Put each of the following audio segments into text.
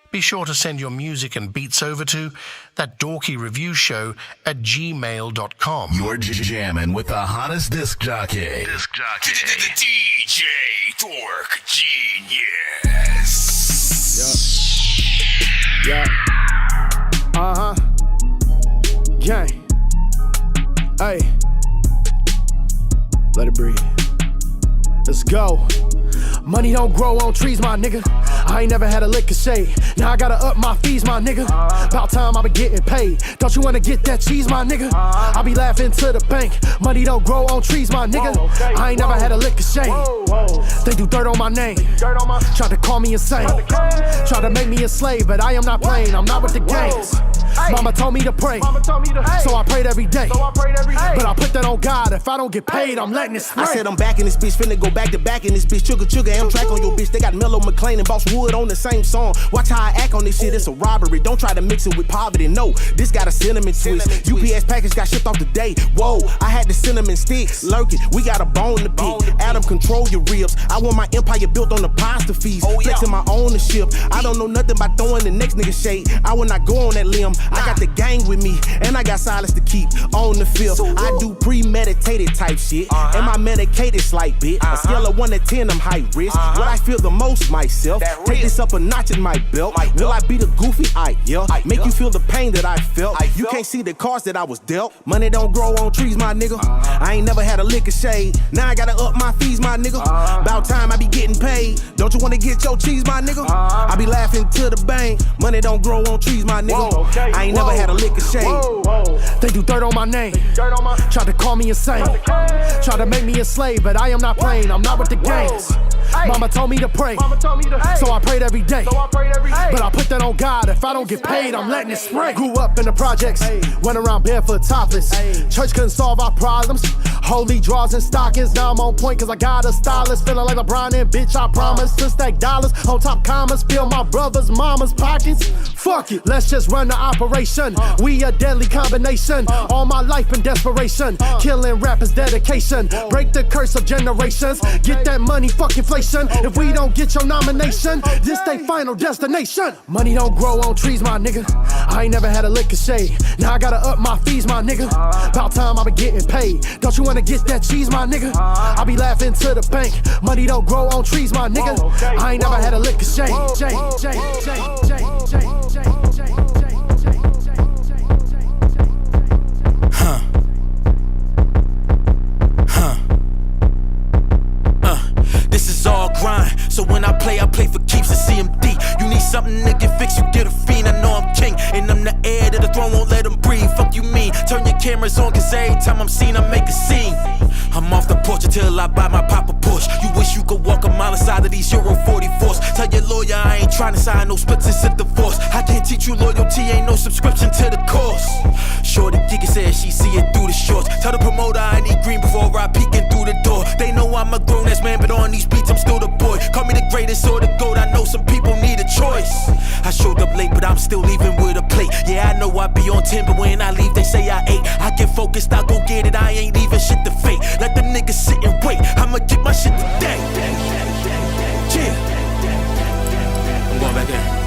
Be sure to send your music and beats over to ThatDorkyReviewShow at gmail.com. You're jamming with the hottest disc jockey. DJ Dork Genius. Yeah. Gang. Hey. Let it breathe. Let's go. Money don't grow on trees, my nigga. I ain't never had a lick of shade. Now I gotta up my fees, my nigga. About time I be getting paid. Don't you wanna get that cheese, my nigga? I be laughing to the bank. Money don't grow on trees, my nigga. I ain't never had a lick of shade. They do dirt on my name. Tried to call me insane. Tried to make me a slave, but I am not playing. I'm not with the gangs. Mama told me to pray, so I prayed every day. But I put that on God. If I don't get paid, I'm letting it spray. I said I'm back in this bitch, finna go back to back in this bitch. Chugga, Amtrak on your bitch. They got Mellow McLean and Boss Wood on the same song. Watch how I act on this shit, it's a robbery. Don't try to mix it with poverty, no. This got a cinnamon twist. UPS package got shipped off today. Whoa, I had the cinnamon sticks lurking. We got a bone to pick. Adam, control your ribs. I want my empire built on the pasta feast. Flexing my ownership. I don't know nothing about throwing the next nigga shade. I will not go on that limb. I got the gang with me, and I got silence to keep on the field. I do premeditated type shit, and my medicated slight bit. A scale of 1 to 10, I'm high risk. What I feel the most myself. Take this up a notch in my belt. Will I be the goofy? Make you feel the pain that I felt. You can't see the cards that I was dealt. Money don't grow on trees, my nigga. I ain't never had a lick of shade. Now I gotta up my fees, my nigga. About time I be getting paid. Don't you wanna get your cheese, my nigga? I be laughing to the bank. Money don't grow on trees, my nigga. I ain't never had a lick of shade. They do dirt on my name. Tried to call me insane. Tried to make me a slave, but I am not playing. I'm not with the gangs. Mama told me to pray, so I prayed every day. But I put that on God. If I don't get paid, I'm letting it spray. Grew up in the projects, went around barefoot topless. Church couldn't solve our problems. Holy draws and stockings. Now I'm on point cause I got a stylist. Feeling like LeBron and bitch, I promise to stack dollars on top commas. Fill my brother's mama's pockets. Fuck it, let's just run the operation. We a deadly combination. All my life in desperation. Killing rappers dedication. Break the curse of generations. Get that money, fuck inflation. If we don't get your nomination, this they final destination. Money don't grow on trees, my nigga. I ain't never had a lick of shade. Now I gotta up my fees, my nigga. About time I be getting paid. Don't you wanna get that cheese, my nigga? I be laughing to the bank. Money don't grow on trees, my nigga. I ain't never had a lick of shade. This is all grind, so when I play for keeps and CMD. You need something to get fixed, you get a fiend. I know I'm king, and I'm the heir to the throne, won't let them breathe. Fuck you mean, turn your cameras on, cause every time I'm seen, I make a scene. I'm off the porch until I buy my papa Porsche. You wish you could walk a mile inside of these Euro 44s. Tell your lawyer I ain't trying to sign no splits and sit divorce. I can't teach you loyalty, ain't no subscription to the course. Shorty Giga said she see it through the shorts. Tell the promoter I need green before I peek in through the door. They know I'm a grown ass man, but on these beats I'm still the boy. Call me the greatest or the GOAT, I know some people need a choice. I showed up late, but I'm still leaving with a plate. Yeah, I know I be on 10, but when I leave they say I ate. I get focused, I go get it, I ain't leaving shit to fate. Let them niggas sit and wait, I'ma get my shit today. Yeah, I'm going back in.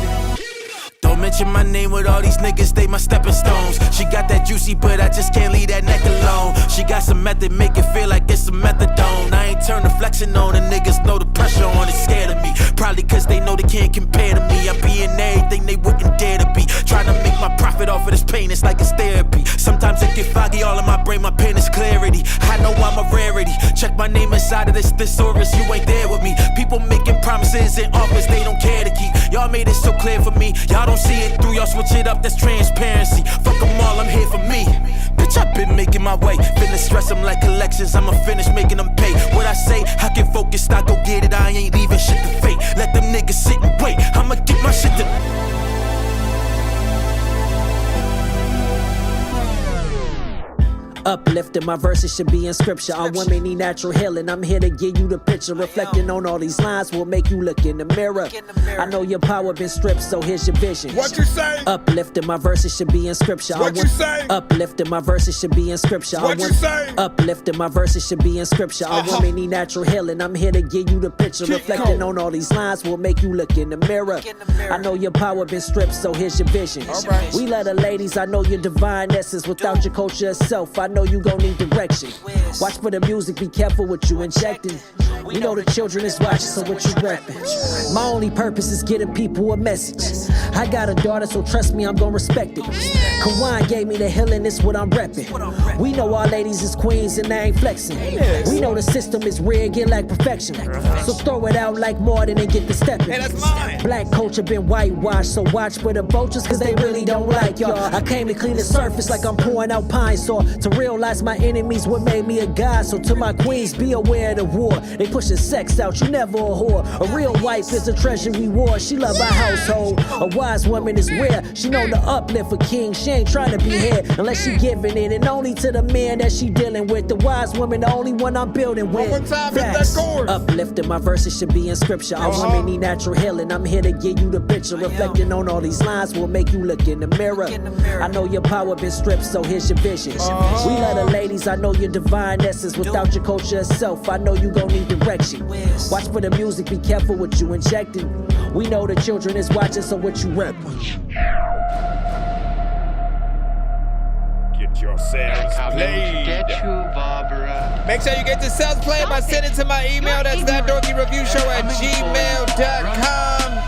Don't mention my name with all these niggas, they my stepping stones. She got that juicy, but I just can't leave that neck alone. She got some method, make it feel like it's a methadone. I ain't turn the flexing on, the niggas know the pressure on it, scared of me. Probably cause they know they can't compare to me. I be in everything they wouldn't dare to be. Trying to make my profit off of this pain, it's like it's therapy. Sometimes it get foggy, all in my brain, my pen is clarity. I know I'm a rarity. Check my name inside of this thesaurus, you ain't there with me. People making promises in office they don't care to keep. Y'all made it so clear for me, y'all don't see it through, y'all switch it up, that's transparency. Fuck them all, I'm here for me. Bitch, I've been making my way. Finna stress them like collections, I'ma finish making them pay. What I say, I get focused, I go get it, I ain't leaving shit to fate. Let them niggas sit and wait, I'ma get my shit to... Uplifting, my verses should be in scripture. All women need natural healing. I'm here to give you the picture. Reflecting on all these lines will make you look in the mirror. I know your power been stripped, so here's your vision. What you say? Uplifting, my verses should be in scripture. What you say? Uplifting, my verses should be in scripture. What you say? Uplifting, my verses should be in scripture. All women need natural healing. I'm here to give you the picture. Reflecting on all these lines will make you look in the mirror. I know your power been stripped, so here's your vision. Right. We love the ladies, I know your divine essence. Without your culture itself, I know you gon' need direction. Watch for the music, be careful what you injecting. We know the children is watching, so what you repping. My only purpose is getting people a message. I got a daughter, so trust me, I'm gon' respect it. Kawan gave me the healing, it's what I'm repping. We know our ladies is queens and they ain't flexing. We know the system is rigged and like perfection. So throw it out like Martin and get the stepping. Hey, that's mine. Black culture been whitewashed, so watch for the vultures, cause they really don't like y'all. I came to clean the surface like I'm pouring out pine saw. To realize my enemies what made me a god. So to my queens, be aware of the war. They pushing sex out, you never a whore. A real wife is a treasure we wore. She love our household. A wise woman is rare. She know the uplift for king. She ain't trying to be here unless she giving it. And only to the man that she dealing with. The wise woman, the only one I'm building with. One more time, hit that chorus. Uplifting, my verses should be in scripture. All women need natural healing. I'm here to give you the picture. Reflecting on all these lines will make you look in the mirror. I know your power been stripped, so here's your vision. We love the ladies, I know your divine essence. Without your culture itself, I know you gon' need direction. Watch for the music, be careful what you injecting. We know the children is watching, so what you rep. Get yourselves played. Make sure you get yourselves played by sending to my email. That's ThatDorkyReviewShow@gmail.com.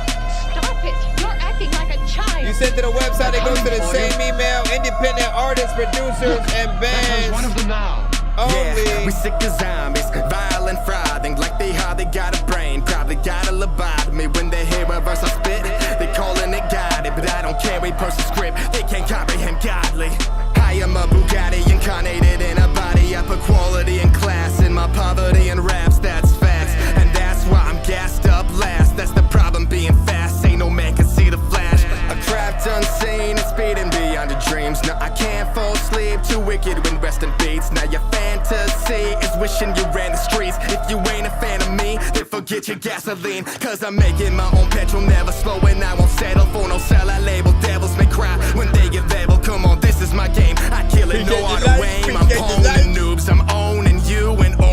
Stop it. You're acting like a child. You send to the website, it goes to the same email. Independent artists, producers, and bands. One of them now. Only. Yeah, we sick as zombies, violent, frothing like they hardly got a brain. Probably got a lobotomy when they hear a verse I spit. They calling it guided, but I don't carry personal script. They can't comprehend godly. I am a Bugatti incarnated in a body. I put quality and class in my poverty and raps. That's facts, and that's why I'm gassed up last. That's the problem being fast. Ain't no man can see the flash. A craft unseen and speeding beyond the dreams. No, I can't fall asleep. Too wicked when resting beats. Now your fantasy is wishing you ran the streets. If you ain't a fan of me, then forget your gasoline. Cause I'm making my own petrol, never slowing. I won't settle for no seller label. Devils may cry when they get labeled. Come on, this is my game. I kill it, no auto aim. I'm owning noobs, I'm owning you and all.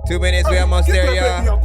2 minutes, we almost there, y'all.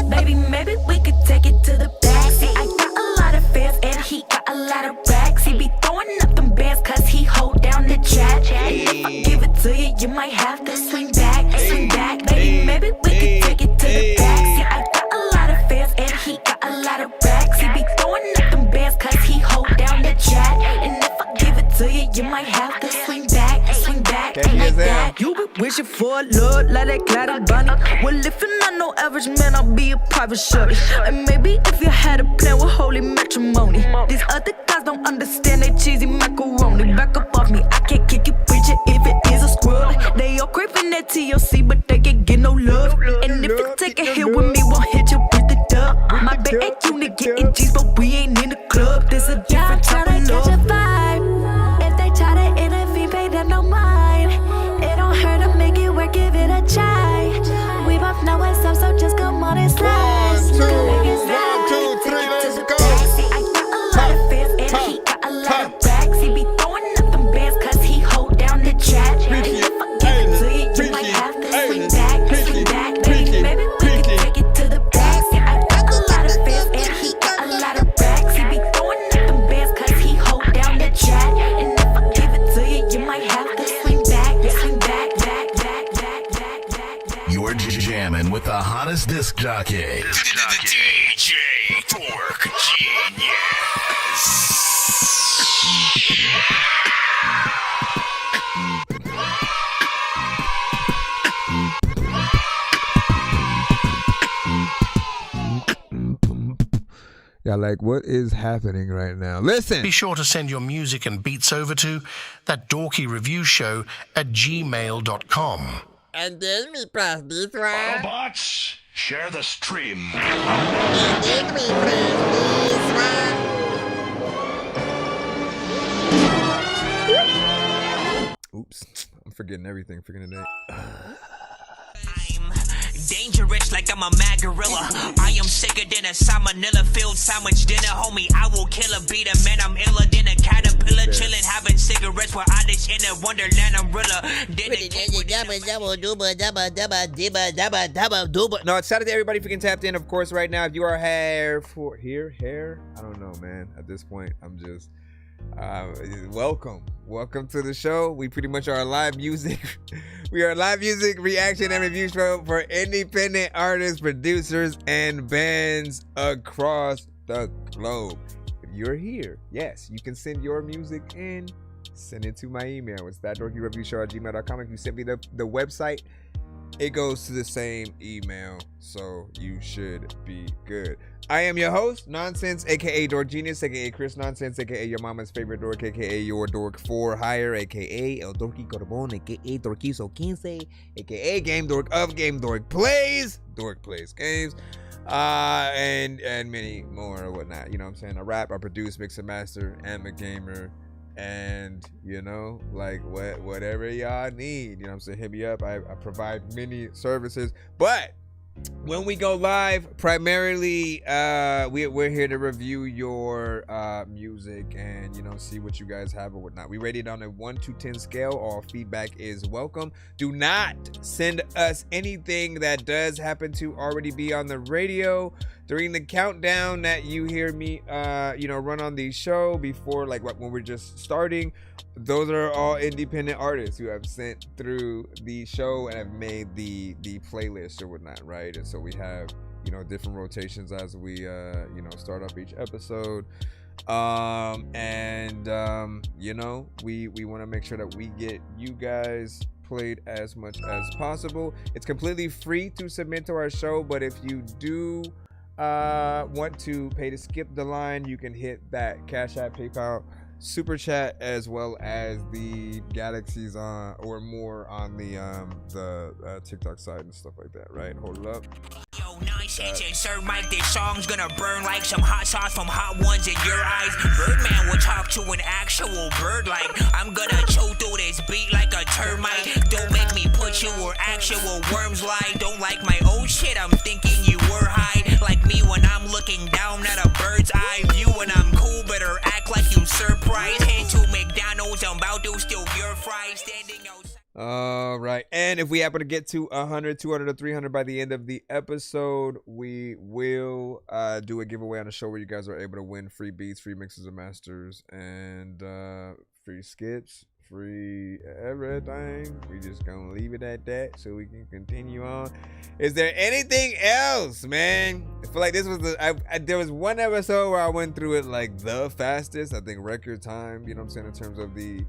Baby, maybe we could take it to the back. See, I got a lot of fans and he got a lot of racks. He be throwing up them bands cause he hold down the chat. And if I give it to you, you might have to swing back, swing back. Baby, maybe we could take it to the back. See, I got a lot of fans and he got a lot of racks. He be throwing up them bands cause he hold down the chat. And if I give it to you, you might have to swing back, swing back. Like that. You been wishing for a look like that clouded bunny. Well, if you're not no average man, I'll be a private shorty. And maybe if you had a plan with holy matrimony. These other guys don't understand they cheesy macaroni. Back up off me, I can't kick it with you if it is a scrub. They all craving that TLC, but they can't get no love. And if you take a hit with me, won't hit you with the dub. My bad ain't unit getting G's, but we ain't in the club. There's a different type of love. Catch a vibe. If they try to intervene, pay them no mind. It don't hurt to make it work, give it a try. We both know what's up, so just come on and slide. 1, 2, 3, let's go. I got a lot of fans and he got a lot of racks. He be throwing up them bands cause he hold down the chat. And if I give it to you, you might have to swing back, swing back. Baby, maybe we could take it to the back. See, I got a lot of fans and he got a lot of racks. He be throwing up them bands cause he hold down the chat. And if I give it to you, you might have to swing back, swing back, back, back, back, back, back, back. You're jamming with the hottest disc jockey. DJ Dork Genius. Yeah, like, what is happening right now? Listen. Be sure to send your music and beats over to ThatDorkyReviewShow@gmail.com. And then we pass this one. Bots, Share the stream. Oops, I'm forgetting everything. Forgetting today. Dangerous like I'm a mad gorilla. I am sicker than a salmonella filled sandwich dinner, homie. I will kill a beat a man. I'm iller than a caterpillar, chilling, having cigarettes while I dish in a wonderland umbrella. No, it's shout out to everybody freaking tapped in, of course, right now. If you are here, I don't know, man. At this point, I'm just welcome to the show. We pretty much are a live music we are a live music reaction and review show for independent artists, producers, and bands across the globe. If you're here, yes, you can send your music in. Send it to my email. It's ThatDorkyReviewShow@gmail.com. If you send me the website, it goes to the same email, so you should be good. I am your host, Nonsense, aka Dork Genius, aka Chris Nonsense, aka your mama's favorite dork, aka your dork for hire, aka El Dorky Corbon, aka Dorquizo 15, aka Game Dork of Game Dork Plays games, and many more or whatnot. You know what I'm saying? I rap, I produce, mix and master, am a gamer. And you know, like whatever y'all need, you know what I'm saying, hit me up. I provide many services, but when we go live, primarily we're here to review your music and, you know, see what you guys have or whatnot. We rate it on a 1 to 10 scale. All feedback is welcome. Do not send us anything that does happen to already be on the radio during the countdown that you hear me run on the show before, like when we're just starting. Those are all independent artists who have sent through the show and have made the playlist or whatnot, right? And so we have, you know, different rotations as we start up each episode. You know, we want to make sure that we get you guys played as much as possible. It's completely free to submit to our show, but if you do want to pay to skip the line, you can hit that Cash App, PayPal, Super Chat, as well as the Galaxies or more on the TikTok side and stuff like that, right? Hold up. Yo, nonsense and Sir Mike, this song's gonna burn like some hot sauce from hot ones in your eyes. Birdman will talk to an actual bird like I'm gonna chew through this beat like a termite. Don't make me put you where actual worms lie. Don't like my old shit, I'm thinking you were high. Like me when I'm looking down at a bird's eye view. When I'm cool, better act like you surprised. Head to McDonald's, I'm about to steal your fries. Standing outside. All right, and if we happen to get to 100, 200, or 300 by the end of the episode, we will do a giveaway on the show where you guys are able to win free beats, free mixes and masters, and free skips, free everything. We just gonna leave it at that so we can continue on. Is there anything else, man? I feel like this was there was one episode where I went through it like the fastest, I think record time, you know what I'm saying, in terms of the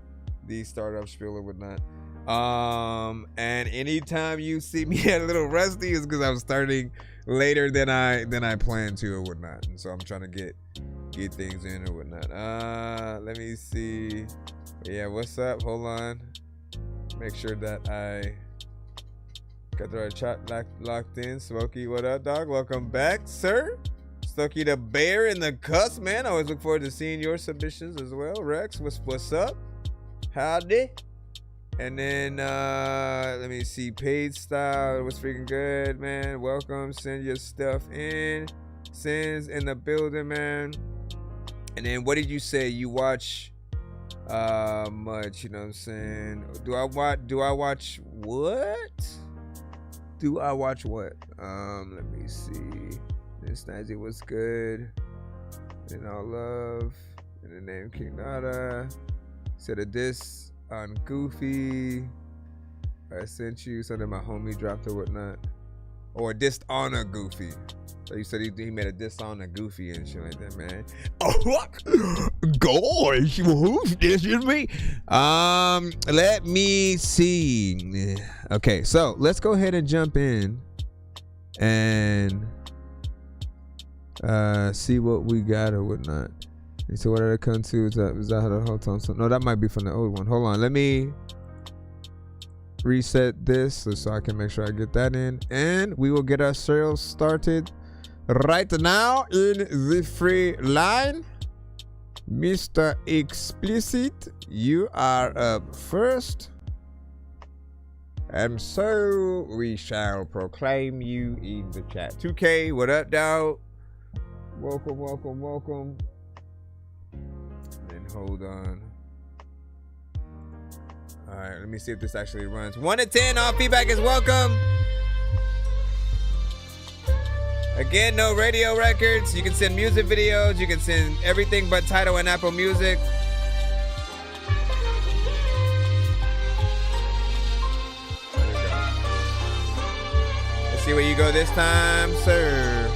startup spiel or whatnot. And anytime you see me a little rusty is because I'm starting later than I planned to or whatnot, and so I'm trying to get things in or whatnot. Let me see. Yeah, what's up? Hold on. Make sure that I got the right chat locked in. Smokey, what up, dog? Welcome back, sir. Stokey the Bear in the cuss, man. I always look forward to seeing your submissions as well. Rex, what's up? Howdy. And then let me see, paid style, what's freaking good, man. Welcome, send your stuff in. Sends in the building, man. And then what did you say? You watch much, you know what I'm saying? Do I watch what? Do I watch what? Let me see. This Nazi was good. And all love. And the name King Nada. Said a diss on Goofy. I sent you something my homie dropped or whatnot. Or dissed on a Goofy. So you said he made a diss on a Goofy and shit like that, man. Oh, gosh, who's dissing me? Let me see. Okay, so let's go ahead and jump in and see what we got or whatnot. So what did I come to? Is that how the whole time? No, that might be from the old one. Hold on, let me reset this so I can make sure I get that in, and we will get ourselves started right now in the free line. Mr. Explicit, you are up first, and so we shall proclaim you in the chat. 2K, what up, dog? Welcome. And hold on. All right, let me see if this actually runs. 1 to 10, all feedback is welcome. Again, no radio records. You can send music videos. You can send everything but Tidal and Apple Music. Let's see where you go this time, sir.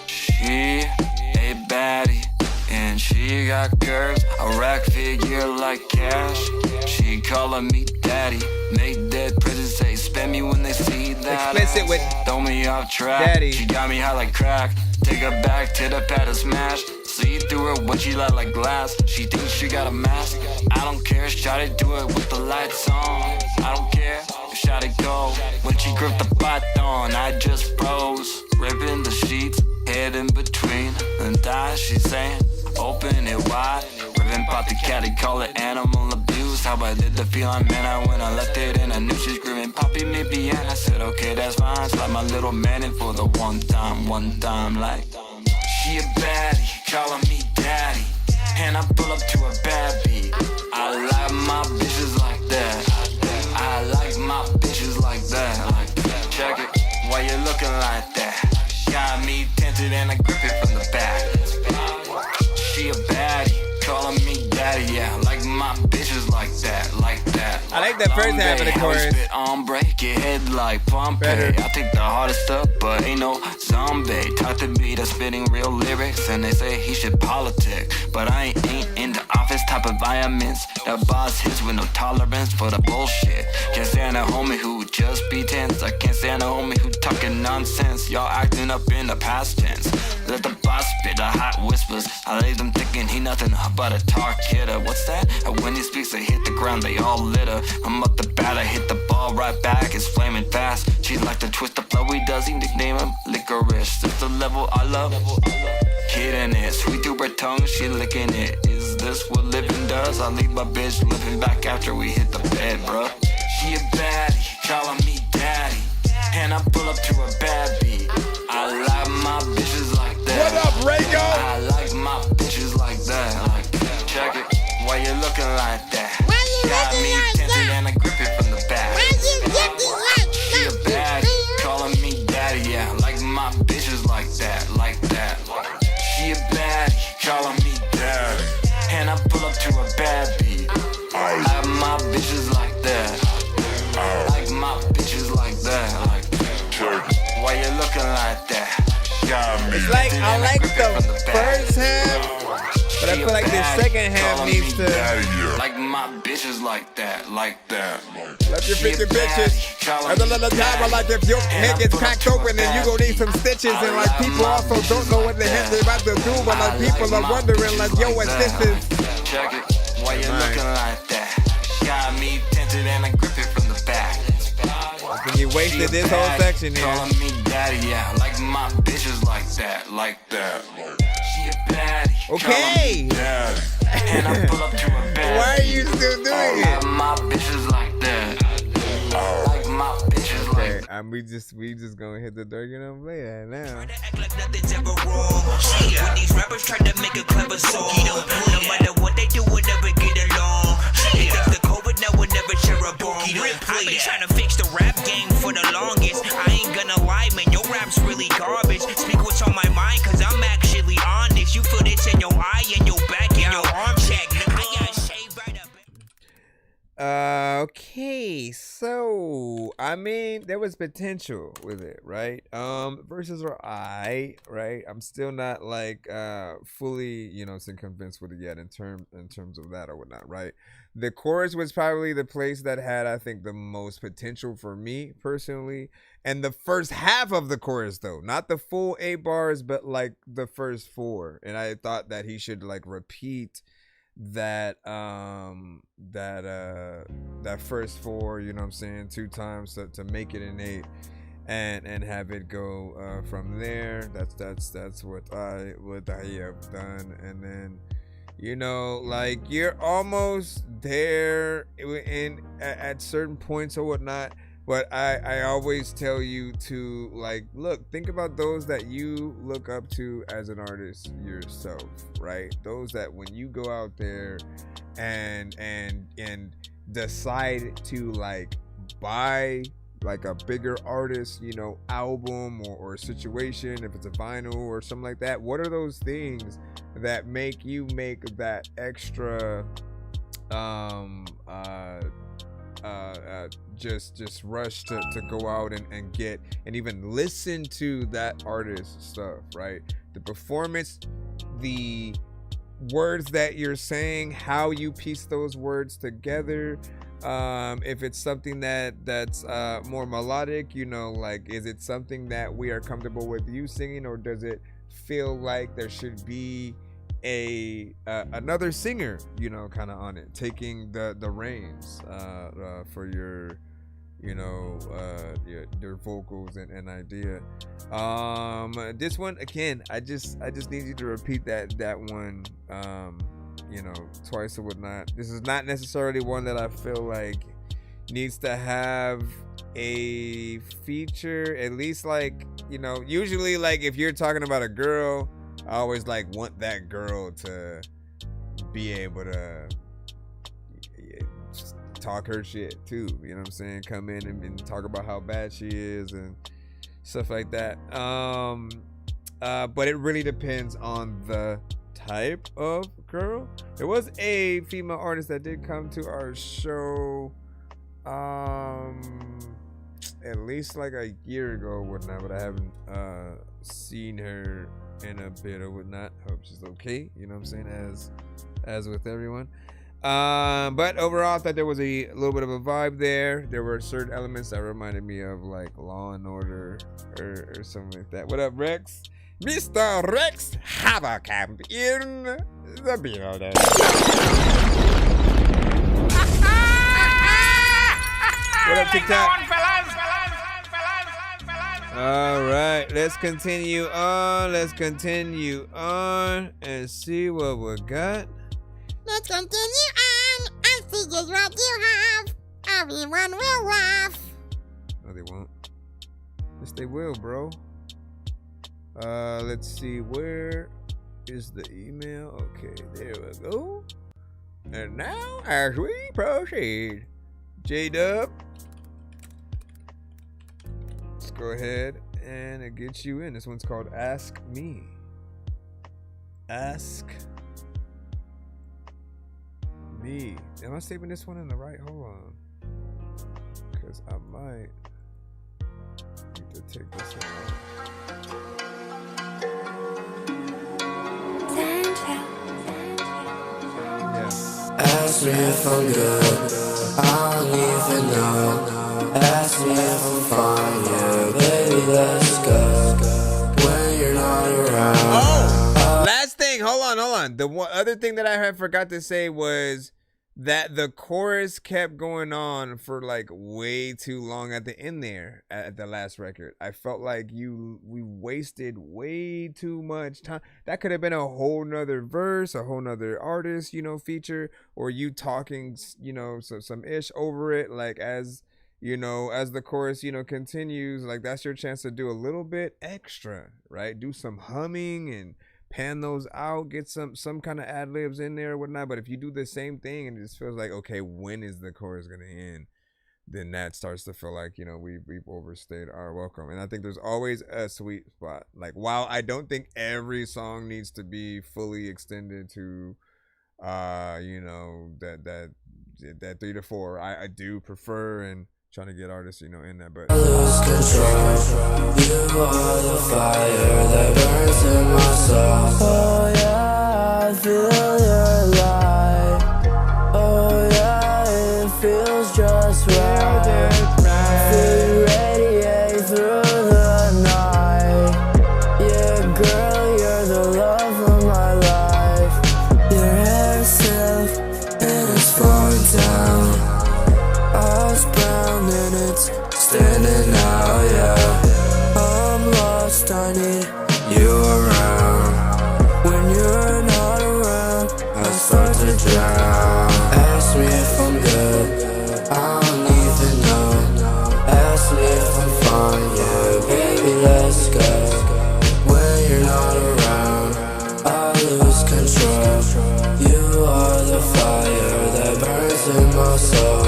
She a baddie, and she got curves. A rack figure like cash. She calling me daddy. Make dead prisons say spend me when they see that. Explicit with throw me off track. Daddy. She got me high like crack. Take her back to the pad of smash. See through her when she light like glass. She thinks she got a mask. I don't care. Try to do it with the lights on. I don't care. Shot it go. When she gripped the python, I just froze. Ripping the sheets, head in between. And that she's saying, open it wide. Ripping pop the caddy, call it animal abuse. How I did the feeling, man, I when I left it and I knew she's screaming, Poppy, maybe, and I said, okay, that's fine. Slap my little man in for the one time, like. She a baddie, calling me daddy. And I pull up to a bad beat. I like my bitches like that. I like my bitches like that. Like, check it, why you looking like that? Got me tinted and I grip it from the back. She a baddie, calling me daddy, yeah. Like my bitches like that, like that. I like that first half of the chorus. Spit on break your head like Pompeii. I take the hardest up, but ain't no zombie. Talk to me, that's spitting real lyrics, and they say he should politic. But I ain't in the office type of environments. The boss hits with no tolerance for the bullshit. Can't stand a homie who just be tense. I can't stand a homie who talking nonsense. Y'all acting up in the past tense. Let the boss spit the hot whispers. I leave them thinking he nothing but a talk hitter. What's that? And when he speaks, I hit the ground, they all litter. I'm up the bat, I hit the ball right back. It's flaming fast. She like to twist the flow he does. He nickname him Licorice. It's the level I love. Hitting it, sweet through her tongue, she licking it. Is this what living does? I leave my bitch living back after we hit the bed, bruh. She a baddie, calling me daddy. And I pull up to a bad beat. I like my bitches like that. What up, Rago? I like my bitches like that. Like, check it, why you looking like that? Got me tinted and I grip it from the back. She a baddie, calling me daddy, yeah. Like my bitches like that, like that. She a baddie, calling me daddy. And I pull up to a bad beat. I like my bitches like that. I like my bitches like that. Like, why you looking like that? It's like, I like the first half, but I feel like the second half needs to. Like my bitches like that, like that. Let your freaking bitches. There's a little time where, like, if your head gets cracked open and you gon' need some stitches, and like people also don't know what the heck they're about to do, but like people are wondering, like, yo, what this is. Check it, why you looking like that? Got me tinted and I grip it from the back. You wasted this whole section here. Calling me daddy, yeah. Like my bitches like that, like that. She a baddie. Okay. And I pull up to a bed. Why are you still doing it? Like my bitches like that. Like my bitches like that. We just gonna hit the Dorky and play that now. Act like nothing's ever wrong. When these rappers try to make a clever song, no matter what they do, we'll never get along. They think the COVID now will never share a bomb. I've been trying to fix the rap game for the longest. I ain't gonna lie, man, your rap's really garbage. Speak what's on my mind, cause I'm actually honest. You feel this in your eye, in your back, in your arm check. I got shaved right up. Okay, so I mean, there was potential with it, right? Verses are right? I'm still not like fully, convinced with it yet in terms of that or whatnot, right? The chorus was probably the place that had, I think, the most potential for me personally. And the first half of the chorus, though, not the full 8 bars, but like the first 4. And I thought that he should like repeat that that first 4, you know what I'm saying, 2 times to make it an 8 and have it go from there. That's what I have done. And then, you know, like, you're almost there at certain points or whatnot. But I always tell you to, like, look, think about those that you look up to as an artist yourself, right? Those that when you go out there and decide to, like, buy like a bigger artist, you know, album or situation, if it's a vinyl or something like that, what are those things that make you make that extra just rush to go out and get and even listen to that artist's stuff, right? The performance, the words that you're saying, how you piece those words together. If it's something that's more melodic, you know, like, is it something that we are comfortable with you singing, or does it feel like there should be another singer, you know, kind of on it, taking the reins for your, you know, your vocals and idea. This one again, I just need you to repeat that one, you know, twice or whatnot. This is not necessarily one that I feel like needs to have a feature, at least, like, you know, usually, like, if you're talking about a girl, I always like want that girl to be able to talk her shit too, you know what I'm saying? Come in and talk about how bad she is and stuff like that. But it really depends on the type of girl. There was a female artist that did come to our show at least like a year ago or whatnot, but I haven't seen her in a bit or whatnot. Hope she's okay, you know what I'm saying, as with everyone. But overall, I thought there was a little bit of a vibe there. There were certain elements that reminded me of like Law and Order or something like that. What up, Rex? Mr. Rex Haverkamp in the building. What up, TikTok? All right, let's continue on and see what we got. Let's continue on and see just what you have. Everyone will laugh. No, they won't. Yes, they will, bro. Let's see, where is the email? Okay, there we go. And now, as we proceed, J-Dub, let's go ahead and get you in. This one's called Ask Me. Ask Me. Am I saving this one in the right? Hold on. Because I might need to take this one out. Ask me if I'm good, I don't even know. Ask me if I'm fine, yeah, baby, let's go. When you're not around. Oh, last thing, hold on. The one other thing that I had forgot to say was that the chorus kept going on for like way too long at the end there at the last record. I felt like we wasted way too much time. That could have been a whole nother verse, a whole nother artist, you know, feature, or you talking, you know, some ish over it, like, as you know, as the chorus, you know, continues. Like, that's your chance to do a little bit extra, right? Do some humming and pan those out, get some kind of ad-libs in there or whatnot. But if you do the same thing and it just feels like, okay, when is the chorus gonna end, then that starts to feel like, you know, we've overstayed our welcome. And I think there's always a sweet spot. Like, while I don't think every song needs to be fully extended to you know, that 3 to 4, I do prefer and trying to get artists, you know, in that. But lose control. You are the fire that burns in my soul. Oh yeah, I feel your light. Oh yeah, it feels just right. Feel you radiate through the night. Yeah, girl, you're the love of my life. Your hair still need you around. When you're not around, I start to drown. Ask me if I'm good, I don't even know. Ask me if I'm fine, yeah, baby, let's go. When you're not around, I lose control. You are the fire that burns in my soul.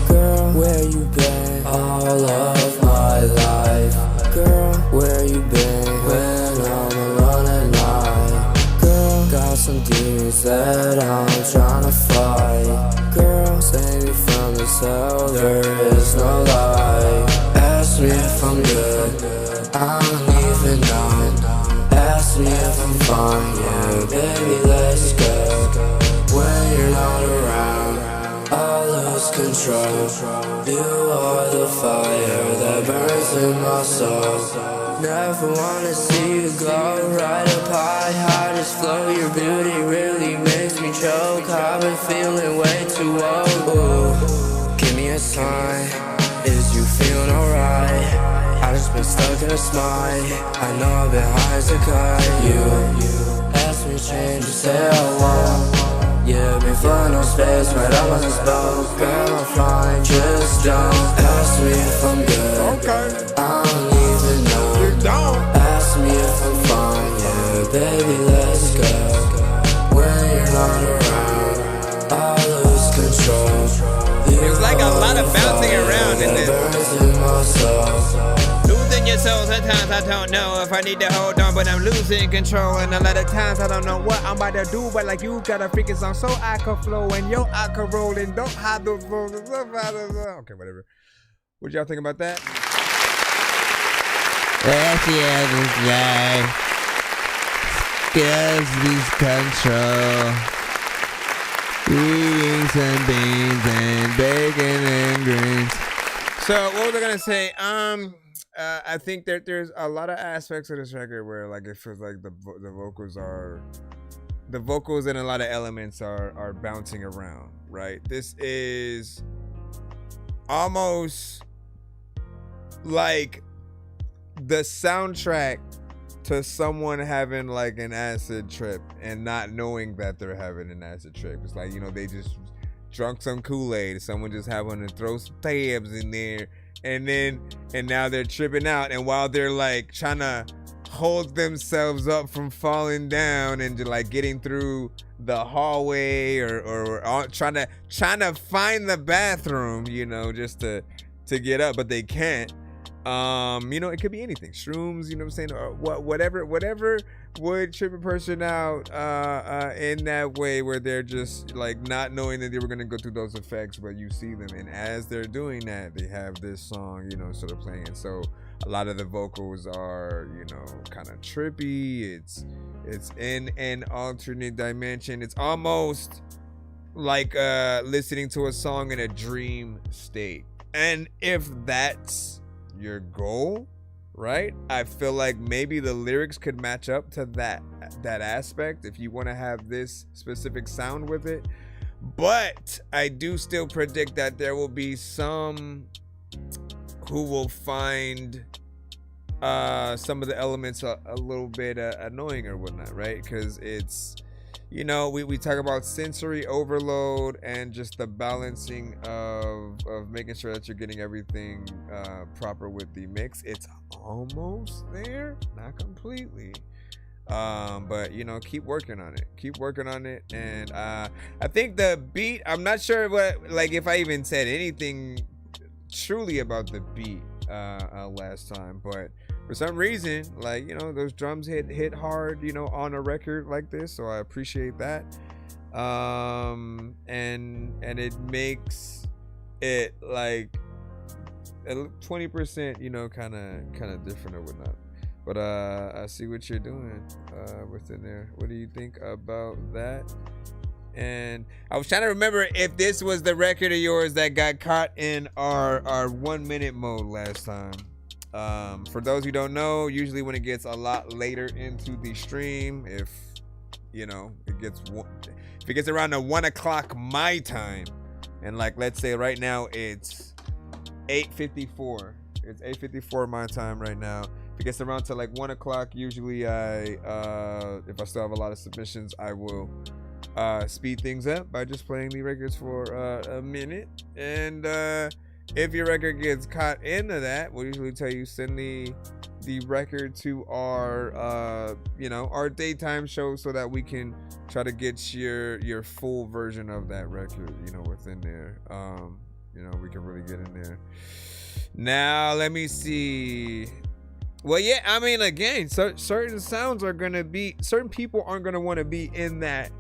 Girl, where you been all of my life? Girl, where you been when I'm alone at night? Girl, got some demons that I'm tryna fight. Girl, save me from this hell, there is no light. Ask me if I'm good, I don't even know. Ask me if I'm fine, yeah, baby, let's go. When you're not around, I lose control. You are the fire that burns in my soul. Never wanna see you go right up high, just flow. Your beauty really makes me choke. I've been feeling way too old. Ooh, give me a sign, is you feeling alright? I just been stuck in a smile. I know I've been high as a kite. You asked me to change, you say I won't. Yeah, been flooding on space right up on this boat. Girl, I'm fine, just don't ask me if I'm good. Okay. I don't even know. You don't ask me if I'm fine, yeah, baby, let's go. When you're not around, I lose control. There's like a lot of bouncing around in this. Losing your soul, sometimes I don't know if I need to hold on, but I'm losing control. And a lot of times I don't know what I'm about to do, but like you got a freaking song so I can flow and yo I can roll and don't hide those flows. Okay, whatever. What y'all think about that? That's the other side. Skills lose control. Eating some beans and bacon and greens. So what was I gonna say? I think that there's a lot of aspects of this record where like it feels like the vocals and a lot of elements are bouncing around, right? This is almost like the soundtrack to someone having like an acid trip and not knowing that they're having an acid trip. It's like, you know, they just drunk some Kool-Aid. Someone just happened to throw some tabs in there, and now they're tripping out. And while they're like trying to hold themselves up from falling down and just like getting through the hallway or trying to find the bathroom, you know, just to get up, but they can't. You know, it could be anything. Shrooms, you know what I'm saying? Or whatever would trip a person out in that way where they're just like not knowing that they were gonna go through those effects, but you see them, and as they're doing that, they have this song, you know, sort of playing. So a lot of the vocals are, you know, kind of trippy. It's in an alternate dimension. It's almost like listening to a song in a dream state. And if that's your goal, right, I feel like maybe the lyrics could match up to that aspect if you want to have this specific sound with it. But I do still predict that there will be some who will find some of the elements a little bit annoying or whatnot, right? Because it's, you know, we talk about sensory overload and just the balancing of making sure that you're getting everything proper with the mix. It's almost there, not completely, but you know, keep working on it. And I think the beat, I'm not sure if I even said anything truly about the beat last time, but for some reason, like, you know, those drums hit hard, you know, on a record like this, so I appreciate that. And it makes it like 20%, you know, kind of different or whatnot. But I see what you're doing within there. What do you think about that? And I was trying to remember if this was the record of yours that got caught in our 1 minute mode last time. For those who don't know, usually when it gets a lot later into the stream, if you know, if it gets around to 1 o'clock my time, and like let's say right now it's 8:54. It's 8:54 my time right now. If it gets around to like 1 o'clock, usually if I still have a lot of submissions, I will speed things up by just playing the records for a minute. And if your record gets caught into that, we'll usually tell you send the record to our our daytime show so that we can try to get your full version of that record within there. We can really get in there. Now let me see. Well, yeah, I mean, again, certain sounds are gonna be, certain people aren't gonna want to be in that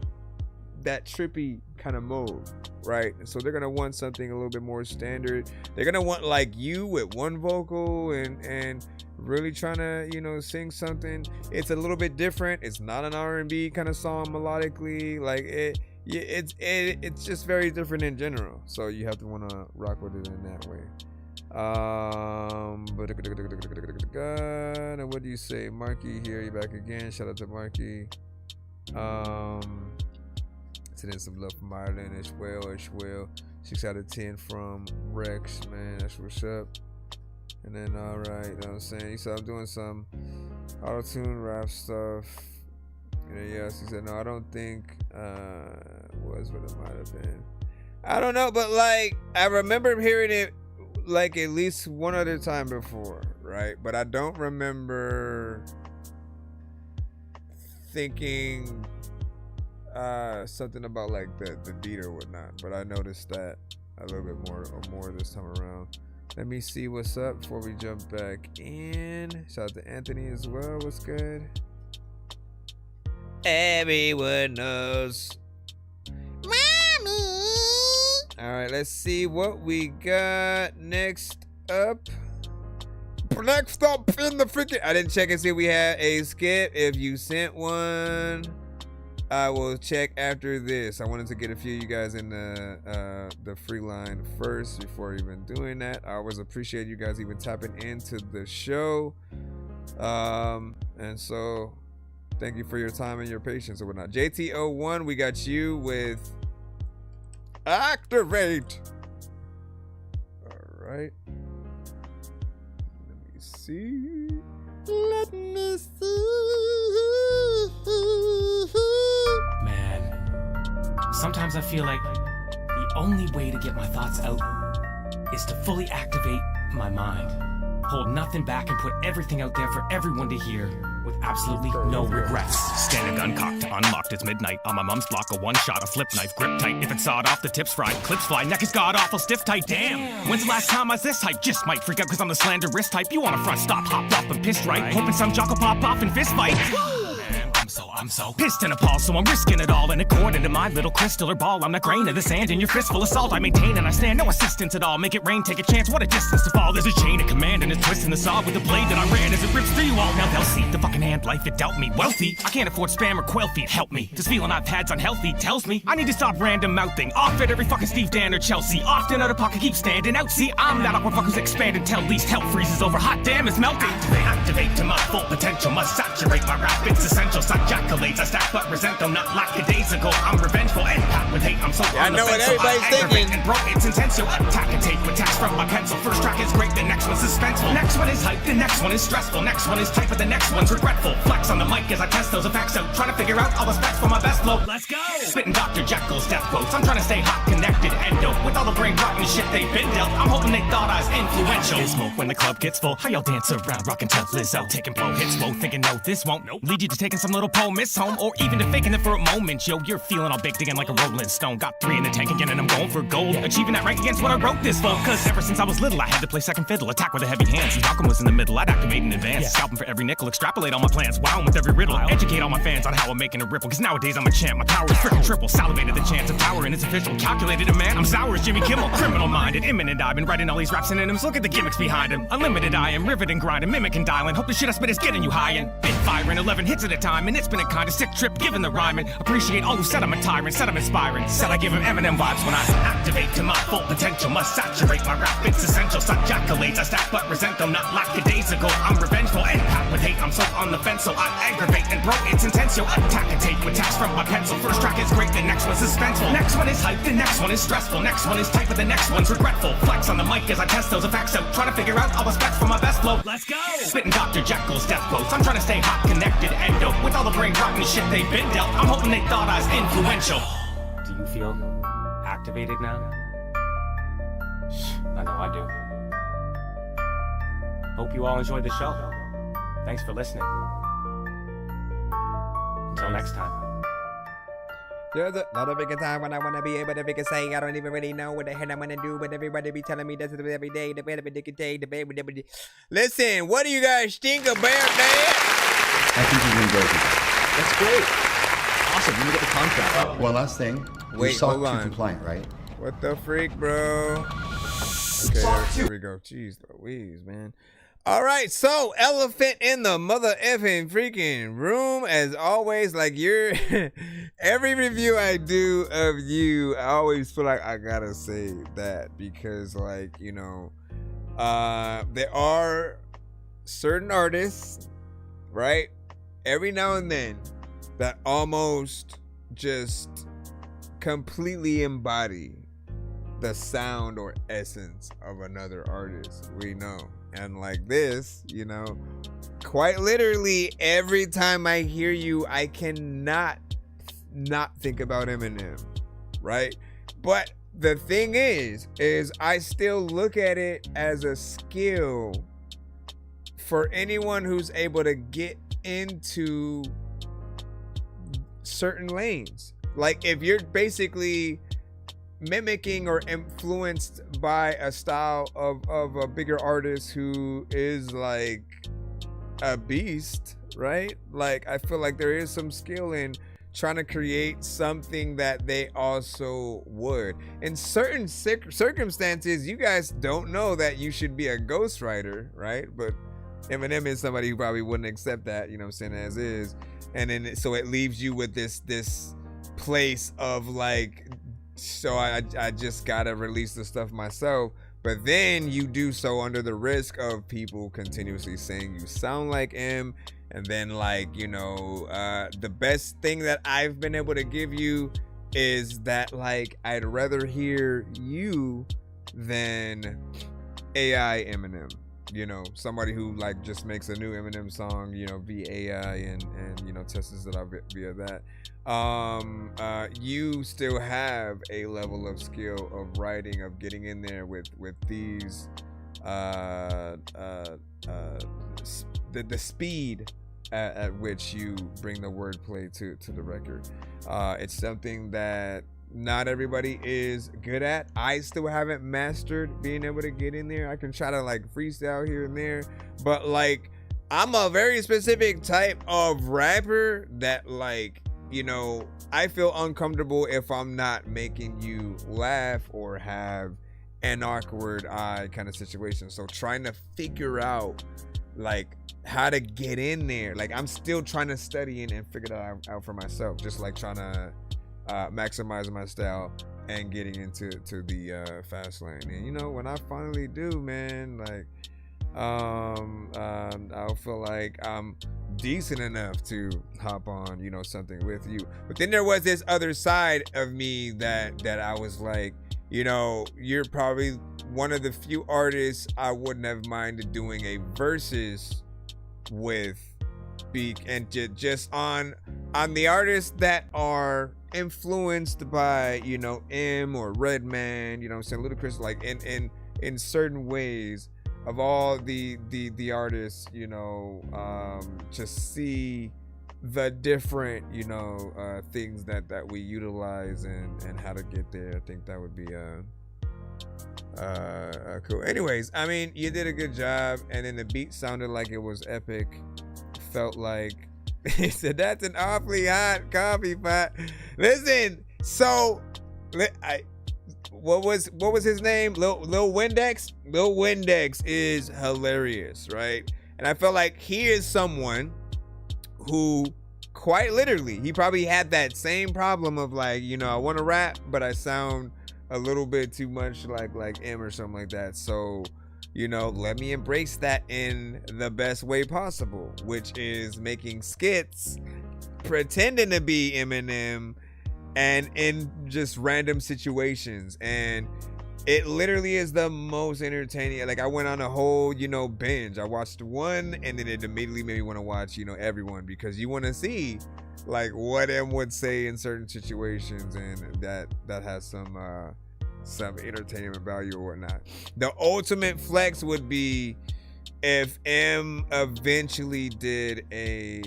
trippy kind of mode, right? And so they're gonna want something a little bit more standard. They're gonna want like you with one vocal and really trying to sing something. It's a little bit different. It's not an R&B kind of song melodically. Like it's just very different in general. So you have to want to rock with it in that way. Now what do you say, Marky? Here you back again. Shout out to Marky. Sending some love from Ireland as well. 6 out of 10 from Rex, man. That's what's up. And then alright, you know what I'm saying? He said I'm doing some auto-tune rap stuff. Yes, he said no, I don't think was what it might have been. I don't know, but like I remember hearing it like at least one other time before, right? But I don't remember thinking something about like the beat or whatnot. But I noticed that a little bit more this time around. Let me see what's up before we jump back in. Shout out to Anthony as well. What's good? Everyone knows. Mommy! Alright, let's see what we got next up. Next up in the freaking... I didn't check and see if we had a skip. If you sent one, I will check after this. I wanted to get a few of you guys in the free line first before even doing that. I always appreciate you guys even tapping into the show. And so thank you for your time and your patience and whatnot. JT01, we got you with Activate. All right. Let me see. Let me see. Man, sometimes I feel like the only way to get my thoughts out is to fully activate my mind. Hold nothing back and put everything out there for everyone to hear with absolutely no regrets. Stand a gun cocked, unlocked, it's midnight. On my mom's block, a one-shot, a flip knife, grip tight. If it's sawed off, the tips fried, clips fly, neck is god-awful, stiff tight, damn. When's the last time I was this hype? Just might freak out cause I'm the slanderous type. You on a front stop, hopped up and pissed right. Hoping some jock will pop off and fist fight. I'm so pissed and appalled, so I'm risking it all. And according to my little crystal or ball, I'm the grain of the sand in your fistful of salt. I maintain and I stand, no assistance at all. Make it rain, take a chance, what a distance to fall. There's a chain of command and it's twisting the saw with the blade that I ran as it rips through you all. Now they'll see the fucking hand life it dealt me. Wealthy, I can't afford spam or quail feed, help me. This feeling I've had's unhealthy, tells me I need to stop random mouthing. Off at every fucking Steve Dan or Chelsea. Often out of pocket, keep standing out. See, I'm that awkward fuck who's expanding till least help freezes over. Hot damn, it's melting. Activate to my full potential, must saturate my rap. It's essential, such accolades I stack but resent them not like a days ago. I'm revengeful and packed with hate. I'm so I know what everybody's thinking. And bro, it's intense. You'll attack and take with text from my pencil. First track is great, the next one's suspenseful. Next one is hype, the next one is stressful. Next one is tight, but the next one's regretful. Flex on the mic as I test those effects out. Trying to figure out all the specs for my best flow. Let's go! Spitting Dr. Jekyll's death quotes. I'm trying to stay hot, connected, and dope. With all the brain rotten shit they've been dealt. I'm hoping they thought I was influential. Smoke when the club gets full. How y'all dance around, rockin' till Lizzo. Taking blow hits slow, thinking no, this won't. Lead you to taking some little poem miss home. Or even to faking it for a moment. Yo, you're feeling all big, digging like a rolling stone. Got 3 in the tank again and I'm going for gold. Achieving that rank against what I wrote this for. Cause ever since I was little I had to play second fiddle. Attack with a heavy hand. Since Malcolm was in the middle, I'd activate in advance. Scalping for every nickel, extrapolate all my plans. Wow, with every riddle. Educate all my fans on how I'm making a ripple. Cause nowadays I'm a champ. My power is freaking triple. Salivated the chance of power and it's official. Calculated a man. I'm sour as Jimmy Kimmel. Criminal minded, imminent. I've been writing all these rap synonyms. Look at the gimmicks behind him. Unlimited I am riveting, grinding, mimicking, dialing. Hope the shit I spit is getting you high and big firing 11 hits at a time, and it's been a kind of sick trip given the rhyming. Appreciate all who said I'm a tyrant, said I'm inspiring, said I give him Eminem vibes when I activate to my full potential. Must saturate my rap, it's essential. Such accolades I stack but resent them, not lackadaisical. I'm revengeful and packed with hate. I'm so on the fence, so I aggravate, and bro, it's intense. Yo, attack and take with task from my pencil. First track is great, the next one's suspenseful. Next one is hype, the next one is stressful. Next one is tight, but the next one's regretful. Flex on the mic as I test those effects out, trying to figure out all the specs for my best flow. Let's go! Spitting Dr. Jekyll's death quotes. I'm trying to stay hot, connected, and dope. With all the brain rotten shit they've been dealt, I'm hoping they thought I was influential. Do you feel activated now? I know I do. Hope you all enjoyed the show. Thanks for listening. Until next time. There's not a big time when I want to be able to big say I don't even really know what the hell I'm gonna do, but everybody be telling me this every day, the baby day, the baby. Listen, what do you guys think about that? I think he's gonna go. That's great. Awesome. You get the contract. One last thing. Wait, SOC hold 2 on. compliant, right? What the freak, bro? Okay, here we go. Jeez Louise, man. All right, so elephant in the mother effing freaking room, as always. Like every review I do of you, I always feel like I gotta say that because, like, you know, there are certain artists, right? Every now and then, that almost just completely embody the sound or essence of another artist. We know. And like this, you know, quite literally every time I hear you, I cannot not think about Eminem, right? But the thing is I still look at it as a skill for anyone who's able to get into certain lanes. Like if you're basically mimicking or influenced by a style of a bigger artist who is like a beast, right? Like I feel like there is some skill in trying to create something that they also would. In certain circumstances, you guys don't know that you should be a ghostwriter, right? But Eminem is somebody who probably wouldn't accept that, you know what I'm saying, as is. And then so it leaves you with this place of like, so I just gotta release the stuff myself, but then you do so under the risk of people continuously saying you sound like him, and then like, you know, the best thing that I've been able to give you is that like I'd rather hear you than AI Eminem, you know, somebody who like just makes a new Eminem song, you know, via AI and you know tests it out via that. You still have a level of skill of writing, of getting in there with these the speed at which you bring the wordplay to the record. It's something that not everybody is good at. I still haven't mastered being able to get in there. I can try to like freestyle here and there, but like I'm a very specific type of rapper that like, you know, I feel uncomfortable if I'm not making you laugh or have an awkward eye kind of situation. So trying to figure out like how to get in there, like I'm still trying to study and figure that out for myself, just like trying to maximize my style and getting into the fast lane. And you know, when I finally do, man, like I'll feel like I'm decent enough to hop on, you know, something with you. But then there was this other side of me that I was like, you know, you're probably one of the few artists I wouldn't have minded doing a versus with, and just on the artists that are influenced by, you know, M or Redman, you know what I'm saying, Ludacris, like in certain ways. Of all the artists, you know, just see the different, you know, things that we utilize and how to get there. I think that would be cool. Anyways, I mean, you did a good job, and then the beat sounded like it was epic. Felt like he said that's an awfully hot coffee pot. Listen, so what was his name? Lil Windex? Lil Windex is hilarious, right? And I felt like he is someone who quite literally, he probably had that same problem of like, you know, I want to rap, but I sound a little bit too much like M or something like that. So, you know, let me embrace that in the best way possible, which is making skits, pretending to be Eminem, and in just random situations. And it literally is the most entertaining. Like, I went on a whole, you know, binge. I watched one, and then it immediately made me want to watch, you know, everyone, because you want to see like what M would say in certain situations, and that has some entertainment value or whatnot. The ultimate flex would be if M eventually did a,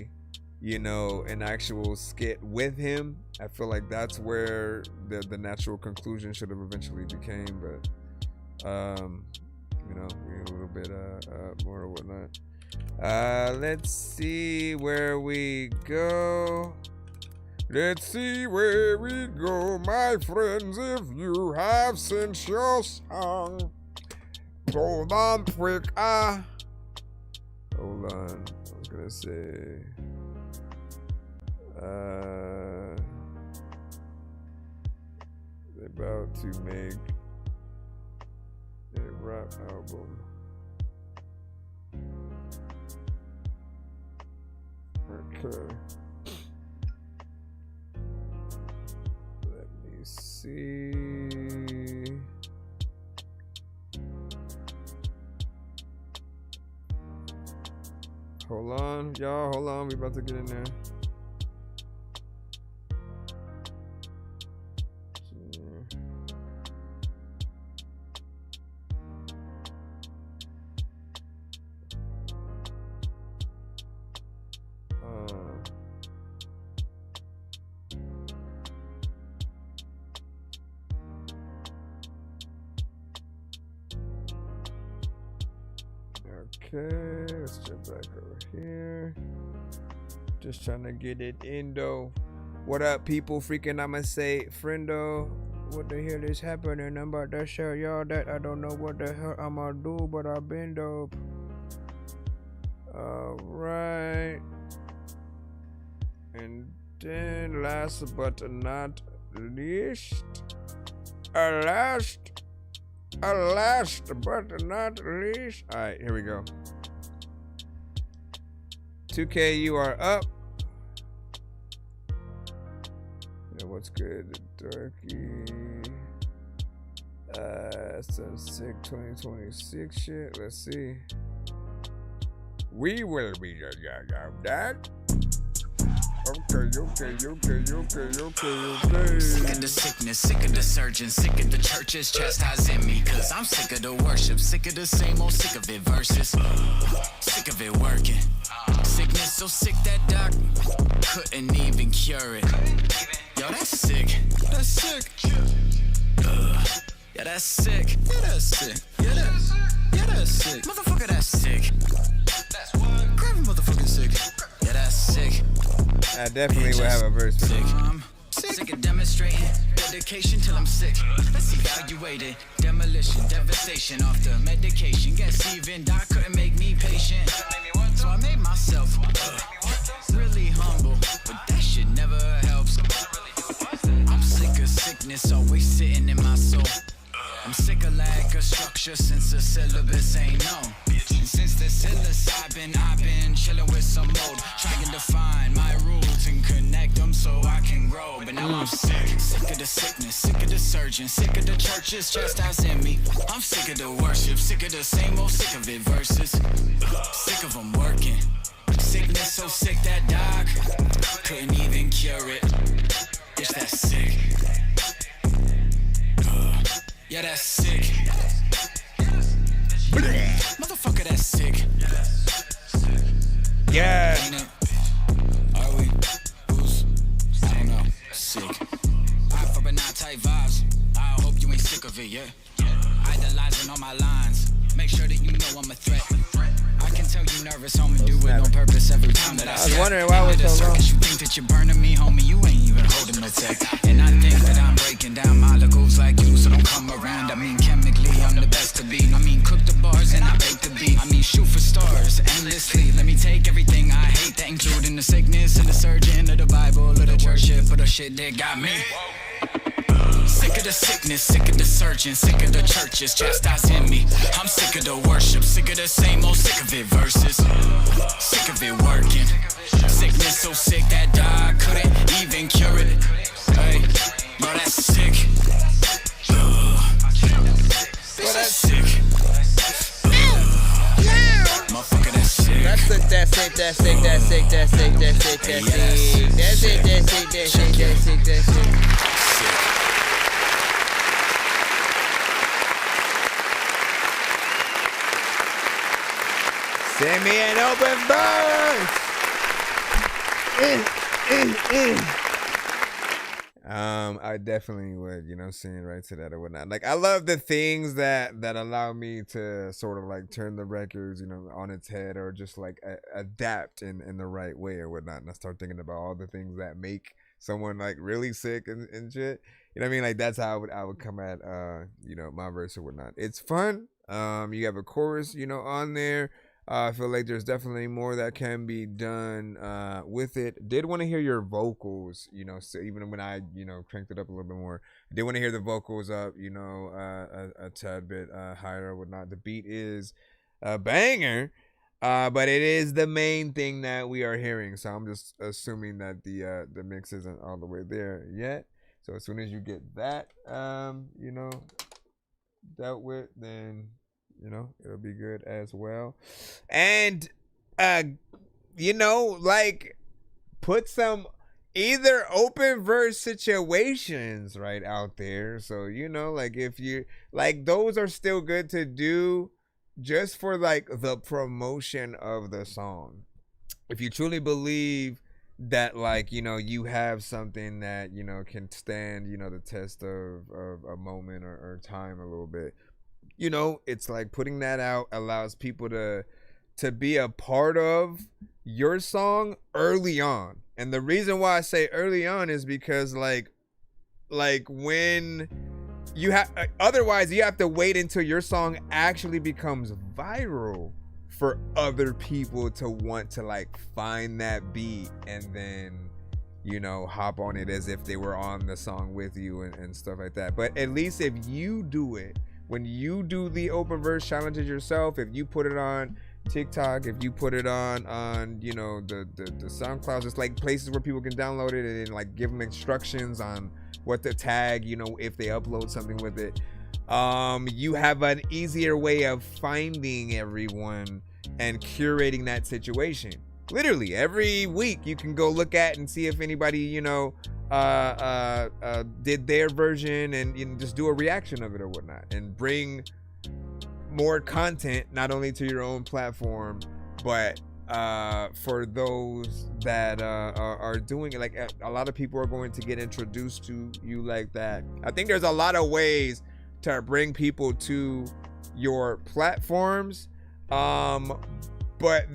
you know, an actual skit with him. I feel like that's where the natural conclusion should have eventually became, but you know, we need a little bit more or whatnot. Let's see where we go. Let's see where we go, my friends. If you have sent your song, hold on quick. Hold on. I was gonna say. They're about to make a rap album. Okay. Let me see. Hold on, y'all. Hold on. We about to get in there. Okay, let's jump back over here. Just trying to get it in though. What up, people? Freaking, I'ma say, friendo. What the hell is happening? I'm about to show y'all that I don't know what the hell I'ma do, but I've been dope. Alright. And then last but not least, last but not least. All right, here we go. 2K, you are up. Yeah, what's good, Dorky? Some sick 2026 shit. Let's see. We will be that. Okay. Sick of the sickness, sick of the surgeon, sick of the churches chastising me. Cause I'm sick of the worship, sick of the same old, sick of it verses. Sick of it working. Sickness so sick that doc couldn't even cure it. Yo, that's sick. That's sick. Yeah, that's sick. Yeah, that's sick. Yeah, that's sick. Motherfucker, that's sick. That's what? Grab a motherfucking sick. Yeah, that's sick. I definitely will have a verse for sick. Sick of demonstrating dedication till I'm sick. Let's evaluate it. Demolition, devastation off the medication. Guess even Doc couldn't make me patient. So I made myself really humble, but that shit never helps. I'm sick of sickness always sitting in my soul. I'm sick of lack of structure since the syllabus ain't known. And since the psilocybin, I've been chilling with some mold, trying to find my roots and connect them so I can grow. But now I'm sick. Sick of the sickness, sick of the surgeon, sick of the churches chastising me. I'm sick of the worship, sick of the same old, sick of it verses. Sick of them working. Sickness so sick that doc couldn't even cure it. Bitch, that's sick. Yeah, that's sick. Motherfucker, that's sick. Yeah. Are we? Who's? I don't know. Sick. Eye for but not tight vibes. I hope you ain't sick of it, yeah. Idolizing on my lines. Make sure that you know I'm a threat. I can tell you nervous, homie. Do it on purpose every time that I was wondering why it was so long. You think that you're burning me, homie. You ain't even holding no tech. And I think that I'm breaking down molecules like you, so don't come around. I mean, chemically, I'm the best to be. I mean, cook the bars and I bake the beat. I mean, shoot for stars endlessly. Let me take everything I hate that including the sickness and the surgeon of the Bible, of the church shit for the shit that got me. Sick of the sickness, sick of the surgeon, sick of the churches chastising me. I'm sick of the worship, sick of the same old, sick of it verses. Sick of it working. Sickness so sick that I couldn't even cure it. Hey, bro, that's sick. Bitch, that's sick. Motherfucker, that's sick. That's it, that's it, that's it, that's it, that's it, that's it, that's it. That's it, that's it, that's it, that's it, that's it. Send me an open verse. I definitely would, you know, sing right to that or whatnot. Like, I love the things that allow me to sort of like turn the records, you know, on its head, or just like adapt in the right way or whatnot. And I start thinking about all the things that make someone like really sick and shit. You know what I mean? Like, that's how I would come at you know, my verse or whatnot. It's fun. You have a chorus, you know, on there. I feel like there's definitely more that can be done with it. Did want to hear your vocals, you know, so even when I, you know, cranked it up a little bit more. I did want to hear the vocals up, you know, a tad bit higher or whatnot. The beat is a banger, but it is the main thing that we are hearing. So I'm just assuming that the mix isn't all the way there yet. So as soon as you get that, you know, dealt with, then, you know, it'll be good as well. And you know, like, put some either open verse situations right out there. So, you know, like, if you like, those are still good to do just for like the promotion of the song. If you truly believe that, like, you know, you have something that, you know, can stand, you know, the test of a moment or time a little bit. You know, it's like putting that out allows people to be a part of your song early on. And the reason why I say early on is because like when you have, otherwise you have to wait until your song actually becomes viral for other people to want to like find that beat and then, you know, hop on it as if they were on the song with you and stuff like that. But at least if you do it, when you do the open verse challenges yourself, if you put it on TikTok, if you put it on you know, the SoundCloud, it's like places where people can download it and like give them instructions on what to tag, you know, if they upload something with it. You have an easier way of finding everyone and curating that situation. Literally every week you can go look at and see if anybody, you know, did their version and, you know, just do a reaction of it or whatnot, and bring more content not only to your own platform, but for those that are doing it. Like, a lot of people are going to get introduced to you like that. I think there's a lot of ways to bring people to your platforms, but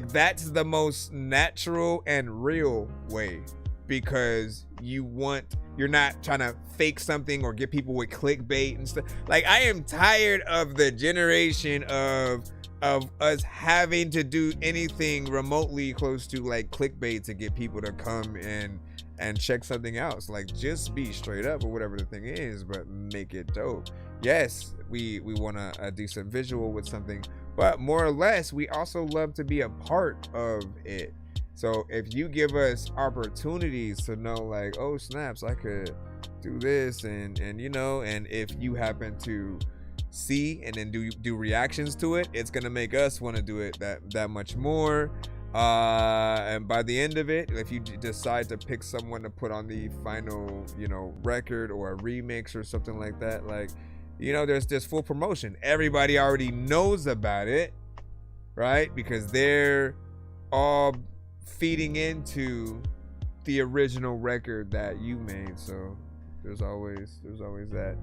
that's the most natural and real way, because you're not trying to fake something or get people with clickbait and stuff. Like, I am tired of the generation of us having to do anything remotely close to like clickbait to get people to come and check something else. Like, just be straight up or whatever the thing is, but make it dope. Yes, we want a decent visual with something, but more or less, we also love to be a part of it. So if you give us opportunities to know, like, oh snaps, I could do this, and you know, and if you happen to see and then do reactions to it, it's gonna make us want to do it that much more. And by the end of it, if you decide to pick someone to put on the final, you know, record or a remix or something like that, like, you know, there's this full promotion. Everybody already knows about it, right? Because they're all feeding into the original record that you made. So there's always that.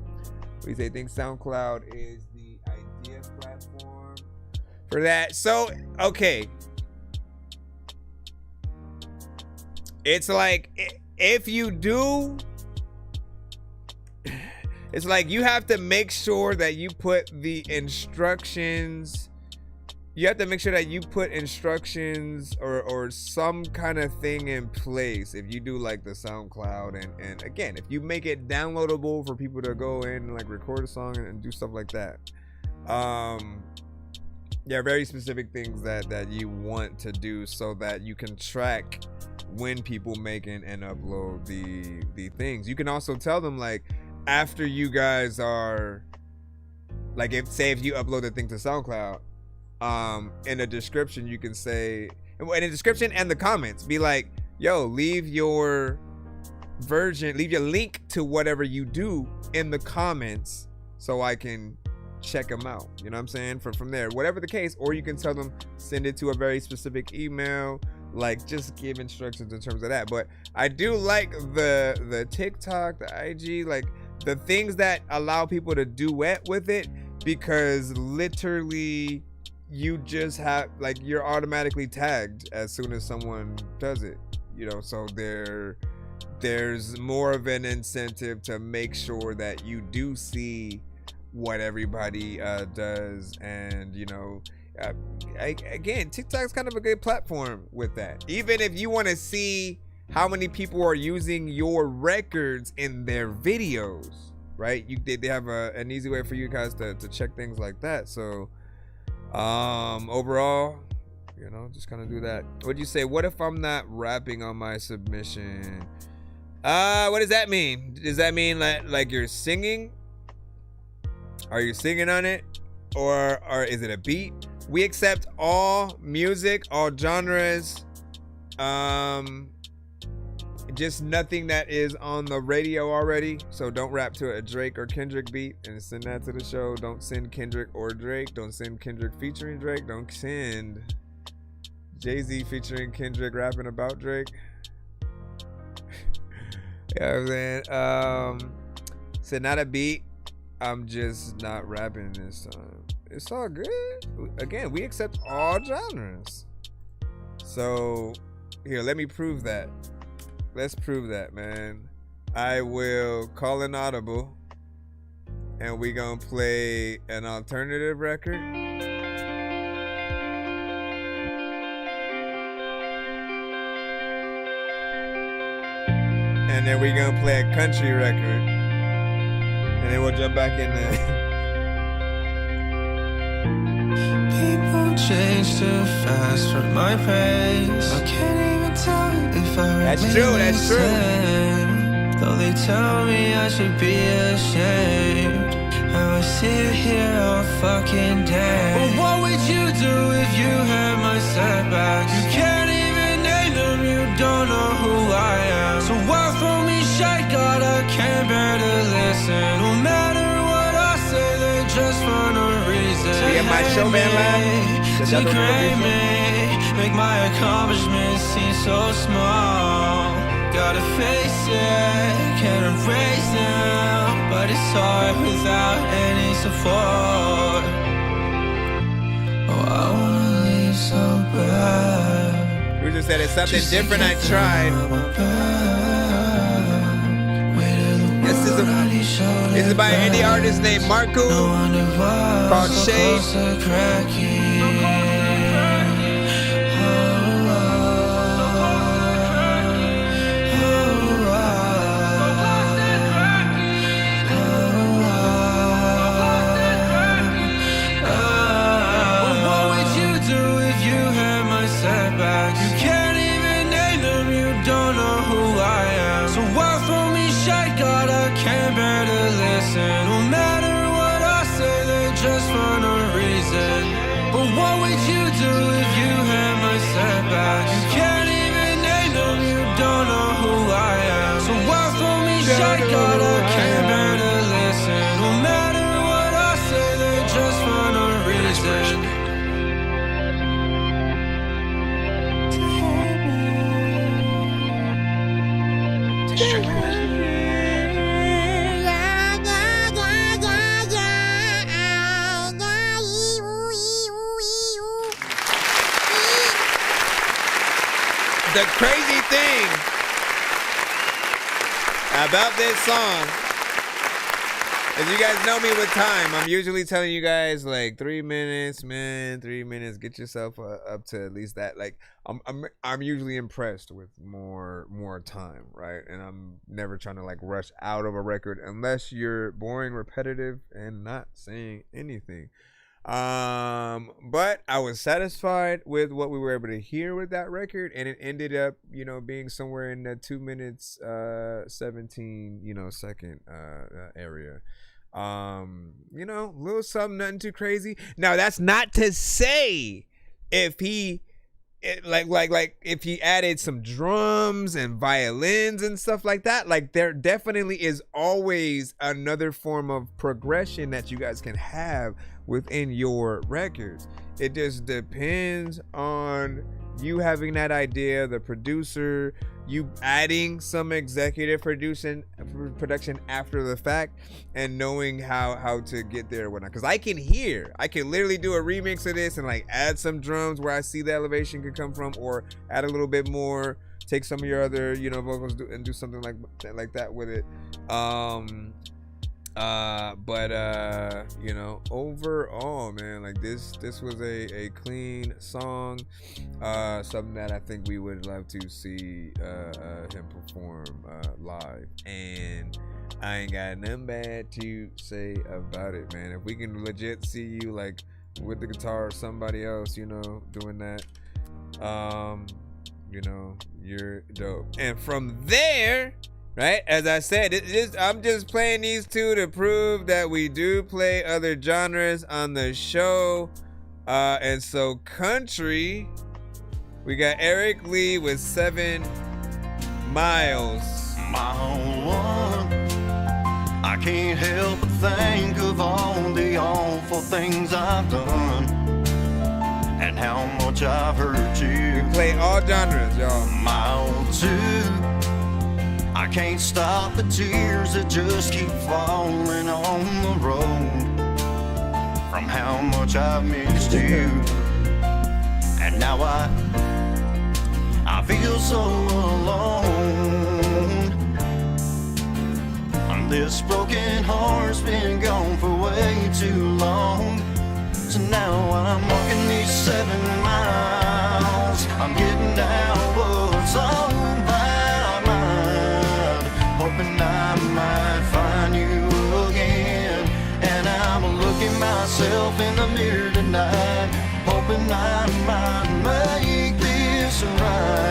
We say, think SoundCloud is the idea platform for that. So okay, it's like, if you do, it's like you have to make sure that you put the instructions you have to make sure that you put instructions or some kind of thing in place if you do like the SoundCloud, and again, if you make it downloadable for people to go in and like record a song and do stuff like that. Yeah, very specific things that you want to do so that you can track when people make and upload the things. You can also tell them, like, after you guys are, like, if you upload the thing to SoundCloud, in the description you can say, in the description and the comments, be like, yo, leave your link to whatever you do in the comments so I can check them out. You know what I'm saying? From there, whatever the case. Or you can tell them, send it to a very specific email, like, just give instructions in terms of that. But I do like the TikTok, the IG, like the things that allow people to duet with it, because literally you just have, like, you're automatically tagged as soon as someone does it, you know. So there's more of an incentive to make sure that you do see what everybody does. And, you know, again, TikTok's kind of a good platform with that. Even if you want to see how many people are using your records in their videos, right? They have an easy way for you guys to check things like that. So overall, you know, just kind of do that. What'd you say? What if I'm not rapping on my submission? What does that mean? Does that mean like you're singing? Are you singing on it? Or is it a beat? We accept all music, all genres. Just nothing that is on the radio already. So don't rap to a Drake or Kendrick beat and send that to the show. Don't send Kendrick or Drake. Don't send Kendrick featuring Drake. Don't send Jay-Z featuring Kendrick rapping about Drake. You know what I'm saying? So not a beat. I'm just not rapping this time. It's all good. Again, we accept all genres. So here, let me prove that. Let's prove that, man. I will call an audible and we gonna play an alternative record. And then we gonna play a country record. And then we'll jump back in there. People change too fast for my pace. I can't even tell if I That's true, that's true. Though they tell me I should be ashamed. How I sit here all fucking day. But what would you do if you had my setbacks? You can't even name them, you don't know who I am. So why throw me shit, God, I can't bear to listen. No matter what I say, they just for no reason. See in my show, man, Degrade me, make my accomplishments seem so small. Gotta face it, can't erase them, but it's hard without any support. Oh, I wanna leave so bad. We just said it's something different I tried. This is by an indie artist named Marco, called Shade. God, I can't bear to listen. No matter what I say, they just for no reason. The crazy thing about this song If you guys know me with time, I'm usually telling you guys like 3 minutes, man. 3 minutes. Get yourself up to at least that. Like I'm usually impressed with more time, right? And I'm never trying to like rush out of a record unless you're boring, repetitive, and not saying anything. But I was satisfied with what we were able to hear with that record, and it ended up, you know, being somewhere in the 2 minutes 17, you know, second area. You know, little something, nothing too crazy. Now that's not to say if he if he added some drums and violins and stuff like that, like there definitely is always another form of progression that you guys can have within your records. It just depends on you having that idea, the producer, you adding some executive production after the fact, and knowing how to get there and whatnot. Because I can literally do a remix of this and like add some drums where I see the elevation could come from, or add a little bit more, take some of your other, you know, vocals and do something like that with it. You know, overall, man, like this was a clean song, something that I think we would love to see him perform live, and I ain't got nothing bad to say about it, man. If we can legit see you like with the guitar or somebody else, you know, doing that, you know, you're dope. And from there, right, as I said, I'm just playing these two to prove that we do play other genres on the show. And so country, we got Eric Lee with 7 Miles. Mile 1, I can't help but think of all the awful things I've done and how much I've hurt you. We play all genres, y'all. Mile 2, I can't stop the tears that just keep falling on the road from how much I've missed you. And now I feel so alone. This broken heart's been gone for way too long. So now I'm walking these 7 miles. I'm getting down what's on my mind, hoping I might find you again. And I'm looking myself in the mirror tonight, hoping I might make this right.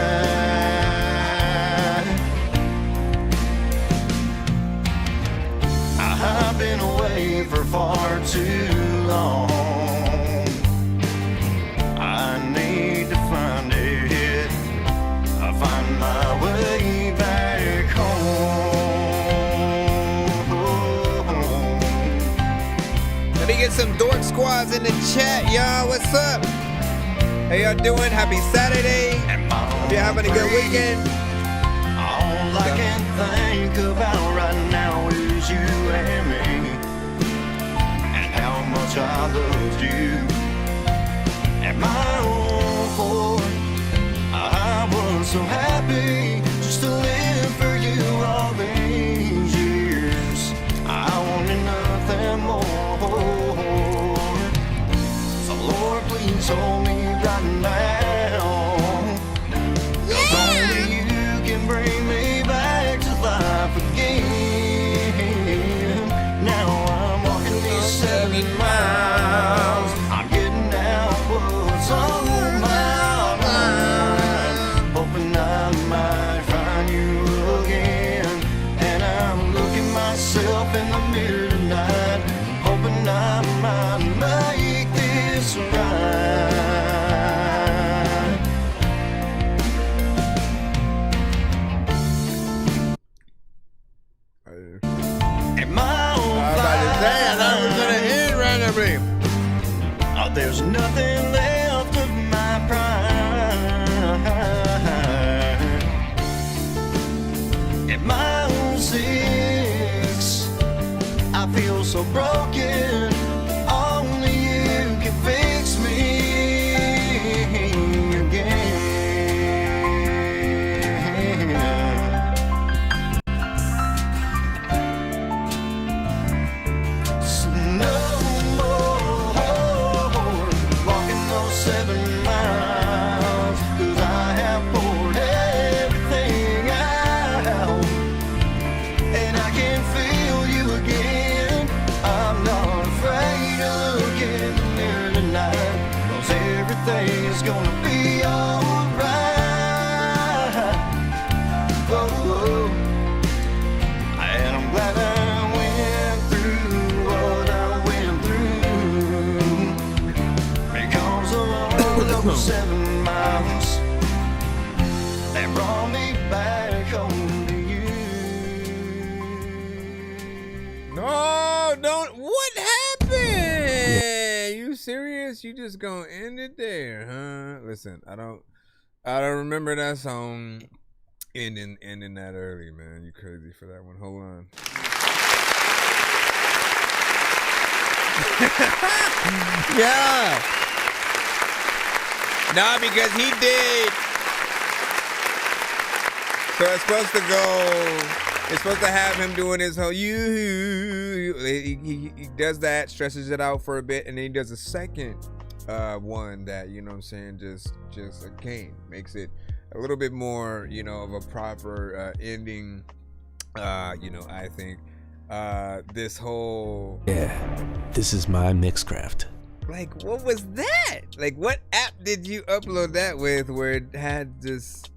I've been away for far too long. I need to find it. I find my way back home. Let me get some dork squads in the chat, y'all. What's up? How y'all doing? Happy Saturday. Hope you're having a good weekend. All I can think about right now is you and me, and how much I loved you. At my own for I was so happy just to live for you all these years. I wanted nothing more. So Lord, please hold me right now. 'Cause only you can bring me back to life again. Now I'm walking these 7 miles. I'm getting down what's on my mind, hoping I might find you again. And I'm looking myself in the mirror tonight, hoping I might make this right. There's nothing left of my pride. At mile 6, I feel so broken. Only you can fix me again. And I'm glad I went through what I went through, because of all those 7 miles that brought me back home to you. No, don't. What happened? You serious? You just gonna end it there, huh? Listen, I don't remember that song ending that early, man. You crazy for that one. Hold on. Yeah. Nah, because he did. So it's supposed to go. It's supposed to have him doing his whole he does that, stresses it out for a bit, and then he does a second one that, you know what I'm saying, just again makes it a little bit more, you know, of a proper ending. You know, I think this whole this is my Mixcraft. Like, what was that? Like, what app did you upload that with where it had just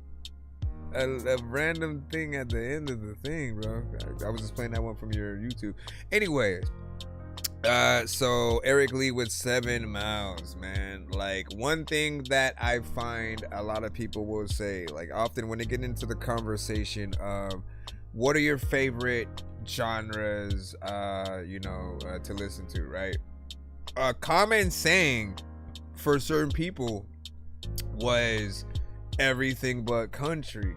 a random thing at the end of the thing, bro? I was just playing that one from your YouTube. Anyways, so Eric Lee with 7 Miles, man. Like, one thing that I find a lot of people will say, like, often when they get into the conversation of what are your favorite genres, you know, to listen to, right? A common saying for certain people was everything but country.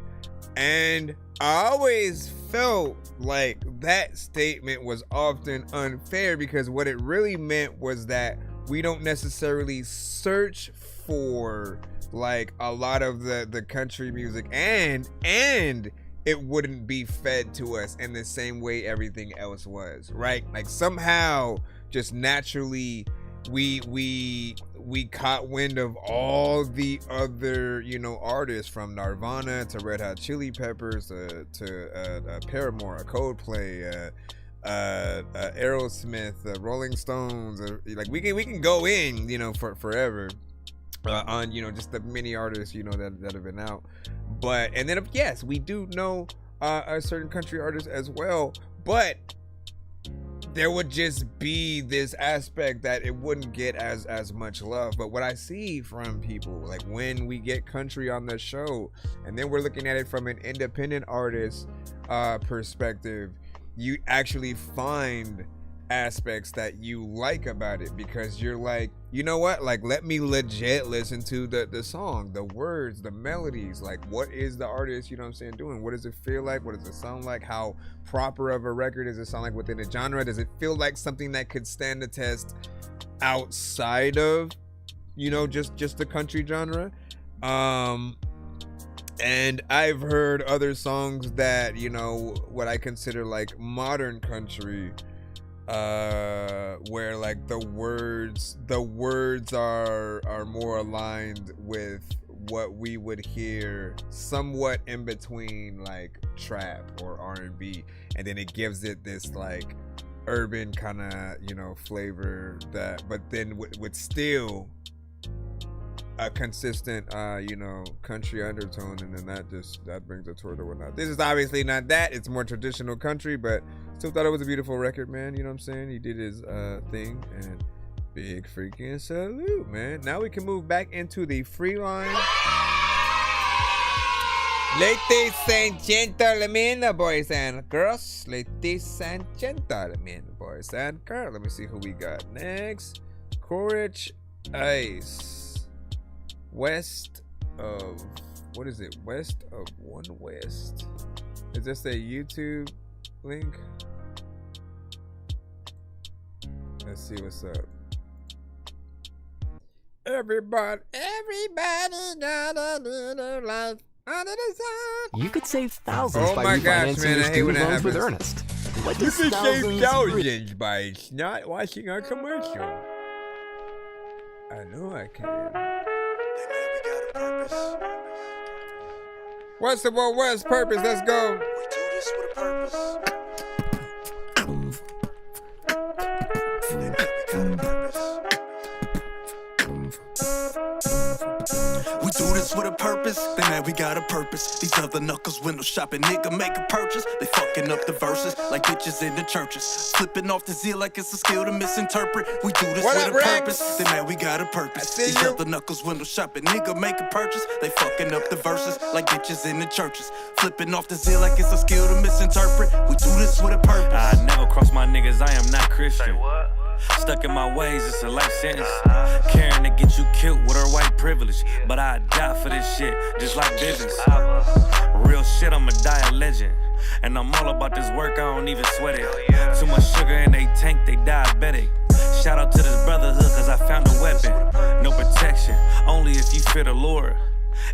And I always felt like that statement was often unfair, because what it really meant was that we don't necessarily search for like a lot of the country music, and it wouldn't be fed to us in the same way everything else was, right? Like somehow just naturally we caught wind of all the other, you know, artists, from Nirvana to Red Hot Chili Peppers to Paramore, Coldplay, Aerosmith, Rolling Stones. Like we can go in, you know, for forever on, you know, just the many artists, you know, that have been out. But and then yes, we do know a certain country artists as well, but there would just be this aspect that it wouldn't get as much love. But what I see from people, like when we get country on the show and then we're looking at it from an independent artist perspective, you actually find aspects that you like about it, because you're like, you know what, like let me legit listen to the song, the words, the melodies, like what is the artist, you know what I'm saying, doing, what does it feel like, what does it sound like, how proper of a record does it sound like within a genre, does it feel like something that could stand the test outside of, you know, just the country genre. And I've heard other songs that, you know, what I consider like modern country, where like the words are more aligned with what we would hear somewhat in between like trap or R&B, and then it gives it this like urban kind of, you know, flavor, that but then with still a consistent you know, country undertone, and then that brings it toward the whatnot. This is obviously not that, it's more traditional country, but still thought it was a beautiful record, man. You know what I'm saying? He did his thing, and big freaking salute, man. Now we can move back into the free line. Ladies and gentlemen, boys and girls. Ladies and gentlemen, boys and girls. Let me see who we got next. Courage Ice. West of, what is it? West of One West. Is this a YouTube link? Let's see what's up. Everybody got a little life under the sun. You could save thousands by my gosh, refinancing man, your I hate when student that loans with happens. Earnest. What You does can save thousands thousands by not watching our commercial. I know I can. What's the One West purpose? Let's go. We do this with a purpose. We do this with a purpose. They mad we got a purpose. These other knuckles window shopping nigga make a purchase. They fucking up the verses like bitches in the churches. Flipping off the zeal like it's a skill to misinterpret. We do this with a purpose. They mad we got a purpose. These other knuckles window shopping nigga make a purchase. They fucking up the verses like bitches in the churches. Flipping off the zeal like it's a skill to misinterpret. We do this with a purpose. I never cross my niggas, I am not Christian. Stuck in my ways, it's a life sentence. Caring to get you killed with her white privilege. But I die for this shit, just like business. Real shit, I'ma die a legend. And I'm all about this work, I don't even sweat it. Too much sugar in they tank, they diabetic. Shout out to this brotherhood, cause I found a weapon. No protection, only if you fear the Lord.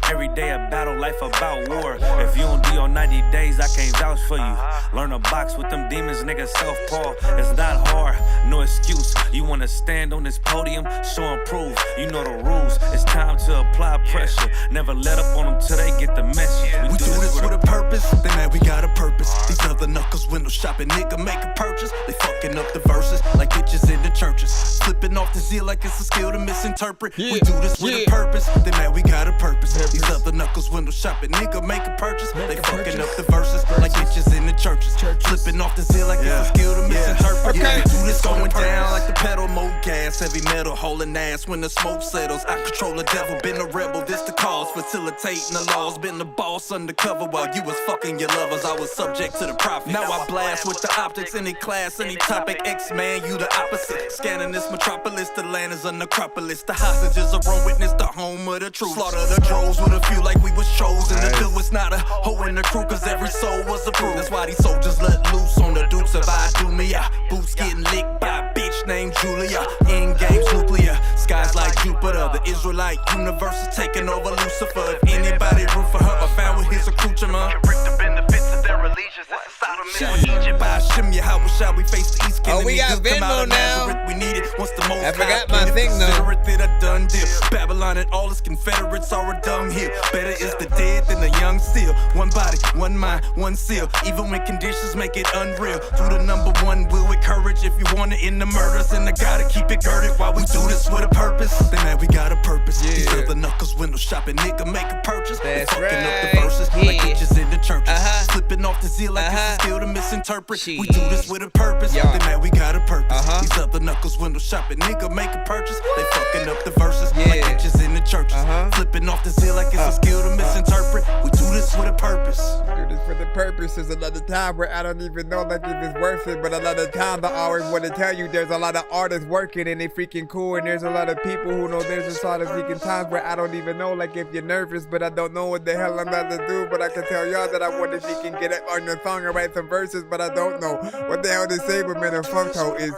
Every day a battle, life about war. If you don't do your 90 days, I can't vouch for you. Learn to box with them demons, nigga, self-paw. It's not hard, no excuse. You wanna stand on this podium, show and prove. You know the rules, it's time to apply pressure. Never let up on them till they get the message. We do this with a purpose. They mad we got a purpose. These other knuckles window shopping nigga make a purchase. They fucking up the verses like bitches in the churches. Flipping off the zeal like it's a skill to misinterpret. We do this with a purpose. They mad we got a purpose. These other knuckles window shopping nigga make a purchase. They fucking up the verses like bitches in the churches. Flipping off the zeal like it's a skill to misinterpret. We do this going down like the pedal mode gas. Heavy metal hauling ass when the smoke settles. I control the devil, been a rebel, this the cause. Facilitating the laws, been the boss undercover while you was fucking your lovers. I was subject to the prophet. Now I blast with the optics, any class, any topic. X-Man, you the opposite. Scanning this metropolis, the land is a necropolis. The hostages are on witness, the home of the truth. Slaughter the droves with a few like we was chosen. The deal was not a hoe in the crew, cause every soul was approved. That's why these soldiers let loose on the dukes. If I do me out, boots getting licked by a bitch named Julia. In games nuclear, skies like Jupiter. The Israelite universe is taking over Lucifer. If anybody root for her or found with his accoutrement, can reap the benefits of their allegiance. It's a Sodom and Egypt. By Shimya, how shall we face the East? Oh, we got Venmo now. We need it once the most I forgot my thing though. It a done deal. Babylon and all its Confederates are a dunghill. Better is the dead than the young still. One body, one mind, one seal. Even when conditions make it unreal. Do the number one will with courage. If you want it in the murders, and I gotta keep it girded while we do this with a purpose. Then man, we got a purpose. These other knuckles window shopping nigga make a purchase. They fucking up the verses like bitches in the churches. Flipping off the zeal like it's a skill to misinterpret. We do this with a purpose. Then man, we got a purpose. These other knuckles window shopping nigga make a purchase. They fucking up the verses like bitches in the churches. Flipping off the zeal like it's a skill to misinterpret. We do this with a purpose. Do this for the purpose. There's another time where I don't even know like if it's worth it, but another time I always want to tell you there's a lot of artists working and they freaking cool, and there's a lot of people who know there's a lot of freaking times where I don't even know like if you're nervous, but I don't know what the hell I'm about to do, but I can tell y'all that I want to freaking get it on the song and write some verses, but I don't know what the hell this Sableman and Funkto is.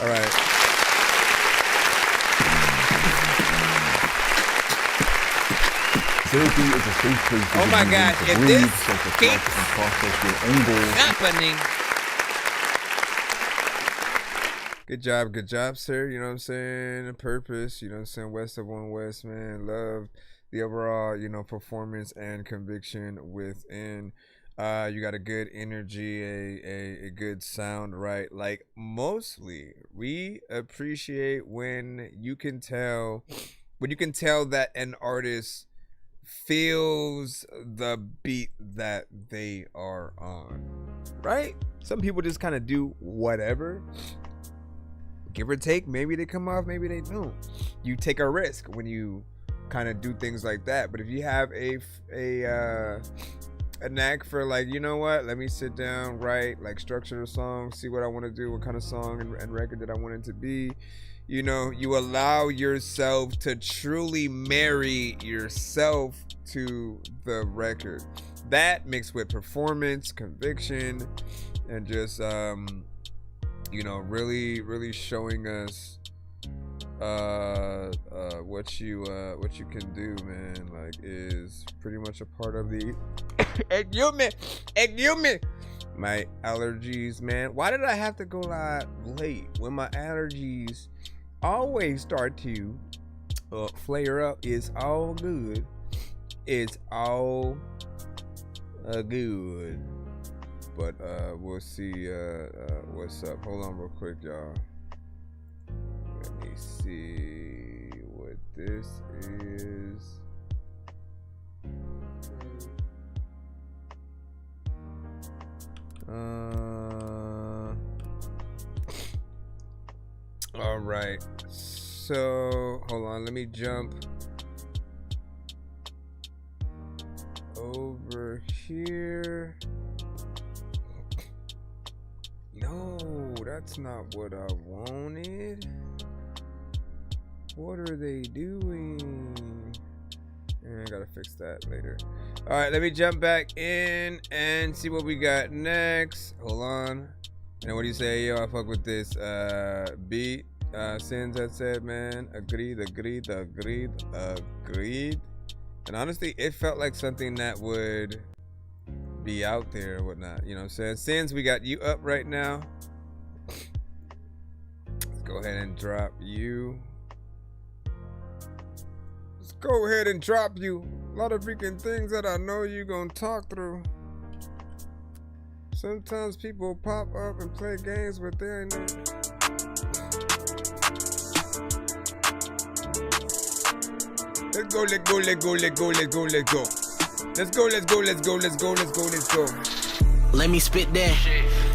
All right. Therapy is a safe place for oh my gosh, if this keeps happening. Good job, sir. You know what I'm saying? The purpose, you know what I'm saying? West of One West, man. Love the overall, you know, performance and conviction within. You got a good energy, a good sound, right? Like, mostly, we appreciate when you can tell that an artist feels the beat that they are on, right? Some people just kind of do whatever, give or take. Maybe they come off, maybe they don't. You take a risk when you kind of do things like that. But if you have a knack for, like, you know what, let me sit down, write, like, structure the song, see what I want to do, what kind of song and record that I want it to be. You know, you allow yourself to truly marry yourself to the record. That mixed with performance, conviction, and just, you know, really showing us what you can do, man, like, is pretty much a part of the excuse me, my allergies, man. Why did I have to go live late when my allergies always start to flare up? It's all good. It's all good. But we'll see what's up. Hold on real quick, y'all. Let me see what this is. All right. So hold on. Let me jump over here. No, that's not what I wanted. What are they doing? I gotta fix that later. All right, let me jump back in and see what we got next. Hold on. And what do you say? Yo, I fuck with this beat. Sins that said, man. Agreed. And honestly, it felt like something that would be out there or whatnot. You know what I'm saying? Sins, we got you up right now. Let's go ahead and drop you. Let's go ahead and drop you. A lot of freaking things that I know you gonna talk through. Sometimes people pop up and play games with their name. Let's go. Let me spit that.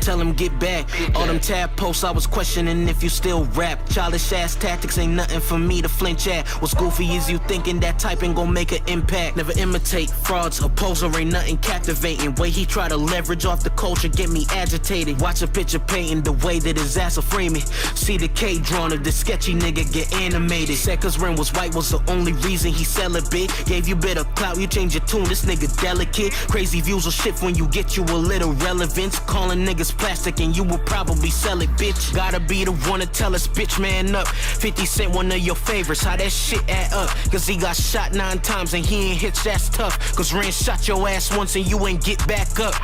Tell him get back. All them tab posts I was questioning if you still rap. Childish ass tactics ain't nothing for me to flinch at. What's goofy is you thinking that typing gon' make an impact. Never imitate frauds, a poser ain't nothing captivating. Way he try to leverage off the culture get me agitated. Watch a picture painting the way that his ass will frame it. See the K drawn of this sketchy nigga get animated. Said cause Ren was white was the only reason he celibate. Gave you bit of clout, you change your tune, this nigga delicate. Crazy views will shift when you get you a little relevance. Calling niggas plastic and you will probably sell it, bitch. Gotta be the one to tell us, bitch, man up. 50 Cent, one of your favorites, how that shit add up? Cause he got shot 9 times and he ain't hits, that's tough. Cause Ren shot your ass once and you ain't get back up.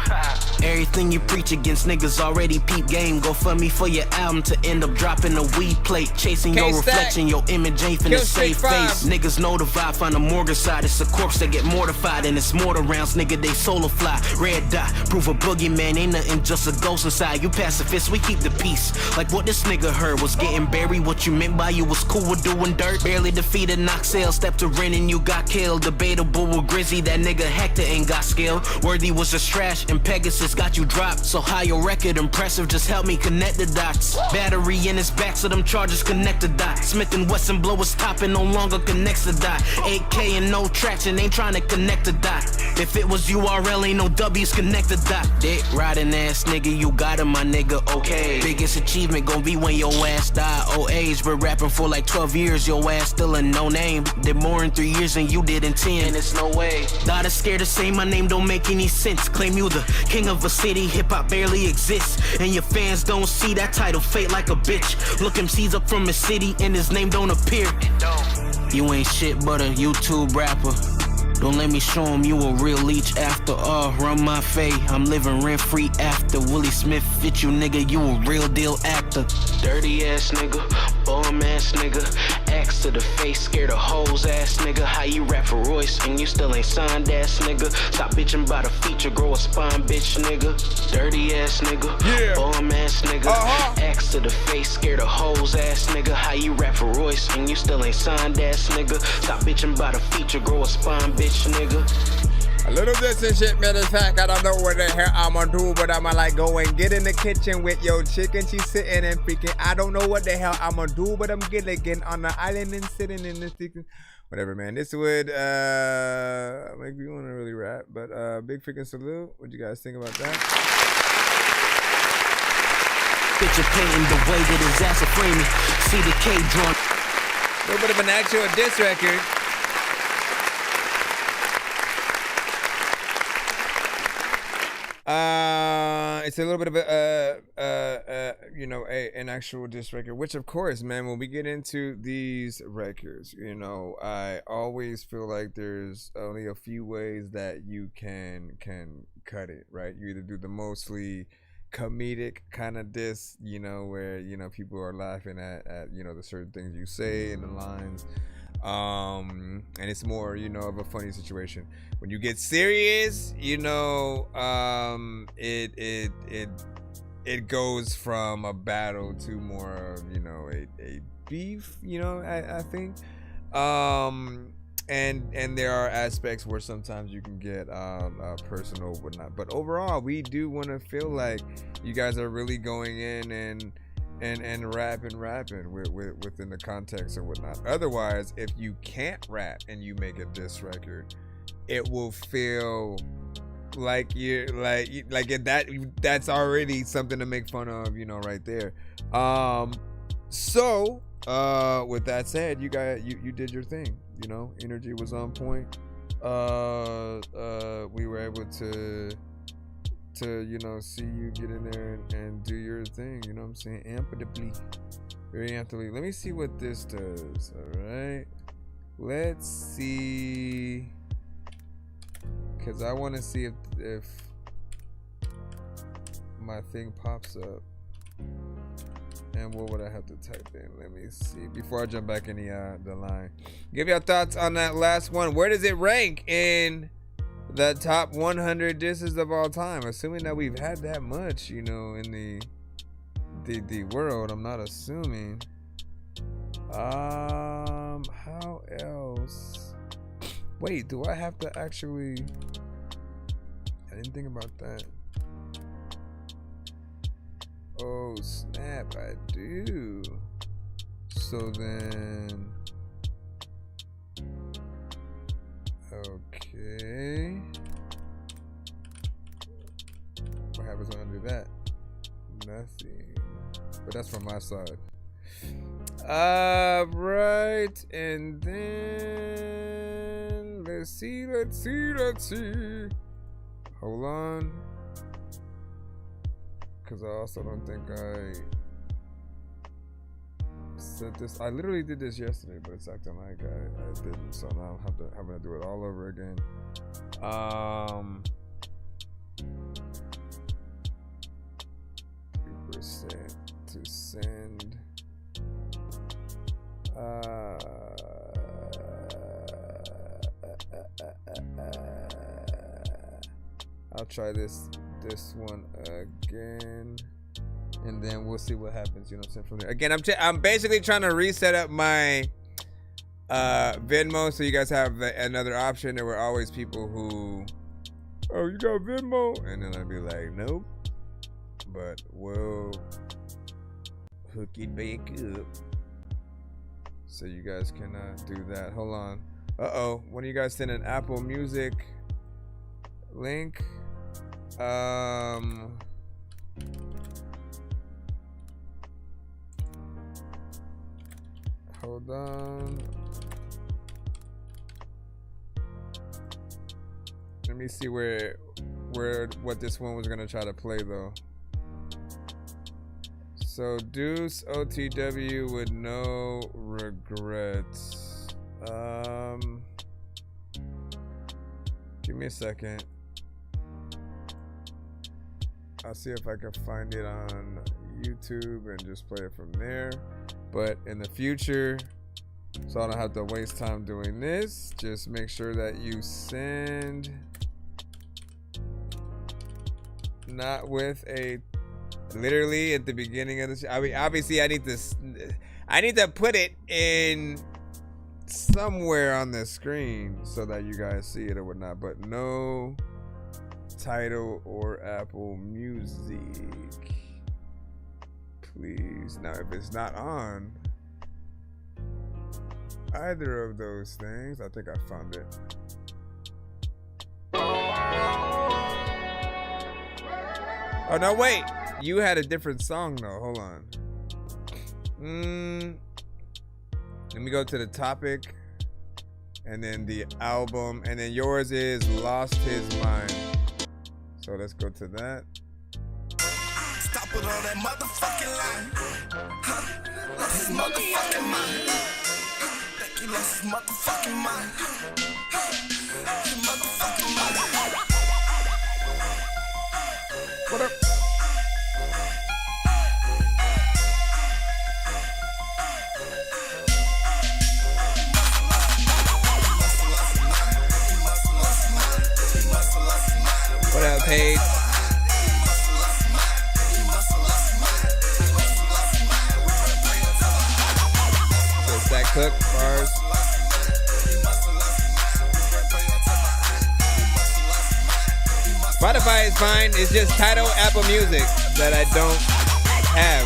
Everything you preach against niggas already peep game. Go for me for your album to end up dropping a weed plate. Chasing your reflection, your image ain't finna save face. Niggas know the vibe, find the mortgage side. It's a corpse that get mortified and it's mortar rounds, nigga, they solo fly. Red dot, prove a boogeyman, ain't nothing just a ghost inside. You pacifists, we keep the peace. Like what this nigga heard was getting buried. What you meant by you was cool with doing dirt. Barely defeated Knoxell, stepped to Ren and you got killed. Debatable with Grizzy, that nigga Hector ain't got skill. Worthy was just trash and Pegasus got you dropped. So how your record impressive, just help me connect the dots. Battery in his back so them charges connect the dots. Smith and Wesson blow his top and no longer connects the dot. 8K and no traction, ain't trying to connect the dot. If it was URL, ain't no W's connect the dot. Dick riding ass nigga, you got him, my nigga, okay. Biggest achievement gon' be when your ass die. Old age, been rapping for like 12 years, your ass still a no name. Did more in 3 years than you did in 10, and it's no way. Daughter scared to say my name don't make any sense. Claim you the king of a city, hip-hop barely exists. And your fans don't see that title, fate like a bitch. Look MCs up from a city and his name don't appear. You ain't shit but a YouTube rapper. Don't let me show him you a real leech after all. Run my fade, I'm living rent free after. Willie Smith fit you, nigga, you a real deal actor. Dirty ass nigga, bum ass nigga. Axe to the face, scared of hoes ass nigga. How you rap for Royce and you still ain't signed ass nigga. Stop bitching about a feature, grow a spine bitch nigga. Dirty ass nigga, bum ass nigga. Axe to the face, scared of hoes ass nigga. How you rap for Royce and you still ain't signed ass nigga. Stop bitching about a feature, grow a spine bitch nigga. A little this and shit, matter of fact, I don't know what the hell I'ma do, but I'ma like go and get in the kitchen with your chicken. She's sitting and freaking. I don't know what the hell I'ma do, but I'm getting on the island and sitting in the freaking. Whatever, man. This would make me want to really rap, but big freaking salute. What you guys think about that? Picture painting the way that his ass will frame it. See the K drawn. A little bit of an actual diss record. It's a little bit of an actual diss record, which of course, man, when we get into these records, you know, I always feel like there's only a few ways that you can cut it, right? You either do the mostly comedic kind of diss, you know, where, you know, people are laughing at you know, the certain things you say in the lines. And it's more, you know, of a funny situation. When you get serious, you know, it goes from a battle to more of, you know, a beef, you know, I think. and there are aspects where sometimes you can get personal, whatnot. But overall, we do want to feel like you guys are really going in and rapping within the context or whatnot. Otherwise, if you can't rap and you make a diss record, it will feel like you're like that's already something to make fun of, you know, right there. So with that said, you did your thing, you know, energy was on point. We were able to you know, see you get in there and do your thing, you know what I'm saying? Ampably, very ampably. Let me see what this does. All right, let's see, because I want to see if my thing pops up. And what would I have to type in? Let me see before I jump back in the line. Give your thoughts on that last one. Where does it rank in the top 100 disses of all time? Assuming that we've had that much, you know, in the world. I'm not assuming. How else? Wait, do I have to actually? I didn't think about that. Oh snap, I do. So then, okay. What happens when I do that? Nothing. But that's from my side. Right, and then let's see. Hold on. Because I also don't think I said this. I literally did this yesterday, but it's acting like I didn't. So now I'm having to do it all over again. 3% to send. I'll try this one again, and then we'll see what happens, you know what I'm saying, from there. Again, I'm basically trying to reset up my Venmo, so you guys have another option. There were always people who, oh, you got Venmo, and then I'd be like, nope, but we'll hook it back up so you guys can do that. Hold on. When you guys send an Apple Music link, hold on. Let me see what this one was gonna try to play though. So Deuce OTW with no regrets. Give me a second. I'll see if I can find it on YouTube and just play it from there. But in the future, so I don't have to waste time doing this, just make sure that you send not with a literally at the beginning of the show. I mean, obviously I need to put it in somewhere on the screen so that you guys see it or whatnot, but no Tidal or Apple Music, please. Now if it's not on either of those things, I think I found it. Oh no, wait, you had a different song though. Hold on. Let me go to the topic and then the album, and then yours is Lost His Mind. So let's go to that. Stop with all that motherfucking line. Lost his motherfucking mind. Think he lost his motherfucking mind. His motherfucking mind. What up? What up, Paige? Just that cook bars. Spotify is fine. It's just Tidal, Apple Music that I don't have.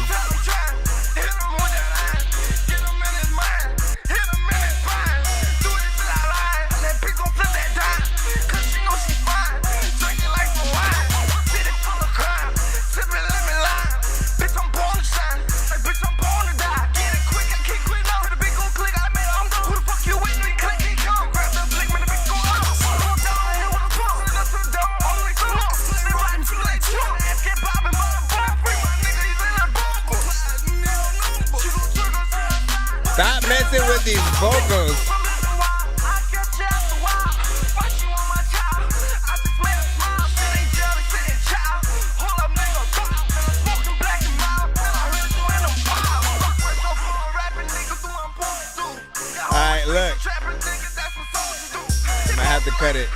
Stop messing with these vocals. Alright, look. I might have to cut it.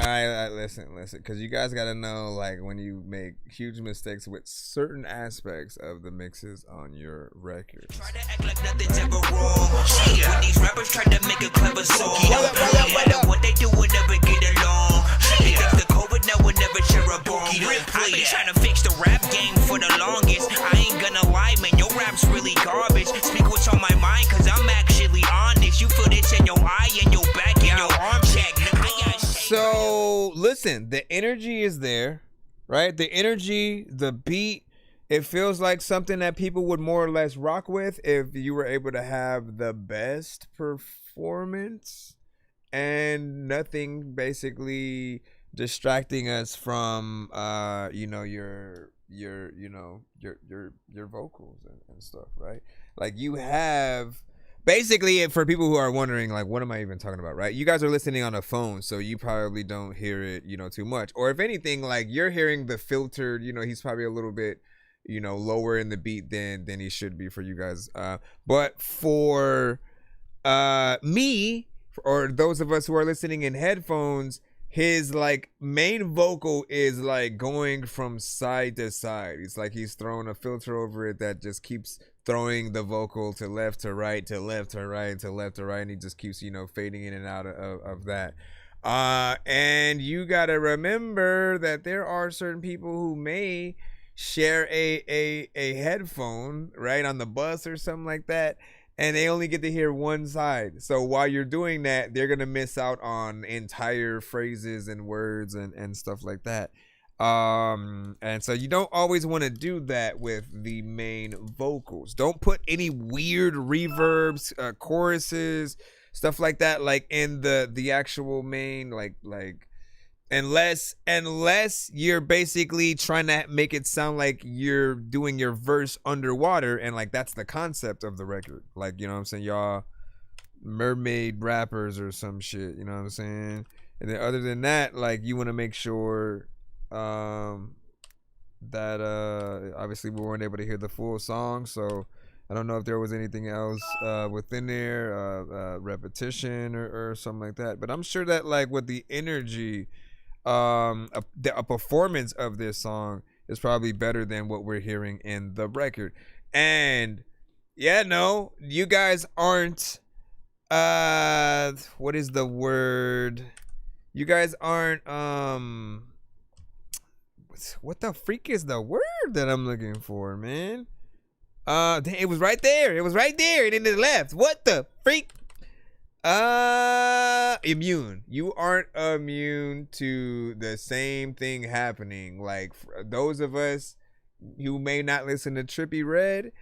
Alright, listen, because you guys gotta know, like, when you make huge mistakes with certain aspects of the mixes on your records. Try to act like nothing's ever wrong. When these rappers try to make a clever song, what they do will never get along. They think the COVID now will never share a bomb. I've been trying to fix the rap game for the longest. I ain't gonna lie, man, your rap's really garbage. Speak what's on my mind, cause I'm actually honest. You feel this in your eye and your back and your arm check. So listen, the energy is there, right? The energy, the beat, it feels like something that people would more or less rock with if you were able to have the best performance and nothing basically distracting us from your vocals and stuff, right? Like you have basically, for people who are wondering, like, what am I even talking about, right? You guys are listening on a phone, so you probably don't hear it, too much. Or if anything, like, you're hearing the filtered, he's probably a little bit, lower in the beat than he should be for you guys. But for me, or those of us who are listening in headphones, his, like, main vocal is, like, going from side to side. It's like he's throwing a filter over it that just keeps throwing the vocal to left to right, to left to right, to left to right, and he just keeps, fading in and out of that. And you gotta remember that there are certain people who may share a headphone, right, on the bus or something like that, and they only get to hear one side. So while you're doing that, they're gonna miss out on entire phrases and words and stuff like that. And so you don't always want to do that with the main vocals. Don't put any weird reverbs, choruses, stuff like that, like in the actual main, like unless you're basically trying to make it sound like you're doing your verse underwater, and like that's the concept of the record. Like, you know what I'm saying, y'all mermaid rappers or some shit, you know what I'm saying? And then other than that, like, you want to make sure that obviously we weren't able to hear the full song, so I don't know if there was anything else within there, repetition or something like that. But I'm sure that, like, with the energy, a performance of this song is probably better than what we're hearing in the record. And yeah, no, you guys aren't what is the word? You guys aren't what the freak is the word that I'm looking for, man? It was right there. It was right there. And then it left. What the freak? Immune. You aren't immune to the same thing happening. Like, for those of us who may not listen to Trippie Redd,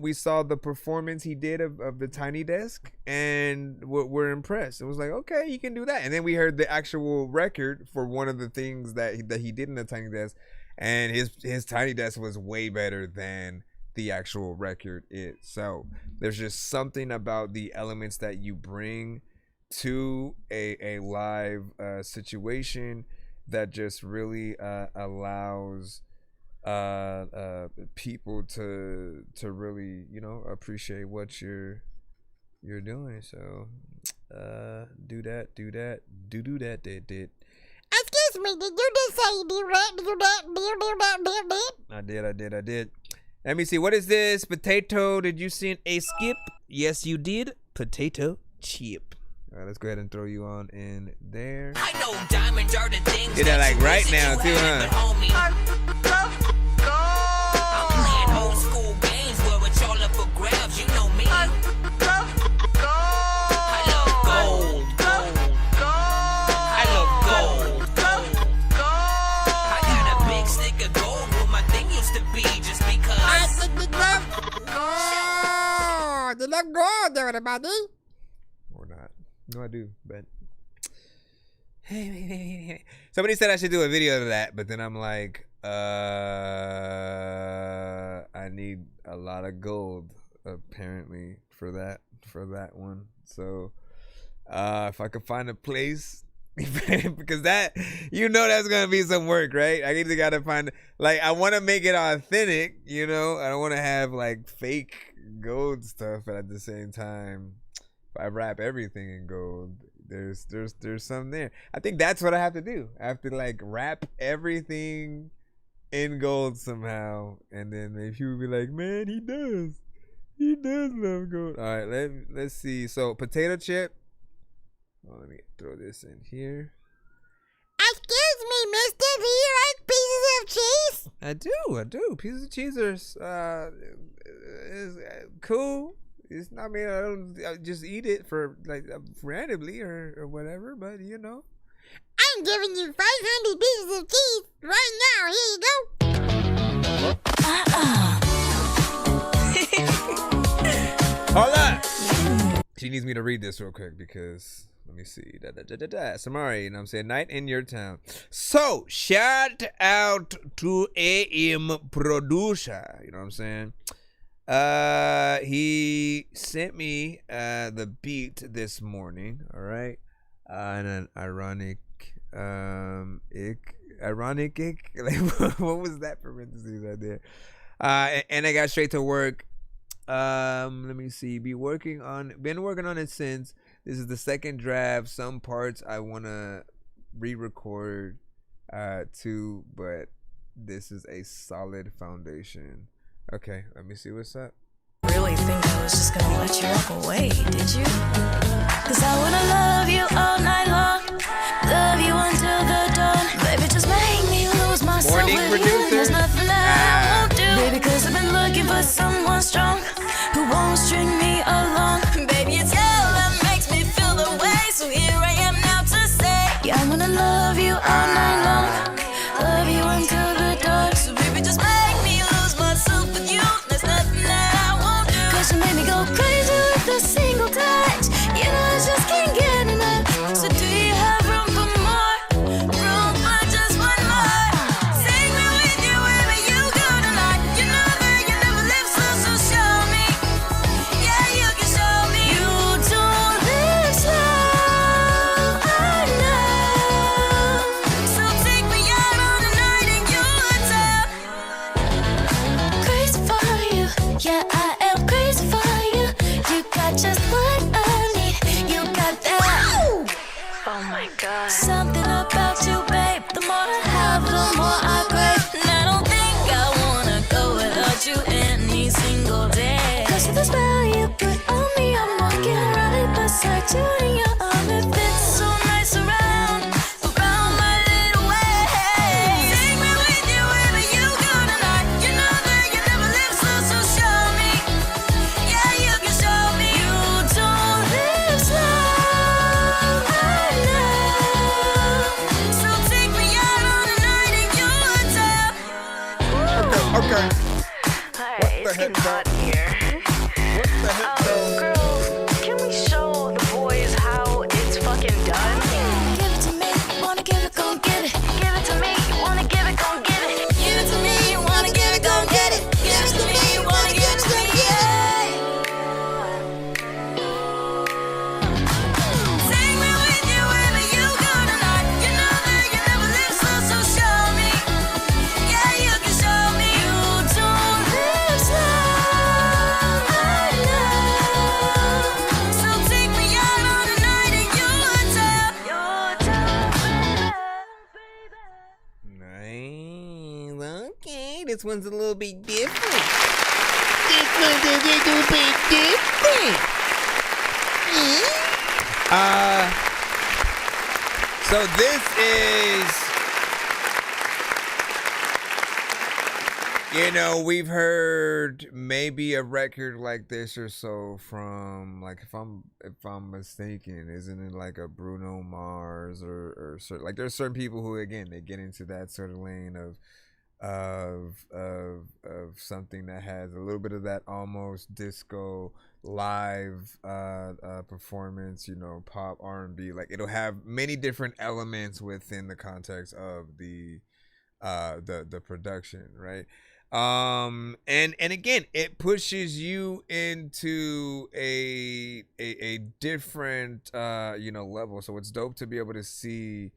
we saw the performance he did of the Tiny Desk, and we're impressed. It was like, okay, you can do that. And then we heard the actual record for one of the things that he did in the Tiny Desk, and his Tiny Desk was way better than the actual record itself. There's just something about the elements that you bring to a live situation that just really allows people to really, appreciate what you're doing. So do that. Excuse me, did you just say do that? I did. Let me see, what is this? Potato, did you send a skip? Yes, you did. Potato chip. All right, let's go ahead and throw you on in there. I know diamonds are the things Get that like right now too, huh? I'm playing old school games where it's all up for grabs. You know me. I love gold. I love gold. I got a big stick of gold where my thing used to be just because. You look good, everybody. Or not. No, I do, but somebody said I should do a video of that, but then I'm like, I need a lot of gold apparently for that one. So if I could find a place, because that, you know, that's gonna be some work, right? I either gotta find, like, I want to make it authentic, you know. I don't want to have like fake gold stuff, but at the same time, if I wrap everything in gold, there's some there. I think that's what I have to do. I have to like wrap everything in gold somehow, and then maybe people will be like, man, he does love gold. All right, let's see. So potato chip. Oh, let me throw this in here. Excuse me, mister, do you like pieces of cheese? I do. Pieces of cheese are is cool. It's not, I mean, I just eat it for like randomly or whatever, but you know. I'm giving you 500 pieces of cheese right now. Here you go. Hold up. She needs me to read this real quick because let me see. Samari, you know what I'm saying? Night in your town. So shout out to AM producer. You know what I'm saying? He sent me the beat this morning, all right, and an ironic like what was that parentheses right there? And I got straight to work. Let me see. Been working on it since. This is the second draft. Some parts I wanna re-record too, but this is a solid foundation. Okay, let me see what's up. Really think I was just gonna let you walk away, did you? Cause I wanna love you all night long, love you until the dawn. Baby, just make me lose myself Morning with producer. you. There's nothing that I won't do. Baby, cause I've been looking for someone strong who won't string me along. Baby, it's you that makes me feel the way. So here I am now to say, yeah, I wanna love you all night long, love you until the dawn. So baby, just make me lose myself with you. There's nothing that I won't do. Cause you made me go crazy with a single touch. You know I just can't get enough. So do you have room for more? Room for just one more. Take me with you wherever you go tonight. You know that you never live slow, so show me. Yeah, you can show me. You don't live slow, I know. So take me out on a night in your town. Crazy for you, yeah, I am crazy for you. You got just what I need. You got that. Oh my God. Something about you, babe. The more I have, the more I crave. And I don't think I wanna go without you any single day. Cause of the spell you put on me, I'm walking right beside you in your arm. It fits so nice around my little way. Take me with you wherever you go tonight. You know that you never live slow, so show me. Yeah, you can show me. You don't live slow, I know. So take me out on a night in your town. Okay. Hey, it's getting hot in here. Girls, can we show the boys how it's fucking done? Give it to me, wanna give it, gon' get it. Give it to me, wanna give it, gon' get it. Give it to me, wanna give it, gon' get it. Give it to me, wanna give it, gon' get it. Take me with you wherever you go tonight. You know that you never live slow, so show me. Yeah, you can show me. You don't live slow, I know. So take me out on a night in your town. Nice. Okay, this one's a little bit different. This one's a little bit different. So this is, you know, we've heard maybe a record like this or so from, like, if I'm mistaken, isn't it like a Bruno Mars or certain, like there's certain people who, again, they get into that sort of lane of something that has a little bit of that almost disco live performance, you know, pop, R&B. Like it'll have many different elements within the context of the production, right? And again, it pushes you into a different you know, level. So it's dope to be able to see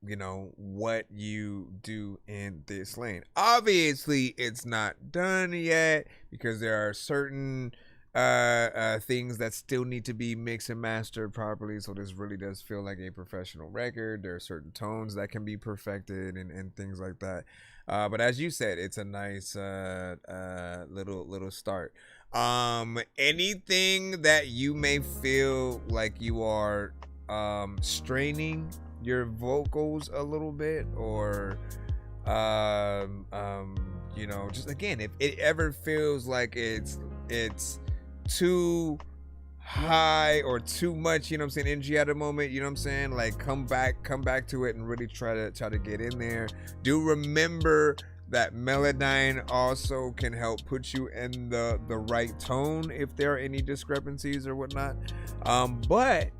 you know, what you do in this lane. Obviously it's not done yet because there are certain things that still need to be mixed and mastered properly, so this really does feel like a professional record. There are certain tones that can be perfected and things like that, but as you said, it's a nice little start. Anything that you may feel like you are straining your vocals a little bit, or you know, just again, if it ever feels like it's too high or too much, you know what I'm saying, energy at the moment, you know what I'm saying, like come back to it and really try to get in there. Do remember that Melodyne also can help put you in the right tone if there are any discrepancies or whatnot. But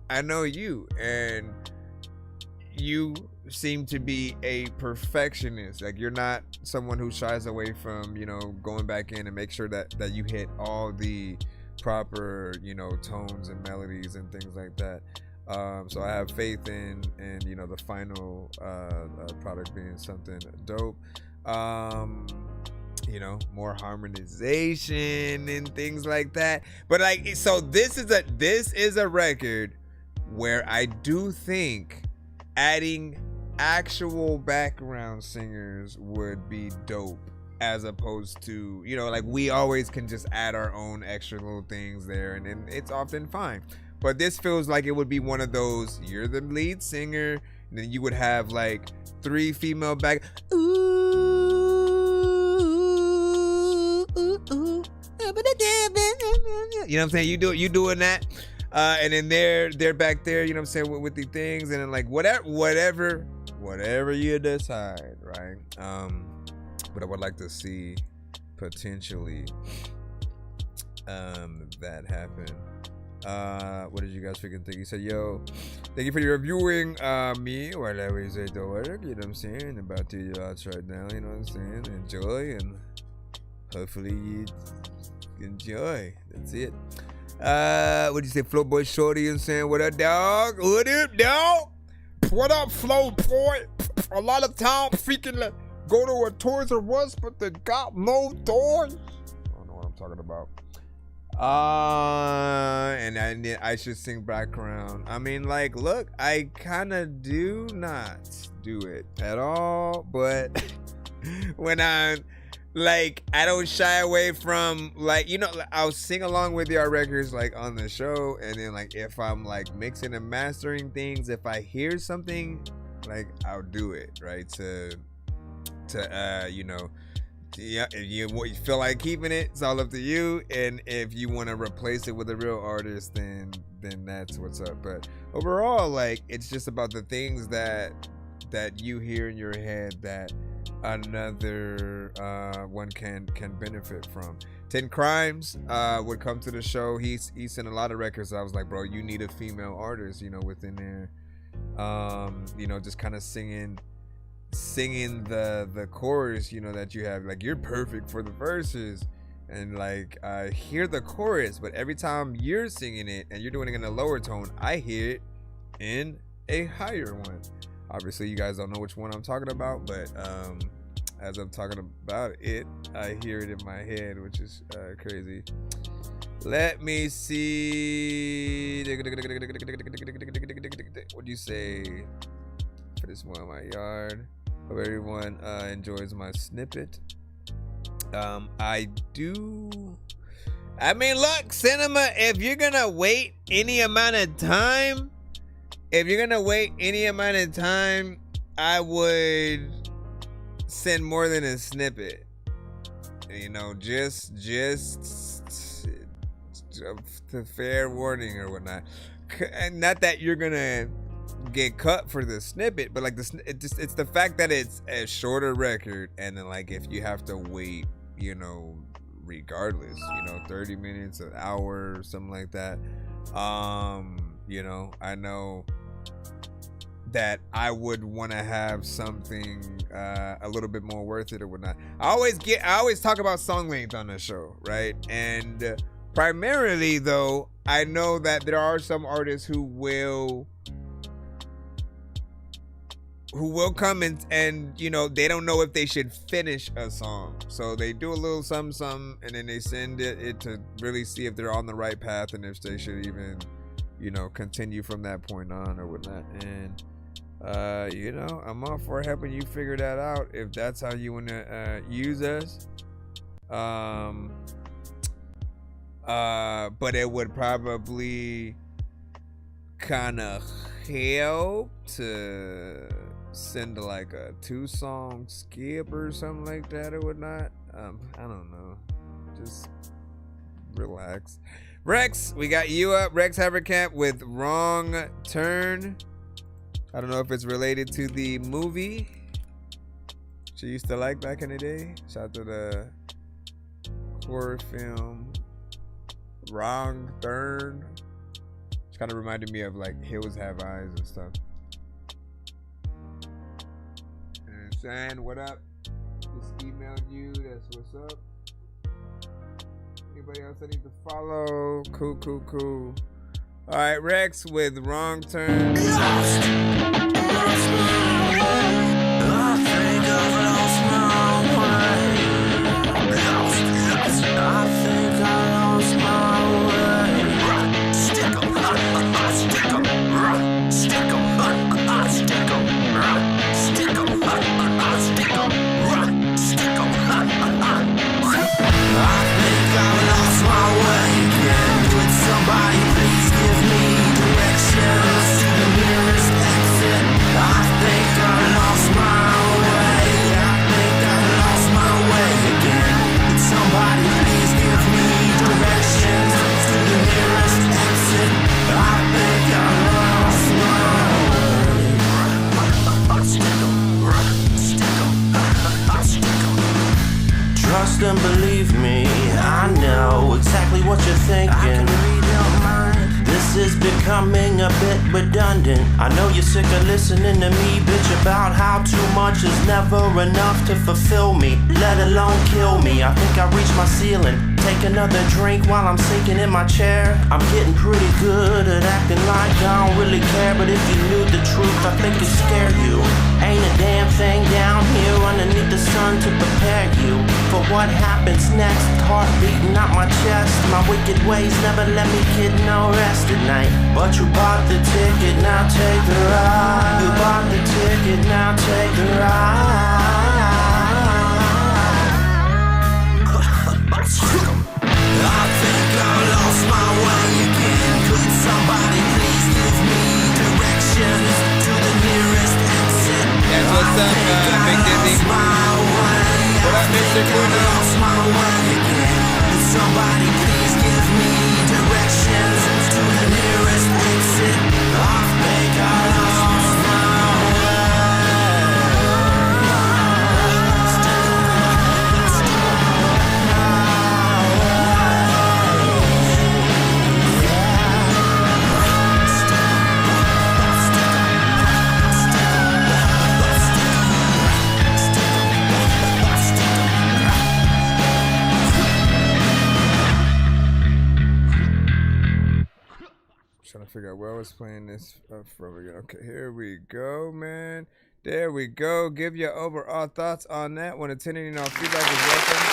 I know you, and you seem to be a perfectionist. Like you're not someone who shies away from, you know, going back in and make sure that you hit all the proper, you know, tones and melodies and things like that. So I have faith in you know, the final product being something dope. You know, more harmonization and things like that. But like, so this is a record where I do think adding actual background singers would be dope, as opposed to, you know, like we always can just add our own extra little things there, and then it's often fine. But this feels like it would be one of those, you're the lead singer, and then you would have like 3 female back. You know what I'm saying? You doing that. And then they're back there, you know what I'm saying, with the things, and then like whatever you decide, right? But I would like to see potentially that happen. What did you guys freaking think? He said, yo, thank you for your reviewing me while I was at the work, you know what I'm saying, about to watch right now, you know what I'm saying, enjoy, and hopefully you enjoy. That's it. What do you say, Flo Boy Shorty? You know what I'm saying, what up, dog? What up, dog? What up, Flo Boy? A lot of time freaking like, go to a Toys R Us, but they got no toys. I don't know what I'm talking about. And I should sing background. I mean, like, look, I kind of do not do it at all, but when I'm like, I don't shy away from, like, you know, I'll sing along with your records like on the show, and then like if I'm like mixing and mastering things, if I hear something, like I'll do it, right? To you know, yeah, if you feel like keeping it, it's all up to you. And if you want to replace it with a real artist, then that's what's up. But overall, like, it's just about the things that you hear in your head that another one can benefit from. 10 Crimes would come to the show. He sent a lot of records. I was like, bro, you need a female artist, you know, within there, you know, just kind of singing the chorus, you know, that you have. Like, you're perfect for the verses, and like I hear the chorus, but every time you're singing it and you're doing it in a lower tone, I hear it in a higher one. Obviously you guys don't know which one I'm talking about, but as I'm talking about it, I hear it in my head, which is crazy. Let me see. What do you say for this one in my yard? Hope everyone enjoys my snippet. I do I mean, look, Cinema, if you're gonna wait any amount of time, I would send more than a snippet. You know, just the fair warning or whatnot. And not that you're gonna get cut for the snippet, but like it's the fact that it's a shorter record, and then like if you have to wait, you know, regardless, you know, 30 minutes, an hour, something like that. You know, I know that I would want to have something a little bit more worth it or whatnot. I always talk about song length on the show, right? And primarily though, I know that there are some artists who will come and you know, they don't know if they should finish a song, so they do a little something and then they send it to really see if they're on the right path and if they should even, you know, continue from that point on or whatnot. And you know, I'm all for helping you figure that out if that's how you want to use us. But it would probably kind of help to send like a 2-song skip or something like that or whatnot. I don't know. Just relax. Rex, we got you up. Rex Haverkamp with Wrong Turn. I don't know if it's related to the movie she used to like back in the day. Shout out to the horror film Wrong Turn. It's kind of reminded me of like Hills Have Eyes and stuff. And San, what up? Just emailed you. That's what's up. Anybody else I need to follow? Cool. All right, Rex with Wrong Turn. I think I've lost my way. I think I lost my way. Stick 'em, stick 'em, stick 'em, stick 'em, stick 'em, stick 'em, stick 'em. I think I've lost my way again. Would somebody please give me directions to the nearest exit? I think I lost my way. I think I lost my way again. Would somebody please give me directions to the nearest exit? I think I lost my way. Stick 'em, stick 'em, stick 'em. Trust and believe me, I know exactly what you're thinking. I can read your mind. This is becoming a bit redundant. I know you're sick of listening to me bitch about how too much is never enough to fulfill me, let alone kill me. I think I reached my ceiling. Take another drink while I'm sinking in my chair. I'm getting pretty good at acting like I don't really care, but if you knew the truth, I think it'd scare you. Ain't a damn thing down here underneath the sun to prepare you for what happens next. Heart beating out my chest. My wicked ways never let me get no rest at night. But you bought the ticket, now take the ride. You bought the ticket, now take the ride. I think I lost my way again. Could somebody please give me directions to the nearest exit? That's what's up, Big Dizzy. What up, Mr. Kuno? Lost my way again. Could somebody please give me directions to the nearest exit? I think I lost my way. Trying to figure out where I was playing this from again. Okay, here we go, man. There we go. Give your overall thoughts on that one. Attending on feedback is welcome.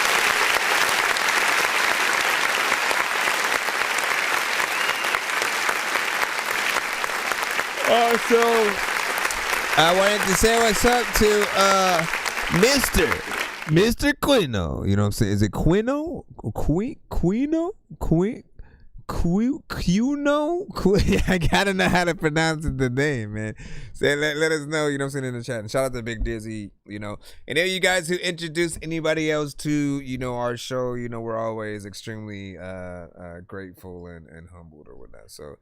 So I wanted to say what's up to Mr. Mr. Quino. You know what I'm saying? Is it Quino? Quino? I gotta know how to pronounce the name, man. So let us know, you know what I'm saying, in the chat. And shout out to Big Dizzy, you know. And then you guys who introduce anybody else to, you know, our show, you know, we're always extremely grateful and humbled or whatnot. So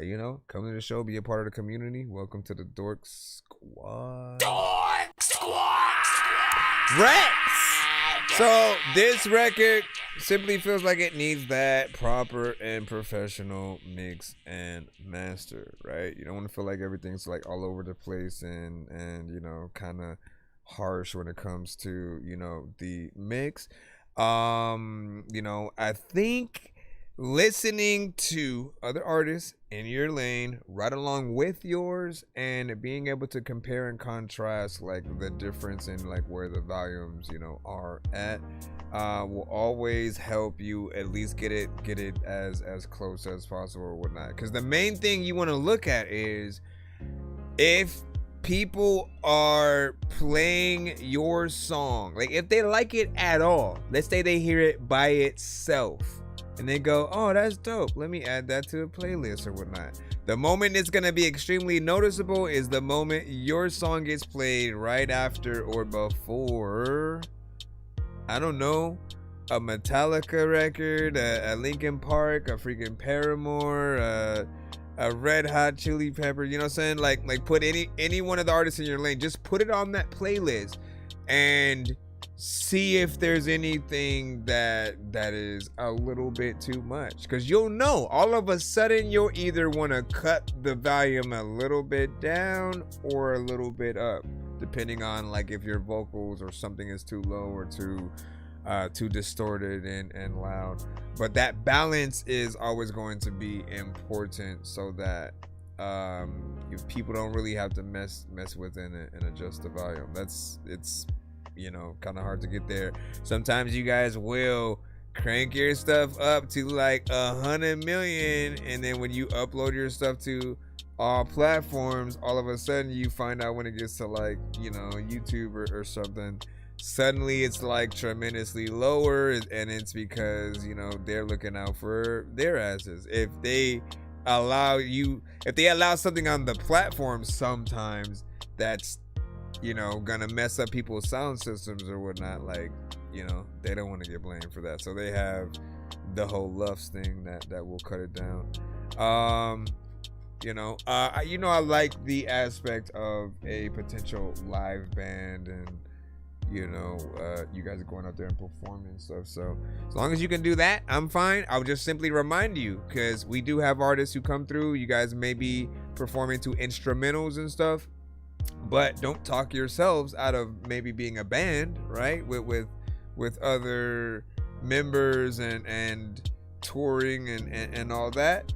you know, come to the show, be a part of the community. Welcome to the Dork Squad. Dork Squad! Rex! So this record simply feels like it needs that proper and professional mix and master, right? You don't want to feel like everything's like all over the place and you know, kind of harsh when it comes to, you know, the mix. You know, I think listening to other artists in your lane right along with yours and being able to compare and contrast like the difference in like where the volumes, you know, are at will always help you at least get it as close as possible or whatnot. Because the main thing you want to look at is if people are playing your song, like if they like it at all, let's say they hear it by itself and they go, oh, that's dope, let me add that to a playlist or whatnot. The moment it's gonna be extremely noticeable is the moment your song gets played right after or before, I don't know, a Metallica record, a Linkin Park, a freaking Paramore, a Red Hot Chili Pepper, you know what I'm saying? Like put any one of the artists in your lane, just put it on that playlist and see if there's anything that is a little bit too much, because you'll know all of a sudden you'll either want to cut the volume a little bit down or a little bit up, depending on like if your vocals or something is too low or too distorted and loud. But that balance is always going to be important so that people don't really have to mess with it and adjust the volume. It's you know, kind of hard to get there. Sometimes you guys will crank your stuff up to like 100 million, and then when you upload your stuff to all platforms, all of a sudden you find out when it gets to like, you know, YouTube or something, suddenly it's like tremendously lower, and it's because, you know, they're looking out for their asses. If they allow something on the platform, sometimes that's, you know, gonna mess up people's sound systems or whatnot. Like, you know, they don't want to get blamed for that, so they have the whole Lufs thing that will cut it down. You know, I like the aspect of a potential live band, and you know, you guys are going out there and performing and stuff. So as long as you can do that, I'm fine. I'll just simply remind you, because we do have artists who come through. You guys may be performing to instrumentals and stuff, but don't talk yourselves out of maybe being a band, right? With other members and touring and all that.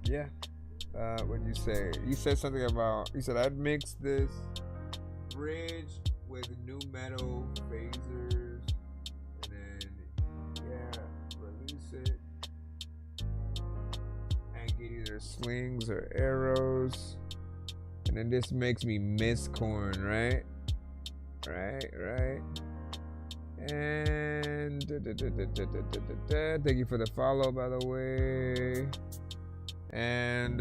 Yeah. What'd you say? You said something about, you said I'd mix this bridge with new metal phasers and then, yeah, release it and get either slings or arrows, and then this makes me miss corn, right? Right. And thank you for the follow, by the way. And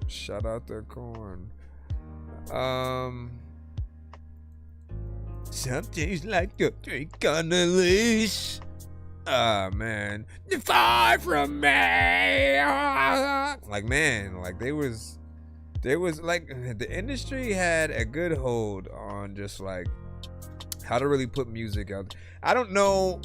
shout out to Corn. Something's like a drink on a leash. Ah, man, far from me. Like, man, like there was like, the industry had a good hold on just like how to really put music out. I don't know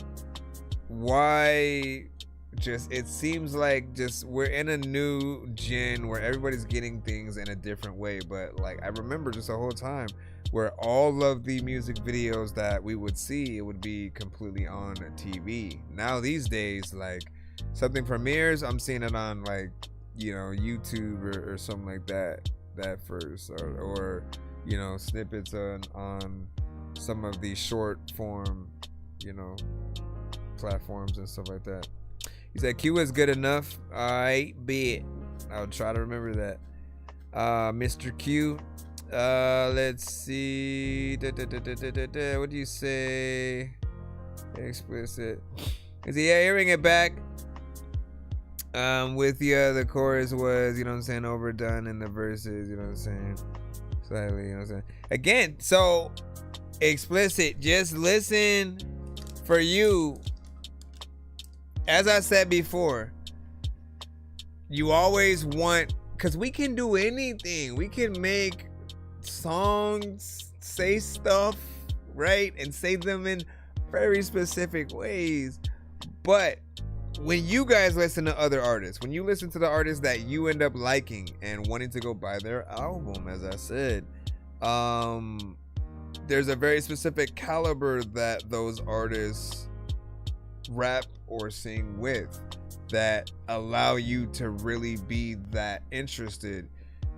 why. Just, it seems like just we're in a new gen where everybody's getting things in a different way. But like, I remember just the whole time where all of the music videos that we would see, it would be completely on TV. Now these days, like, something premieres, I'm seeing it on like, you know, YouTube or something like that first, or you know, snippets on some of the short form, you know, platforms and stuff like that. He said Q is good enough. I bet. I'll try to remember that. Mr. Q, Let's see. What do you say? Explicit. Is he hearing it back? With the chorus was, you know what I'm saying, overdone in the verses, you know what I'm saying? Slightly, you know what I'm saying? Again, so explicit, just listen for you. As I said before, you always want, because we can do anything. We can make songs, say stuff, right? And say them in very specific ways. But when you guys listen to other artists, when you listen to the artists that you end up liking and wanting to go buy their album, as I said, there's a very specific caliber that those artists rap or sing with that allow you to really be that interested.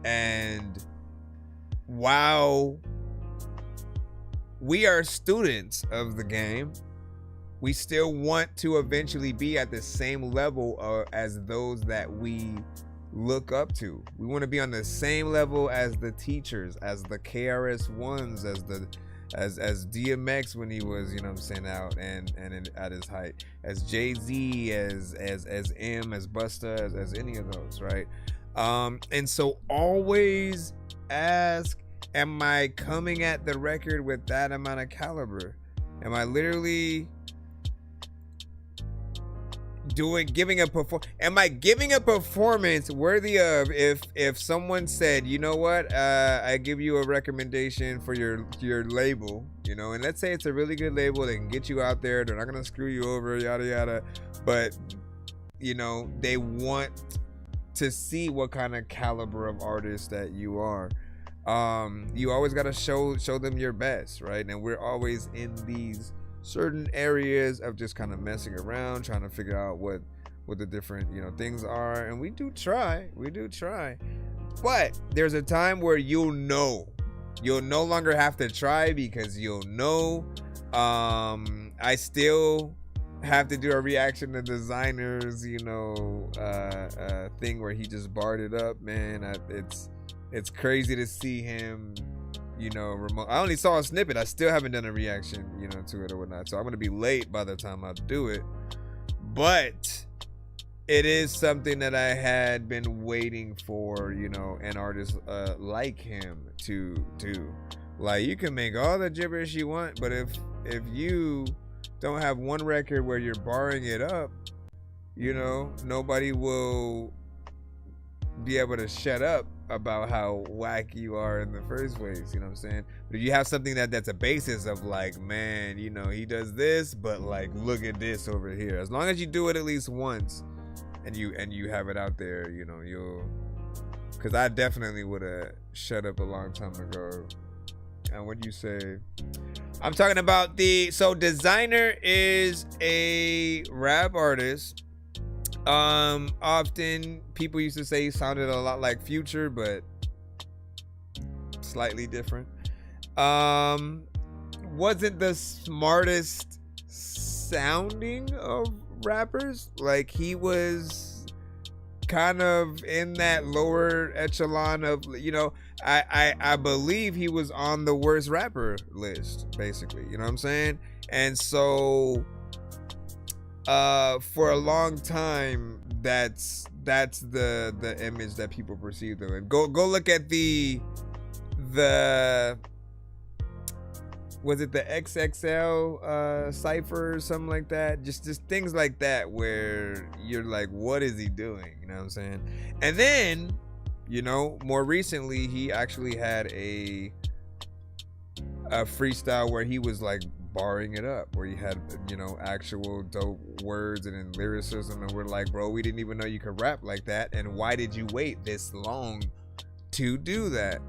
And while we are students of the game, we still want to eventually be at the same level as those that we look up to. We want to be on the same level as the teachers, as the KRS-Ones, as DMX when he was, you know what I'm saying, out and at his height, as Jay-Z, as M, as Busta, as any of those, right? And so always ask, am I coming at the record with that amount of caliber? Am I literally giving a performance worthy of if someone said, you know what, I give you a recommendation for your label, you know, and let's say it's a really good label, they can get you out there, they're not gonna screw you over, yada yada, but you know, they want to see what kind of caliber of artist that you are. You always got to show them your best, right? And we're always in these certain areas of just kind of messing around, trying to figure out what the different, you know, things are, and we do try, but there's a time where you'll no longer have to try, because you'll know. I still have to do a reaction to Designer's, you know, thing where he just barred it up, man. It's crazy to see him, you know, remote. I only saw a snippet. I still haven't done a reaction, you know, to it or whatnot. So I'm gonna be late by the time I do it. But it is something that I had been waiting for, you know, an artist like him to do. Like, you can make all the gibberish you want, but if you don't have one record where you're barring it up, you know, nobody will be able to shut up about how whack you are in the first place, you know what I'm saying? But if you have something that's a basis of like, man, you know, he does this, but like, look at this over here. As long as you do it at least once and you have it out there, you know, you'll, because I definitely would have shut up a long time ago. And what do you say? I'm talking about so Designer is a rap artist. Often people used to say he sounded a lot like Future, but slightly different. Wasn't the smartest sounding of rappers. Like, he was kind of in that lower echelon of, you know, I believe he was on the worst rapper list, basically, you know what I'm saying? And so for a long time, that's the image that people perceive them. And go look at the was it the XXL cipher or something like that? Just things like that where you're like, what is he doing? You know what I'm saying? And then, you know, more recently, he actually had a freestyle where he was like barring it up, where he had, you know, actual dope words and then lyricism, and we're like, bro, we didn't even know you could rap like that, and why did you wait this long to do that?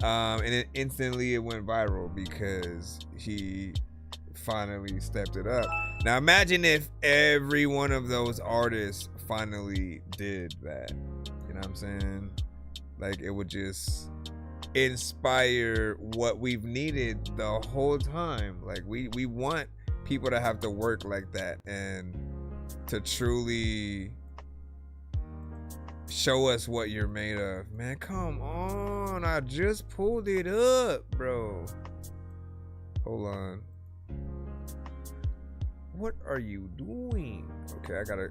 And it instantly went viral because he finally stepped it up. Now imagine if every one of those artists finally did that. You know what I'm saying? Like, it would just inspire what we've needed the whole time. Like, we want people to have to work like that and to truly show us what you're made of. Man, come on. on. I just pulled it up, bro. Hold on. What are you doing? Okay, I gotta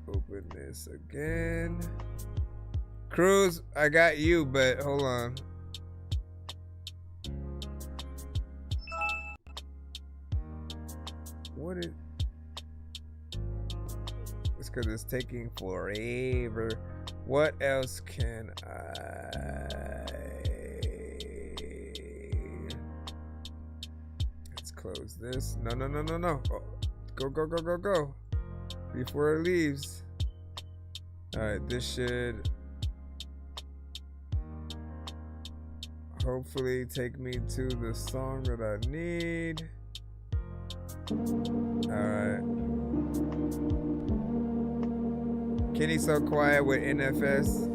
open this again. Cruz, I got you, but hold on. What is... It's because it's taking forever. What else can I... Let's close this. No. Oh, go. Before it leaves. Alright, this should hopefully take me to the song that I need. Alright. Kenny So Quiet with NFS.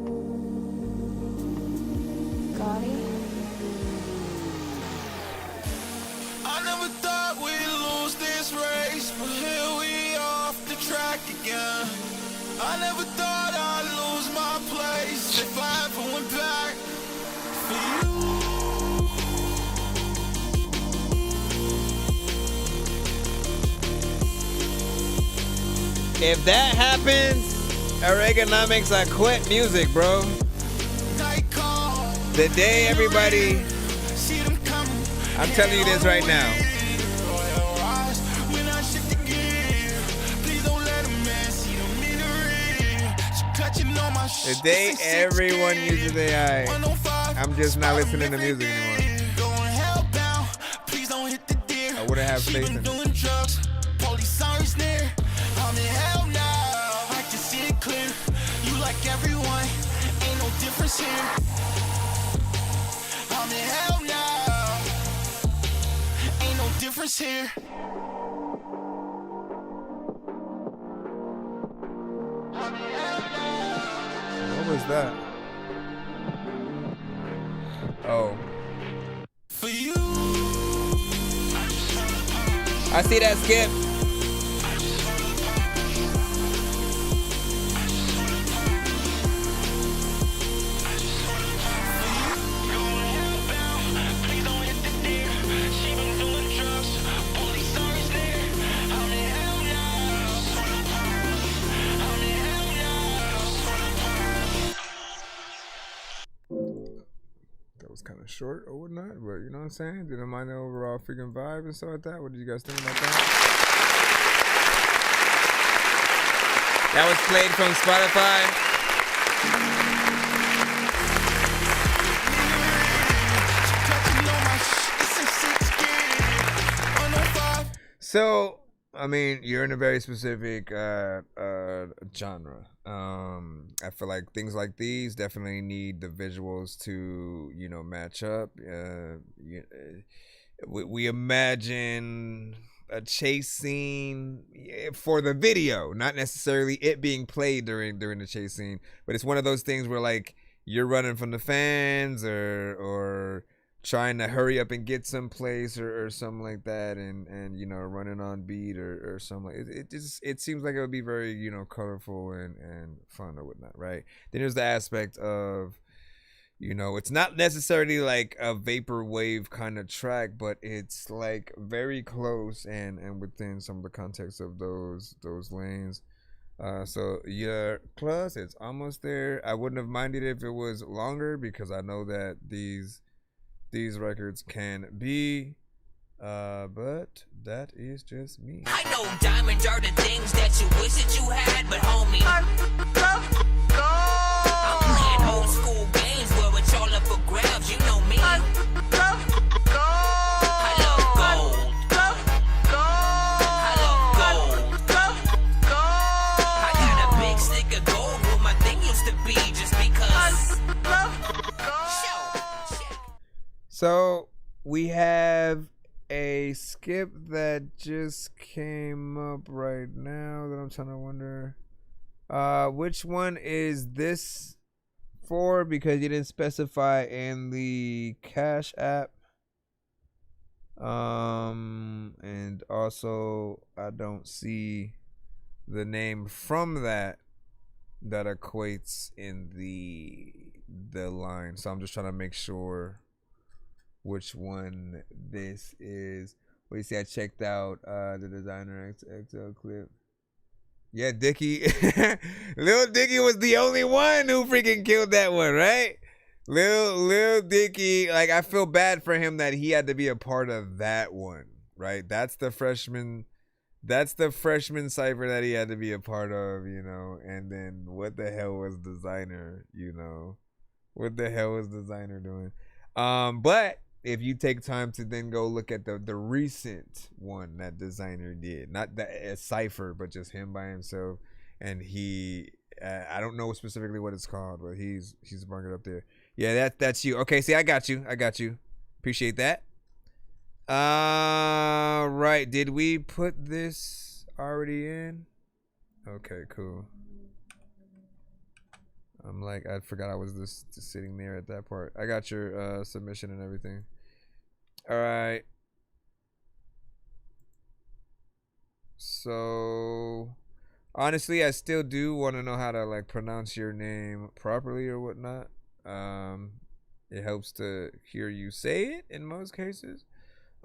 I never thought we'd lose this race, but here we off the track again. I never thought I'd lose my place if I ever went back for you. If that happens, Oregonomics, I quit music, bro. The day everybody, I'm telling you this right now. The day everyone uses AI, I'm just not listening to music anymore. I wouldn't have faith in it. I'm in hell now, I can see it clear. You like everyone, ain't no difference here. I'm in hell now, ain't no difference here. What was that? Oh. For you, I see that, Skip. Kind of short or whatnot, but you know what I'm saying? Didn't mind the overall freaking vibe and stuff like that. What did you guys think about that? That was played from Spotify. So, I mean, you're in a very specific genre. I feel like things like these definitely need the visuals to, you know, match up. We imagine a chase scene for the video, not necessarily it being played during the chase scene, but it's one of those things where like you're running from the fans or trying to hurry up and get someplace or something like that, and you know, running on beat or something like it seems like it would be very, you know, colorful and fun or whatnot, right? Then there's the aspect of, you know, it's not necessarily like a vaporwave kind of track, but it's like very close and within some of the context of those lanes. So yeah, plus it's almost there. I wouldn't have minded if it was longer because I know that these records can be, but that is just me. I know diamonds are the things that you wish that you had, but homie, I'm playing old school games where it's all up for grabs. You know me. I love gold. I love gold. I got a big stick of gold where my thing used to be just because. So we have a skip that just came up right now that I'm trying to wonder which one is this for, because you didn't specify in the Cash App, and also I don't see the name from that that equates in the line. So I'm just trying to make sure which one this is. What do you see? I checked out the designer XL clip. Yeah, Dicky. Lil Dicky was the only one who freaking killed that one, right? Lil Dicky, like, I feel bad for him that he had to be a part of that one, right? That's the freshman cipher that he had to be a part of, you know. And then what the hell was designer, you know? What the hell was designer doing? But if you take time to then go look at the recent one that designer did, not a cipher, but just him by himself, and he, I don't know specifically what it's called, but he's brought it up there. Yeah, that's you. Okay, see, I got you. Appreciate that. Right. Did we put this already in? Okay, cool. I'm like, I forgot I was just sitting there at that part. I got your submission and everything. All right. So, honestly, I still do want to know how to like pronounce your name properly or whatnot. It helps to hear you say it in most cases.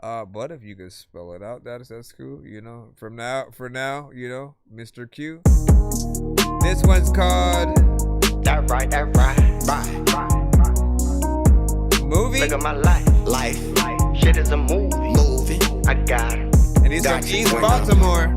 But if you could spell it out, that's cool. You know, for now, you know, Mr. Q. This one's called That right. Movie. Look at my life. Shit is a movie. I got it. And he's from East Baltimore.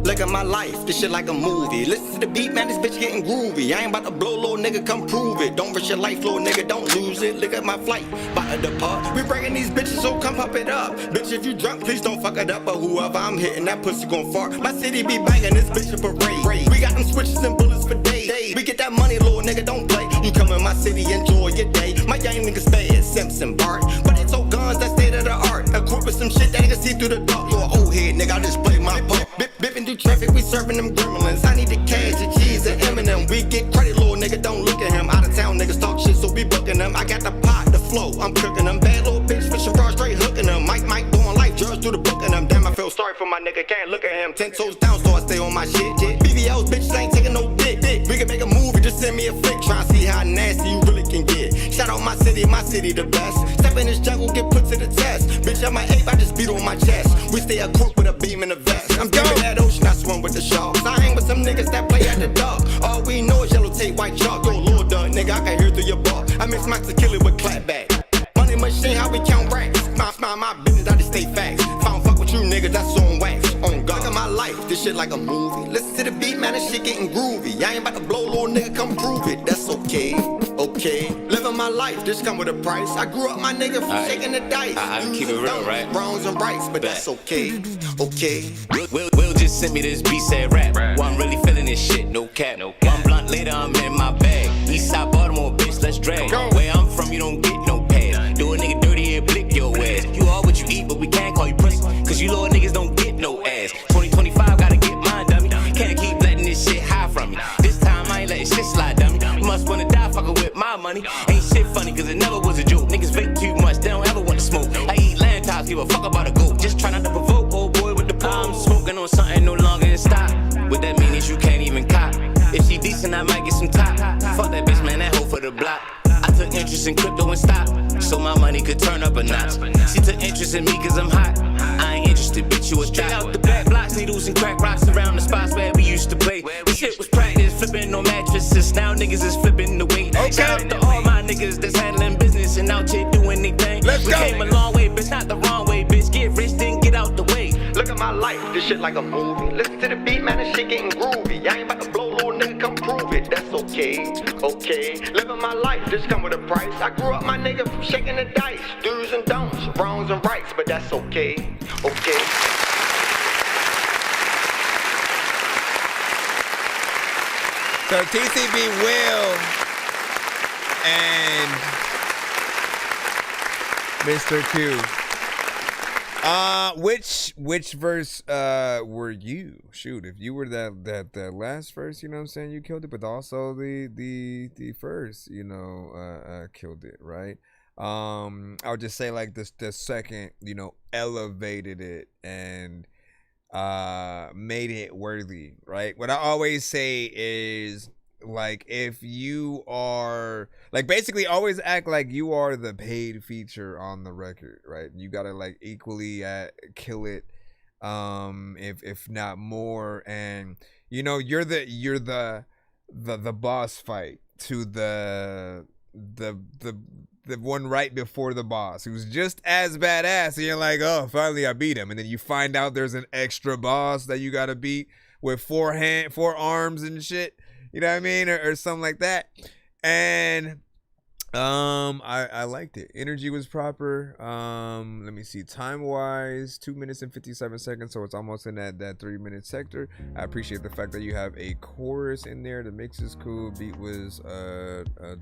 Look at my life, this shit like a movie. Listen to the beat, man, this bitch getting groovy. I ain't about to blow, little nigga, come prove it. Don't risk your life, little nigga, don't lose it. Look at my flight, about to depart. We bringing these bitches, so come pop it up. Bitch, if you drunk, please don't fuck it up. Or whoever I'm hitting, that pussy gon' fart. My city be banging, this bitch a parade. We got them switches and bullets for days. We get that money, little nigga, don't play. You come in my city, enjoy your day. My young niggas stay at Simpson Bart. But they told guns, that state of the art. Equipped with some shit that nigga see through the dark. You an old head, nigga, I just play my part. Bipping through traffic, we serving them gremlins. I need the cash, the cheese, and Eminem. We get credit, little nigga, don't look at him. Out of town niggas talk shit, so we booking them. I got the pot, the flow, I'm cooking them. Bad little bitch, fishing far straight hooking them. Mike doing life, judge through the booking them. Damn, I feel sorry for my nigga, can't look at him. 10 toes down, so I stay on my shit. BBLs, bitches ain't taking no dick. We can make a movie, just send me a flick. Try to see how nasty you really can get. Shout out my city the best. Step in this jungle, get put to the test. Bitch, I'm an ape, I just beat on my chest. We stay equipped with a beam and a vest. I'm deep in that ocean, I swim with the sharks. I hang with some niggas that play at the dark. All we know is yellow tape, white chalk. Yo, Lord done, nigga, I can hear through your bar. I mix my tequila with clapback. Money machine, how we count racks. My business, I just stay facts. If I don't fuck with you niggas, that's on wax. On God. Look at my life, this shit like a movie. Listen to the beat, man, this shit getting groovy. I ain't about to blow, little nigga, come prove it. That's okay. Living my life, this come with a price. I grew up, my nigga, from shaking the dice. I keep it real, right? Wrongs and rights, but that's okay. Will just sent me this beat said rap. Well, I'm really feeling this shit, no cap. One blunt later, I'm in my bag. Eastside Baltimore, bitch, let's drag. Where I'm from, you don't get no pass. Do a nigga dirty, here, blick your ass. You are what you eat, but we can't call you pussy. Cause you little niggas don't get no ass. 2025, gotta get mine, dummy. Can't keep letting this shit hide from me. This time I ain't letting shit slide, dummy. You must wanna die, fucking with my money. Ain't shit funny, cause it never was a joke. Niggas vape too much, they don't ever want to smoke. I eat lamb chops, give a fuck about a goat. Just try not to provoke, old boy with the palm. Smoking on something no longer in stock. What that mean is you can't even cop. If she decent, I might get some top. Fuck that bitch, man, that hoe for the block. I took interest in crypto and stock, so my money could turn up a notch. She took interest in me cause I'm hot. I ain't interested, bitch, you a straight out the back blocks, needles and crack rocks around the spots where we used to play. This shit was practice, flipping on mattresses. Now niggas is flipping the weight. Shout out to all my niggas that's handling business and out here doing they thing. We came a long way, bitch, not the wrong way, bitch. Get rich, then get out the way. Look at my life, this shit like a movie. Listen to the beat, man, this shit getting groovy. I ain't about to blow, little nigga, come prove it. That's okay. Living my life, this come with a price. I grew up, my nigga, from shaking the dice. Do's and don'ts, wrongs and rights, but that's okay. So TCB Will and Mr. Q. Which verse were you? Shoot, if you were that last verse, you know what I'm saying, you killed it, but also the first, you know, killed it, right? I would just say like the second, you know, elevated it, and made it worthy, right? What I always say is, like, if you are, like, basically always act like you are the paid feature on the record, right? You gotta, like, equally kill it, if not more. And you know, you're the boss fight to the one right before the boss, who's just as badass, and you're like, oh, finally I beat him. And then you find out there's an extra boss that you gotta beat with 4 arms and shit, you know what I mean, or something like that. And I liked it. Energy was proper. Let me see, time wise, 2 minutes and 57 seconds, so it's almost in that 3-minute sector. I appreciate the fact that you have a chorus in there. The mix is cool, beat was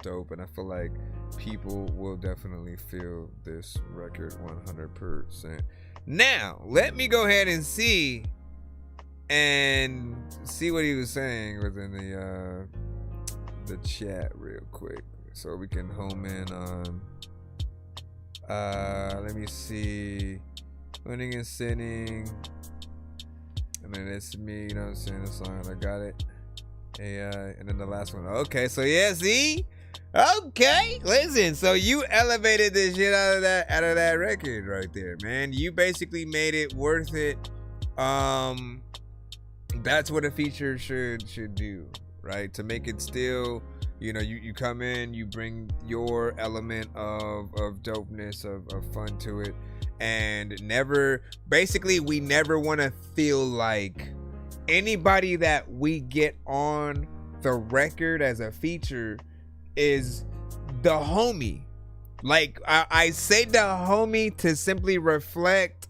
dope, and I feel like people will definitely feel this record 100%. Now let me go ahead and see what he was saying within the chat real quick, so we can home in on, let me see, winning and sinning, and then it's me, you know what I'm saying, the song, I got it, AI, and then the last one, okay, so yeah, see, okay, listen, so you elevated this shit out of that record right there, man. You basically made it worth it. That's what a feature should do, right? To make it still, you know, you come in, you bring your element of dopeness, of fun to it, and we never want to feel like anybody that we get on the record as a feature is the homie. Like, I say the homie to simply reflect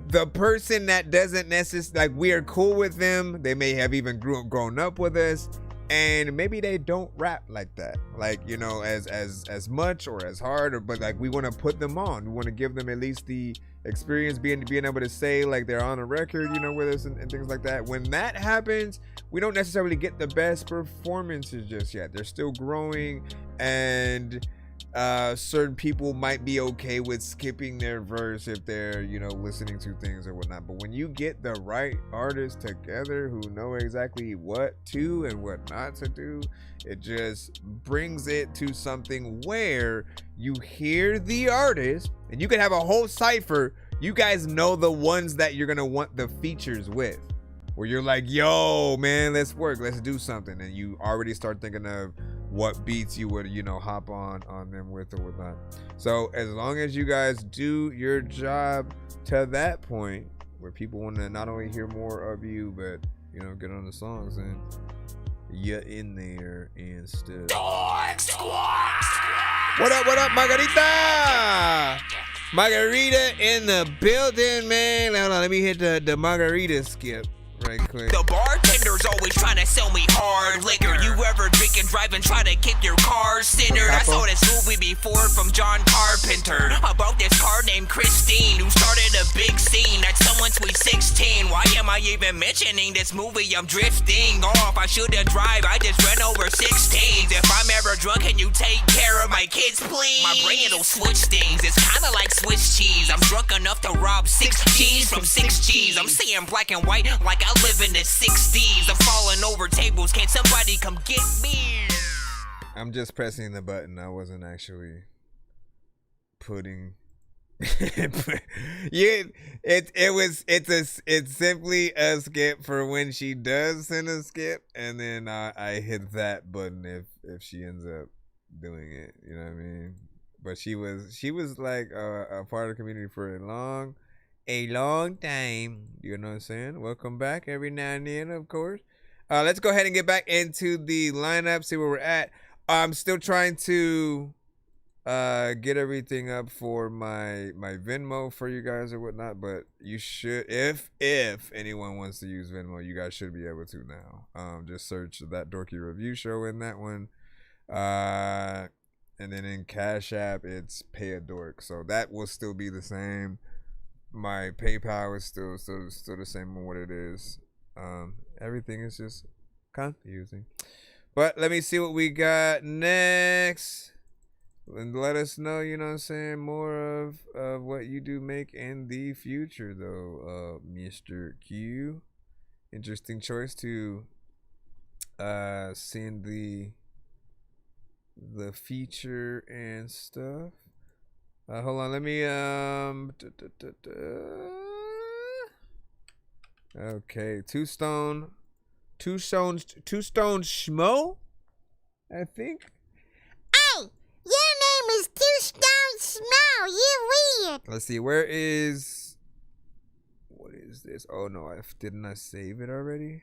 the person that doesn't necessarily, like, we are cool with them. They may have even grown up with us, and maybe they don't rap like that, like, you know, as much or as hard, but like, we want to put them on. We want to give them at least the experience, being able to say like they're on a record, you know, with us, and things like that. When that happens, we don't necessarily get the best performances just yet. They're still growing, and certain people might be okay with skipping their verse if they're, you know, listening to things or whatnot. But when you get the right artists together who know exactly what to and what not to do, it just brings it to something where you hear the artist, and you can have a whole cipher. You guys know the ones that you're gonna want the features with, where you're like, yo, man, let's work, let's do something, and you already start thinking of what beats you would, you know, hop on them with or whatnot. So as long as you guys do your job to that point where people want to not only hear more of you, but, you know, get on the songs, and you're in there and still. Dork Squad! What up, Margarita? Margarita in the building, man. Hold on, let me hit the Margarita skip right quick. The bartender's always trying to sell me hard liquor. You ever drink and drive and try to kick your car centered? I saw this movie before from John Carpenter about this car named Christine who started a big scene at someone's sweet 16. Why am I even mentioning this movie? I'm drifting off. I shouldn't drive, I just ran over 16s. If I'm ever drunk, can you take care of my kids, please? My brain, it'll switch things. It's kinda like Swiss cheese. I'm drunk enough to rob 6 G's from 6 G's. I'm seeing black and white like I live in the 60s. I'm falling over tables. Can't somebody come get me? I'm just pressing the button. I wasn't actually putting. It's simply a skip for when she does send a skip, and then I hit that button if she ends up doing it. You know what I mean? But she was like a part of the community for a long time. You know what I'm saying? Welcome back every now and then, of course. Let's go ahead and get back into the lineup, see where we're at. I'm still trying to get everything up for my Venmo for you guys or whatnot, but you should, if anyone wants to use Venmo, you guys should be able to now. Just search ThatDorkyReviewShow in that one. And then in Cash App, it's Pay a Dork. So that will still be the same. My PayPal is still the same on what it is. Everything is just confusing. But let me see what we got next. And let us know, you know what I'm saying, more of what you do make in the future, though, Mr. Q. Interesting choice to send the feature and stuff. Hold on, let me okay, two stone schmo, I think. Hey, your name is Two Stone Smell. You weird. Let's see, what is this? Oh no, didn't I save it already?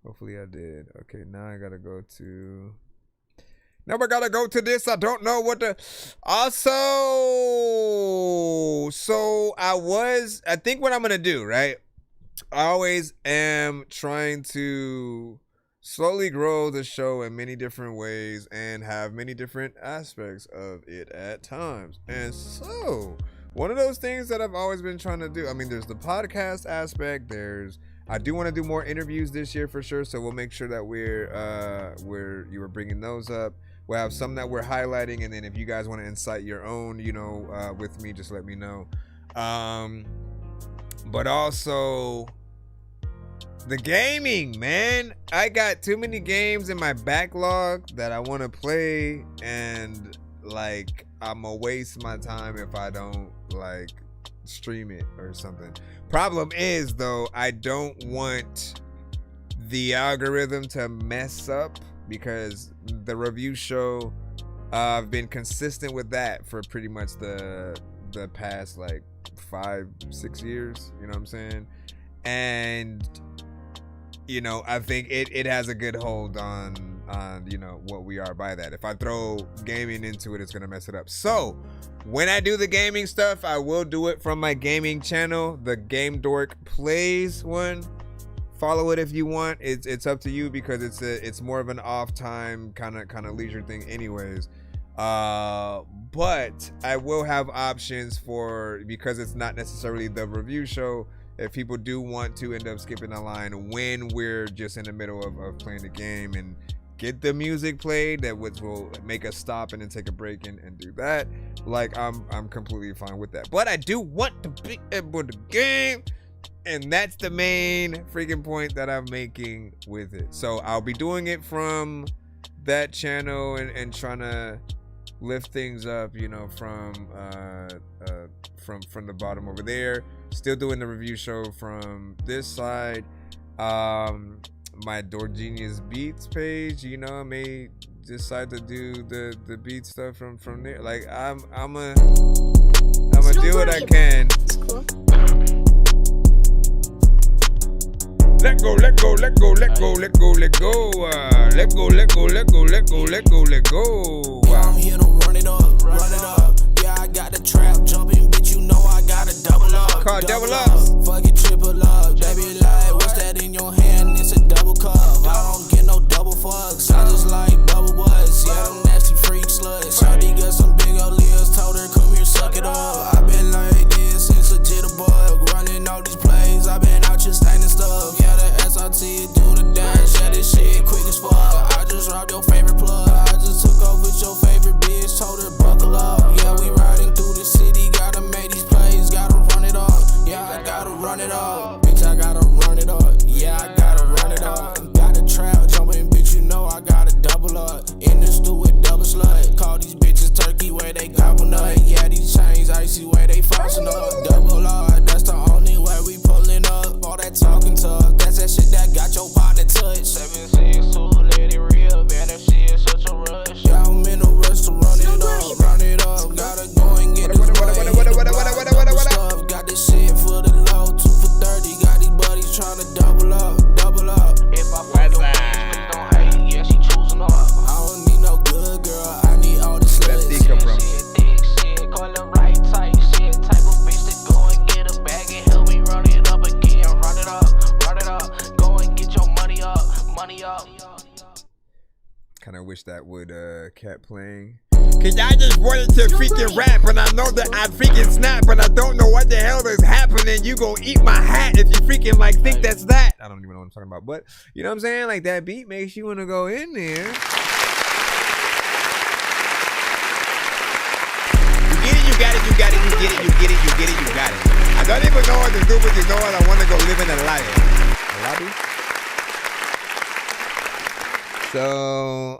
Hopefully I did. Okay, now I gotta go to this. I don't know what to. Also, so I think what I'm gonna do, right? I always am trying to slowly grow the show in many different ways and have many different aspects of it at times. And so one of those things that I've always been trying to do, I mean, there's the podcast aspect, I do want to do more interviews this year for sure, so we'll make sure that you were bringing those up. We'll have some that we're highlighting, and then if you guys want to incite your own, with me, just let me know. But also the gaming, man. I got too many games in my backlog that I want to play, and like I'm gonna waste my time if I don't like stream it or something. Problem is though, I don't want the algorithm to mess up, because the review show, I've been consistent with that for pretty much the past like 5-6 years, you know what I'm saying? And I think it has a good hold on what we are by that. If I throw gaming into it, it's gonna mess it up. So when I do the gaming stuff, I will do it from my gaming channel, the Game Dork Plays one. Follow it if you want. It's up to you, because it's more of an off time kind of leisure thing anyways. But I will have options because it's not necessarily the review show. If people do want to end up skipping the line when we're just in the middle of playing the game and get the music played, which will make us stop and then take a break and do that, like I'm completely fine with that. But I do want to be able to game, and that's the main freaking point that I'm making with it. So I'll be doing it from that channel and trying to lift things up, from the bottom over there. Still doing the review show from this side. My Door Genius Beats page, I may decide to do the beat stuff from there. Like I'm gonna do what I can. It's cool. Let go. Let go. I'm here to run it up. Yeah, I got the trap jumping, bitch. I got to double up. Double up. Fuck it, triple up. Baby, like, what's that in your hand? It's a double cup. I don't get no double fucks. I just like bubble butts. Yeah, them nasty freak sluts. Shawty got some big old lips. Told her, come here, suck it up. I've been like this since a jitterbug. Running all these plays. I've been out here staining stuff. Yeah, the SRT do the dash. Yeah, this shit quick as fuck. I just robbed your favorite plug. I just took off with your favorite bitch. Told her, buckle up. Yeah, we riding through the city. Gotta make these plays. Gotta run it up. Yeah, I gotta run it up. Bitch, I gotta run it up. Yeah, I gotta run it up. Got the trap jumping, bitch, I gotta double up. In the stew with double slut. Call these bitches turkey where they gobble nut. Yeah, these chains icy where they frosting up. Double R, that's the only way we pulling up. All that talking talk, that's that shit that got your body touch. 762, let it real, man, that shit is such a rush. Yeah, I'm in a rush to run it up, run it up. Gotta go and get this stuff. Got this shit for the low, 2 for 30. Got these buddies trying to double up. If I fuck your bitch, don't hate, yeah, she choosing up. I don't need no good girl, I need all the sluts. Shit, dick shit, call it right tight shit. Type of bitch that go and get a bag and help me run it up again. Run it up, go and get your money up. Kind of wish that would kept playing. Cause I just wanted to freaking rap, and I know that I freaking snap, but I don't know what the hell is happening. You gon' eat my hat if you freaking like think that's that. I don't even know what I'm talking about, but you know what I'm saying? Like that beat makes you wanna go in there. got it, you got it, you get it, you get it, you get it, you got it. I don't even know what to do, but you know what? I want to go live in a lobby. A lobby? So,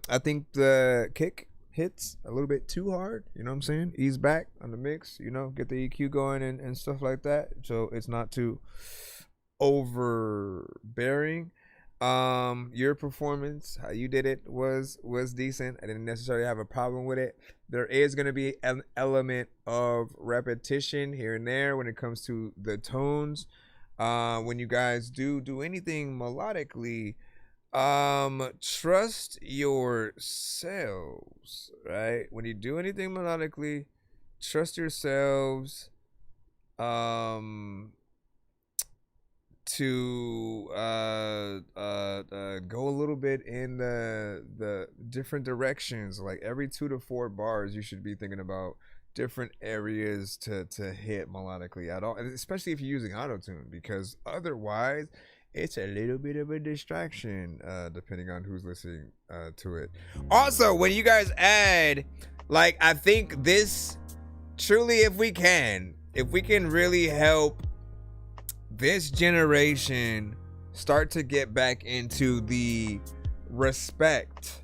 I think the kick hits a little bit too hard. You know what I'm saying? Ease back on the mix, you know, get the EQ going and stuff like that. So it's not too overbearing. Your performance, how you did it was decent. I didn't necessarily have a problem with it. There is going to be an element of repetition here and there when it comes to the tones. When you guys do anything melodically, trust yourselves, right? When you do anything melodically, trust yourselves to go a little bit in the different directions. Like every 2 to 4 bars, you should be thinking about different areas to hit melodically at all, and especially if you're using auto-tune, because otherwise it's a little bit of a distraction depending on who's listening to it. Also, when you guys add, like, I think this truly, if we can really help this generation start to get back into the respect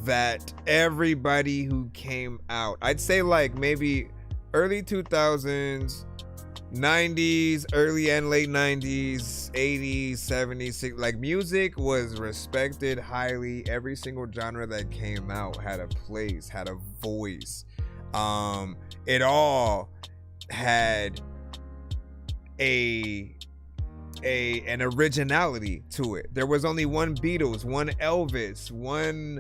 that everybody who came out, I'd say like maybe early 2000s, 90s, early and late 90s, 80s, 70s, like music was respected highly. Every single genre that came out had a place, had a voice. It all had an originality to it. There was only one Beatles, one Elvis, one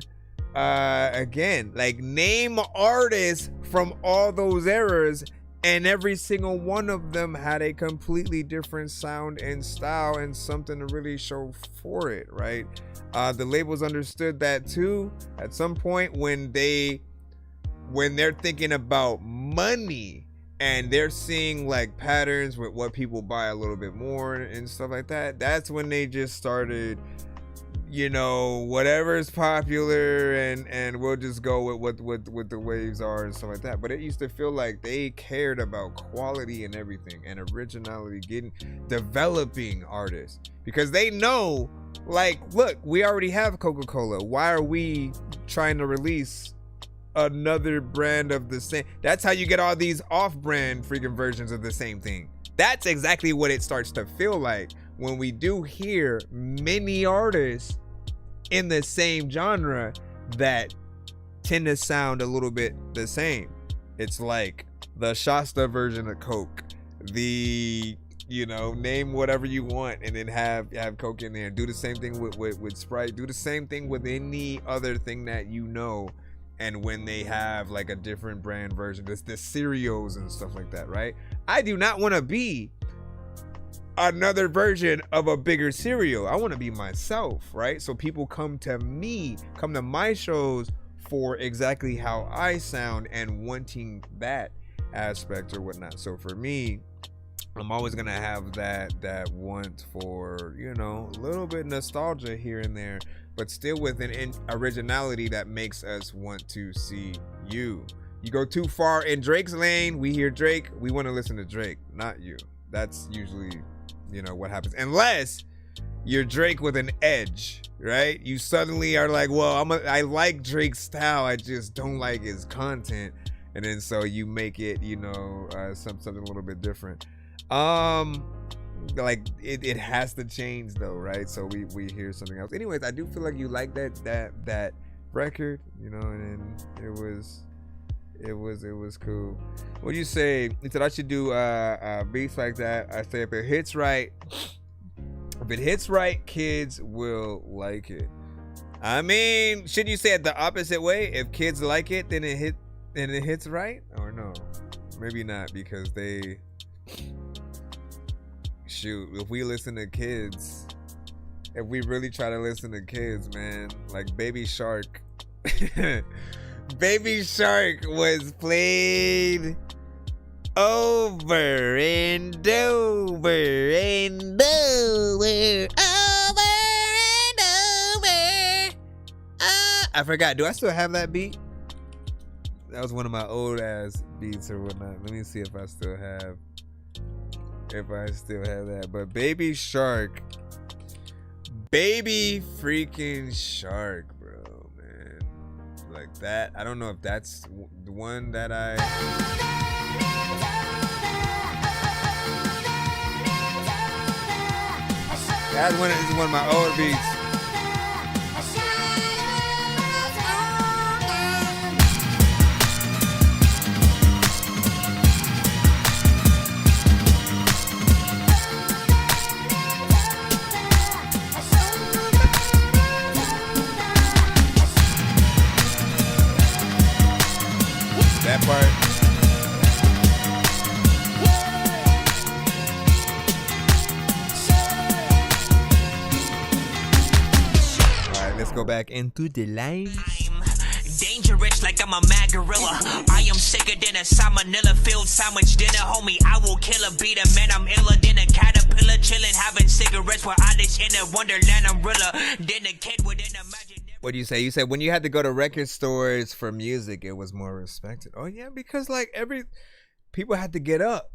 again, like name artists from all those eras, and every single one of them had a completely different sound and style and something to really show for it, right? The labels understood that too at some point when they're thinking about money and they're seeing like patterns with what people buy a little bit more and stuff like that. That's when they just started, you know, whatever is popular and we'll just go with what the waves are and stuff like that. But it used to feel like they cared about quality and everything and originality, developing artists, because they know, like, look, we already have Coca-Cola. Why are we trying to release another brand of the same? That's how you get all these off-brand freaking versions of the same thing. That's exactly what it starts to feel like when we do hear many artists in the same genre that tend to sound a little bit the same. It's like the Shasta version of Coke, the, you know, name whatever you want and then have Coke in there. Do the same thing with Sprite. Do the same thing with any other thing that you know. And when they have like a different brand version, the cereals and stuff like that, right? I do not want to be another version of a bigger cereal. I want to be myself, right? So people come to me, come to my shows for exactly how I sound and wanting that aspect or whatnot. So for me, I'm always gonna have that want for, you know, a little bit nostalgia here and there, but still with an originality that makes us want to see you. You go too far in Drake's lane, we hear Drake, we want to listen to Drake, not you. That's usually, you know, what happens. Unless you're Drake with an edge, right? You suddenly are like, well, I like Drake's style, I just don't like his content. And then so you make it, you know, something a little bit different. Like it has to change though, right? So we hear something else. Anyways, I do feel like you like that record, you know, and it was cool. What do you say? You said I should do beats like that. I say if it hits right, kids will like it. I mean, should you say it the opposite way? If kids like it, then it hits right, or no? Maybe not, because they. Shoot, if we listen to kids, if we really try to listen to kids, man, like Baby Shark. Baby Shark was played over and over and over, I forgot. Do I still have that beat? That was one of my old ass beats or whatnot. Let me see if I still have that. But Baby Shark. Baby freaking Shark, bro, man. Like that. I don't know if that's the one that I... That's one of my old beats. That part. Alright, let's go back into the line. Dangerous like I'm a mad gorilla. I am sicker than a salmonella filled sandwich dinner, homie. I will kill a beat a man. I'm iller than a caterpillar, chilling, having cigarettes while I dish in a wonderland umbrella. Then a kid within a magic. What do you say? You said when you had to go to record stores for music, it was more respected. Oh yeah, because like people had to get up.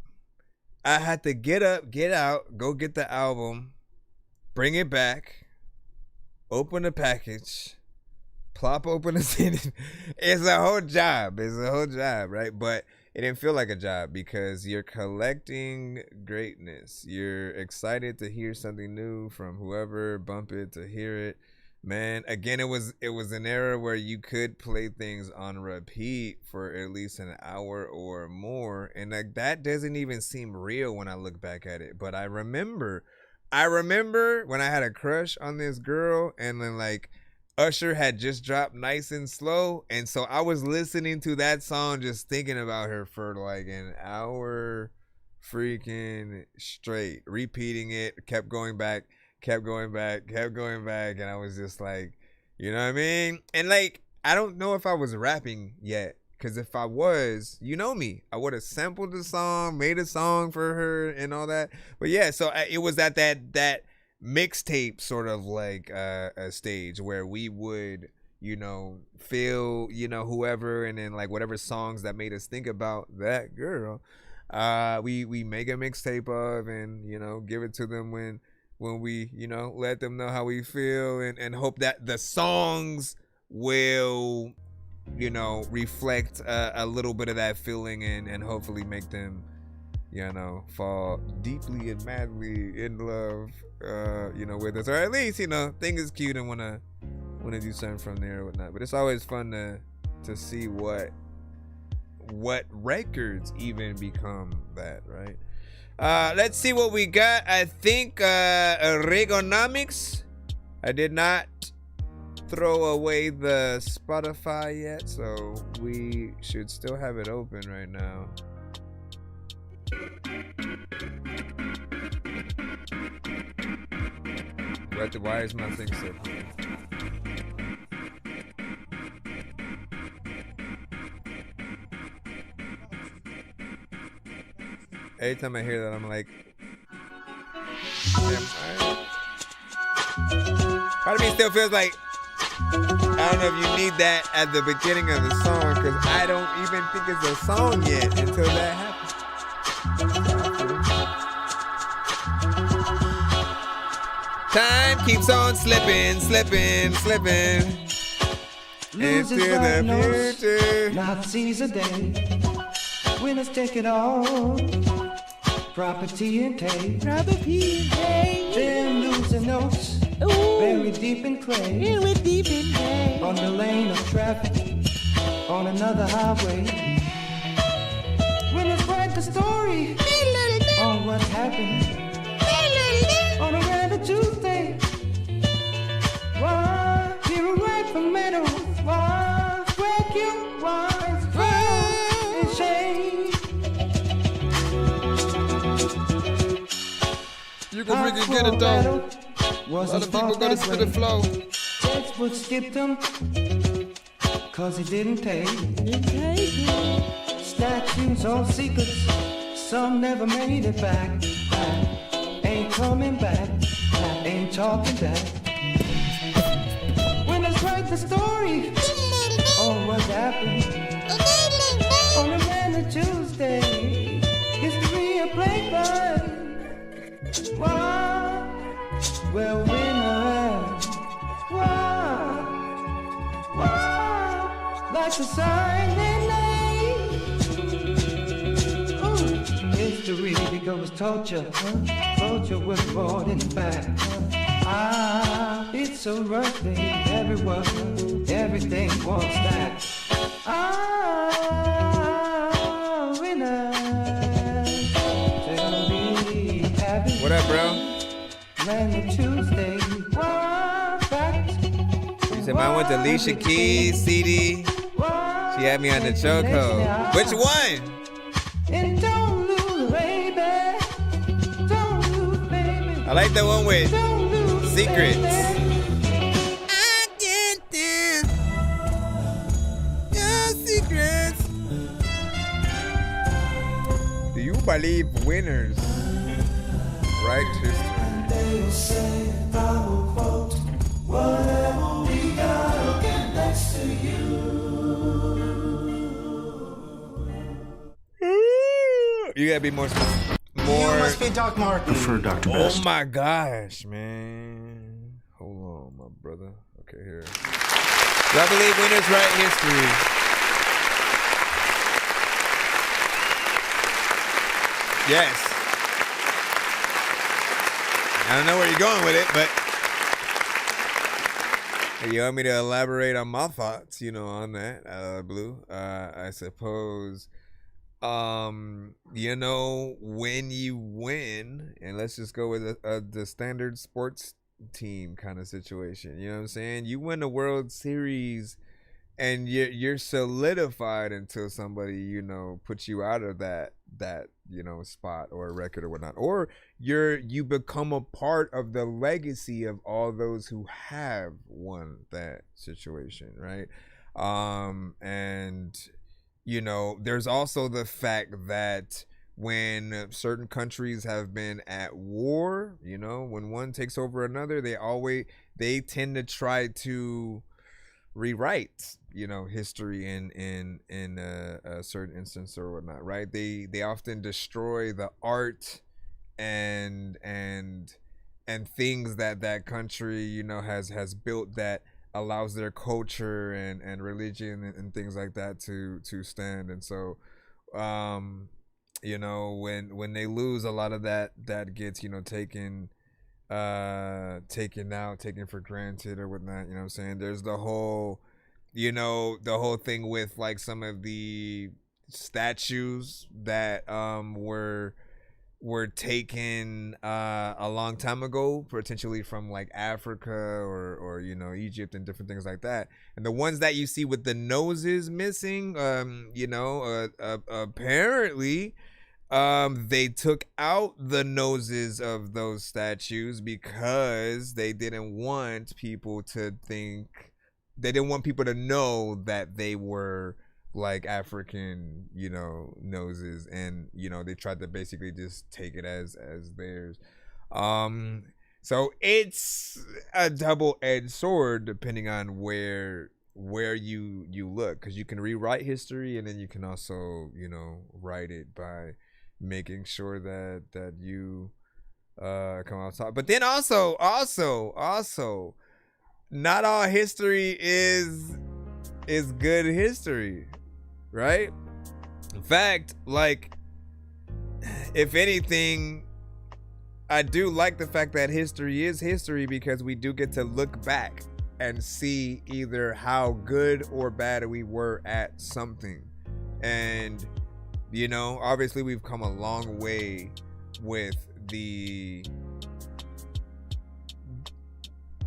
I had to get up, get out, go get the album, bring it back, open the package, plop open the CD. It's a whole job. It's a whole job, right? But it didn't feel like a job because you're collecting greatness. You're excited to hear something new from whoever, bump it to hear it. Man, again, it was an era where you could play things on repeat for at least an hour or more, and like that doesn't even seem real when I look back at it. But I remember when I had a crush on this girl, and then like Usher had just dropped Nice and Slow, and so I was listening to that song just thinking about her for like an hour freaking straight, repeating it, kept going back, and I was just like, you know what I mean? And like, I don't know if I was rapping yet, because if I was, you know me, I would have sampled the song, made a song for her and all that. But yeah, so it was at that mixtape sort of like a stage where we would, you know, feel, you know, whoever, and then like whatever songs that made us think about that girl, we make a mixtape of, and, you know, give it to them when we, you know, let them know how we feel, and hope that the songs will, you know, reflect a little bit of that feeling, and hopefully make them, you know, fall deeply and madly in love, you know, with us, or at least, you know, think it's cute and wanna do something from there or whatnot. But it's always fun to see what records even become that, right? Let's see what we got. I think Regonomics. I did not throw away the Spotify yet, so we should still have it open right now. Why is my thing so cool? Every time I hear that, I'm like, damn, part of me still feels like, I don't know if you need that at the beginning of the song, because I don't even think it's a song yet until that happens. Time keeps on slipping into the future. Not seize a day. Winners take it all. Property and take. Then losing notes. Buried deep in clay. On the lane of traffic. On another highway. Winners write the story. On what happened. On a random Tuesday. Why? Hero right from meadow. Why? Where you? Why? It's shame. You can freaking get it though. Other people gotta spit the flow. Textbook skipped him. Cause he didn't take. Statues on secrets. Some never made it back. Ain't coming back. Ain't talking back. When I write the story on what happened. On a random Tuesday, history of Playboy. Wow, well, winners. Wow, wow, like the sign they made. Ooh, history becomes torture. Torture was brought in back. Ah, it's so rusty. Everyone, everything wants that. Ah, winners. Tell me, what up, bro? Random Tuesday. You said mine went to Alicia Keys, CD. She had me on the chokehold. Which one? And don't lose, baby. Don't lose, baby. I like the one with Secrets. I get there. Your secrets. Do you believe winners write history? They'll say, I will quote, whatever we gotta get next to you. You gotta be more. You must be Doc Martin. Prefer Dr. Oh Best. my gosh, man. Hold on, my brother. Okay, here. Do I believe winners write history? Yes. I don't know where you're going with it, but you want me to elaborate on my thoughts, on that, Blue? I suppose, when you win, and let's just go with the standard sports team kind of situation, you know what I'm saying? You win the World Series and you're solidified until somebody, puts you out of that spot or record or whatnot, or you become a part of the legacy of all those who have won that situation, right? And there's also the fact that when certain countries have been at war, when one takes over another, they tend to try to rewrite history in a certain instance or whatnot, right? They often destroy the art and things that country has built that allows their culture and religion and things like that to stand. And so when they lose, a lot of that gets taken for granted or whatnot. You know what I'm saying? There's the whole thing with like some of the statues that were taken a long time ago, potentially from like Africa or Egypt and different things like that. And the ones that you see with the noses missing, apparently they took out the noses of those statues because they didn't want people to know that they were like African, noses, and they tried to basically just take it as theirs. So it's a double-edged sword depending on where you look, because you can rewrite history, and then you can also write it by making sure that you come out top. But then also not all history is good history, right? In fact, like, if anything, I do like the fact that history is history, because we do get to look back and see either how good or bad we were at something. And obviously we've come a long way with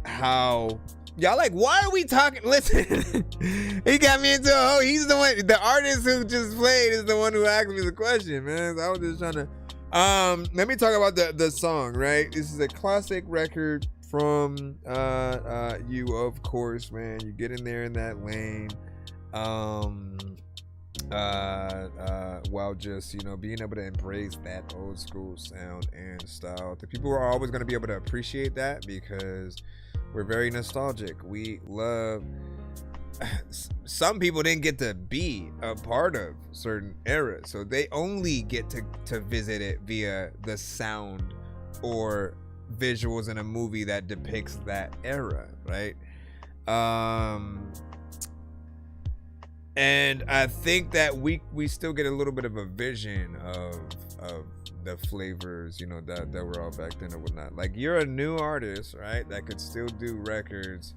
how y'all like, why are we talking? Listen, he got me into he's the one, the artist who just played is the one who asked me the question, man. So I was just trying to let me talk about the song, right? This is a classic record from you, of course, man. You get in there in that lane, while just being able to embrace that old school sound and style. The people are always going to be able to appreciate that because we're very nostalgic. We love some people didn't get to be a part of certain eras, so they only get to visit it via the sound or visuals in a movie that depicts that era, right? And I think that we still get a little bit of a vision of the flavors, you know, that were all back then or whatnot. Like, you're a new artist, right, that could still do records.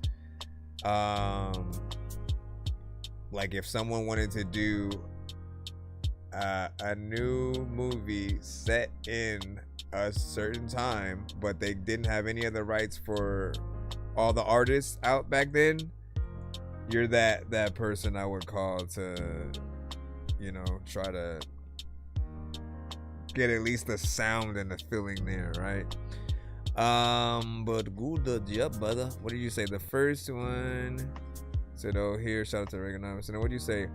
Like, if someone wanted to do a new movie set in a certain time, but they didn't have any of the rights for all the artists out back then, you're that person I would call to, you know, try to get at least the sound and the feeling there, right? But good job, brother. What did you say? The first one said, oh, here, shout out to Reaganomics. And what did you say?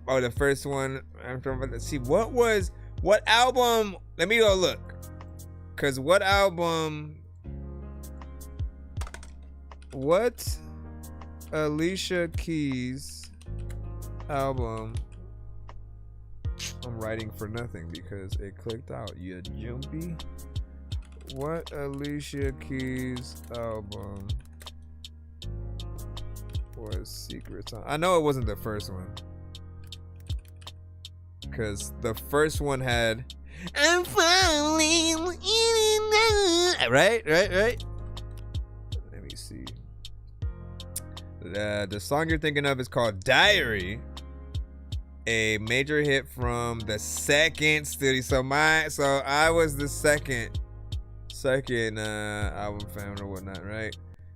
Oh, the first one, I'm trying to see what album. Let me go look, because what Alicia Keys album, I'm writing for nothing because it clicked out, you jumpy. What Alicia Keys album was Secret Song? I know it wasn't the first one, because the first one had I'm falling in, right. Let me see. The song you're thinking of is called Diary, a major hit from the second studio. So I was the second album fan or whatnot, right?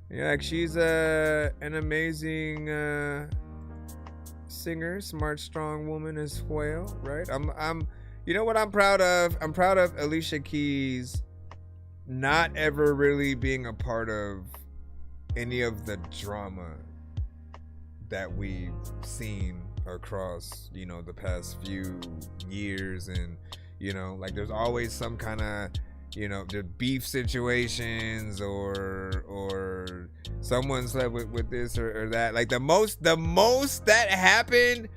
Yeah, like, she's an amazing singer, smart, strong woman as well, right? I'm you know what I'm proud of? I'm proud of Alicia Keys not ever really being a part of any of the drama that we've seen across, you know, the past few years. And, you know, like, there's always some kind of, you know, the beef situations or someone slept with this or that. Like, the most that happened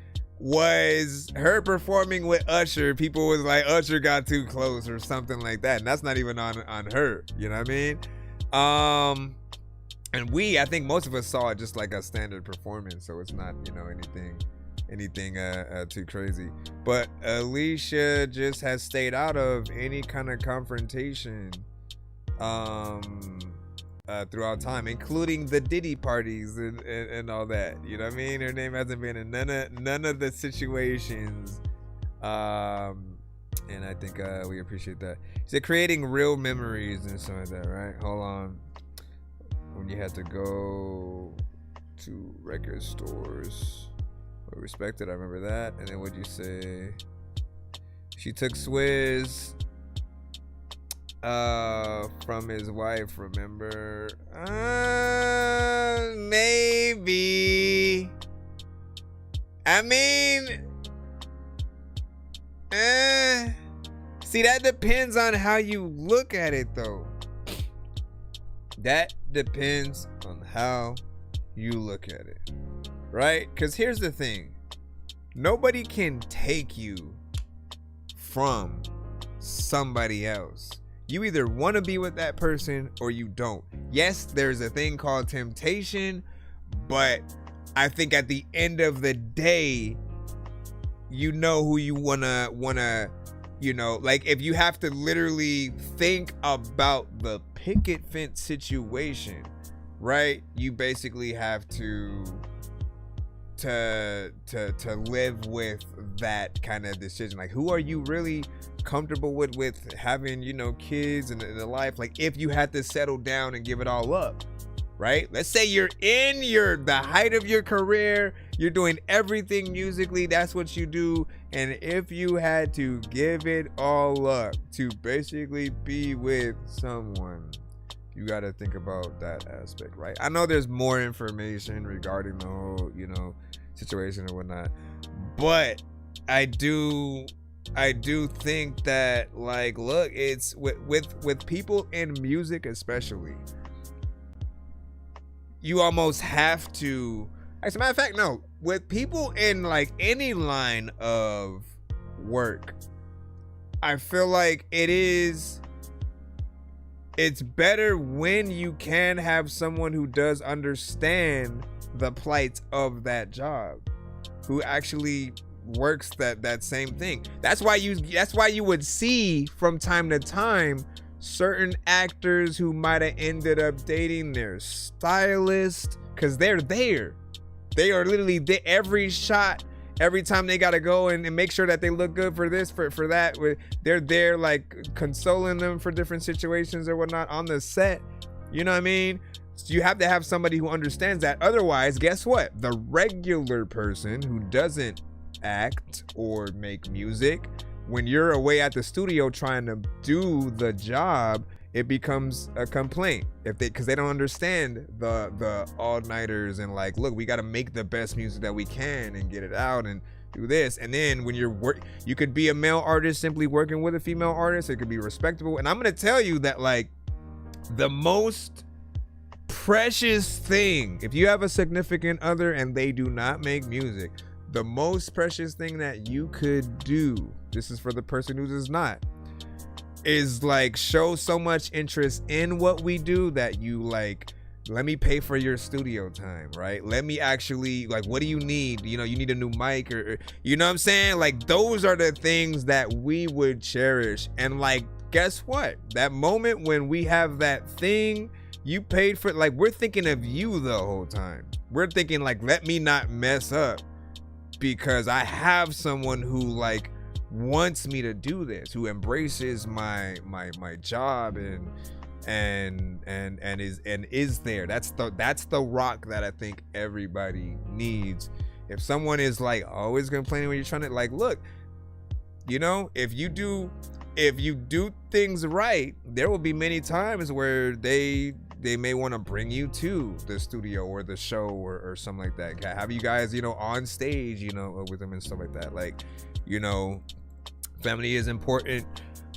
was her performing with Usher. People was like, Usher got too close or something like that, and that's not even on her, you know what I mean? And I think most of us saw it just like a standard performance, so it's not, you know, anything too crazy. But Alicia just has stayed out of any kind of confrontation throughout time, including the Diddy parties and all that, you know what I mean? Her name hasn't been in none of the situations, and I think we appreciate that. She's creating real memories and stuff like that, right? Hold on. When you had to go to record stores, respected, I remember that. And then what'd you say? She took Swizz from his wife, remember? Maybe. I mean, see, that depends on how you look at it, though. That depends on how you look at it, right? Because here's the thing. Nobody can take you from somebody else. You either want to be with that person or you don't. Yes, there's a thing called temptation, but I think at the end of the day, you know who you wanna, you know, like, if you have to literally think about the picket fence situation, right? You basically have to live with that kind of decision. Like, who are you really comfortable with having, you know, kids and a life? Like, if you had to settle down and give it all up, right? Let's say you're in the height of your career, you're doing everything musically, that's what you do, and if you had to give it all up to basically be with someone, you got to think about that aspect, right? I know there's more information regarding the whole, you know, situation and whatnot, but I do think that, like, look, it's with people in music especially, you almost have to As a matter of fact, no. With people in like any line of work, I feel like it's better when you can have someone who does understand the plight of that job, who actually works that same thing. That's why you would see from time to time certain actors who might have ended up dating their stylist, because they're there. They are literally there every shot, every time they gotta go and make sure that they look good for this, for that. They're there like consoling them for different situations or whatnot on the set. You know what I mean? So you have to have somebody who understands that. Otherwise, guess what? The regular person who doesn't act or make music, when you're away at the studio trying to do the job, it becomes a complaint because they don't understand the all-nighters and like, look, we got to make the best music that we can and get it out and do this. And then when you could be a male artist simply working with a female artist. It could be respectable. And I'm gonna tell you that like the most precious thing, if you have a significant other and they do not make music, the most precious thing that you could do, this is for the person who does not, is like show so much interest in what we do that you like, let me pay for your studio time, right? Let me actually, like, what do you need? You know, you need a new mic or you know what I'm saying? Like, those are the things that we would cherish. And like, guess what? That moment when we have that thing you paid for, like, we're thinking of you the whole time. We're thinking like, let me not mess up because I have someone who like wants me to do this, who embraces my job and is there. That's the rock that I think everybody needs. If someone is like always complaining when you're trying to, like, look, you know, if you do things right, there will be many times where they may want to bring you to the studio or the show or something like that. Have you guys, you know, on stage, you know, with them and stuff like that. Like, you know, family is important.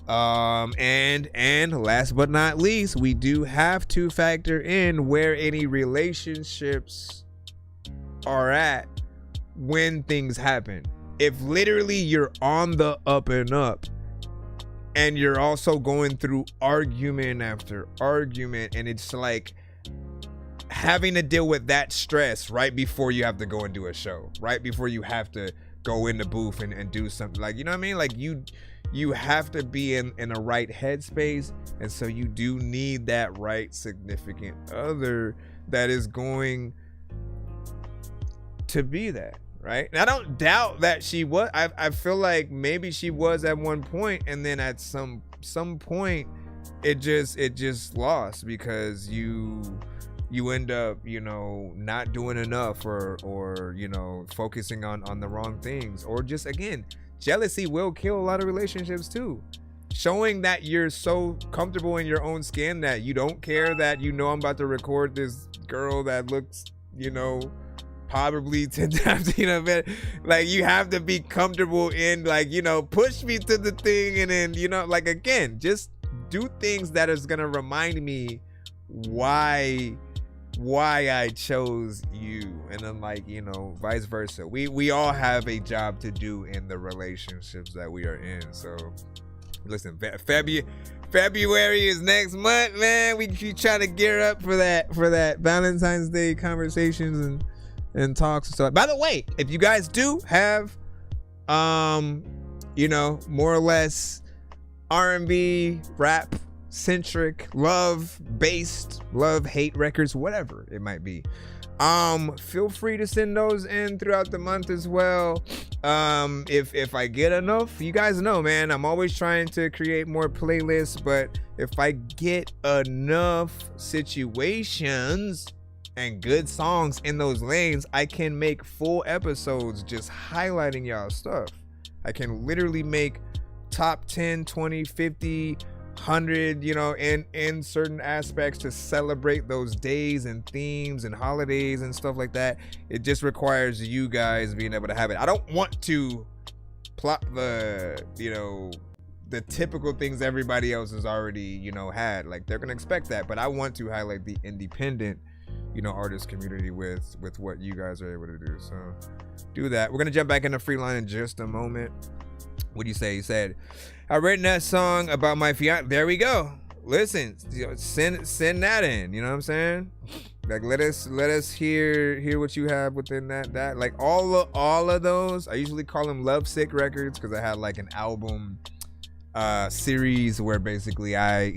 And last but not least, we do have to factor in where any relationships are at when things happen. If literally you're on the up and up and you're also going through argument after argument, and it's like having to deal with that stress right before you have to go and do a show, right before you have to go in the booth and do something, like, you know what I mean? Like you have to be in a right headspace, and so you do need that right significant other that is going to be that, right? And I don't doubt that she was. I feel like maybe she was at one point, and then at some point it just lost because you end up, you know, not doing enough or you know, focusing on the wrong things, or just, again, jealousy will kill a lot of relationships too. Showing that you're so comfortable in your own skin that you don't care that, you know, I'm about to record this girl that looks, you know, probably 10 times, you know, better. Like, you have to be comfortable in, like, you know, push me to the thing, and then, you know, like, again, just do things that is gonna remind me why I chose you, and then, like, you know, vice versa. We all have a job to do in the relationships that we are in. So listen, February is next month, man. We try to gear up for that Valentine's Day conversations and talks and stuff. By the way, if you guys do have you know, more or less R&B, rap centric, love based, love hate records, whatever it might be, feel free to send those in throughout the month as well. If I get enough, you guys know, man, I'm always trying to create more playlists, but if I get enough situations and good songs in those lanes, I can make full episodes just highlighting y'all stuff. I can literally make top 10, 20, 50, 100, you know, in certain aspects to celebrate those days and themes and holidays and stuff like that. It just requires you guys being able to have it. I don't want to plot the, you know, the typical things everybody else has already, you know, had. Like, they're gonna expect that, but I want to highlight the independent artist community with what you guys are able to do. So do that. We're gonna jump back into Freeline in just a moment. What do you say? You said, I've written that song about my fiance. There we go. Listen, send that in. You know what I'm saying? Like, let us hear what you have within that. Like all of those, I usually call them Lovesick records because I had like an album series where basically I,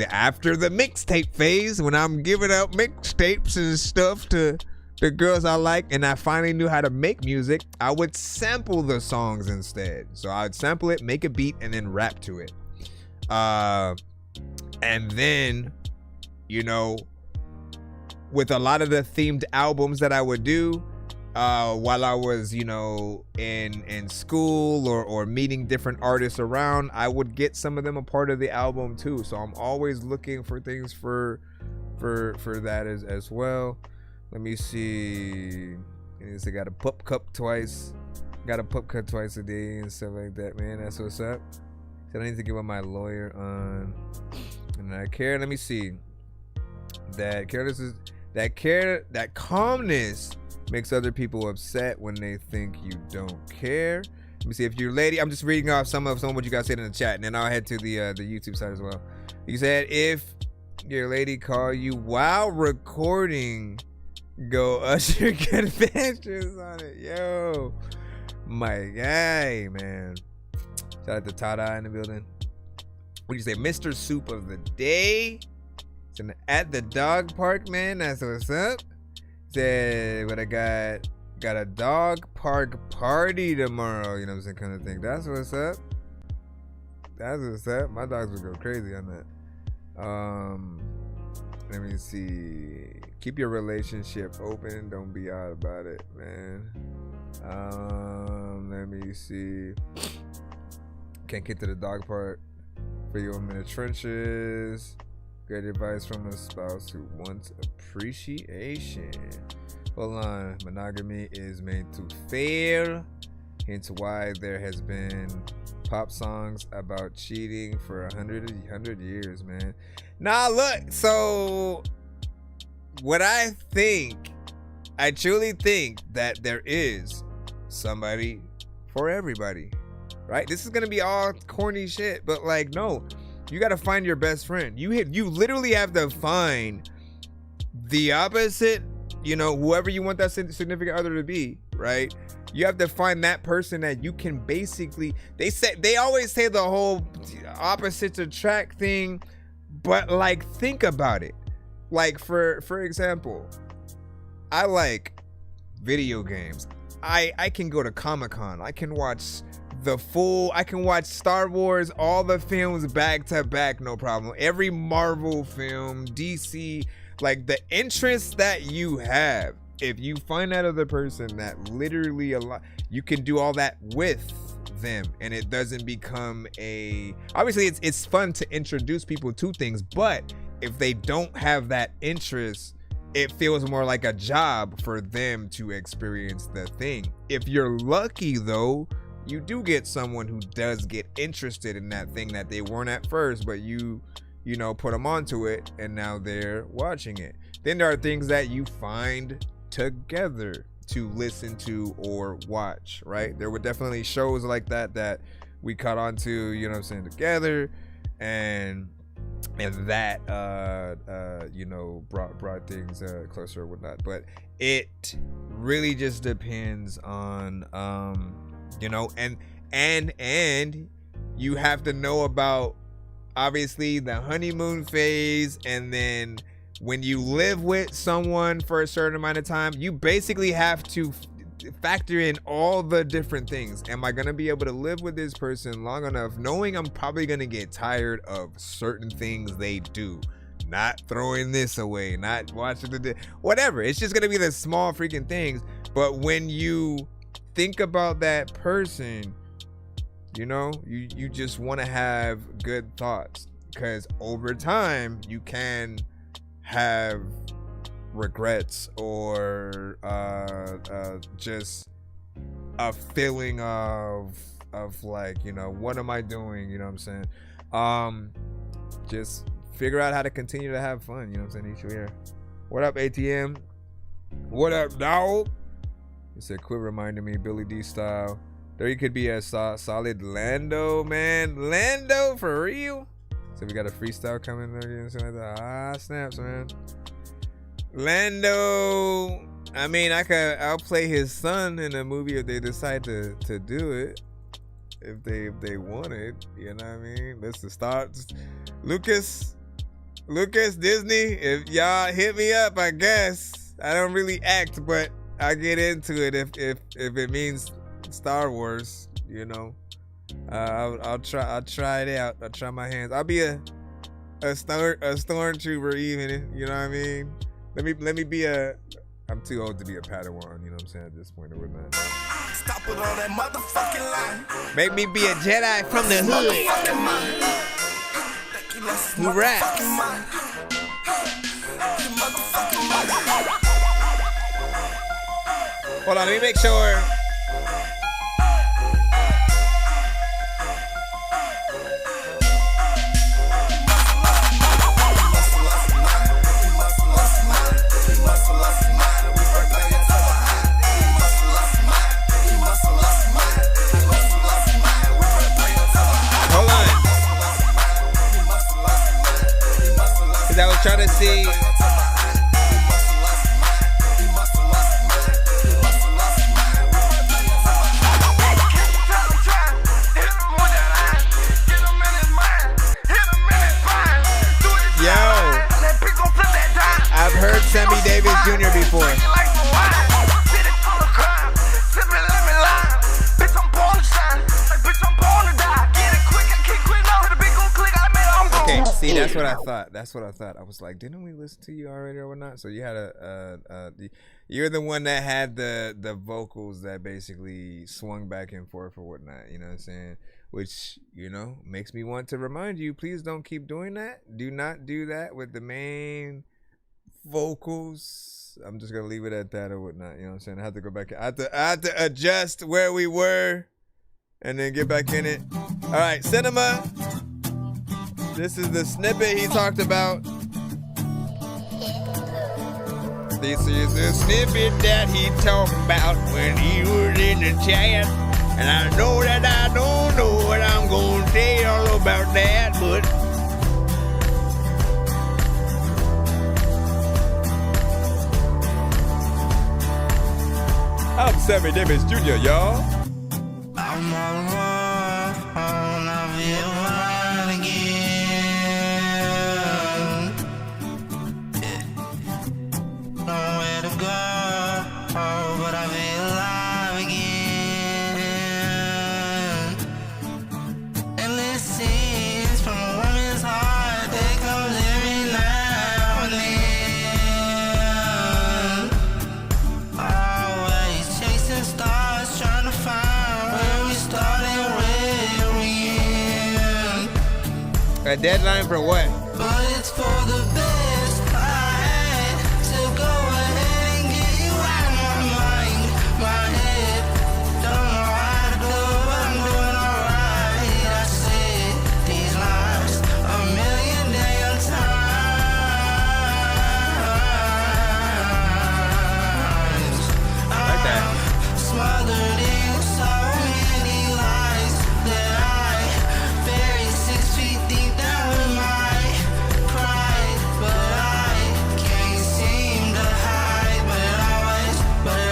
after the mixtape phase, when I'm giving out mixtapes and stuff to the girls I like, and I finally knew how to make music, I would sample the songs instead. So I would sample it, make a beat, and then rap to it. And then, with a lot of the themed albums that I would do while I was, in school or meeting different artists around, I would get some of them a part of the album too. So I'm always looking for things for that as well. Let me see. I got a pup cup twice. Got a pup cup twice a day and stuff like that, man. That's what's up. So I need to get with my lawyer on. And I care. Let me see. That calmness makes other people upset when they think you don't care. Let me see if your lady. I'm just reading off some of what you guys said in the chat, and then I'll head to the YouTube side as well. You said if your lady call you while recording, go usher confessions on it. Yo, my guy, man. Shout out to Tada in the building. What do you say, Mr. Soup of the Day? At the dog park, man. That's what's up. Said, but I got a dog park party tomorrow. You know what I'm saying, kind of thing. That's what's up. That's what's up. My dogs would go crazy on that. Let me see. Keep your relationship open. Don't be out about it, man. Let me see. Can't get to the dog park. For you, I'm in the trenches. Great advice from a spouse who wants appreciation. Hold on. Monogamy is made to fail. Hence why there has been pop songs about cheating for 100 years, man. Nah, look. So what I truly think that there is somebody for everybody, right? This is gonna be all corny shit, but like, no. You got to find your best friend. You literally have to find the opposite, whoever you want that significant other to be, right? You have to find that person that you can basically, they always say the whole opposites attract thing, but like, think about it. Like, for example, I like video games. I can go to Comic-Con. I can watch I can watch Star Wars, all the films back to back, no problem. Every Marvel film, DC, like the interest that you have, if you find that other person that literally you can do all that with them, and it doesn't become obviously it's fun to introduce people to things, but if they don't have that interest, it feels more like a job for them to experience the thing. If you're lucky though, you do get someone who does get interested in that thing that they weren't at first, but you put them onto it and now they're watching it. Then there are things that you find together to listen to or watch, right? There were definitely shows like that we caught on to, together, and that brought things closer or whatnot. But it really just depends on and you have to know about obviously the honeymoon phase, and then when you live with someone for a certain amount of time, you basically have to factor in all the different things. Am I gonna be able to live with this person long enough, knowing I'm probably gonna get tired of certain things they do, not throwing this away, not watching whatever. It's just gonna be the small freaking things. But when you think about that person, you just want to have good thoughts, because over time you can have regrets or just a feeling of like, what am I doing? You know what I'm saying? Just figure out how to continue to have fun. You know what I'm saying? Each year. What up, ATM? What up, dog? He said, quit reminding me, Billy D style. There you could be a solid Lando, man. Lando, for real? So we got a freestyle coming there and something like that. Ah, snaps, man. Lando. I mean, I'll play his son in a movie if they decide to do it. If they want it, you know what I mean? Let's just start. Lucas, Disney, if y'all hit me up, I guess. I don't really act, but I get into it if it means Star Wars, you know. I'll try it out. I'll try my hands. I'll be a stormtrooper even, you know what I mean? Let me be I'm too old to be a Padawan, you know what I'm saying, at this point or whatnot. Stop it on that motherfucking line. Make me be a Jedi from the hood. Who raps? Hold on, let me make sure. I was trying to see. Yo, I've heard Sammy Davis Jr. before. Okay, see, that's what I thought. I was like, didn't we listen to you already or whatnot? So you had you're the one that had the vocals that basically swung back and forth or whatnot. You know what I'm saying? Which, you know, makes me want to remind you, please don't keep doing that. Do not do that with the main vocals. I'm just gonna leave it at that or whatnot. You know what I'm saying? I have to go back. I have to adjust where we were and then get back in it. All right, Cinema. This is the snippet he talked about. This is the snippet that he talked about when he was in the chat. And I know that I don't know what I'm going to tell y'all about that, but I'm Sammy Davis Jr., y'all. I'm on one, I feel fine again. Nowhere to go, but I feel alive again. Endless scenes from a woman's heart that comes every now and then. Always chasing stars, trying to find where we started, where we end. A deadline for what? But it's for the best. I had to go ahead and get you out of my mind, my head. Don't know how to do, but I'm doing alright. I said these lines a million damn times. Like that. Smothered in so many lies that I buried 6 feet deep down with my pride. But I can't seem to hide. But it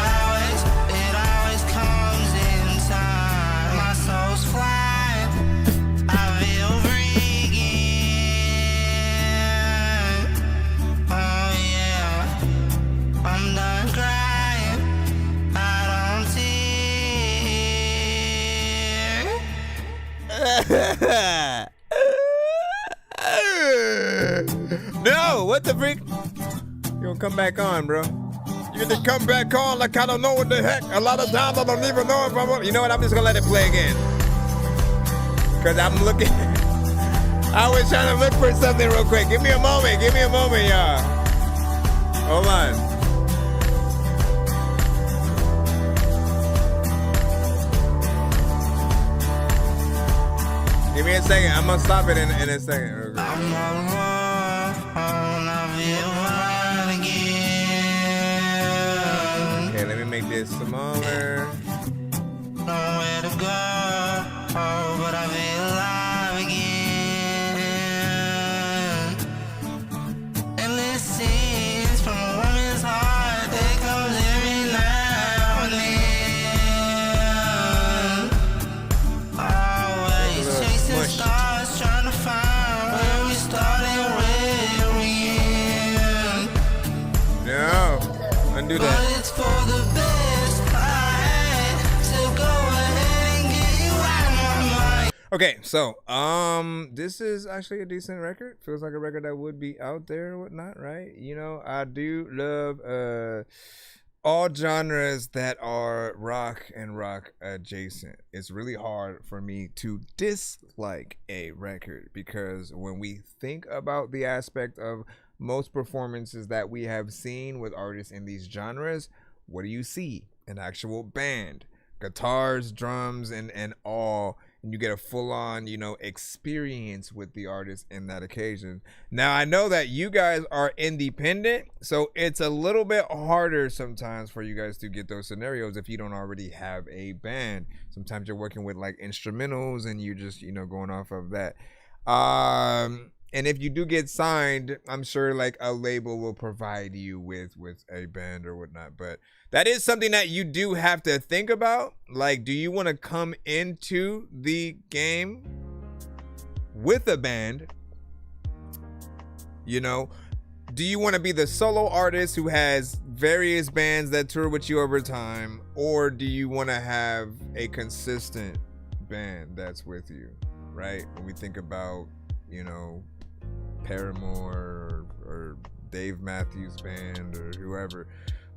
always comes in time. My soul's flying. I feel free again. Oh yeah, I'm done crying. I don't No, what the freak? You gonna come back on, bro? You get to come back on like I don't know what the heck. A lot of times I don't even know if I'm. You know what? I'm just gonna let it play again. Cause I'm looking. I was trying to look for something real quick. Give me a moment, y'all. Hold on. Give me a second. I'm gonna stop it in a second. Okay. I'm on one, I feel fine again. get smaller. Nowhere to go, oh, but I feel alive again. Endless scenes from a woman's heart that comes every now and then. Always chasing stars, trying to find where we started, where we end. No, undo that. But it's for the best. Okay, so this is actually a decent record. Feels like a record that would be out there or whatnot, right? You know, I do love all genres that are rock and rock adjacent. It's really hard for me to dislike a record because when we think about the aspect of most performances that we have seen with artists in these genres, what do you see? An actual band, guitars, drums, and all. And you get a full-on, you know, experience with the artist in that occasion. Now, I know that you guys are independent, so it's a little bit harder sometimes for you guys to get those scenarios if you don't already have a band. Sometimes you're working with like instrumentals and you just, you know, going off of that. And if you do get signed, I'm sure like a label will provide you with a band or whatnot. But that is something that you do have to think about. Like, do you want to come into the game with a band? You know, do you want to be the solo artist who has various bands that tour with you over time? Or do you want to have a consistent band that's with you, right? When we think about, you know, Paramore or Dave Matthews Band or whoever,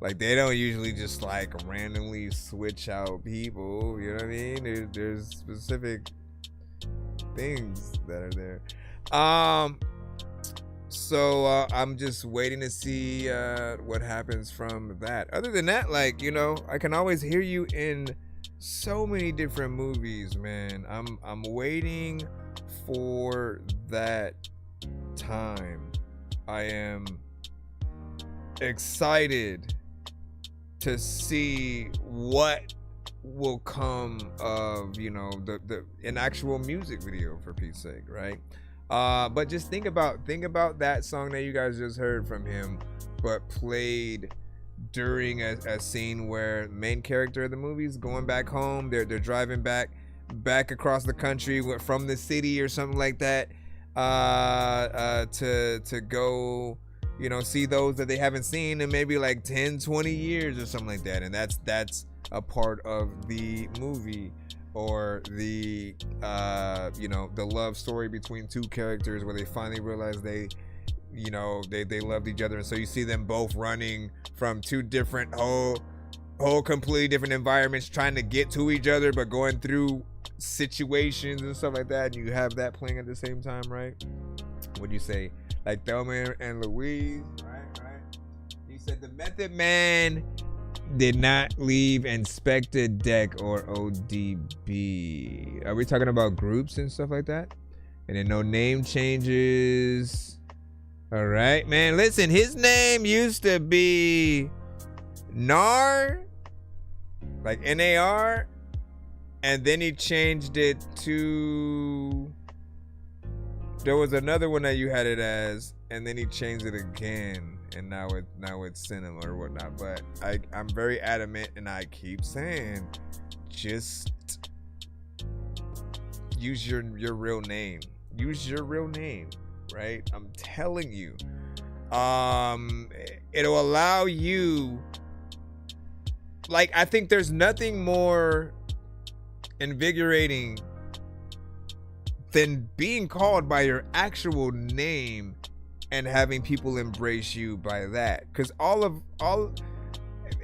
like they don't usually just like randomly switch out people, you know what I mean? There's specific things that are there. So I'm just waiting to see what happens from that. Other than that, like, you know, I can always hear you in so many different movies, man. I'm waiting for that time. I am excited to see what will come of, you know, an actual music video, for Pete's sake, right? But just think about that song that you guys just heard from him, but played during a scene where the main character of the movie is going back home. They're driving back across the country from the city or something like that, to go, you know, see those that they haven't seen in maybe like 10-20 years or something like that. And that's a part of the movie, or the you know, the love story between two characters where they finally realize they loved each other. And so you see them both running from two different whole completely different environments, trying to get to each other, but going through situations and stuff like that. And you have that playing at the same time, right? What'd you say? Like Thelma and Louise, right? He said the Method Man did not leave Inspected Deck or ODB. Are we talking about groups and stuff like that? And then no name changes. All right, man. Listen, his name used to be Nar, like N-A-R, and then he changed it to, there was another one that you had it as, and then he changed it again, and now it's Cinema or whatnot. But I'm very adamant, and I keep saying, just use your real name. Use your real name, right? I'm telling you. It'll allow you, like, I think there's nothing more invigorating than being called by your actual name and having people embrace you by that. Because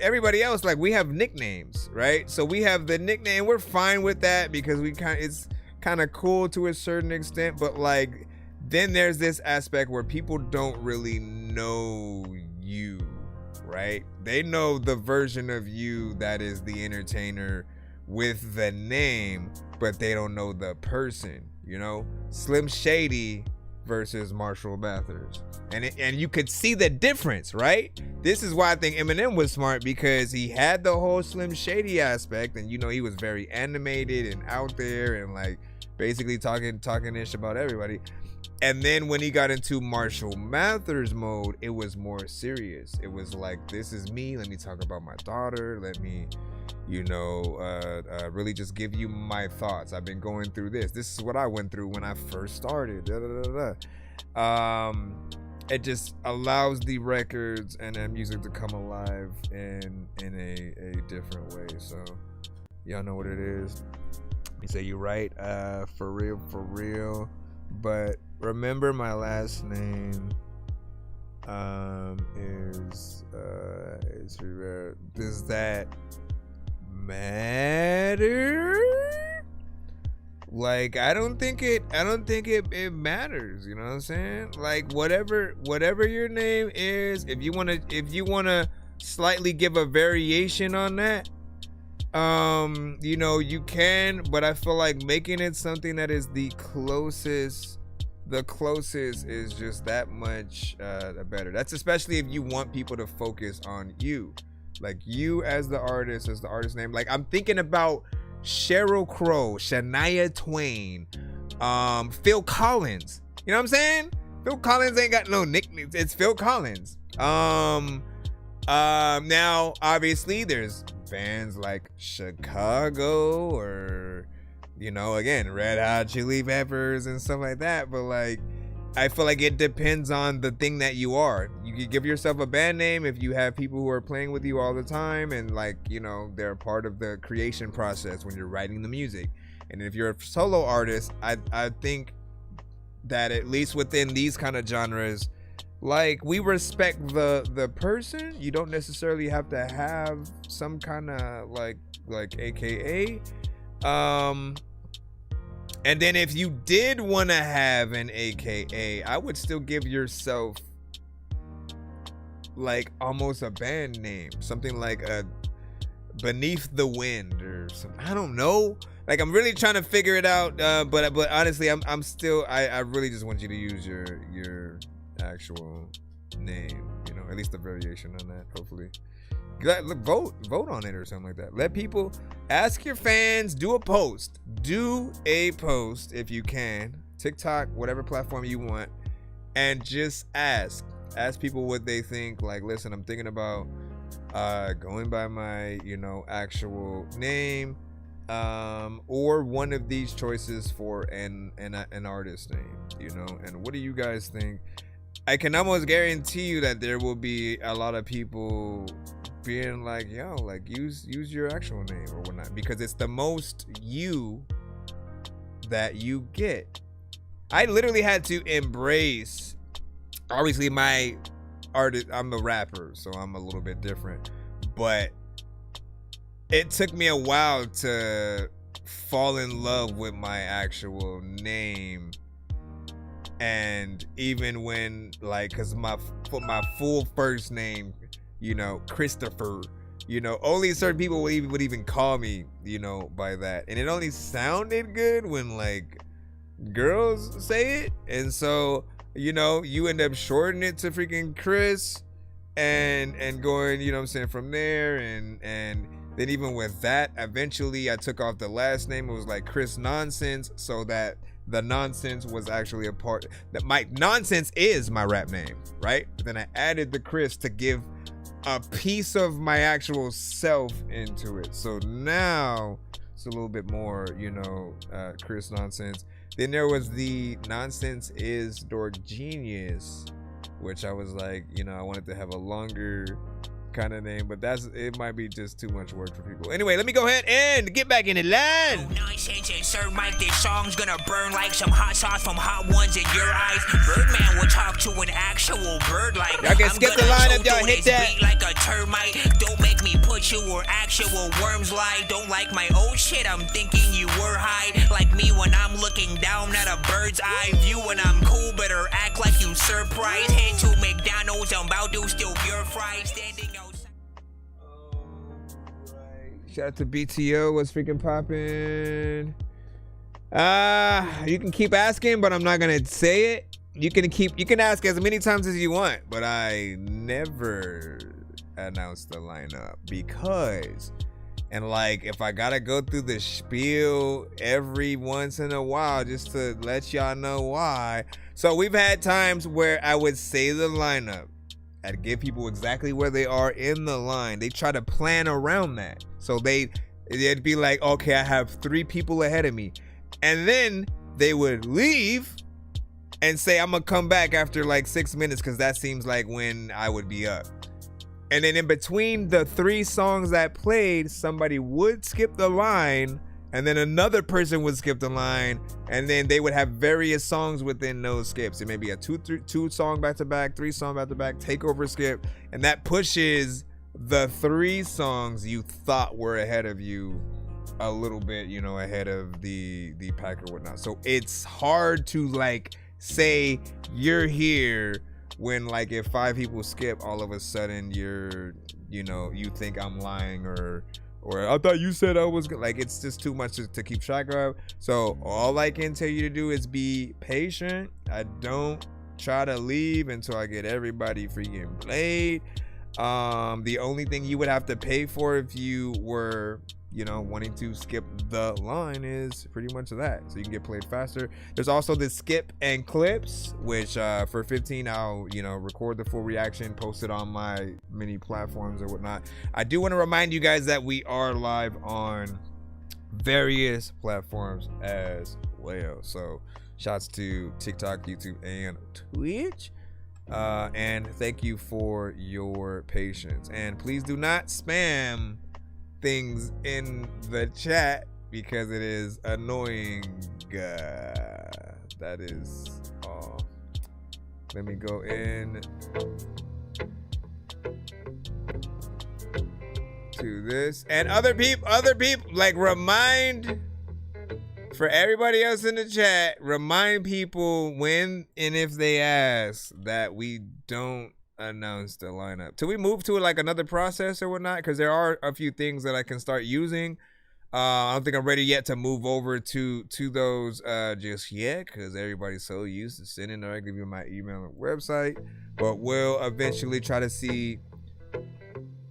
everybody else, like, we have nicknames, right? So we have the nickname, we're fine with that because it's kind of cool to a certain extent. But like, then there's this aspect where people don't really know you, right? They know the version of you that is the entertainer with the name, but they don't know the person, you know? Slim Shady versus Marshall Mathers. And you could see the difference, right? This is why I think Eminem was smart, because he had the whole Slim Shady aspect, and you know, he was very animated and out there and like basically talking ish about everybody. And then when he got into Marshall Mathers mode, it was more serious. It was like, this is me. Let me talk about my daughter. Let me, you know, really just give you my thoughts. I've been going through this. This is what I went through when I first started. It just allows the records and that music to come alive in a different way. So y'all know what it is. You say you're right, for real. But remember, my last name is Rivera. Does that matter? Like, I don't think it matters, you know what I'm saying? Like, whatever your name is, if you wanna slightly give a variation on that, you know, you can, but I feel like making it something that is the closest is just that much better. That's especially if you want people to focus on you, like you as the artist name. Like, I'm thinking about Sheryl Crow, Shania Twain, Phil Collins. You know what I'm saying? Phil Collins ain't got no nicknames. It's Phil Collins. Now obviously there's bands like Chicago, or, you know, again, Red Hot Chili Peppers and stuff like that. But like, I feel like it depends on the thing that you are. You can give yourself a band name if you have people who are playing with you all the time, and like, you know, they're part of the creation process when you're writing the music. And if you're a solo artist, I think that at least within these kind of genres, like, we respect the person. You don't necessarily have to have some kind of like AKA. And then if you did want to have an AKA, I would still give yourself like almost a band name, something like a Beneath the Wind or something. I don't know. Like, I'm really trying to figure it out. But honestly, I'm still, I really just want you to use your actual name, you know, at least a variation on that, hopefully. Vote on it or something like that. Let people, ask your fans, do a post if you can, TikTok, whatever platform you want, and just ask people what they think. Like, listen, I'm thinking about going by my, you know, actual name, or one of these choices for an artist name, you know. And what do you guys think? I can almost guarantee you that there will be a lot of people being like, yo, like, use your actual name or whatnot, because it's the most you that you get. I literally had to embrace, obviously my artist, I'm a rapper, so I'm a little bit different, but it took me a while to fall in love with my actual name. And even when, like, cause my full first name, you know, Christopher, you know, only certain people would even call me, you know, by that. And it only sounded good when like girls say it. And so, you know, you end up shortening it to freaking Chris and going, you know what I'm saying, from there. And then even with that, eventually I took off the last name. It was like Chris Nonsense, so that the nonsense was actually a part, that my nonsense is my rap name, right? But then I added the Chris to give a piece of my actual self into it. So now it's a little bit more, you know, Chris Nonsense. Then there was the Nonsense is Dork Genius, which I was like, you know, I wanted to have a longer kind of name, but it might be just too much work for people. Anyway, let me go ahead and get back in the line. Nonsense and Sir Mike, this song's gonna burn like some hot sauce from hot ones in your eyes. Birdman will talk to an actual bird like, y'all can skip the line if y'all hit that. Like a termite. Don't make me put you where actual worms lie. Don't like my old shit, I'm thinking you were high. Like me when I'm looking down at a bird's eye view. When I'm cool, better act like you surprised. Head to McDonald's, I'm about to steal your fries. Standing outside. Shout out to BTO, what's freaking poppin'? You can keep asking, but I'm not gonna say it. you can ask as many times as you want, but I never announce the lineup because, and like, if I gotta go through the spiel every once in a while just to let y'all know why. So we've had times where I would say the lineup, I'd give people exactly where they are in the line. They try to plan around that. So it'd be like, okay, I have 3 people ahead of me. And then they would leave and say, I'm gonna come back after like 6 minutes because that seems like when I would be up. And then in between the 3 songs that played, somebody would skip the line, and then another person would skip the line, and then they would have various songs within those skips. It may be a 2 song back to back, 3 song back to back, takeover skip, and that pushes the 3 songs you thought were ahead of you a little bit, you know, ahead of the pack or whatnot. So it's hard to like say you're here when, like, if 5 people skip, all of a sudden you think I'm lying or I thought you said I was good. Like, it's just too much to keep track of. So all I can tell you to do is be patient. I don't try to leave until I get everybody freaking played. The only thing you would have to pay for if you were, wanting to skip the line is pretty much that. So you can get played faster. There's also the skip and clips, which for 15, I'll, record the full reaction, post it on my many platforms or whatnot. I do want to remind you guys that we are live on various platforms as well. So shouts to TikTok, YouTube, and Twitch. And thank you for your patience. And please do not spam things in the chat because it is annoying. That is all. Let me go in to this, and other people like, remind, for everybody else in the chat, remind people when and if they ask that we don't announce the lineup till we move to like another process or whatnot, because there are a few things that I can start using. I don't think I'm ready yet to move over to those just yet, because everybody's so used to sending directly via my email and website, but we'll eventually try to see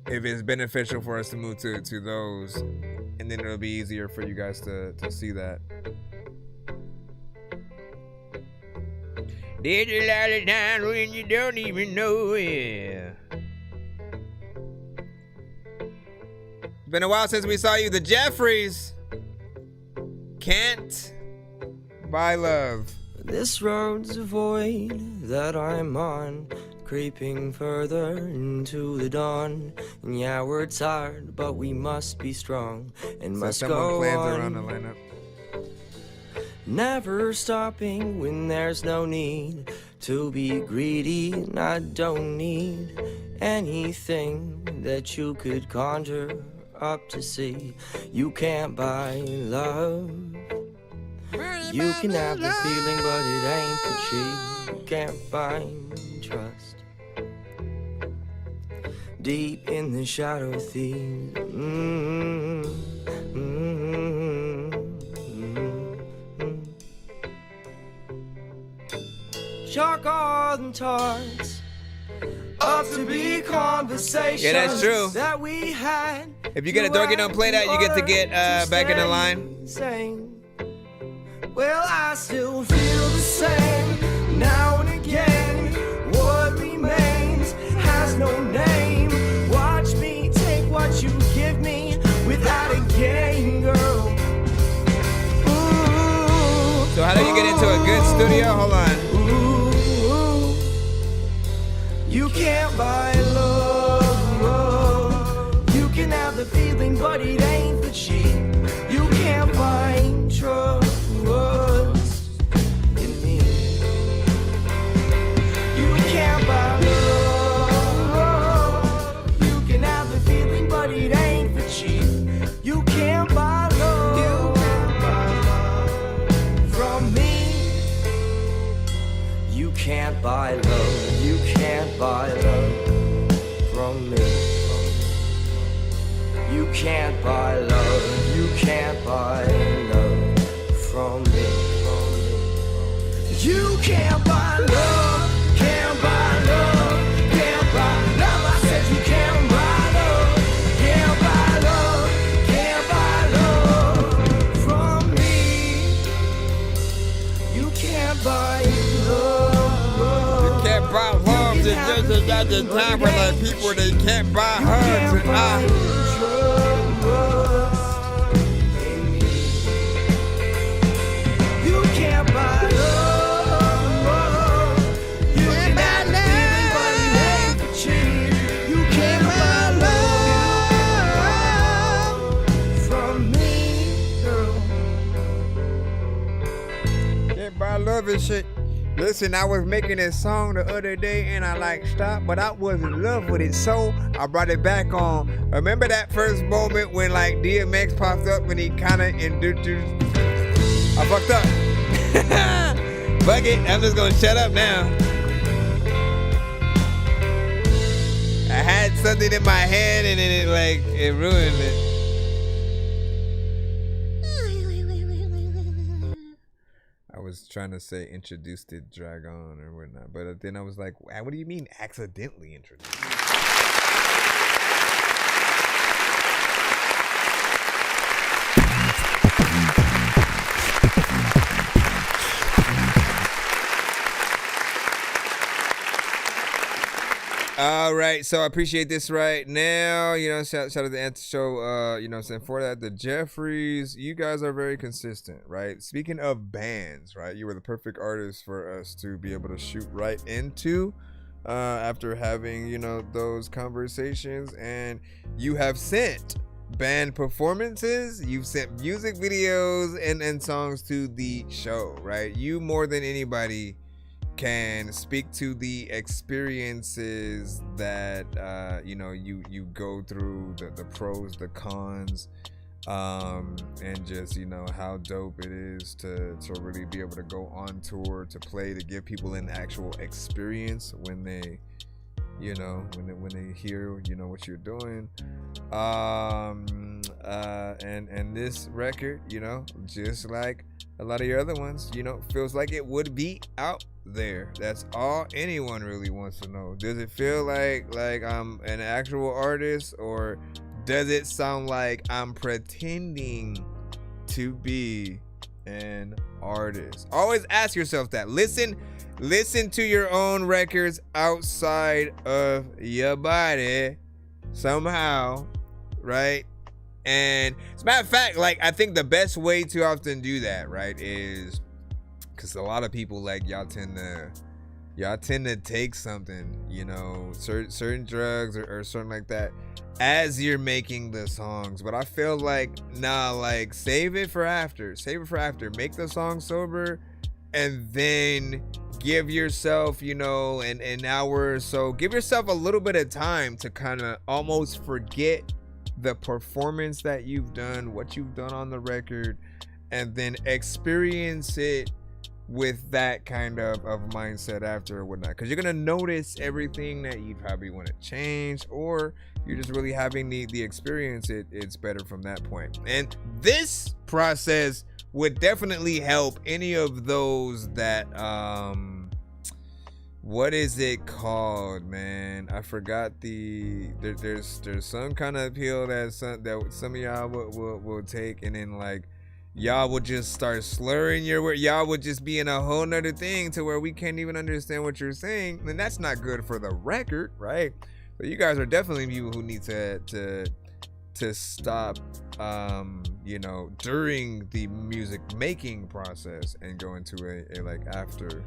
if it's beneficial for us to move to those, and then it'll be easier for you guys to see that. There's a lot of times when you don't even know it. It's been a while since we saw you. The Jeffries. Can't Buy Love. This road's a void that I'm on, creeping further into the dawn. And yeah, we're tired, but we must be strong and must go on. Around the lineup. Never stopping when there's no need to be greedy, and I don't need anything that you could conjure up to see. You can't buy love. You can have the feeling, but it ain't the cheap. You can't find trust deep in the shadow of thieves. Chalk on tarts up to be conversations. Yeah, that's true. That we had. If you get a Dorky Don't Play That, you get to get back in the line. Well, I still feel the same now and again. What remains has no name. Watch me take what you give me without a game, girl. Ooh, so how do you get into a good studio? Hold on. You can't buy love. You can have the feeling, but it ain't the cheap. You can't find trust in me. You can't buy love. You can have the feeling, but it ain't the cheap. You can't buy love. You can't buy love from me. You can't buy love. You can't buy love from me. You can't buy love. You can't buy love from me. You can't buy love. back in time where like people they can't buy hugs and You can't buy love. You can buy love, but you ain't the change. You can't buy love from me, girl. Can't buy love and shit. Listen, I was making this song the other day and I like stopped, but I was in love with it, so I brought it back on. Remember that first moment when like DMX popped up and he kind of introduced. I fucked up. Fuck it, I'm just gonna shut up now. I had something in my head and then it ruined it. I was trying to say introduced it, drag on or whatnot, but then I was like, what do you mean accidentally introduced? All right, so I appreciate this right now. You know, shout out to the Answer Show. You know what I'm saying? For that, the Jeffries, you guys are very consistent, right? Speaking of bands, right? You were the perfect artist for us to be able to shoot right into after having, you know, those conversations. And you have sent band performances, you've sent music videos and songs to the show, right? You more than anybody can speak to the experiences that you know you go through, the pros, the cons, and just, you know, how dope it is to really be able to go on tour, to play, to give people an actual experience when they, you know, when they hear, you know, what you're doing. And this record, you know, just like a lot of your other ones, you know, feels like it would be out there. That's all anyone really wants to know. Does it feel like I'm an actual artist, or does it sound like I'm pretending to be an artist? Always ask yourself that. Listen to your own records outside of your body somehow, right? And as a matter of fact, like, I think the best way to often do that, right, is because a lot of people, like, y'all tend to take something, you know, certain drugs or something like that as you're making the songs. But I feel like, nah, like, save it for after. Make the song sober, and then give yourself, you know, an hour or so. Give yourself a little bit of time to kind of almost forget the performance that you've done, what you've done on the record, and then experience it with that kind of mindset after or whatnot, because you're gonna notice everything that you probably want to change, or you're just really having the experience. It's better from that point. And this process would definitely help any of those that what is it called, man? I forgot there's some kind of pill that some of y'all will take, and then like y'all would just start slurring your word. Y'all would just be in a whole nother thing to where we can't even understand what you're saying. And that's not good for the record, right? So you guys are definitely people who need to stop, you know, during the music making process and go into a like after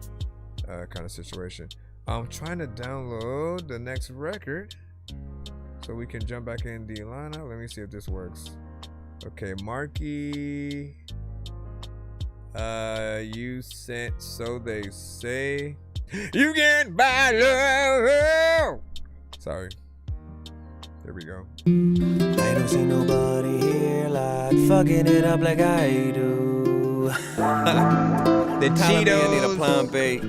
kind of situation. I'm trying to download the next record so we can jump back in the lineup. Let me see if this works. Okay, Marky, you sent So They Say. You can buy love. Sorry. There we go. I don't see nobody here like fucking it up like I do. The Cheetos. I need a plan B.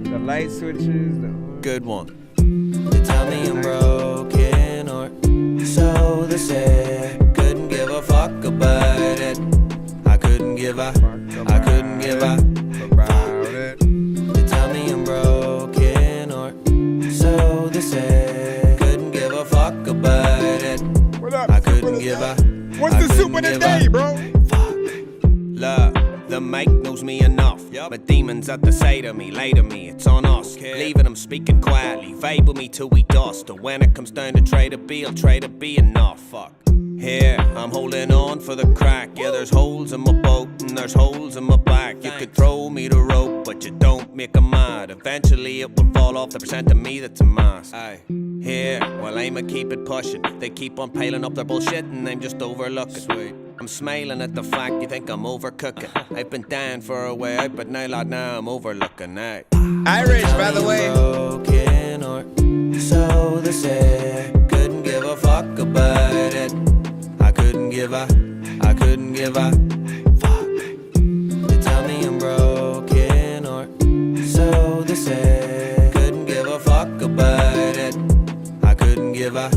The light switches. Good one. They tell me I'm broken, or so they say. Couldn't give a fuck about it. I couldn't give a about it. They tell me I'm broken, or so they say. Couldn't give a fuck about it. What up? I couldn't give a. What's the soup of the day, bro? Fuck. Love. The mic knows me enough. My demons at the side of me, lie to me, it's on us. Leaving them speaking quietly, vibe with me till we dust. Or when it comes down to try to be, I'll try to be enough. Fuck. Here, I'm holding on for the crack. Yeah, there's holes in my boat and there's holes in my back. You could throw me the rope, but you don't make a mad. Eventually it will fall off the percent of me that's a mass. Aye. Here, well I'ma keep it pushing. They keep on piling up their bullshit and I'm just overlooking. Sweet. I'm smiling at the fact you think I'm overcooking. I've been down for a way out, but now lad, now I'm overlooking. Aye. Irish, by the way. Broken or so they say. Couldn't give a fuck about it. I couldn't give a fuck. They tell me I'm broken or so they say. Couldn't give a fuck about it. I couldn't give a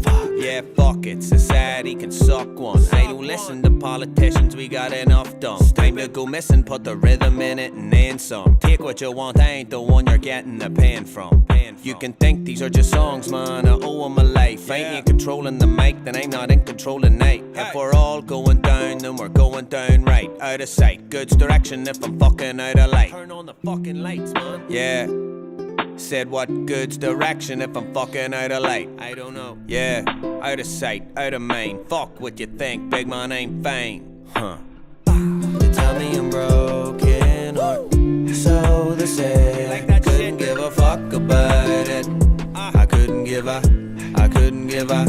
fuck. Yeah, fuck it, society can suck one. I don't listen to politicians, we got enough done. Time to go missing, put the rhythm in it and then some. Take what you want, I ain't the one you're getting the pain from. You can think these are just songs, man, I owe them a life. I ain't controlling the mic, then I'm not in control of night. If we're all going down, then we're going down right. Out of sight, goods direction if I'm fucking out of light. Turn on the fucking lights, man. Yeah. Said what good's direction if I'm fucking out of light? I don't know. Yeah, out of sight, out of mind. Fuck what you think, big man ain't fine. Huh. They tell me I'm broken or so they say. Like that couldn't give a fuck about it. I couldn't give a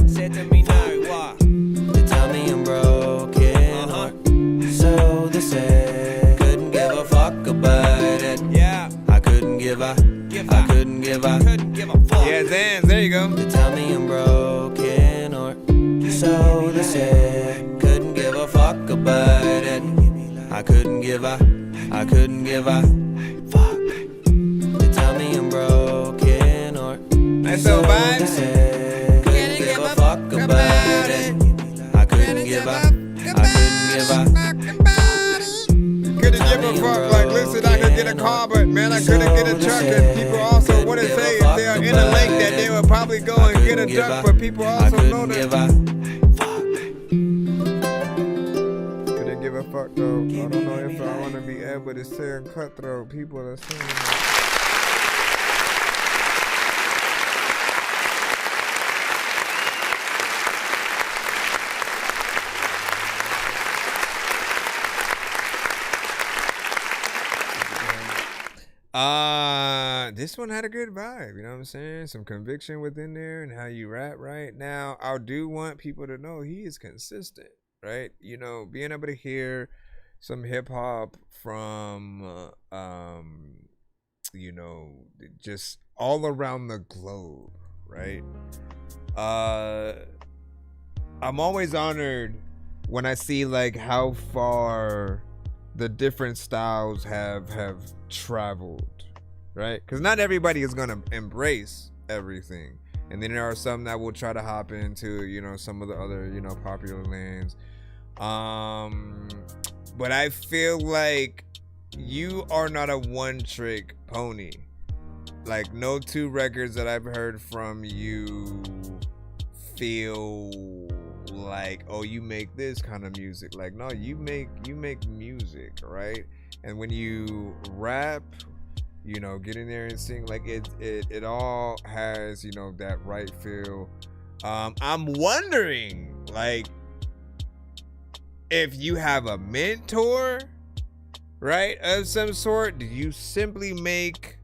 Say to me now, what? They tell me I'm broken or so they say. Couldn't give a fuck about it. Yeah. I couldn't give a fuck. Yeah, Zans, there you go. They tell me I'm broken or so they say. Couldn't give a fuck about it. I couldn't give a fuck. They tell me I'm broken or so they say. Couldn't give a fuck about it. I couldn't give a Couldn't give a fuck, like listen, I could get a car, but man, I couldn't get a truck. And people also want to say if they are in a lake that they would probably go and get a truck, but people also know that. Couldn't give a fuck though. I don't know if I want to be able to say cutthroat. People are saying that. This one had a good vibe, you know what I'm saying? Some conviction within there and how you rap right now. I do want people to know he is consistent, right? You know, being able to hear some hip hop from, you know, just all around the globe, right? I'm always honored when I see like how far the different styles have traveled, right? Because not everybody is gonna embrace everything, and then there are some that will try to hop into, you know, some of the other, you know, popular lanes. But I feel like you are not a one-trick pony. Like no two records that I've heard from you feel like, oh, you make this kind of music. Like, no, you make music, right? And when you rap, you know, get in there and sing, like it all has, you know, that right feel. I'm wondering, like, if you have a mentor, right, of some sort. Do you simply make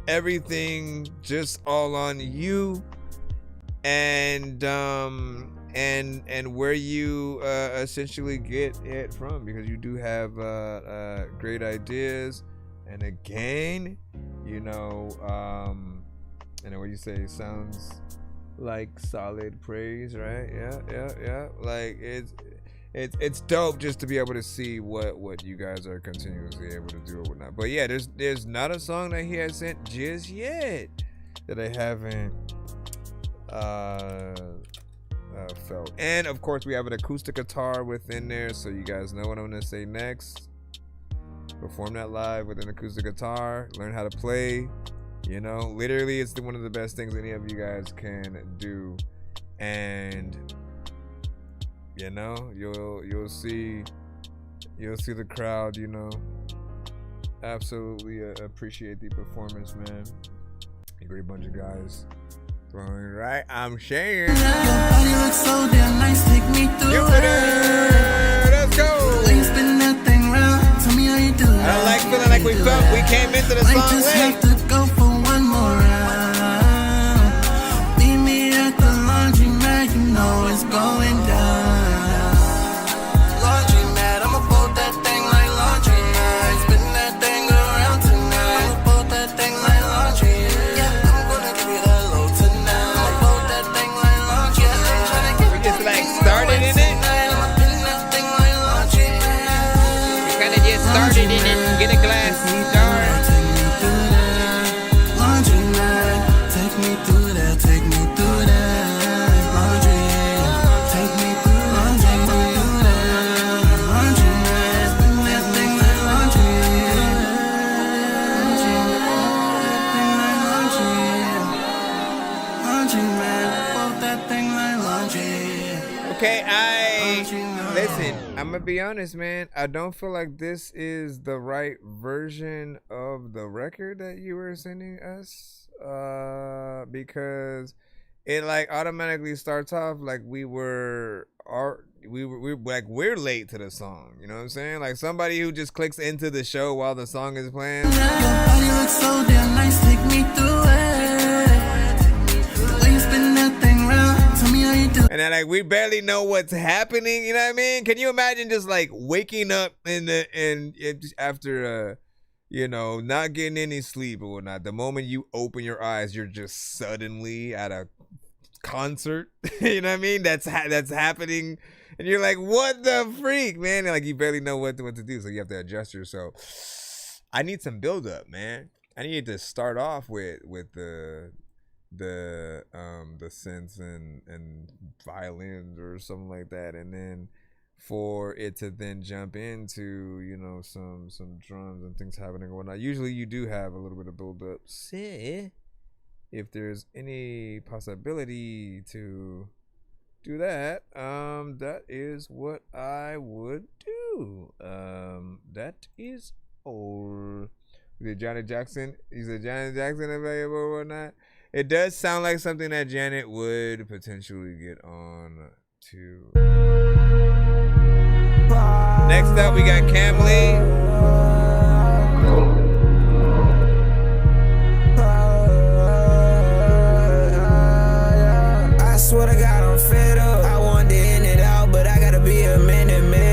everything just all on you? And where you essentially get it from, because you do have great ideas, and again, you know, what you say sounds like solid praise, right? Yeah. Like it's dope just to be able to see what you guys are continuously able to do or whatnot. But yeah, there's not a song that he has sent just yet that I haven't felt. And of course we have an acoustic guitar within there, so you guys know what I'm gonna say next. Perform that live with an acoustic guitar, learn how to play, you know, literally it's one of the best things any of you guys can do. And you know, you'll see you'll see the crowd, you know, absolutely appreciate the performance, man. A great bunch of guys throwing right. I'm sharing. Your body looks so damn nice, take me through it. Let's go. Like you spin that thing round, tell me how you do it. I don't like feeling like we felt we came into the Might song just late. have to go for one more round. Meet me at the laundromat, you know it's going down. Laundromat, I'ma fold that thing like laundry mat. Spin that thing around tonight. I'ma fold that thing like laundry. Yeah, I'm gonna give you that low tonight. I'ma fold that thing like laundry. Yeah, I'm tryna get We just like started in it. I'ma pin that thing like laundry. We kind of just started in it. Get a glass jar. Laundry night, take me through that, take me through that. Laundry, take me through laundry, through that. Laundry night, spin that thing like laundry. Laundry man, fold that thing like laundry. Okay, listen, I'm gonna be honest, man. I don't feel like this is the right version of the record that you were sending us, because it like automatically starts off like we're late to the song. You know what I'm saying? Like somebody who just clicks into the show while the song is playing. Your body looks so damn nice, take me through it. The way you spin that thing round, tell me how you do it. And then like we barely know what's happening, you know what I mean? Can you imagine just like waking up after you know, not getting any sleep or whatnot? The moment you open your eyes, you're just suddenly at a concert. You know what I mean? That's happening, and you're like, what the freak, man? And like you barely know what to do, so you have to adjust yourself. I need some build up, man. I need to start off with the synths and violins or something like that, and then for it to then jump into, you know, some drums and things happening and whatnot. Usually you do have a little bit of build up. See if there's any possibility to do that, that is what I would do. That is all. Is it Janet Jackson? Is it Janet Jackson available or not? It does sound like something that Janet would potentially get on to. Next up, we got Camly. I swear to God, I'm fed up. I wanted to end it out, but I gotta be a man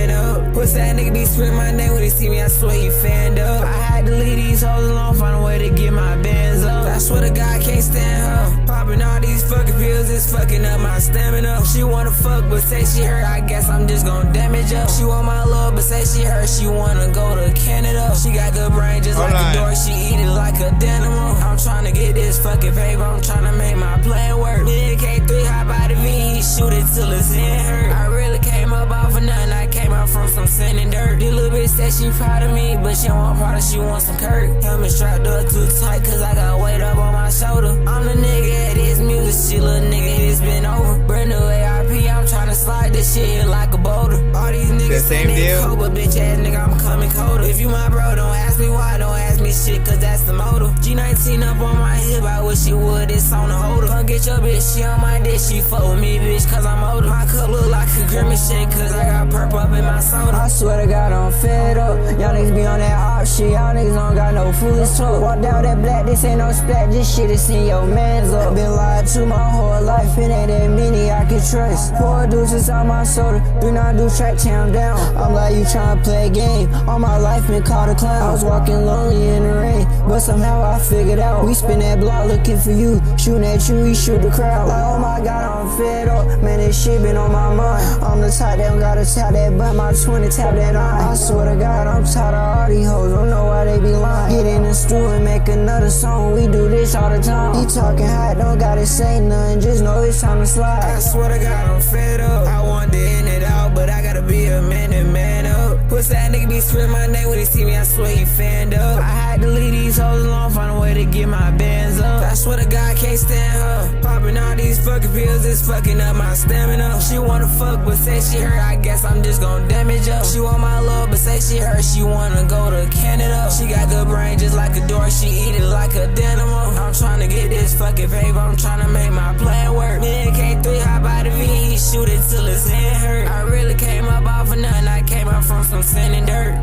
up. Puss that nigga be screaming my name when he see me, I swear he fanned up. I had to leave these hoes alone, find a way to get my bands up. I swear to God, I can't stand her. Popping all these fucking pills, it's fucking up my stamina. She wanna fuck, but say she hurt, I guess I'm just gonna damage her. She want my love, but say she hurt, she wanna go to Canada. She got good brain, just like a door, she eat it like a denimal. I'm trying to get this fucking paper, I'm trying to make my plan work. Big K3, hop out of V, shoot it till it's in her. I really came up off of nothing, I came out from some sand and dirt. This little bitch said she proud of me, but she don't want product, she wants some Kirk. Helmet strapped up too tight, cause I got weight up on my shoulder. I'm the nigga at his music, she little nigga, it's been over. Brand new AIP, I'm tryna slide this shit like a boulder. All these niggas say they cold, but bitch ass nigga, I'm coming colder. If you my bro, don't ask me why, don't ask me shit, cause that's the motive. G19 up on my hip, I wish she would, it's on the holder. Come get your bitch, she on my dick, she fuck with me, bitch, cause I'm older. My cup look like a grimace shit, cause I got purp up in my soda. I swear to God, I'm fed up. Y'all niggas be on that op shit, y'all niggas don't got no foolish talk. Walk down that black, this ain't no splat, this shit is in your mans up. Been lied to my whole life, it ain't that many I can trust. Pour deuces on my soda, do not do track town down. I'm like, you tryna play a game, all my life been called a clown. I was walking lonely in the rain, but somehow I figured out. We spin that block looking for you, shooting at you, we shoot the crowd. Like, oh my God, I'm fed up, man, this shit been on my mind. I'm the type that don't gotta tap that butt, my 20 tap that on. I swear to God, I'm tired of all these hoes, don't know why they be lying. Get in the stew and make another song, we do this all the time. He talking hot, don't gotta say nothing, just know it's time to slide. I swear to God, I'm fed up. I wanted to end it out, but I gotta be a man up. Pussy that nigga be screaming my name when he see me, I swear he fanned up. I had to leave these hoes alone, find a way to get my bands up. I swear to God, can't stand her. Popping all these fucking pills, it's fucking up my stamina. She wanna fuck, but say she hurt, I guess I'm just gon' damage her. She want my love, but say she hurt, she wanna go to Canada. She got good brain just like a door, she eat it like a dynamo. I'm trying to get this fucking paper, I'm trying to make my plan work. Me and K3 hop out the V, shoot it till his hand hurt. I really came up off of nothing, I came up from some sand and dirt.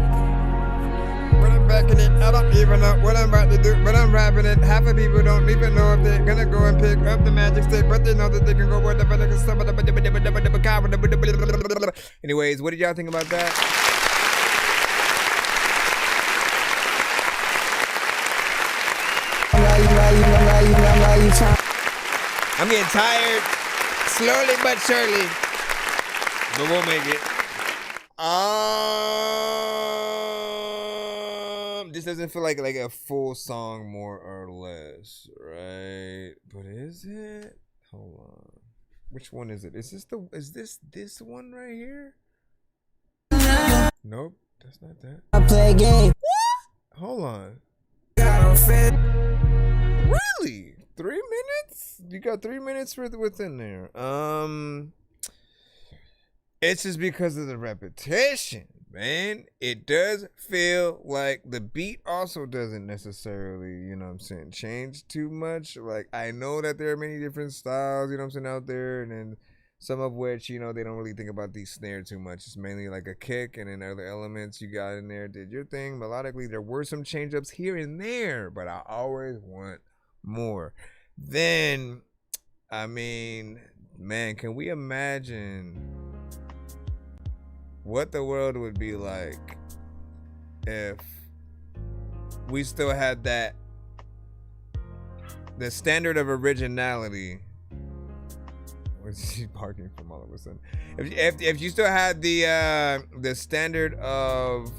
When I'm backing it, I don't even know what I'm about to do, but I'm rapping it. Half of people don't even know if they're gonna go and pick up the magic stick, but they know that they can go whatever they can. Anyways, what did y'all think about that? I'm getting tired, slowly but surely, but we'll make it. This doesn't feel like a full song, more or less, right? But is it? Hold on. Which one is it? Is this one right here? Nope, that's not that. I play a game. What? Hold on. Really? 3 minutes? You got 3 minutes within there. It's just because of the repetition, man. It does feel like the beat also doesn't necessarily, you know what I'm saying, change too much. Like, I know that there are many different styles, you know what I'm saying, out there, and then some of which, you know, they don't really think about the snare too much. It's mainly like a kick, and then other elements you got in there did your thing. Melodically, there were some change-ups here and there, but I always want more. Then, I mean, man, can we imagine what the world would be like if we still had the standard of originality? Where's she barking from all of a sudden? If you still had the standard of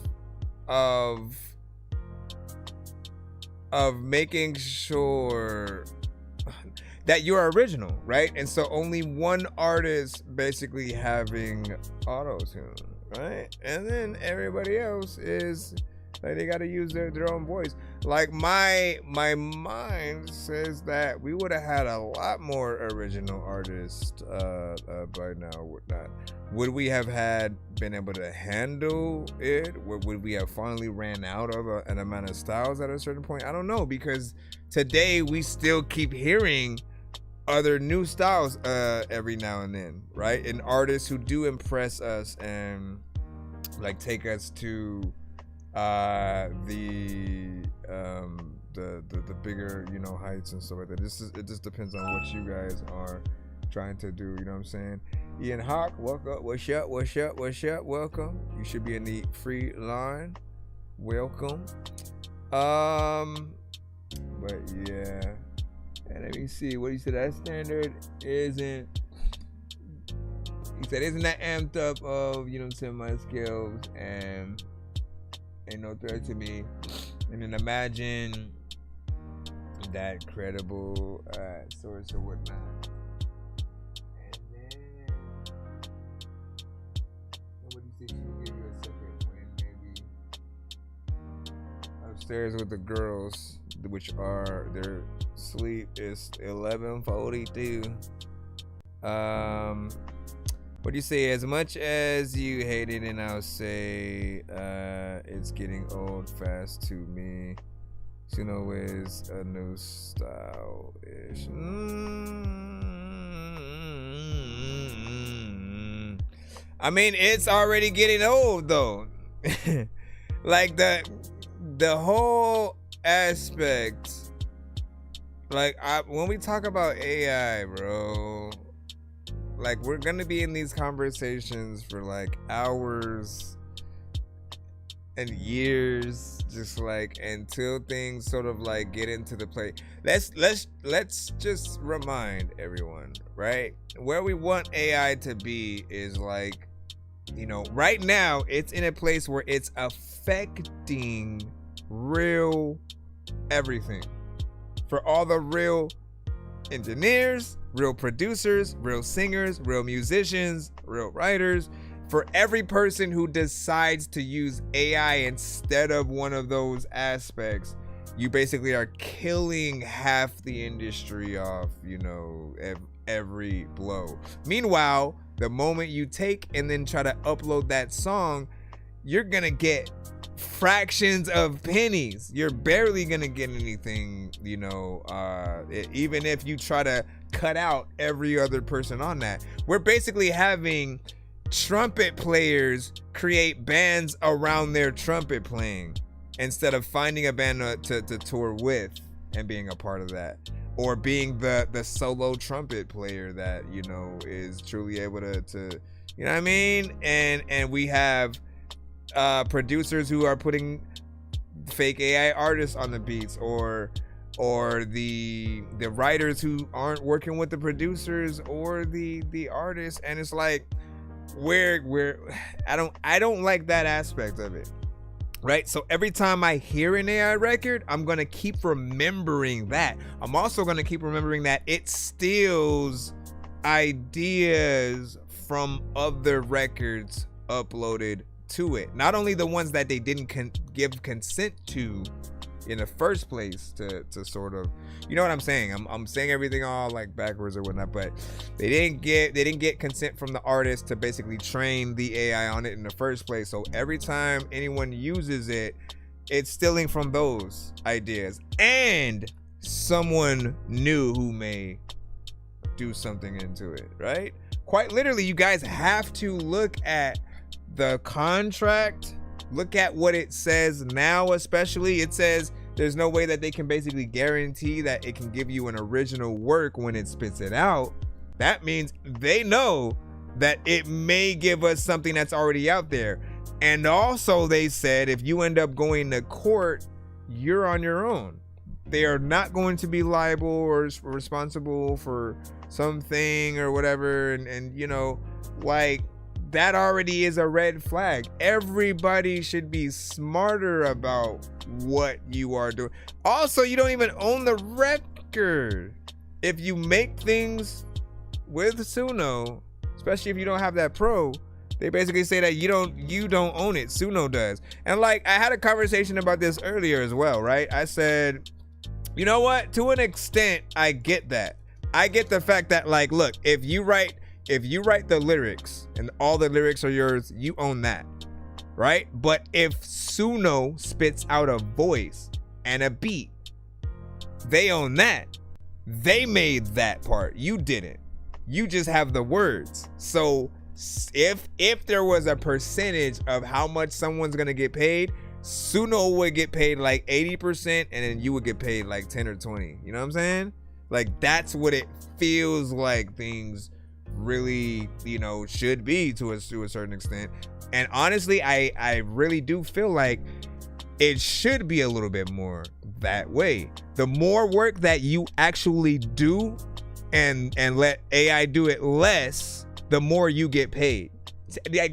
making sure that you're original, right? And so only one artist basically having auto-tune, right? And then everybody else is like, they gotta use their own voice. Like, my mind says that we would have had a lot more original artists by now. Would we have been able to handle it? Would we have finally ran out of an amount of styles at a certain point? I don't know, because today we still keep hearing other new styles every now and then, right? And artists who do impress us and like take us to the bigger, you know, heights and stuff like that. It just depends on what you guys are trying to do, you know what I'm saying? Ian Hawk, welcome. What's up? Welcome. You should be in the free line. Welcome. But yeah. And let me see what he said. That standard isn't. He said, isn't that amped up of, you know what I'm saying, my skills and ain't no threat to me. And then imagine that credible source or whatnot. And then nobody said she would give you a second win, maybe. Upstairs with the girls, which are their sleep is 11:42. What do you say? As much as you hate it, and I'll say it's getting old fast to me. Suno is a new style-ish. I mean, it's already getting old though. Like the whole aspect. Like, when we talk about AI, bro, like, we're gonna be in these conversations for like hours and years, just like until things sort of like get into the play. Let's just remind everyone, right? Where we want AI to be is like, you know, right now it's in a place where it's affecting real everything. For all the real engineers, real producers, real singers, real musicians, real writers, for every person who decides to use AI instead of one of those aspects, you basically are killing half the industry off, you know, every blow. Meanwhile, the moment you take and then try to upload that song, you're gonna get fractions of pennies. You're barely gonna get anything, you know, even if you try to cut out every other person on that. We're basically having trumpet players create bands around their trumpet playing instead of finding a band to tour with and being a part of that, or being the solo trumpet player that, you know, is truly able to you know what I mean. And we have producers who are putting fake AI artists on the beats, or the writers who aren't working with the producers or the artists, and it's like I don't like that aspect of it, right? So every time I hear an AI record, I'm gonna keep remembering that. I'm also gonna keep remembering that it steals ideas from other records uploaded to it. Not only the ones that they didn't give consent to in the first place to sort of, you know what I'm saying? I'm saying everything all like backwards or whatnot, but they didn't get consent from the artist to basically train the AI on it in the first place. So every time anyone uses it, it's stealing from those ideas and someone new who may do something into it, right? Quite literally, you guys have to look at the contract. Look at what it says now, especially. It says there's no way that they can basically guarantee that it can give you an original work when it spits it out. That means they know that it may give us something that's already out there. And also they said if you end up going to court, you're on your own. They are not going to be liable or responsible for something or whatever. And you know, like, that already is a red flag. Everybody should be smarter about what you are doing. Also, you don't even own the record. If you make things with Suno, especially if you don't have that pro, they basically say that you don't own it. Suno does. And like, I had a conversation about this earlier as well, right? I said, you know what? To an extent, I get that. I get the fact that, like, look, if you write the lyrics and all the lyrics are yours, you own that, right? But if Suno spits out a voice and a beat, they own that. They made that part. You didn't. You just have the words. So if there was a percentage of how much someone's gonna get paid, Suno would get paid like 80%, and then you would get paid like 10 or 20. You know what I'm saying? Like, that's what it feels like things really, you know, should be to a certain extent. And honestly, I really do feel like it should be a little bit more that way. The more work that you actually do and let AI do it less, the more you get paid.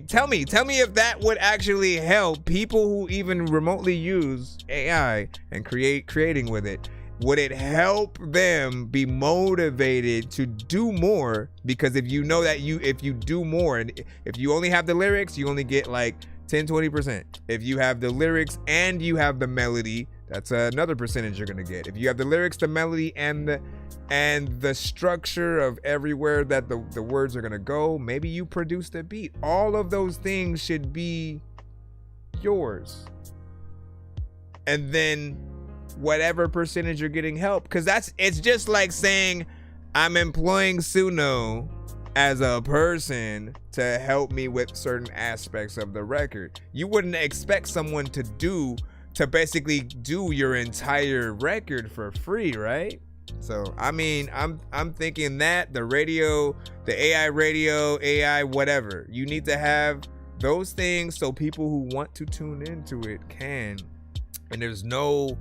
Tell me if that would actually help people who even remotely use AI and creating with it. Would it help them be motivated to do more? Because if you know that if you do more, and if you only have the lyrics, you only get like 10-20%. If you have the lyrics and you have the melody, that's another percentage you're gonna get. If you have the lyrics, the melody, and the structure of everywhere that the words are gonna go, maybe you produce the beat. All of those things should be yours. And then whatever percentage you're getting help, because it's just like saying I'm employing Suno as a person to help me with certain aspects of the record. You wouldn't expect someone to basically do your entire record for free, right? So I mean, I'm thinking that the radio, the AI whatever, you need to have those things so people who want to tune into it can, and there's no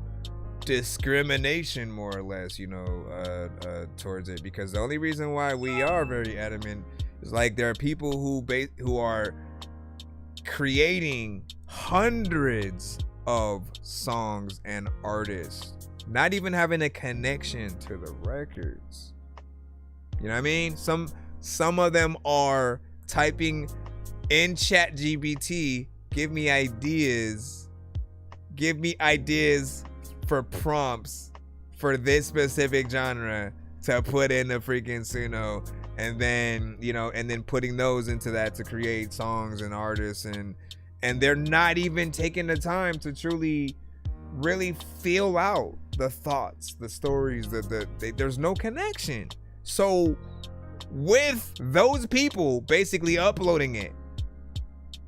discrimination, more or less, you know, towards it. Because the only reason why we are very adamant is like there are people who are creating hundreds of songs and artists, not even having a connection to the records. You know what I mean? Some of them are typing in ChatGPT, give me ideas for prompts for this specific genre to put in the freaking Suno, and then, you know, and then putting those into that to create songs and artists, and they're not even taking the time to truly really feel out the thoughts, the stories, there's no connection. So with those people basically uploading it,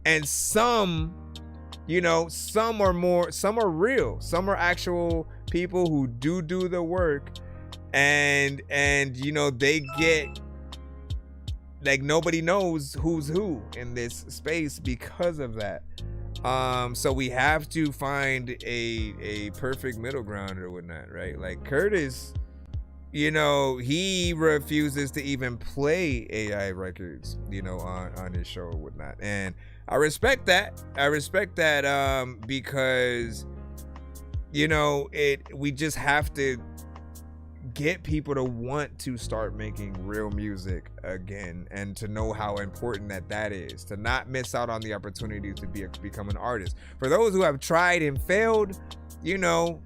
and some, you know, some are real, some are actual people who do the work, and you know, they get, like, nobody knows who's who in this space because of that. So we have to find a perfect middle ground or whatnot, right? Like Curtis, you know, he refuses to even play AI records, you know, on his show or whatnot, and I respect that. Because, you know, we just have to get people to want to start making real music again, and to know how important that is, to not miss out on the opportunity to become an artist. For those who have tried and failed, you know,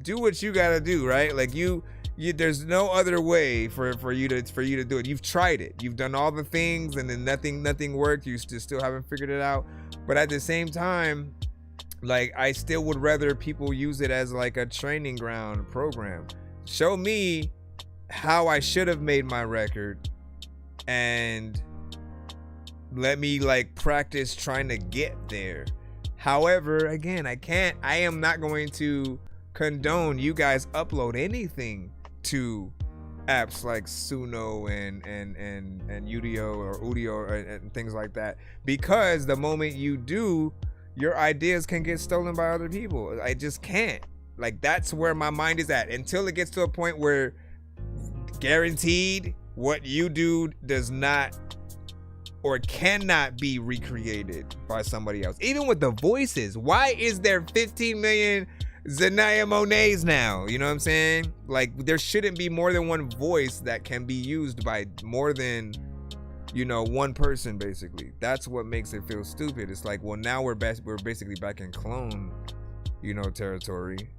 do what you gotta do, right? Like you there's no other way for you to do it. You've tried it, you've done all the things, and then nothing worked. You still haven't figured it out. But at the same time, like, I still would rather people use it as like a training ground program. Show me how I should have made my record, and let me like practice trying to get there. However, again, I am not going to condone you guys upload anything to apps like Suno and Udio or Udio and things like that, because the moment you do, your ideas can get stolen by other people. I just can't. Like, that's where my mind is at, until it gets to a point where guaranteed what you do does not or cannot be recreated by somebody else. Even with the voices, why is there 15 million Zanaya Monets now? You know what I'm saying? Like, there shouldn't be more than one voice that can be used by more than, you know, one person, basically. That's what makes it feel stupid. It's like, well, now we're basically back in clone, you know, territory.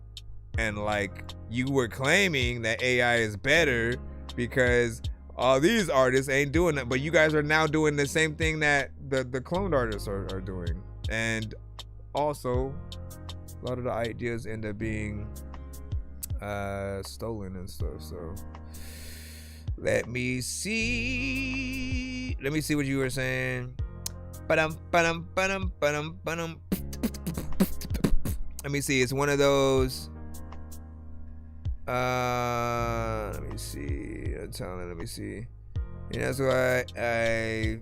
And like, you were claiming that AI is better because all these artists ain't doing it, but you guys are now doing the same thing that the cloned artists are doing. And also, a lot of the ideas end up being stolen and stuff. So let me see what you were saying. Let me see. It's one of those. Let me see. Let me see. And that's why I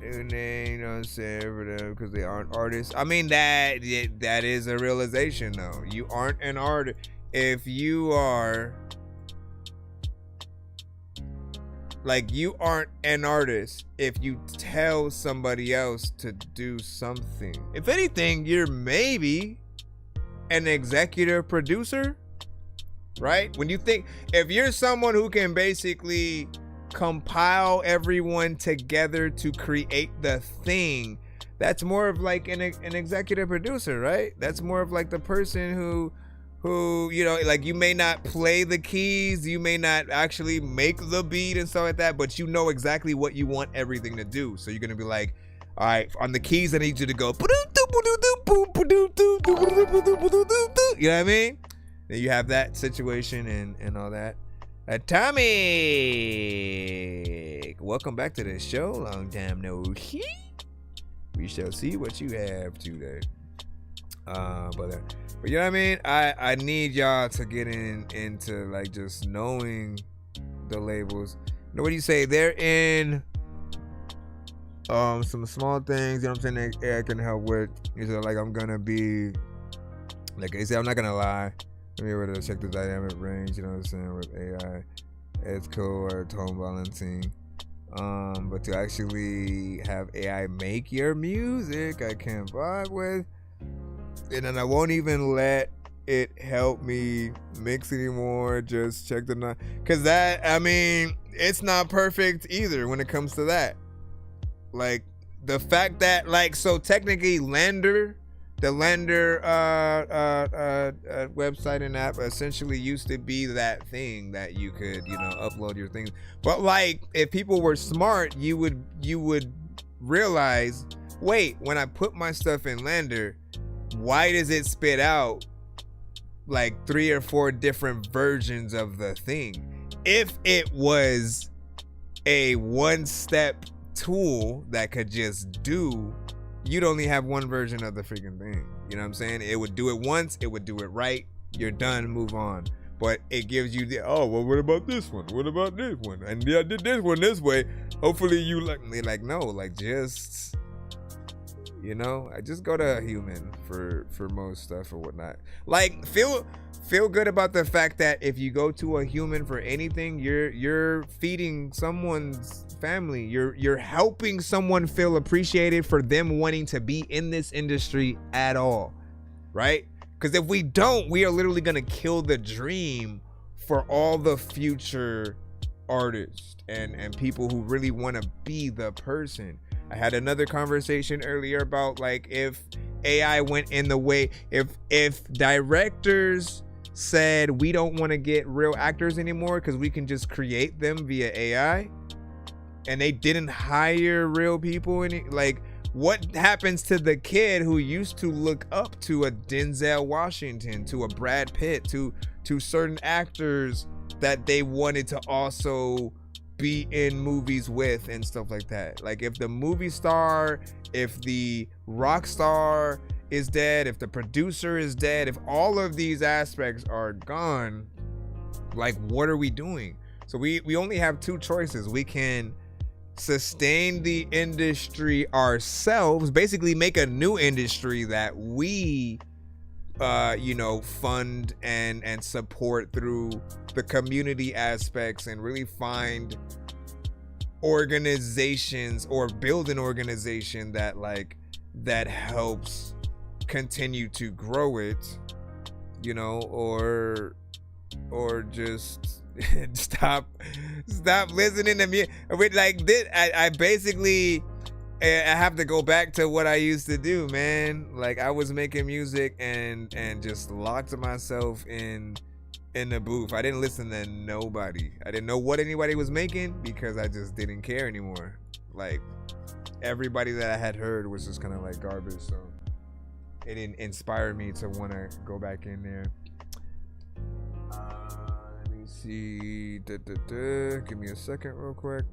do name, you know what I'm saying, for them, because they aren't artists. I mean, that is a realization, though. You aren't an artist. If you are, like, you aren't an artist if you tell somebody else to do something. If anything, you're maybe an executive producer, right? When you think, if you're someone who can basically compile everyone together to create the thing, that's more of like an executive producer, right? That's more of like the person who, you know, like, you may not play the keys, you may not actually make the beat and stuff like that, but you know exactly what you want everything to do. So you're gonna be like, all right, on the keys, I need you to go, you know what I mean? Then you have that situation and all that. Atomic, welcome back to the show. Long time no see. We shall see what you have today. But you know what I mean? I need y'all to get into like just knowing the labels. You know what do you say? They're in some small things, you know what I'm saying, that AI can help with. You know, like, I'm gonna be, like I said, I'm not gonna lie. Let me be able to check the dynamic range, you know what I'm saying, with AI. It's cool, or tone balancing. But to actually have AI make your music, I can't vibe with. And then I won't even let it help me mix anymore. Just check the, because that, I mean, it's not perfect either when it comes to that. Like the fact that like, so technically Lander, the Lander website and app essentially used to be that thing that you could, you know, upload your things. But like if people were smart, you would realize, wait, when I put my stuff in Lander, why does it spit out like 3 or 4 different versions of the thing? If it was a one-step tool that could just do, you'd only have one version of the freaking thing. You know what I'm saying? It would do it once, it would do it right, you're done, move on. But it gives you the, oh, well, what about this one? What about this one? And yeah, I did this one this way. Hopefully you like no, like just, you know, I just go to a human for most stuff or whatnot. Like feel good about the fact that if you go to a human for anything, you're feeding someone's family. You're helping someone feel appreciated for them wanting to be in this industry at all, right? Because if we don't, we are literally gonna kill the dream for all the future artists and people who really want to be the person. I had another conversation earlier about like if AI went in the way, if directors said we don't want to get real actors anymore because we can just create them via AI, and they didn't hire real people any, like what happens to the kid who used to look up to a Denzel Washington, to a Brad Pitt, to certain actors that they wanted to also be in movies with and stuff like that? Like if the movie star, if the rock star is dead, if the producer is dead, if all of these aspects are gone, like what are we doing? So we only have 2 choices. We can sustain the industry ourselves, basically make a new industry that we you know, fund and support through the community aspects, and really find organizations or build an organization that like that helps continue to grow it, you know, or just stop listening to me with like this. I basically I have to go back to what I used to do, man. Like I was making music and just locked myself in the booth. I didn't listen to nobody. I didn't know what anybody was making because I just didn't care anymore. Like everybody that I had heard was just kind of like garbage, so it didn't inspire me to want to go back in there. Let me see. Give me a second real quick.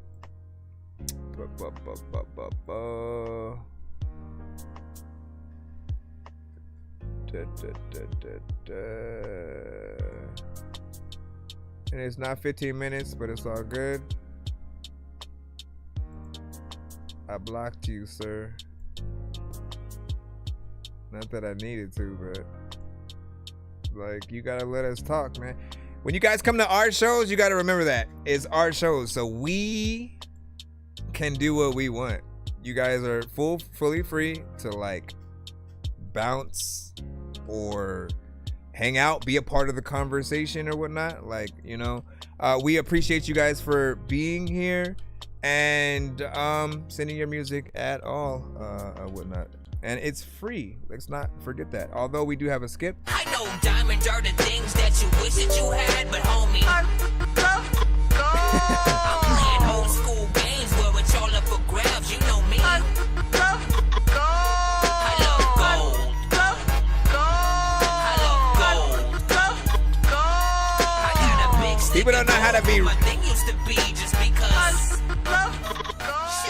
And it's not 15 minutes, but it's all good. I blocked you, sir. Not that I needed to, but like you gotta let us talk, man. When you guys come to our shows, you gotta remember that it's our shows, so we can do what we want. You guys are fully free to like bounce or hang out, be a part of the conversation or whatnot. Like, you know, we appreciate you guys for being here and sending your music at all, whatnot. And it's free. Let's not forget that. Although we do have a skip. I know diamonds are the things that you wish that you had, but homie, I'm playing old school games where it's all up for grabs. You know me. I love gold. I got a big stick. People don't know how to be. My thing used to be just because.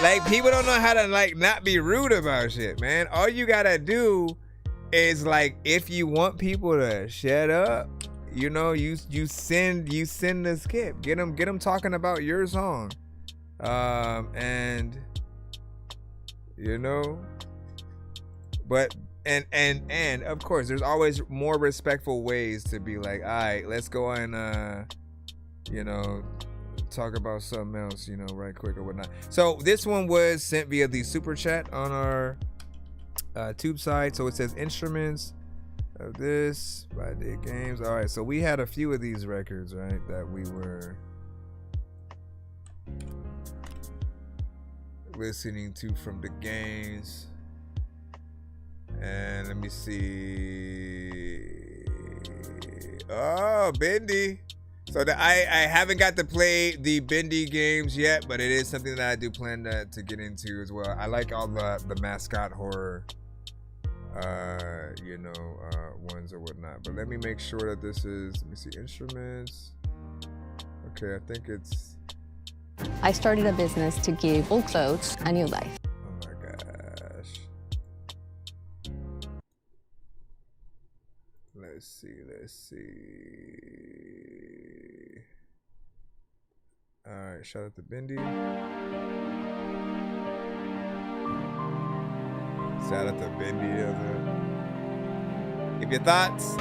Like people don't know how to like not be rude about shit, man. All you gotta do is like, if you want people to shut up, you know, you send the skip. Get them talking about your song, and you know, but and of course, there's always more respectful ways to be like, all right, let's go and you know, talk about something else, you know, right quick or whatnot. So this one was sent via the super chat on our tube side. So it says instruments of this by Dick Games. All right, so we had a few of these records, right, that we were listening to from the games. And let me see. Oh, Bendy. So I haven't got to play the Bendy games yet, but it is something that I do plan to get into as well. I like all the mascot horror, ones or whatnot. But let me make sure that this is, let me see, instruments. Okay, I think it's. I started a business to give old clothes a new life. Oh my gosh. Let's see. All right, shout out to Bendy. Shout out to Bendy. Give your thoughts.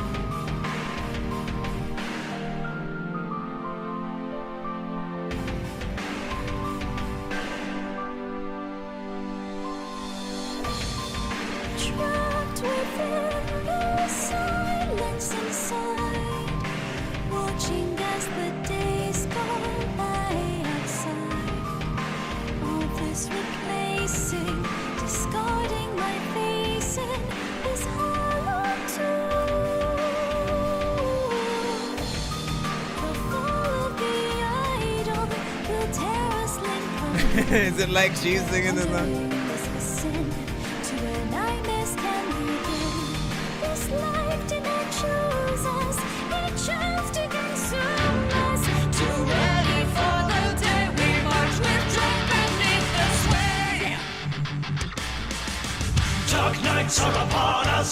Trapped within the silence inside, watching as the days go by outside. All this replacing, discarding my face in this hollow tomb. The fall of the idol will tear us limb from Is it like she's singing the song? to where nightmares can begin. This life did not choose us, it chose to consume us. Too ready for the day we march with dread beneath the sway. Dark nights are upon us.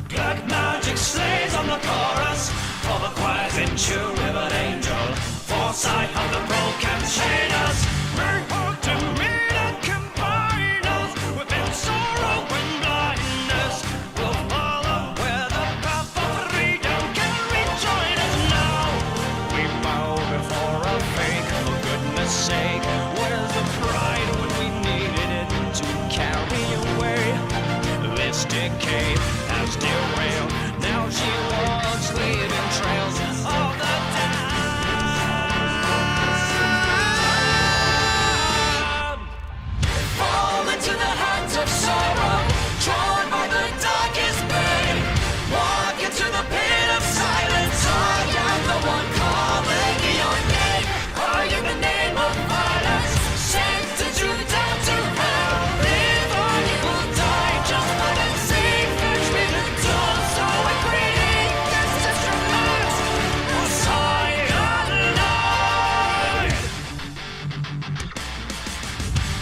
Black magic slays on the chorus. For the choir's intuitive angel. Foresight of the broken chain us. We hope to meet and combine us within sorrow and blindness. We'll follow where the path of freedom can rejoin us now. We bow before our fate, for goodness sake. Where's the pride when we needed it to carry away? This decay has derailed. Now she walks, leaving trails of the damned. Fall into the hands of sorrow, drawn by the darkest pain. Walk into the pit of silence. I am the one calling your name. Are you the name of violence? Sentence you down to hell. Live or you will die. Just let it see. Fetch me the door. So I create distance from us. Cyanide.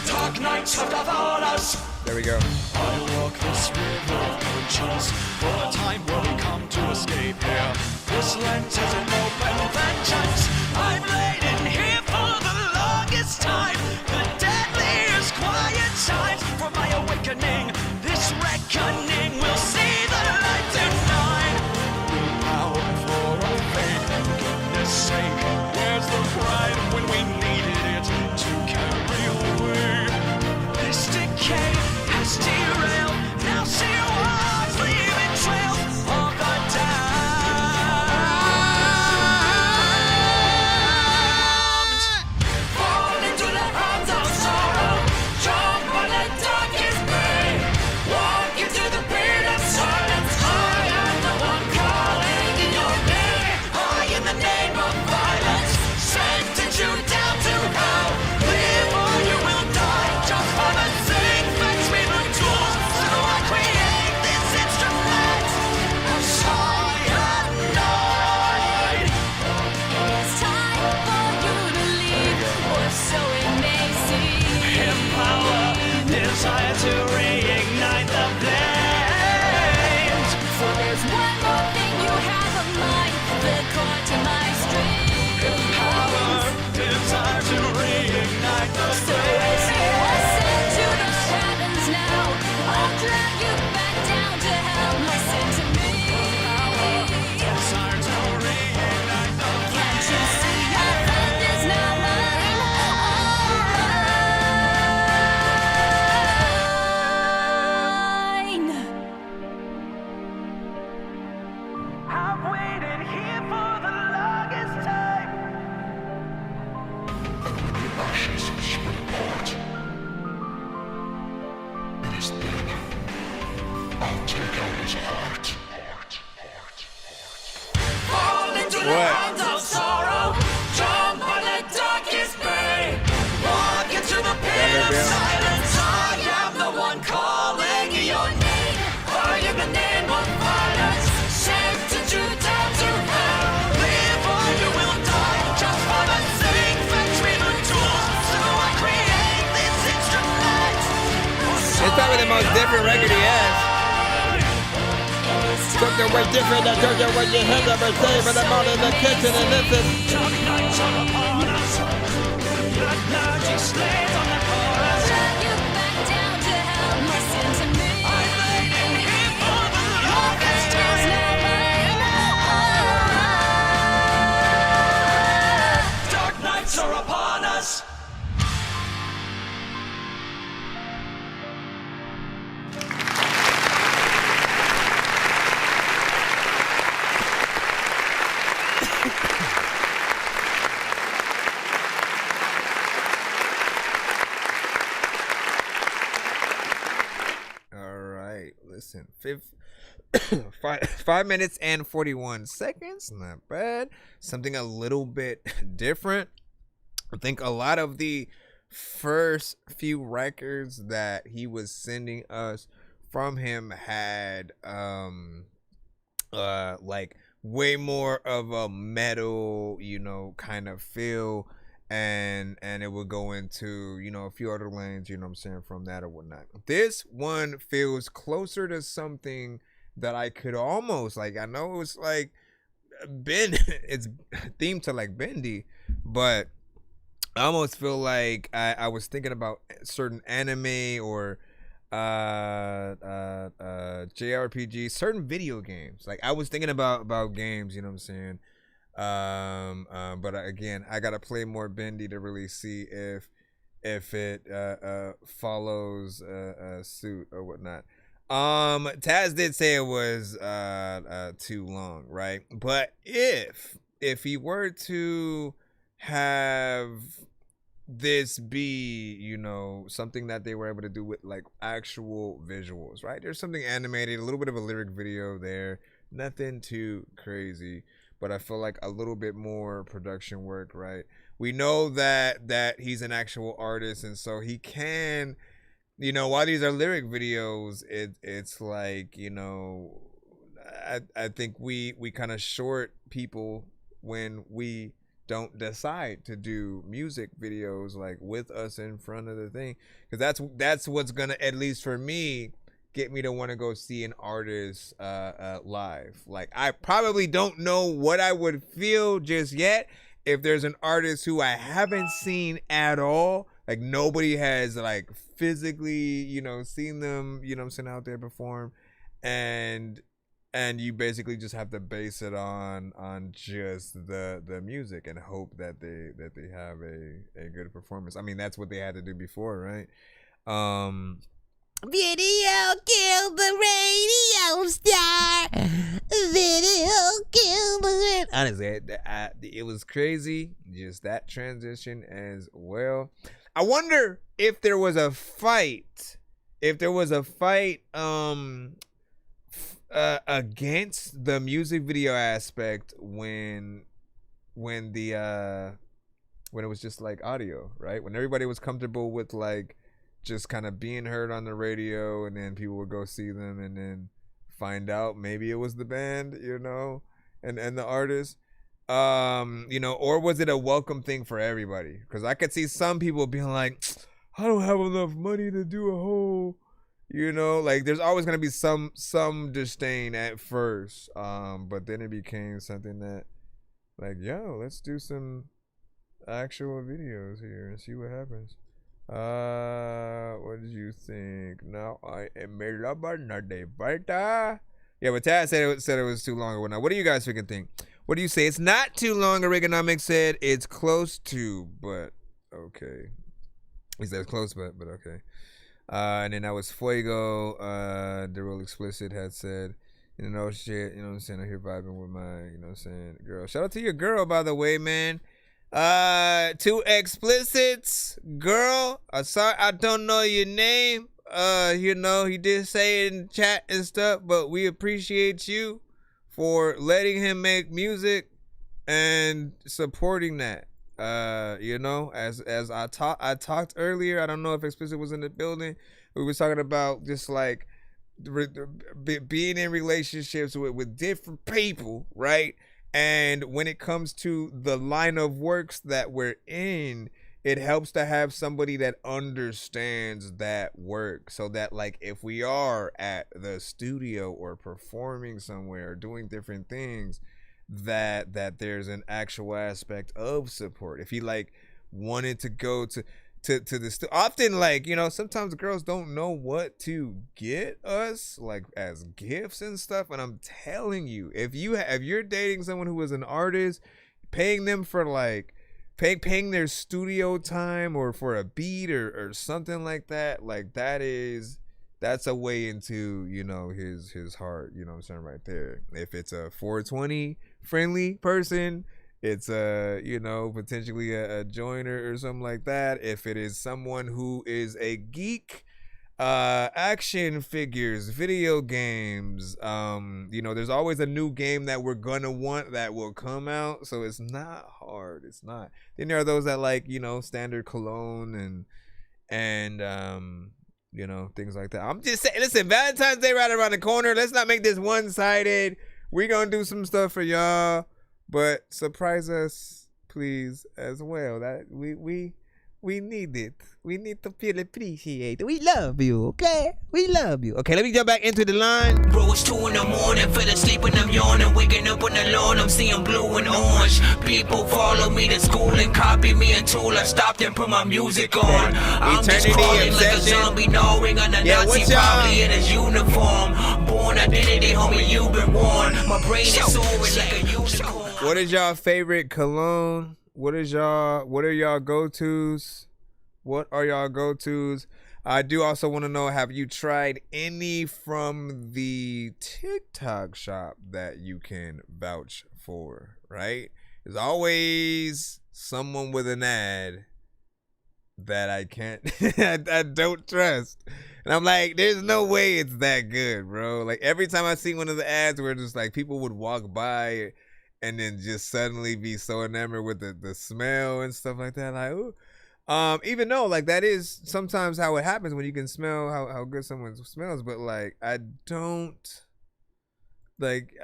Dark nights have upon us. There we go. I walk this river of conscience for a time where we come to escape here. This Lent is an open vengeance. I've laid in here for the longest time. The deadliest quiet times for my awakening. This reckoning will see the light tonight. We bow before our fate. For goodness sake, where's the pride when we needed it to carry away? This decay has derailed. Now she walks, leaving trails of the damned. Fall into the hands of sorrow, drawn by the darkest pain. Walk into the Fall into the hands of sorrow. Jump on the darkest bay. Walk into the pit of silence. I am the one calling your name. Are you the name of violence? Sent you down to hell. Live or you will die. Just for the sake of retrieving tools. So I create this instrument. It's probably the most different record he has. Something way different than something what you heard ever say, but I'm out in the kitchen and listen. Dark nights are upon us. Blood magic slays on the chorus. Drag you back down to hell. Listen to me. I'm waiting here for the longest time. Dark nights are upon us. Listen, 5 minutes and 41 seconds, not bad. Something a little bit different. I think a lot of the first few records that he was sending us from him had like way more of a metal, you know, kind of feel. And it would go into, you know, a few other lanes, you know what I'm saying, from that or whatnot. This one feels closer to something that I could almost, like, I know it was like it's themed to like bendy, but I almost feel like I was thinking about certain anime or JRPG, certain video games. Like I was thinking about games, you know what I'm saying? But again, I gotta play more bendy to really see if it follows suit or whatnot. Taz did say it was too long, right? But if he were to have this be, you know, something that they were able to do with like actual visuals, right? There's something animated, a little bit of a lyric video there, nothing too crazy. But I feel like a little bit more production work, right? We know that he's an actual artist, and so he can, you know, while these are lyric videos, it's like, you know, I think we kind of short people when we don't decide to do music videos like with us in front of the thing, because that's what's gonna, at least for me, get me to want to go see an artist live. Like I probably don't know what I would feel just yet if there's an artist who I haven't seen at all, like nobody has like physically, you know, seen them, you know what I'm saying, out there perform, and you basically just have to base it on just the music and hope that they have a good performance. I mean, that's what they had to do before, right? Video kill the radio star. Video kill the. Honestly, it was crazy. Just that transition as well. I wonder if there was a fight. Against the music video aspect when it was just like audio, right? When everybody was comfortable with like just kind of being heard on the radio, and then people would go see them and then find out maybe it was the band, you know, and the artist, you know, or was it a welcome thing for everybody? Because I could see some people being like, I don't have enough money to do a whole, you know, like there's always going to be some disdain at first, but then it became something that like, yo, let's do some actual videos here and see what happens. What did you think? Now I am a lover, not a fighter. Yeah, but Tad said it was too long or whatnot. What do you guys freaking think? What do you say? It's not too long. Oregonomics said it's close to, but okay. He said it's close, but okay. And then that was Fuego. The Real Explicit had said, you know, shit, you know what I'm saying? I'm here vibing with my, you know what I'm saying, girl. Shout out to your girl, by the way, man. 2 explicits, girl. Sorry, I don't know your name. You know, he did say it in chat and stuff, but we appreciate you for letting him make music and supporting that. You know, as I talked earlier, I don't know if Explicit was in the building. We were talking about just like being in relationships with different people, right? And when it comes to the line of works that we're in, it helps to have somebody that understands that work, so that like if we are at the studio or performing somewhere or doing different things, that there's an actual aspect of support. If he like wanted to go to the often, like, you know, sometimes girls don't know what to get us like as gifts and stuff, and I'm telling you, if you're dating someone who is an artist, paying them for like paying their studio time or for a beat or something like that, like that's a way into, you know, his heart, you know what I'm saying, right there. If it's a 420 friendly person, it's you know, potentially a joiner or something like that. If it is someone who is a geek, action figures, video games, you know, there's always a new game that we're gonna want that will come out, so it's not hard. It's not. Then there are those that like, you know, standard cologne and you know, things like that. I'm just saying, listen, Valentine's Day right around the corner. Let's not make this one-sided. We're gonna do some stuff for y'all, but surprise us, please, as well. That we need it. We need to feel appreciated. We love you, okay? We love you. Okay, let me jump back into the line. Bro, it's 2 in the morning, fell asleep and I'm yawning, waking up on the lawn, I'm seeing blue and orange. People follow me to school and copy me until I stopped and put my music on. I'm just crawling like a zombie, gnawing on the Nazi, probably in his uniform. Born identity, homie, you've been warned. My brain is soaring like a unicorn. What is y'all favorite cologne? What are y'all go-tos? What are y'all go-tos? I do also want to know, have you tried any from the TikTok shop that you can vouch for, right? There's always someone with an ad that I can't, I don't trust. And I'm like, there's no way it's that good, bro. Like every time I see one of the ads where just like people would walk by and then just suddenly be so enamored with the smell and stuff like that, like, ooh. Even though like that is sometimes how it happens when you can smell how good someone smells, but like I don't like,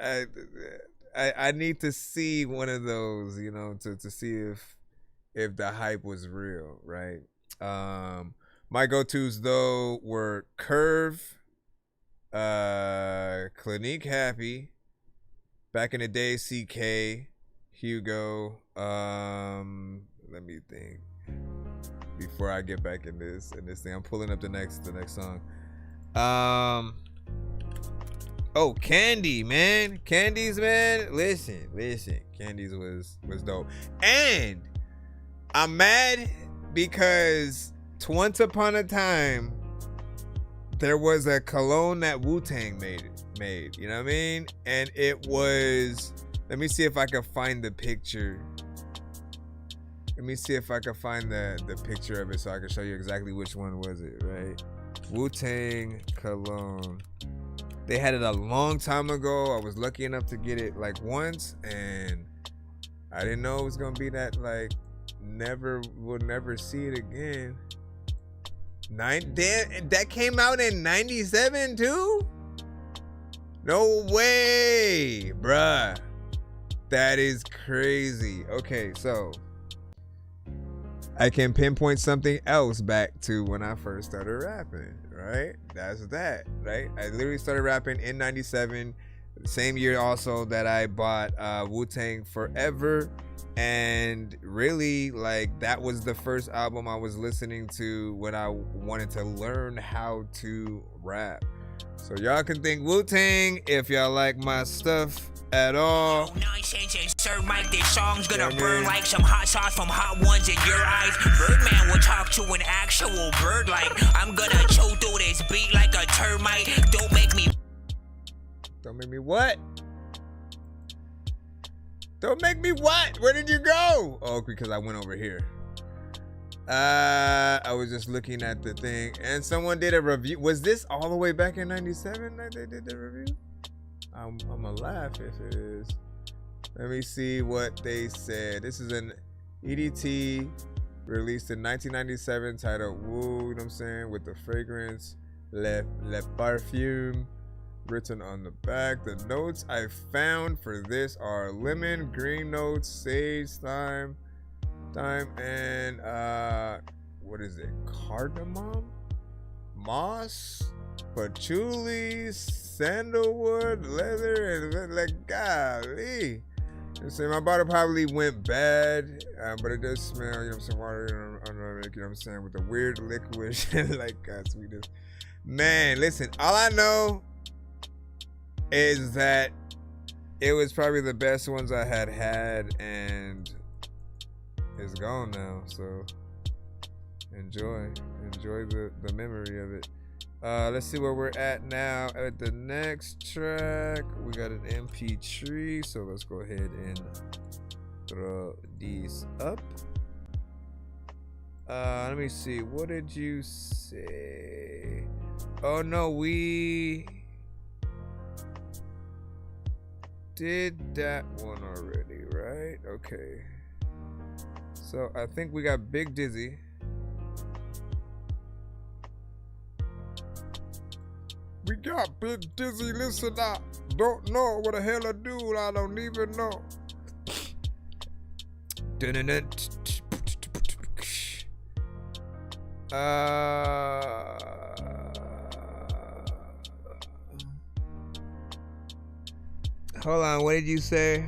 I need to see one of those, you know, to see if the hype was real, right? My go-tos though were Curve, Clinique Happy, back in the day, CK, Hugo. Let me think before I get back in this thing. I'm pulling up the next song. Oh, Candy, man. Candies, man. Listen. Candies was dope. And I'm mad because once upon a time there was a cologne that Wu-Tang made, you know what I mean? And it was, let me see if I can find the picture. Let me see if I can find the picture of it so I can show you exactly which one was it, right? Wu-Tang cologne. They had it a long time ago. I was lucky enough to get it like once, and I didn't know it was gonna be that like we'll never see it again. That came out in 97 too? No way, bruh. That is crazy. Okay, so I can pinpoint something else back to when I first started rapping, right? That's that, right? I literally started rapping in 97, the same year also that I bought Wu-Tang Forever. And really, like, that was the first album I was listening to when I wanted to learn how to rap. So y'all can thank Wu-Tang if y'all like my stuff at all. Sir Mike, this song's gonna burn like some hot sauce from hot ones in your eyes. Birdman will talk to an actual bird like I'm gonna chew through this beat like a termite. Don't make me what? Don't make me what? Where did you go? Oh, because I went over here. I was just looking at the thing, and someone did a review. Was this all the way back in '97 that they did the review? I'm gonna laugh if it is. Let me see what they said. This is an EDT released in 1997 titled Woo, you know what I'm saying, with the fragrance Le Parfum written on the back. The notes I found for this are lemon, green notes, sage, thyme, and what is it? Cardamom, moss, patchouli, sandalwood, leather, and like golly. So my bottle probably went bad, but it does smell, you know what I'm saying, water, you know what I'm saying, with a weird liquid like sweetness. Man, listen, all I know is that it was probably the best ones I had, and it's gone now. So enjoy the memory of it. Let's see where we're at now. At the next track, we got an MP3, so let's go ahead and throw these up. Let me see. What did you say? Oh no, we did that one already, right? Okay. So I think we got Big Dizzy. We got Big Dizzy, listen, I don't know what the hell I do, I don't even know. Hold on, what did you say?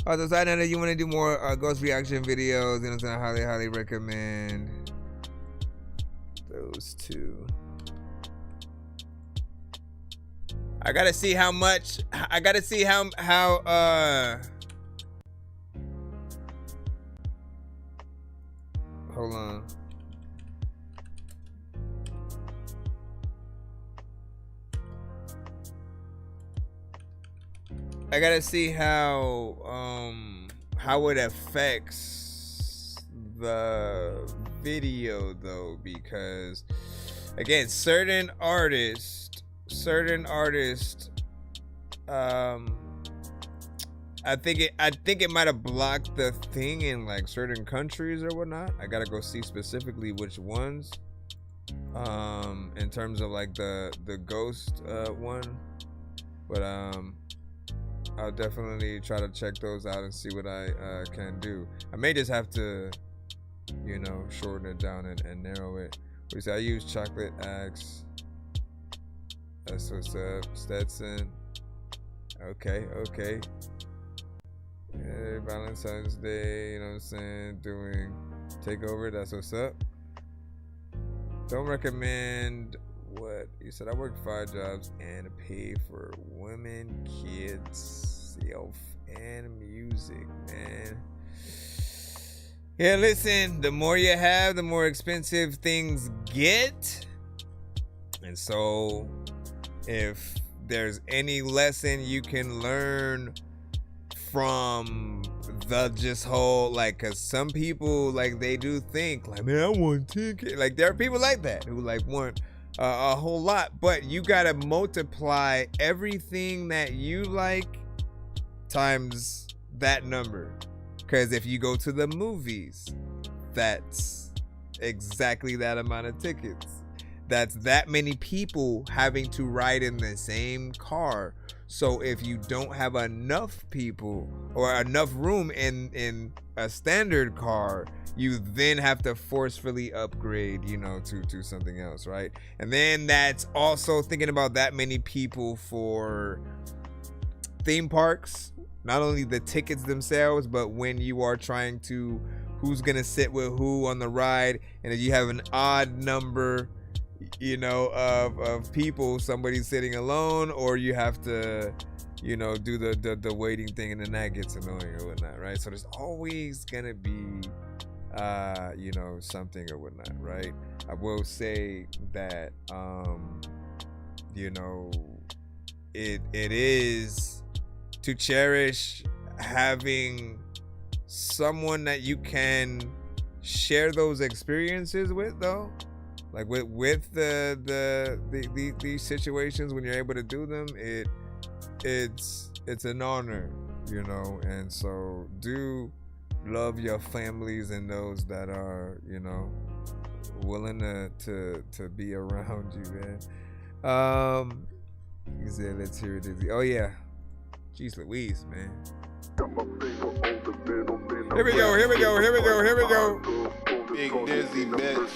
Oh, so I know that you want to do more ghost reaction videos, and I highly recommend those two. I gotta see how much. I gotta see how. Hold on. I gotta see how it affects the video though, because again, certain artists, I think it might have blocked the thing in like certain countries or whatnot. I gotta go see specifically which ones, in terms of like the ghost one, but I'll definitely try to check those out and see what I can do. I may just have to, you know, shorten it down and narrow it. We say I use Chocolate Axe. That's what's up. Stetson. Okay. Yeah, Valentine's Day, you know what I'm saying? Doing Takeover, that's what's up. Don't recommend what? You said I work 5 jobs and pay for women, kids, self, and music, man. Yeah, listen, the more you have, the more expensive things get. And so if there's any lesson you can learn from the just whole, like, cause some people, like, they do think like, man, I want ticket. Like, there are people like that who like want a whole lot, but you gotta multiply everything that you like times that number. Cause if you go to the movies, that's exactly that amount of tickets. That's that many people having to ride in the same car. So if you don't have enough people or enough room in a standard car, you then have to forcefully upgrade, you know, to something else, right? And then that's also thinking about that many people for theme parks, not only the tickets themselves, but when you are trying to, who's gonna sit with who on the ride, and if you have an odd number, you know, of people, somebody's sitting alone, or you have to, you know, do the waiting thing, and then that gets annoying or whatnot, right? So there's always gonna be you know, something or whatnot, right? I will say that you know, it is to cherish having someone that you can share those experiences with, though. Like with these situations, when you're able to do them, it's an honor, you know. And so do love your families and those that are, you know, willing to be around you, man. He said, let's hear it, Dizzy. Oh yeah, jeez Louise, man. Here we go. Big Dizzy, bitch.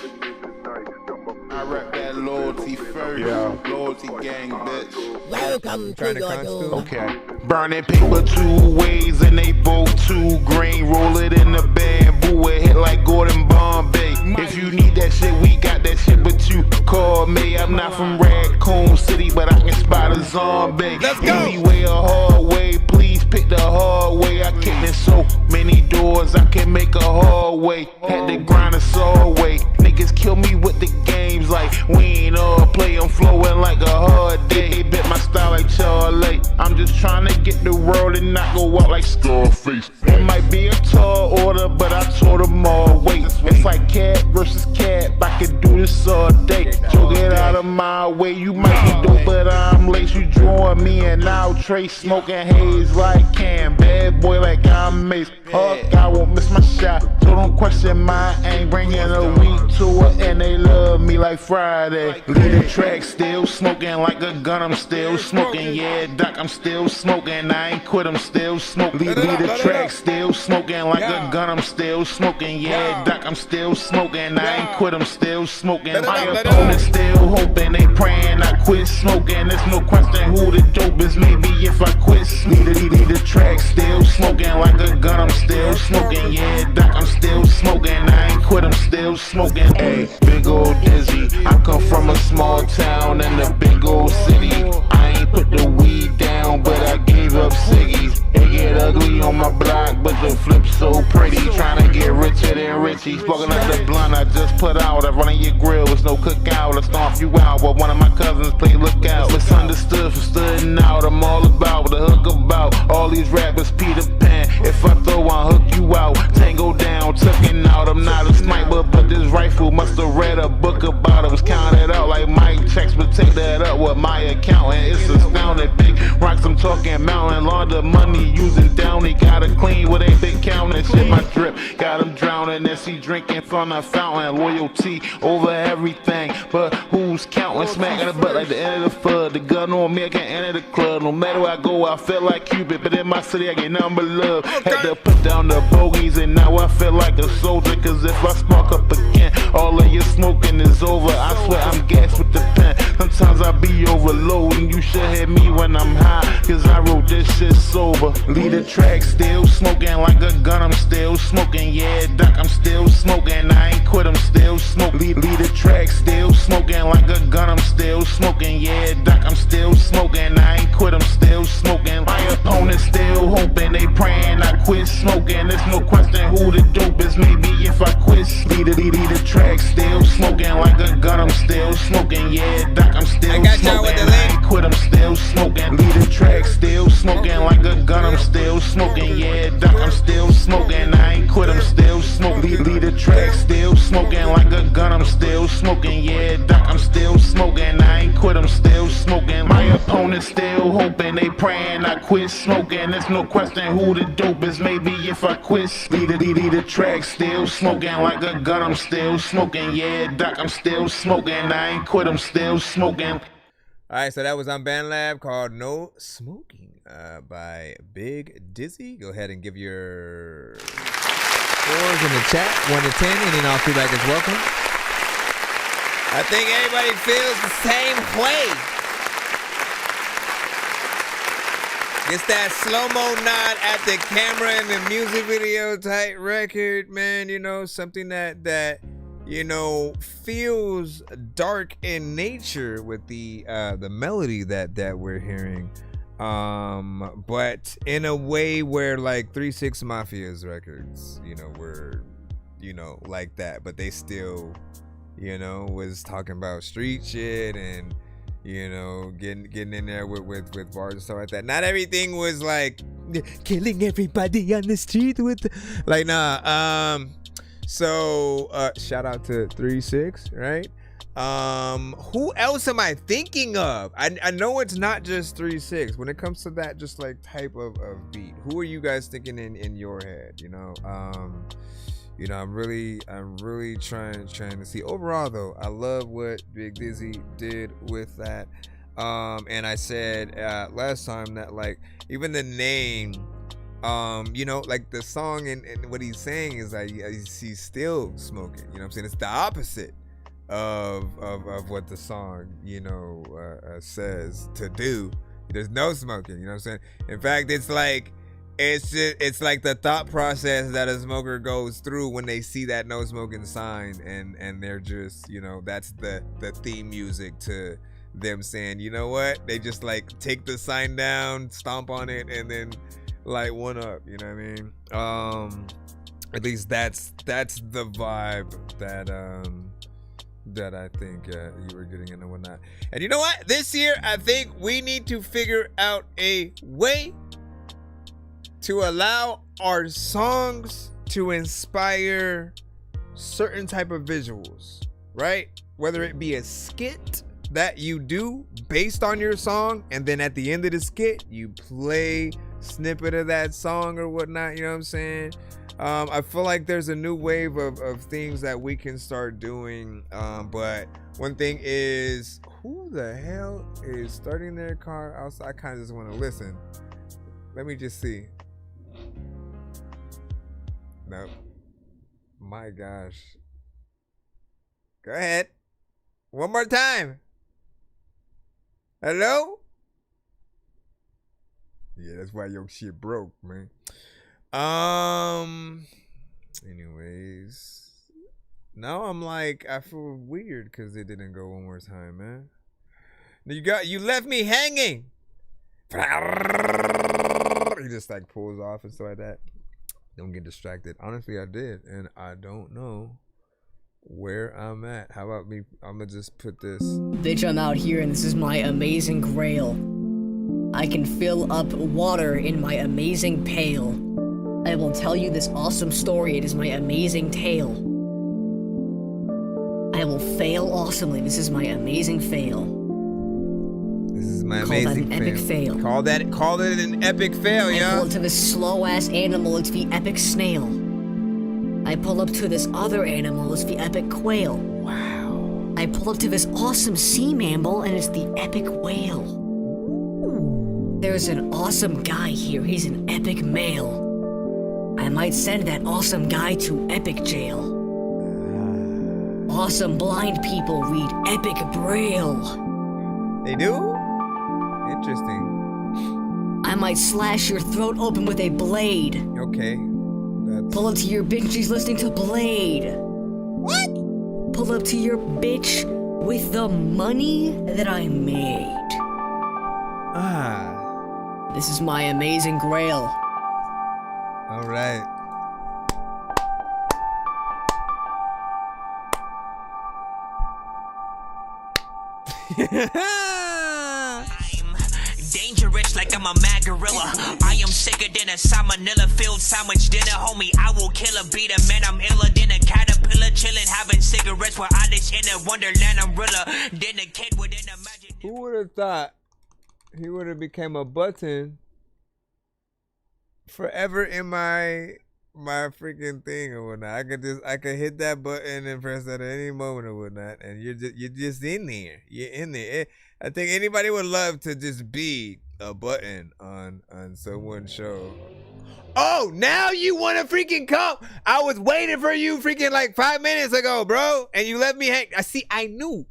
I rap that loyalty first. Loyalty gang, bitch. Welcome to your door. Okay. Burning paper 2 ways and they both 2 grain. Roll it in the bamboo, it hit like Gordon Bombay. If you need that shit, we got that shit, but you call me. I'm not from Raccoon City, but I can spot a zombie. Let's go. Easy way or hard way, please pick the hard way. I kicked in so many doors, I can make a hallway. Had to grind a saw way. Niggas kill me with the games like we ain't all play. I'm flowing like a hard day. Bit my style like Charlie. I'm just trying to get the world and not go out like Scarface. It might be a tall order, but I told them all wait. It's like cat versus cat. I can do this all day. So get out of my way. You might be dope, but I'm late. You drawing me and now Trace smoking haze like Cam. Bad boy like I'm Mace. Huck, I won't miss my shot. So don't question my aim. Bringing a week to it and they love me like Friday. Lead the track, still smoking like a gun. I'm still smoking. Yeah, Doc, I'm still smoking. I ain't quit. I'm still smoking. Lead the track, still smoking like a gun. I'm still smoking. Yeah, Doc, I'm still smoking. I ain't quit. I'm still smoking. My opponents still hoping. They praying I quit smoking. There's no question who the dope is. Maybe if I quit. Lead the track, still smoking like a gun. I'm still smoking. Yeah, Doc, I'm still smoking. I ain't quit. I'm still smoking. Hey, big old Dizzy. I come from a small town in a big old city. I ain't put the weed down, but I gave up ciggies. It get ugly on my block, but the flip's so pretty. Trying to get richer than Richie. Smoking up the blunt I just put out. I run in your grill, it's no cookout. I stomp you out, but one of my cousins play lookout. Misunderstood for studying out. I'm all about the hook about. All these rappers Peter Pan. If I throw one, hook you out. Tango down, tucking out. I'm not a sniper, but this rifle must have read a book about it. Was counted out like Mike checks, but take that up with my accountant. It's astounding. Big rocks, I'm talking mountain. Launder money using Downey. Gotta clean with a big counting. Shit, my drip got him drowning. And she drinking from a fountain. Loyalty over everything, but who's counting? Smacking the butt like the end of the FUD. The gun on me, I can enter the club. No matter where I go, I feel like Cupid, but in my city I get nothing but love. Had to put down the bogeys and now I feel like a soldier. Cause if I spark up again, all of your smoking is over. I swear I'm gassed with the pen. Sometimes I be overloading. You should hit me when I'm high, cause I wrote this shit sober. Lead the track, still smoking like a gun. I'm still smoking. Yeah, Doc, I'm still smoking. I ain't quit. I'm still smoking. Lead the track, still smoking like a gun. I'm still smoking. Yeah, Doc, I'm still smoking. I ain't quit. I'm still smoking. My opponents still hoping. They praying I quit smoking. There's no question who the dope is. Maybe if I quit. Lead the track, still smoking like a gun. I'm still smoking. Yeah, Doc, I'm still smoking. I ain't quit. I'm still smoking. Lead the track, still smoking like a gun. I'm still smoking. Yeah, Doc, I'm still smoking. I ain't quit. I'm still smoking. Lead the track, still smoking like a gun. I'm still smoking. Yeah, Doc, I'm still smoking. I ain't quit. I'm still smoking. My opponents still hoping. They praying I quit smoking. There's no question who the dope is. Maybe if I quit. Lead the track, still smoking like a gun. I'm still smoking. Yeah, Doc, I'm still smoking. I ain't quit. I'm still smoking. All right, so that was on Band Lab called No Smoking by Big Dizzy. Go ahead and give your scores in the chat, 1 to 10. Any and all feedback is welcome. I think everybody feels the same way. It's that slow-mo nod at the camera in the music video type record, man. You know, something that you know, feels dark in nature with the melody that we're hearing, but in a way where like 3-6 Mafia's records, you know, were, you know, like that, but they still, you know, was talking about street shit and, you know, getting in there with bars and stuff like that. Not everything was like killing everybody on the street with like, nah. So shout out to 3-6, right? Who else am I thinking of? I know it's not just 3-6 when it comes to that just like type of beat. Who are you guys thinking in your head? You know, I'm really trying to see. Overall though, I love what Big Dizzy did with that. And I said last time that like even the name, you know, like the song and what he's saying is like he's still smoking. You know what I'm saying? It's the opposite of what the song, you know, says to do. There's no smoking. You know what I'm saying? In fact, it's like the thought process that a smoker goes through when they see that no smoking sign, and they're just, you know, that's the theme music to them saying, you know what? They just like take the sign down, stomp on it, and then light one up. You know what I mean? At least that's the vibe that I think you were getting into whatnot. And you know what? This year, I think we need to figure out a way to allow our songs to inspire certain type of visuals, right? Whether it be a skit that you do based on your song, and then at the end of the skit, you play snippet of that song or whatnot, you know what I'm saying? I feel like there's a new wave of things that we can start doing. But one thing is, who the hell is starting their car outside? I kind of just want to listen. Let me just see. No. My gosh. Go ahead. One more time. Hello? Yeah, that's why your shit broke, man. Anyways, now I'm like, I feel weird because it didn't go one more time, man. You left me hanging. He just like pulls off and stuff like that. Don't get distracted. Honestly, I did, and I don't know where I'm at. How about me? I'm gonna just put this. Bitch, I'm out here, and this is my amazing grail. I can fill up water in my amazing pail. I will tell you this awesome story. It is my amazing tale. I will fail awesomely. This is my amazing fail. This is my Call amazing that an epic fail. Call it an epic fail, I pull up to this slow ass animal. It's the epic snail. I pull up to this other animal. It's the epic quail. Wow. I pull up to this awesome sea mammal, and it's the epic whale. There's an awesome guy here. He's an epic male. I might send that awesome guy to epic jail. Awesome blind people read epic braille. They do? Interesting. I might slash your throat open with a blade. Okay. Pull up to your bitch, she's listening to Blade. What? Pull up to your bitch with the money that I made. This is my amazing grail. All right. I'm dangerous like I'm a mad gorilla. I am sicker than a salmonella filled sandwich dinner, homie. I will kill a beat a man. I'm iller than a caterpillar, chilling, having cigarettes while I live in a wonderland. I'm realer than a kid within a magic. Who would have thought he would have become a button forever in my freaking thing or whatnot? I could hit that button and press that at any moment or whatnot, and you're just in there. You're in there. I think anybody would love to just be a button on someone's show. Oh, now you want to freaking come? I was waiting for you freaking like 5 minutes ago, bro, and you left me hang. I knew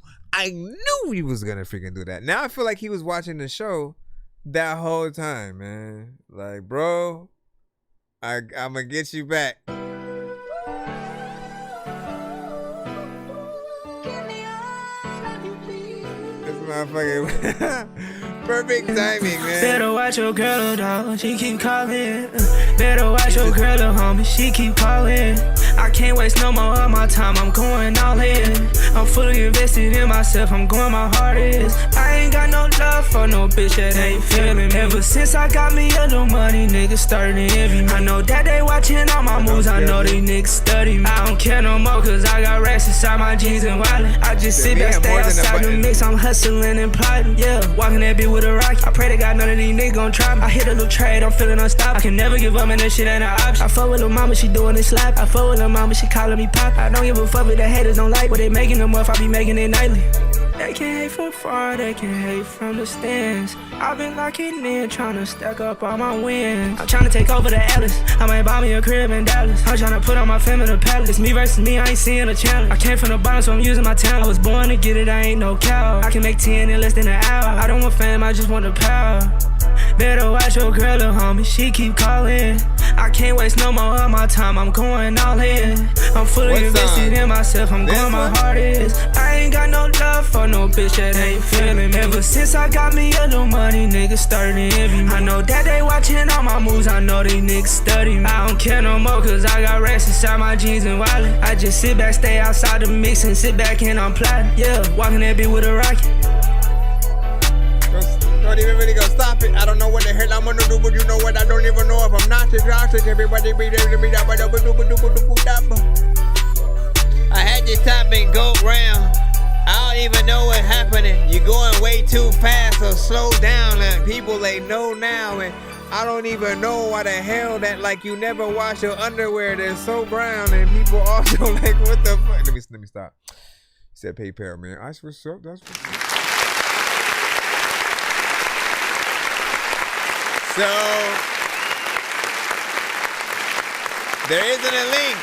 he was gonna freaking do that. Now I feel like he was watching the show that whole time, man. Like, bro, I'm gonna get you back. This motherfucker. Perfect timing, man. Better watch your girl, dog. She keep calling. Better watch your girl, homie. She keep calling. I can't waste no more of my time, I'm going all in. I'm fully invested in myself, I'm going my hardest. I ain't got no love for no bitch that ain't feeling me. Ever since I got me a little money, niggas starting to envy me. I know that they watching all my moves, I know they niggas study me. I don't care no more cause I got racks inside my jeans and wallet. I just sit back, stay outside the mix, I'm hustling and plotting. Yeah, walking that bitch with a rock. I pray to God none of these niggas gon' try me. I hit a little trade, I'm feeling unstoppable. I can never give up and that shit ain't an option. I fuck with lil' mama, she doing it slap. I fuck with lil' mama, she calling me pop. I don't give a fuck if the haters don't like what they making them up, I be making it nightly. They can hate from far, they can hate from the stands. I've been locking in, trying to stack up all my wins. I'm trying to take over the Atlas, I might buy me a crib in Dallas. I'm trying to put on my fam in the palace. It's me versus me, I ain't seeing a challenge. I came from the bottom, so I'm using my talent. I was born to get it, I ain't no cow. I can make 10 in less than an hour. I don't want fame, I just want the power. Better watch your girl, little homie, she keep calling. I can't waste no more of my time, I'm going all in. I'm fully invested in myself, I'm going my hardest. I ain't got no love for no bitch that ain't feeling me. Ever since I got me a little money, niggas starting to envy me. I know that they watching all my moves, I know they niggas study me. I don't care no more cause I got racks inside my jeans and wallet. I just sit back, stay outside the mix and sit back and I'm plotting. Yeah, walking that bitch with a rocket. Don't even really go stop it. I don't know what the hell I'm gonna do, but you know what? I don't even know if I'm not toxic. Everybody be there to be that. I had this topic go round. I don't even know what's happening. You're going way too fast, so slow down. And people they know now, and I don't even know why the hell that like you never wash your underwear. They're so brown, and people also like what the fuck. Let me stop. He said PayPal, man. I swear so. That's what. So there isn't a link.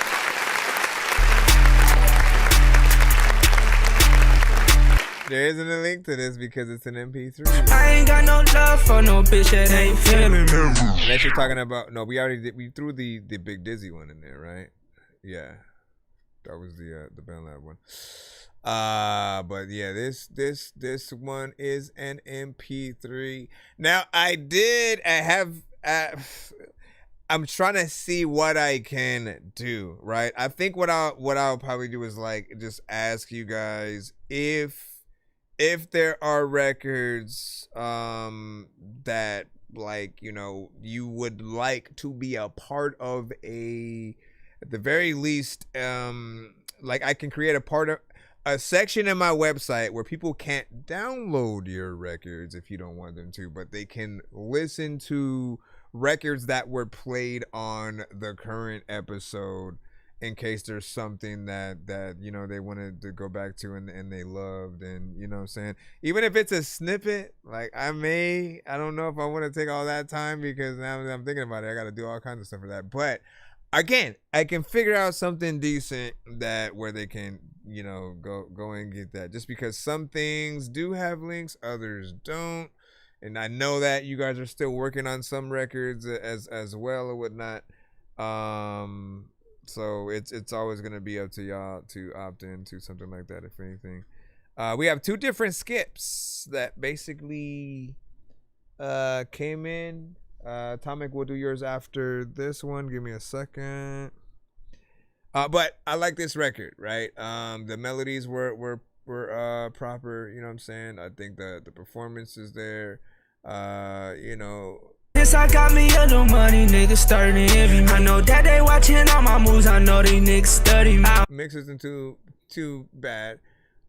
There isn't a link to this because it's an MP3. I ain't got no love for no bitch that ain't feeling me. Unless you're talking about no, we already did. We threw the Big Dizzy one in there, right? Yeah, that was the Band Lab one. But yeah, this one is an MP3. Now I'm trying to see what I can do, right? I think what I'll probably do is like just ask you guys if there are records that like, you know, you would like to be a part of at the very least, like I can create a section in my website where people can't download your records if you don't want them to, but they can listen to records that were played on the current episode in case there's something that you know they wanted to go back to and they loved, and you know what I'm saying, even if it's a snippet, like I don't know if I want to take all that time because now that I'm thinking about it, I got to do all kinds of stuff for that. But again, I can figure out something decent where they can, you know, go and get that, just because some things do have links, others don't. And I know that you guys are still working on some records as well or whatnot. So it's always gonna be up to y'all to opt into something like that, if anything. We have two different skips that basically came in. Tomic will do yours after this one. Give me a second. But I like this record, right? The melodies were proper, you know what I'm saying? I think the performance is there. You know, Since I got me a little money, niggas starting to envy me. I know that they watching all my moves, I know they niggas study me. Mix isn't too bad.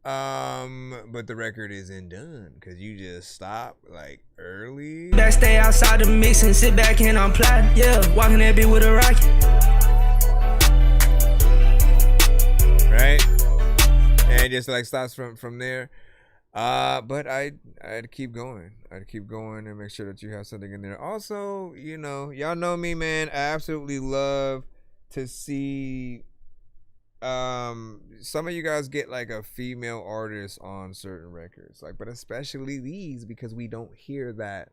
But the record isn't done because you just stop like early. That stay outside the mix and sit back and I'm plotting. Yeah, walking that bitch with a rocket. Right? And it just like stops from there. But I'd keep going. I'd keep going and make sure that you have something in there. Also, you know, y'all know me, man. I absolutely love to see some of you guys get like a female artist on certain records, like, but especially these, because we don't hear that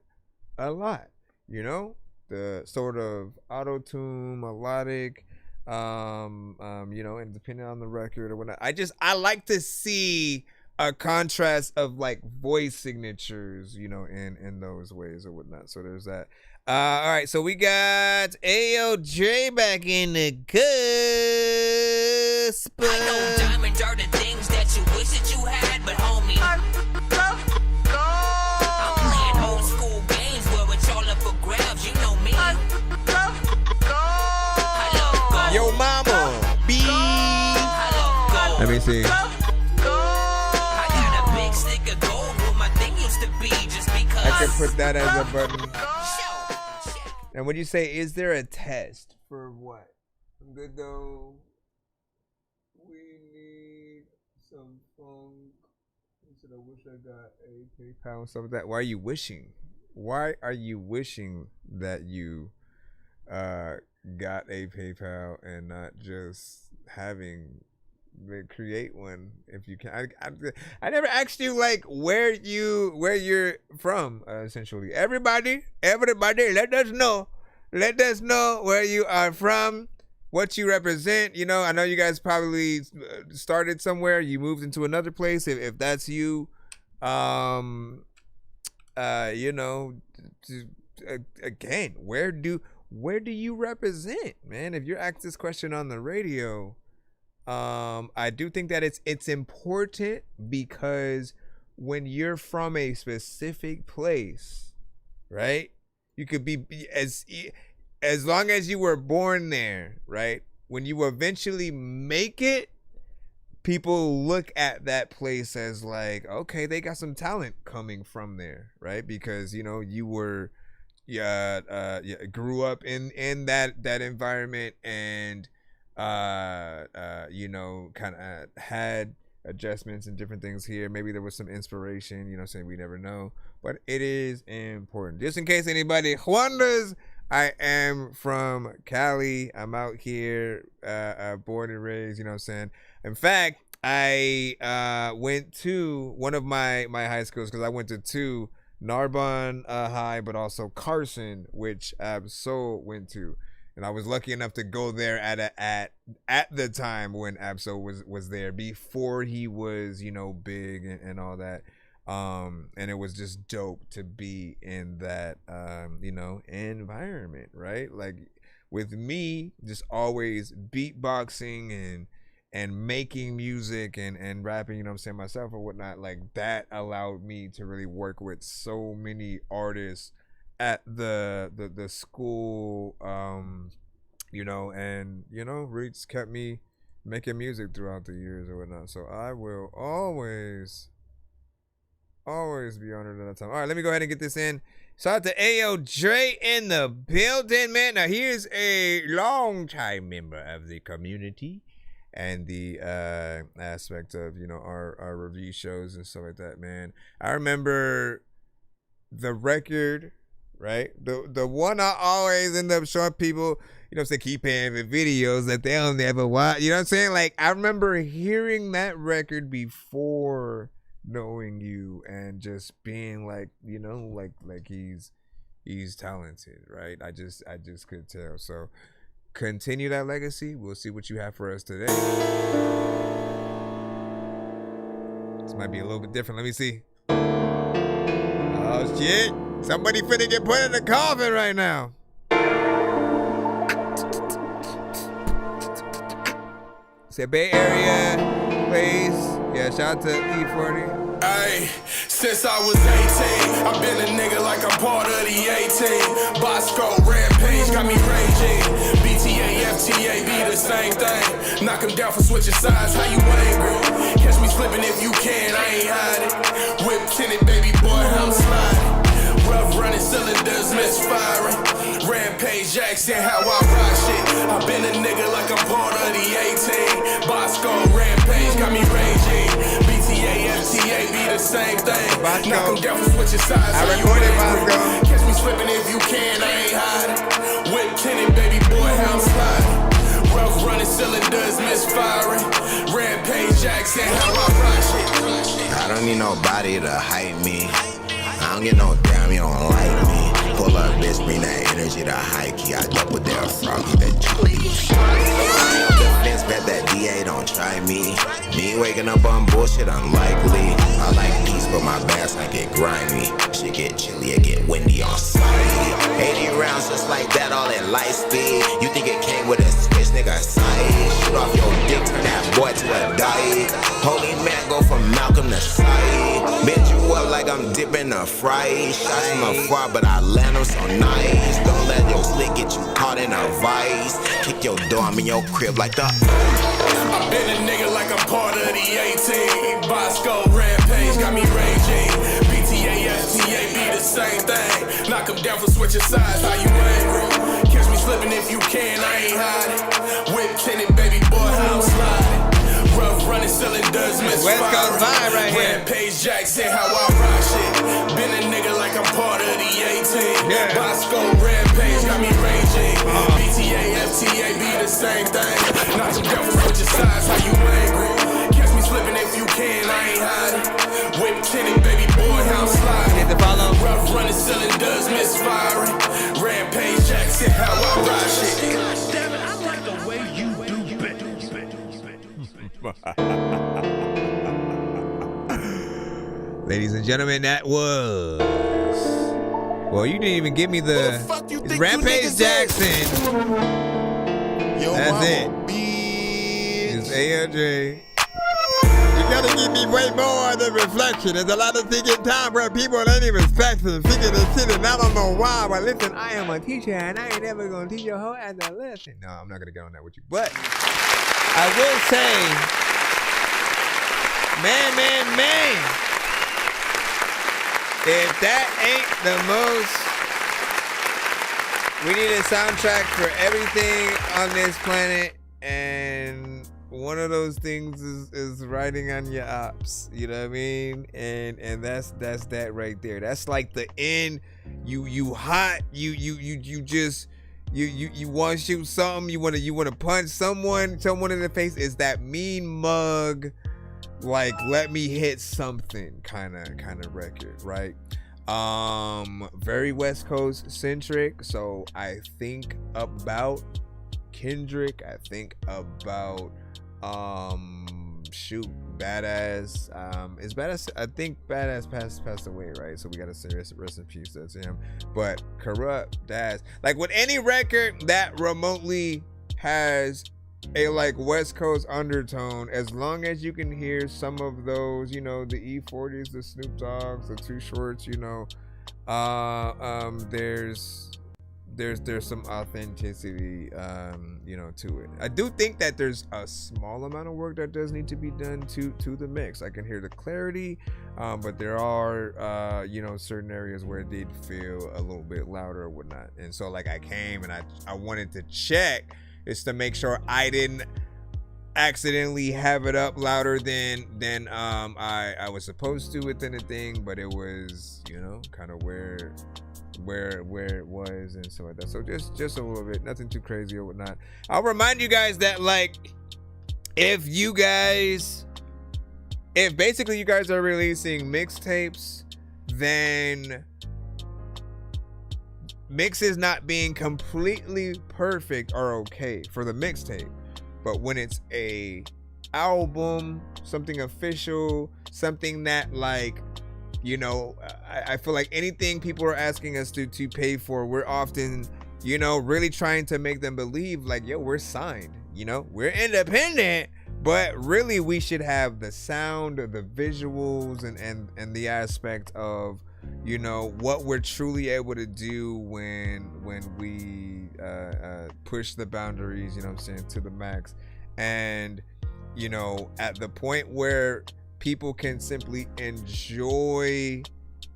a lot, you know, the sort of auto-tune, melodic, you know, and depending on the record or whatnot, I like to see a contrast of like voice signatures, you know, in those ways or whatnot. So there's that. All right, so we got AOJ back in the good. I know diamonds are the things that you wish that you had, but homie, I'm playing old school games where it's all up for grabs. You know me. I love gold. Yo, mama. B. Let me see. I got a big stick of gold where my thing used to be just because. I could put that as a button. And when you say, is there a test for what? I'm good though. We need some funk. He said, I wish I got a PayPal and stuff like that. Why are you wishing? Why are you wishing that you got a PayPal and not just having create one if you can? I never asked you like where you're from. Essentially, everybody, let us know where you are from, what you represent. You know, I know you guys probably started somewhere, you moved into another place. If that's you, you know, again, where do you represent, man? If you're asked this question on the radio, I do think that it's important, because when you're from a specific place, right? You could be as long as you were born there, right? When you eventually make it, people look at that place as like, okay, they got some talent coming from there, right? Because, you know, you were grew up in that environment, and you know, kind of had adjustments and different things here. Maybe there was some inspiration, you know, saying we never know, but it is important. Just in case anybody wonders, I am from Cali. I'm out here, born and raised, you know what I'm saying? In fact, I went to one of my high schools, because I went to two, Narbonne High, but also Carson, which Absol went to. And I was lucky enough to go there at the time when Absol was there, before he was, you know, big and all that. And it was just dope to be in that, you know, environment, right? Like with me, just always beatboxing and making music and rapping, you know what I'm saying, myself or whatnot, like that allowed me to really work with so many artists at the school, you know, and, you know, really just kept me making music throughout the years or whatnot. So I will always be honored at that time. All right, let me go ahead and get this in. Shout out to Ayo Dre in the building, man. Now here's a long-time member of the community and the aspect of, you know, our review shows and stuff like that, man. I remember the record, right? The one I always end up showing people, you know what I'm saying, keep paying for videos that they'll never watch. You know what I'm saying? Like, I remember hearing that record before knowing you and just being like, you know, like he's talented, right? I just could tell. So continue that legacy. We'll see what you have for us today. This might be a little bit different. Let me see. Oh shit. Somebody finna get put in the coffin right now. It's a Bay Area place. Yeah, shout out to E40. Ay, since I was 18, I've been a nigga like I'm part of the 18. Bosco, Rampage, got me raging. BTA, FTA, be the same thing. Knock him down for switching sides, how you angry? Catch me slipping if you can, I ain't hiding. Whip tinted, baby boy, I'm sliding. Rough running cylinders, misfiring. Rampage Jackson, how I rock shit. I've been a nigga like I'm part of the 18. Bosco, Rampage, got me raging. BTA, FTA, be the same thing. Knock them down for switching sides. I recorded Bosco. Catch me slipping if you can, I ain't hiding. Whip tinted, baby boy, how I'm sliding. Rough running cylinders, misfiring. Rampage Jackson, how I rock shit. I don't need nobody to hype me. I don't get no damn, you don't like me. Pull up, bitch, bring that energy to high key. I double dare froggy, that Julie. Defense, bet that DA don't try me. Me waking up on bullshit, unlikely. I like peace, but my bass, I get grimy. Shit get chilly, I get windy on site. 80 rounds just like that, all at light speed. You think it came with a switch? nigga sight. Shoot off your dick, turn that boy to a diet. Holy man, go from Malcolm to Sight. Bend you up like I'm dipping a fry. Shots from afar, but I land them so nice. Don't let your slick get you caught in a vice. Kick your door, I'm in your crib like the. I've been a nigga like I'm part of the 18. Bosco Rampage got me raging. BTA, FTA be the same thing. Knock him down for switching sides, how you angry? Catch me slipping if you can, I ain't hiding. Whip tinted, baby boy, how I'm sliding. Rough running, cylinders, misfiring. West Coast vibe right here. Rampage Jackson, how I rock shit. Been a nigga like I'm part of the 18. Yeah. Bosco Rampage got me raging. BTA, FTA be the same thing. Knock him down for switching sides, how you angry? Catch me slipping if you can, I ain't hiding. Whip tinted, baby boy, how I'm sliding. Hit the follow. Rough running, cylinders, misfiring. Rampage Jackson, how I rock shit. God damn it, I like the way you do Ladies and gentlemen, that was. Well, you didn't even give me the Rampage Jackson. That's it. It's ALJ. You gotta give me way more than reflection. There's a lot of thinking time where people ain't even respecting thinking this shit, and I don't know why. But listen, I am a teacher, and I ain't never gonna teach your whole ass a lesson. No, I'm not gonna get on that with you. But I will say, man. If that ain't the most, we need a soundtrack for everything on this planet, and one of those things is writing on your ops. You know what I mean? And that's that right there. That's like the end. You hot. You just you want to shoot something. You want to punch someone in the face. Is that mean mug? Like, let me hit something kind of record, right? Very West Coast centric. So I think about Kendrick. I think about Badass. Is Badass? I think Badass passed away, right? So we gotta say rest in peace to him. But Corrupt, Daz, like with any record that remotely has a like West Coast undertone, as long as you can hear some of those, you know, the E40s, the Snoop Dogg's, the Too Shorts, you know, there's some authenticity, you know, to it. I do think that there's a small amount of work that does need to be done to the mix. I can hear the clarity, but there are, you know, certain areas where it did feel a little bit louder or whatnot. And so like I came and I wanted to check is to make sure I didn't accidentally have it up louder than I was supposed to within the thing, but it was, you know, kind of where it was and so like that. So just a little bit, nothing too crazy or whatnot. I'll remind you guys that like if basically you guys are releasing mixtapes, then mixes not being completely perfect are okay for the mixtape, but when it's a album, something official, something that like, you know, I feel like anything people are asking us to pay for, we're often, you know, really trying to make them believe like, yo, we're signed, you know, we're independent, but really we should have the sound, the visuals, and the aspect of, you know, what we're truly able to do when we push the boundaries, you know what I'm saying, to the max. And, you know, at the point where people can simply enjoy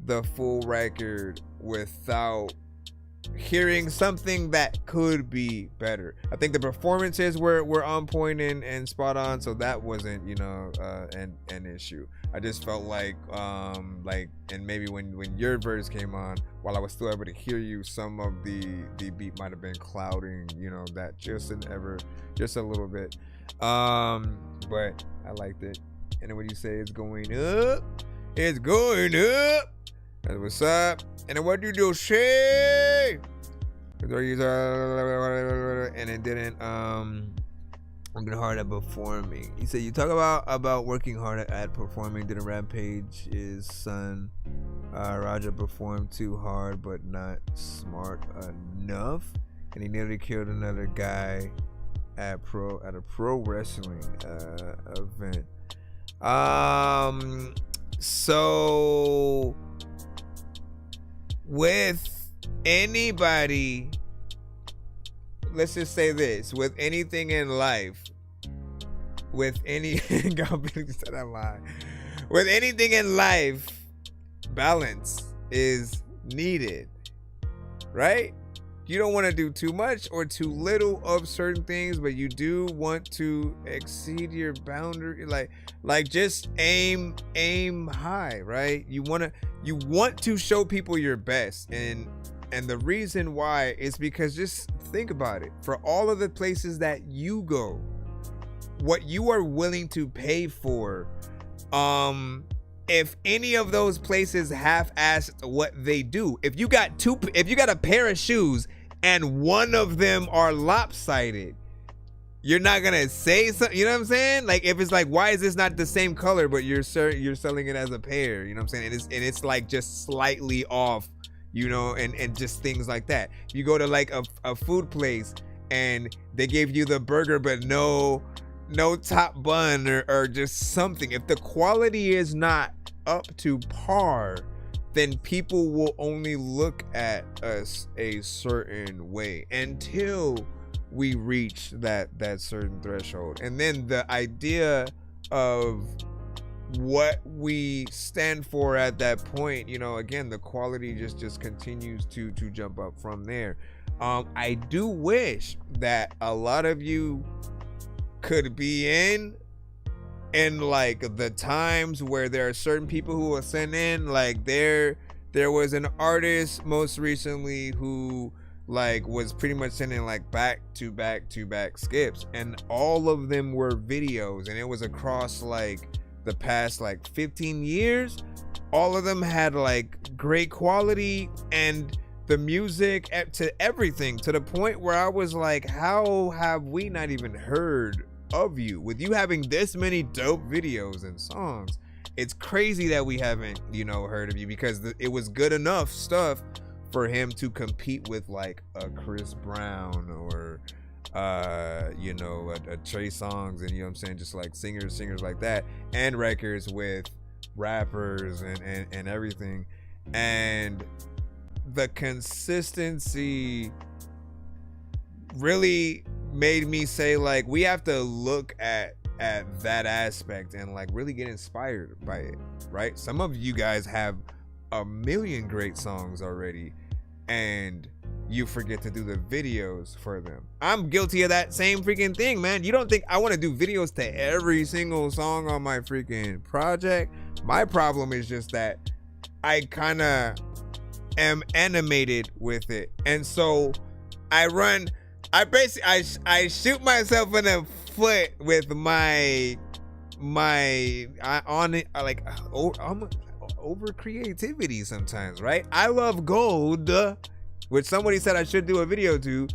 the full record without hearing something that could be better. I think the performances were on point and spot on, so that wasn't, you know, an issue. I just felt like and maybe when your verse came on, while I was still able to hear you, some of the beat might have been clouding, you know, that just a little bit. But I liked it. And then when you say it's going up, it's going up. That's what's up. And then what do you do, say? And it didn't working hard at performing. He said you talk about working hard at performing. Didn't Rampage's son Roger perform too hard but not smart enough, and he nearly killed another guy at a pro wrestling event. So with anybody, let's just say this, with anything in life, with any God please say that line. With anything in life, balance is needed, right? You don't want to do too much or too little of certain things, but you do want to exceed your boundary. Like just aim high, right? You want to show people your best, and the reason why is because, just think about it, for all of the places that you go, what you are willing to pay for, if any of those places half-assed what they do, if you got a pair of shoes and one of them are lopsided, you're not gonna say something, you know what I'm saying? Like, if it's like, why is this not the same color, but you're selling it as a pair, you know what I'm saying? And it's like just slightly off, you know, and just things like that. You go to like a food place and they gave you the burger but no top bun or just something. If the quality is not up to par, then people will only look at us a certain way until we reach that certain threshold. And then the idea of what we stand for at that point, you know, again, the quality just continues to jump up from there. I do wish that a lot of you could be in like the times where there are certain people who will send in, like there was an artist most recently who like was pretty much sending like back to back skips, and all of them were videos, and it was across like the past like 15 years. All of them had like great quality, and the music to everything, to the point where I was like, how have we not even heard of you? With you having this many dope videos and songs, it's crazy that we haven't, you know, heard of you, because it was good enough stuff for him to compete with like a Chris Brown or you know, a Trey Songz, and you know what I'm saying, just like singers like that, and records with rappers and everything. And the consistency really made me say, like, we have to look at that aspect and like really get inspired by it, right? Some of you guys have a million great songs already, and you forget to do the videos for them. I'm guilty of that same freaking thing, man. You don't think I want to do videos to every single song on my freaking project? My problem is just that I kind of am animated with it, and so I shoot myself in the foot with my over creativity sometimes, right? I love gold, which somebody said I should do a video to.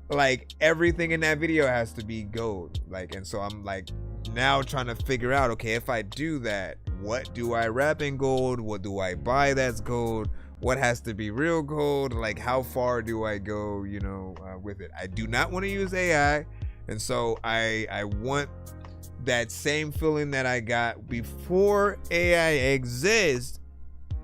Like, everything in that video has to be gold, like, and so I'm like now trying to figure out, okay, if I do that, what do I wrap in gold? What do I buy that's gold? What has to be real gold? Like, how far do I go, you know, with it? I do not want to use AI, and so I want that same feeling that I got before AI exists.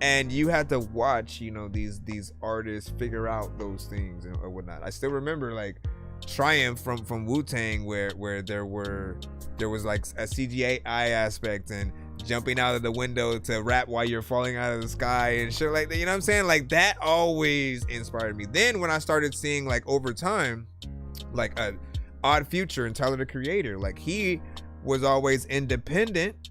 And you had to watch, you know, these artists figure out those things and whatnot. I still remember like Triumph from Wu-Tang, where there was like a CGI aspect, and jumping out of the window to rap while you're falling out of the sky and shit like that. You know what I'm saying? Like, that always inspired me. Then when I started seeing, like, over time, like Odd Future and Tyler the Creator, like, he was always independent,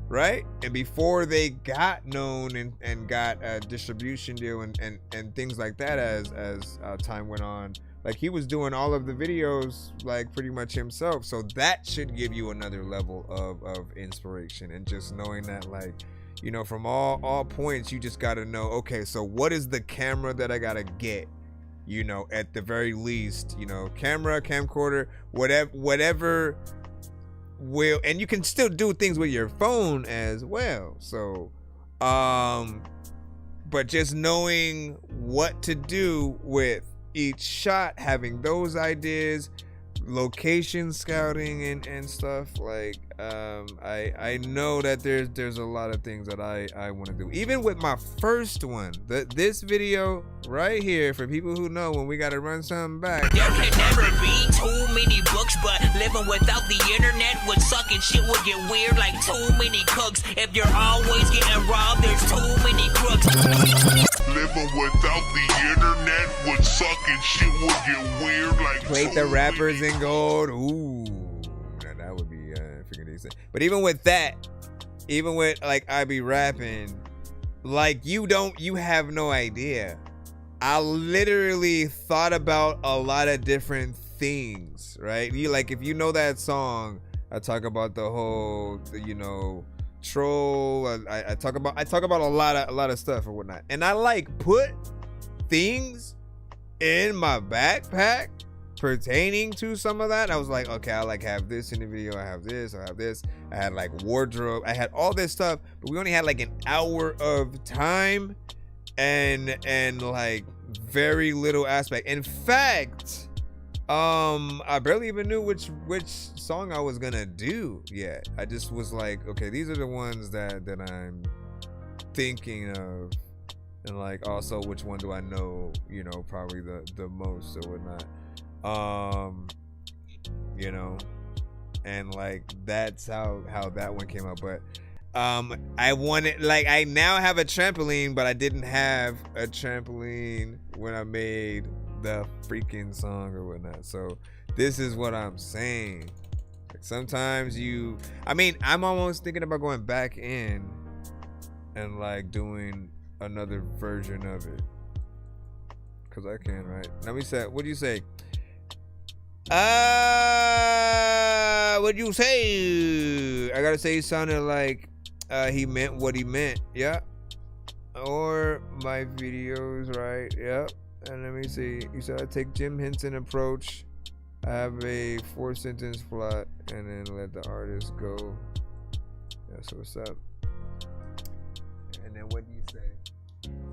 right? And before they got known and got a distribution deal and things like that, as time went on, like, he was doing all of the videos like pretty much himself. So that should give you another level of inspiration, and just knowing that, like, you know, from all points, you just got to know, okay, so what is the camera that I got to get, you know, at the very least, you know, camcorder, whatever will, and you can still do things with your phone as well. So but just knowing what to do with each shot, having those ideas, location scouting and stuff, like I know that there's a lot of things that I want to do. Even with my first one, this video right here, for people who know when we got to run something back. There can never be too many books, but living without the internet would suck and shit would get weird like too many cooks. If you're always getting robbed, there's too many crooks. Living without the internet would suck and shit would get weird like Plate the rappers in gold. Ooh, that would be freaking decent. But even with that, even with like I be rapping, like you have no idea. I literally thought about a lot of different things, right? You like, if you know that song, I talk about the whole, you know, troll. I talk about a lot of stuff or whatnot, and I like put things in my backpack pertaining to some of that. I was like, okay, I like have this in the video, I have this, I had like wardrobe, I had all this stuff, but we only had like an hour of time and like very little aspect. In fact, I barely even knew which song I was gonna do yet. I just was like, okay, these are the ones that I'm thinking of, and like also which one do I know, you know, probably the most or whatnot. You know, and like that's how that one came out. But I wanted, like, I now have a trampoline, but I didn't have a trampoline when I made the freaking song or whatnot. So this is what I'm saying. Like sometimes I'm almost thinking about going back in and like doing another version of it, because I can, right? Let me say, what do you say? What do you say? I gotta say he sounded like he meant what he meant. Yeah. Or my videos, right? Yep. And let me see. You said I take Jim Henson approach. I have a 4-sentence plot and then let the artist go. That's what's up. And then what do you say?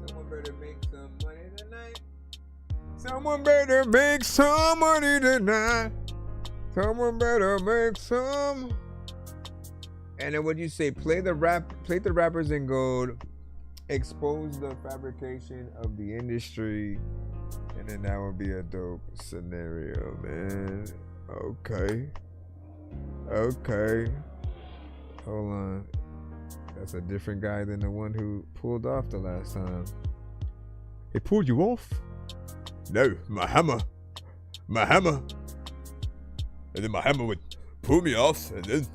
Someone better make some money tonight. Someone better make some money tonight. Someone better make some. And then what do you say? Play the rappers in gold. Expose the fabrication of the industry. And then that would be a dope scenario, man. Okay. Hold on. That's a different guy than the one who pulled off the last time. It pulled you off? No, my hammer. And then my hammer would pull me off, and then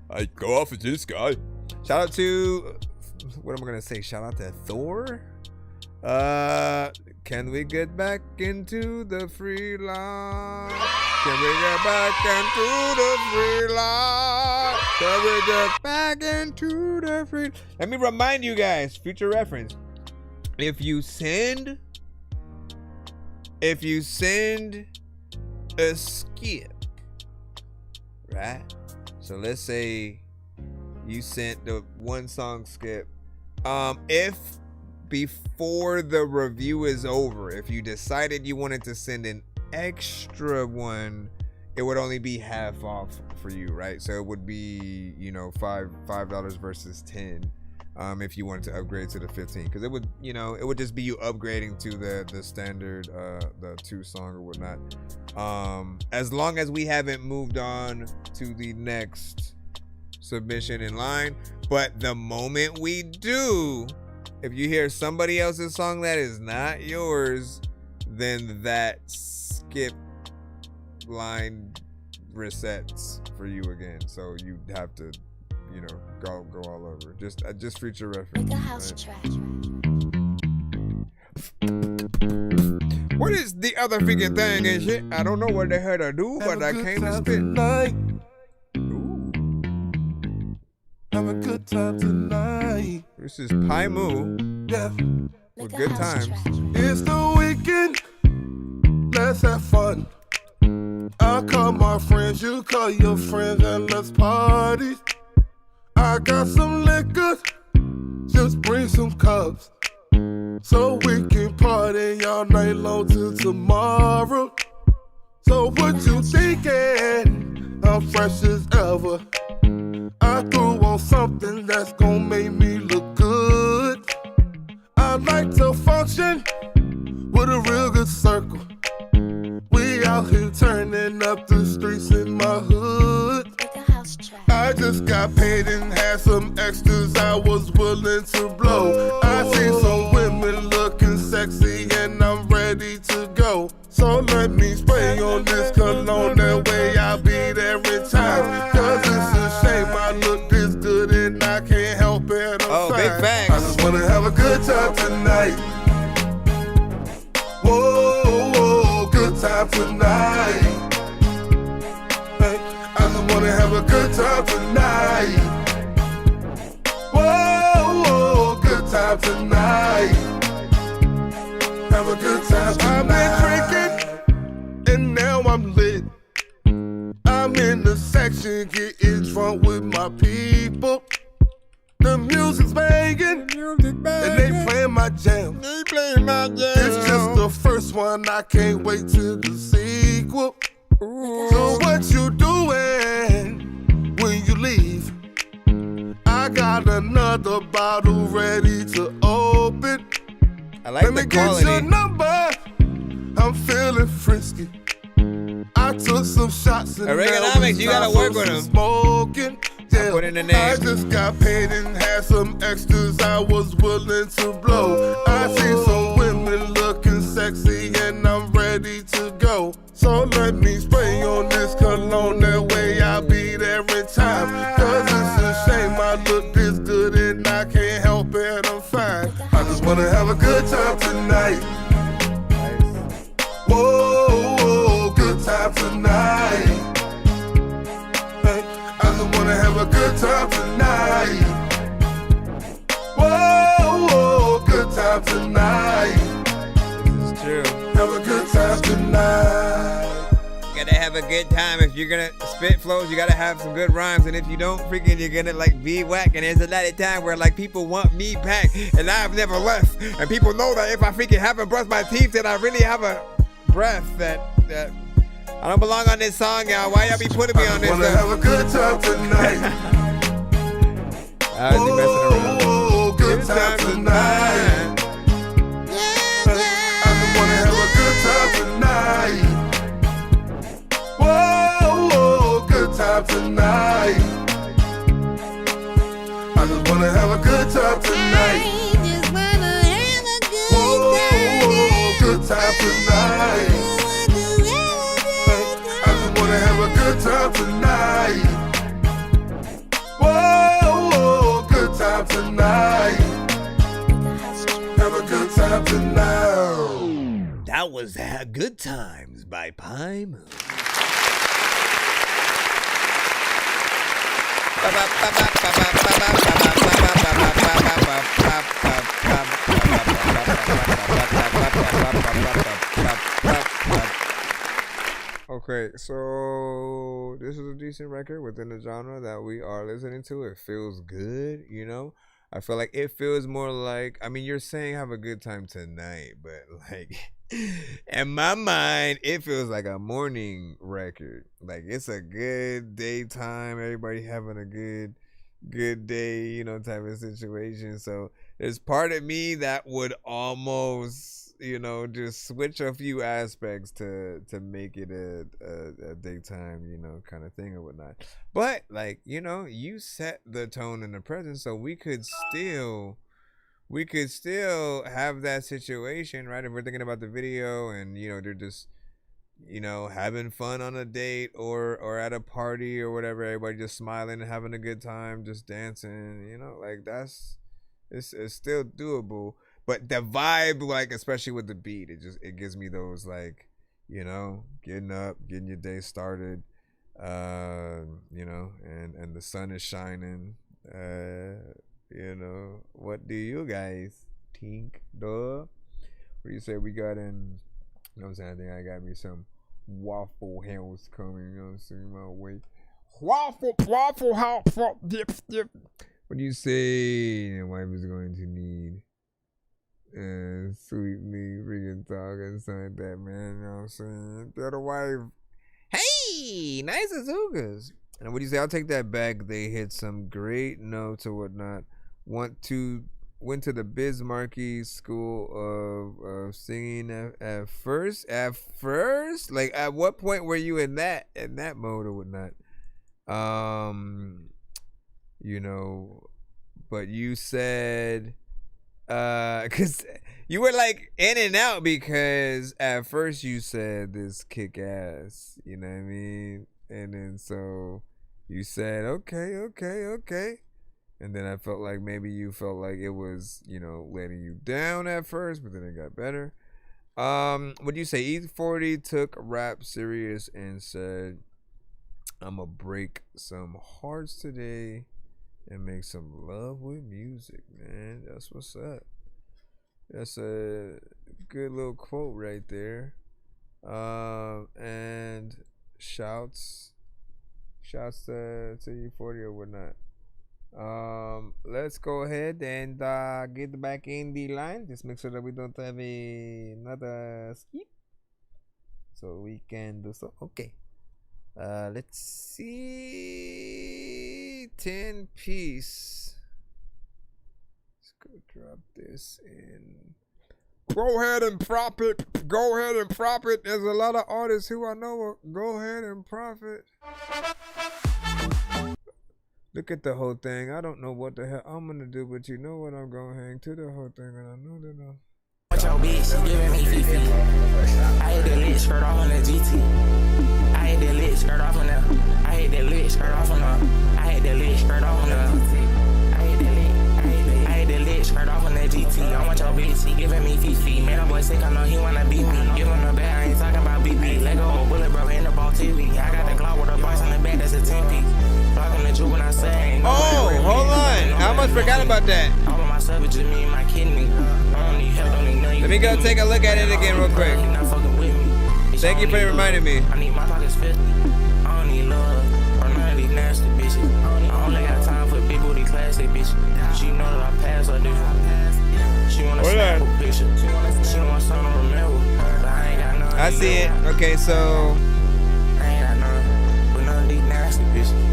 I'd go off with this guy. Shout out to, what am I gonna say? Shout out to Thor. Can we get back into the free line? Can we get back into the free line? Can we get back into the free? Let me remind you guys, future reference. If you send a skip, right? So let's say you sent the one song skip. If before the review is over, if you decided you wanted to send an extra one, it would only be half off for you, right? So it would be, you know, $5 versus 10. If you wanted to upgrade to the 15, because it would, you know, it would just be you upgrading to the standard, the 2 song or whatnot. As long as we haven't moved on to the next submission in line. But the moment we do, if you hear somebody else's song that is not yours, then that skip line resets for you again. So you have to, you know, go all over. Just future reference. Right? What is the other freaking thing and shit? I don't know what the hell to do, but I came to spit. Have a good time tonight. This is Pai Moo. Yeah. With good times. It's the weekend. Let's have fun. I'll call my friends, you call your friends, and let's party. I got some liquor, just bring some cups, so we can party all night long till tomorrow. So So what you thinking? I'm fresh as ever. I threw on something that's gonna make me look good. I like to function with a real good circle. We out here turning up the streets in my hood. I just got paid and had some extras I was willing to blow. I see some women looking sexy and I'm ready to go. So let me spray on this cologne, that way I'll be there in time. Cause it's a shame I look this good and I can't help it. I'm big fine. facts. I just wanna have a good time tonight. Whoa, whoa, good time tonight. Hey, I just wanna have a good time tonight. Whoa, whoa, good time tonight. Have a good time tonight. I've been drinking and now I'm lit. I'm in the section getting drunk with my people. The music's banging, and they playing my jam. It's just the first one, I can't wait till the sequel. So what you doing when you leave? I got another bottle ready to open. I like Let me get your number. I'm feeling frisky. I took some shots and Ergonomics, you gotta work with them. Smoking. Yeah, put in the name. I just got paid and had some extras I was willing to blow. I see some women looking sexy and I'm ready to go. So let me spray on this cologne, that way I'll be there in time. Cause it's a shame I look this good and I can't help it, I'm fine. I just wanna have a good time tonight. Whoa, whoa, good time tonight. I just wanna have a good time tonight. Whoa, whoa, good time tonight. This is true. Have a good time tonight. You gotta have a good time. If you're gonna spit flows, you gotta have some good rhymes. And if you don't, freaking, you're gonna like be whack. And there's a lot of time where like people want me back, and I've never left. And people know that if I freaking haven't brushed my teeth, then I really have a breath that I don't belong on this song, y'all. Why y'all be putting me on this? Wanna have a good time tonight. I was messing around. Whoa, good time tonight. I just wanna have a good time tonight. Whoa, whoa, good time tonight. I just wanna have a good time tonight. Whoa, good time tonight. Have a good time tonight. Whoa, whoa, good time tonight. Have a good time tonight. That was Good Times by Pie Moon. Okay, so this is a decent record within the genre that we are listening to. It feels good, you know? I feel like it feels more like, I mean, you're saying have a good time tonight, but like in my mind, it feels like a morning record. Like it's a good daytime, everybody having a good day, you know, type of situation. So there's part of me that would almost, you know, just switch a few aspects to make it a daytime, you know, kind of thing or whatnot. But like, you know, you set the tone in the present, so we could still have that situation, right? If we're thinking about the video and, you know, they're just, you know, having fun on a date or at a party or whatever, everybody just smiling and having a good time, just dancing, you know, like it's still doable. But the vibe, like, especially with the beat, it gives me those, like, you know, getting up, getting your day started, you know, and the sun is shining. You know, what do you guys think, though? What do you say we got in? You know what I'm saying? I think I got me some Waffle House coming, you know what I'm saying, my way. Waffle House, dip. What do you say your wife is going to need? Sweetly freaking talk and something like that, man. You know what I'm saying? Tell the wife Hey, nice Azukas. And what do you say? I'll take that back. They hit some great notes or whatnot. Went to the Bismarcky School of Singing at first. At first, like at what point were you in that mode or whatnot? You know, but you said because you were like in and out, because at first you said this kick ass, you know what I mean, and then so you said okay. And then I felt like maybe you felt like it was, you know, letting you down at first, but then it got better. What do you say? E40 took rap serious and said, "I'ma break some hearts today and make some love with music, man." That's what's up. That's a good little quote right there. And shouts to E40 or whatnot. Let's go ahead and get back in the line. Just make sure that we don't have another skip, so we can do so. Okay. Let's see. 10 piece. Let's go drop this in. Go ahead and prop it. There's a lot of artists who I know. Go ahead and profit. Look at the whole thing. I don't know what the hell I'm gonna do, but you know what? I'm gonna hang to the whole thing, and I know that I'm. Watch your bitch, giving me 50. I hit that lit skirt off on the GT. I hit that lit skirt off on the. I hit that lit skirt off on the. I hit that lit skirt off on the. I hit that lit skirt off on the GT. I want your bitch, he giving me 50. Man, that boy sick, I know he wanna beat me. Give him the bag, I ain't talking about BB. Let go of bullet, bro, in the ball TV. I got the Glock with a box in the back, that's a 10-piece. Oh, hold on. I almost forgot about that. Let me go take a look at it again real quick. Thank you for reminding me. I need my pockets fit. I don't need love or none of these nasty bitches. I only got time for big booty classic bitches. She know that I pass her different. She wanna snap a picture. She want something to remember. But I ain't got none. I see it. Okay, so I ain't got none. But none of these nasty bitches.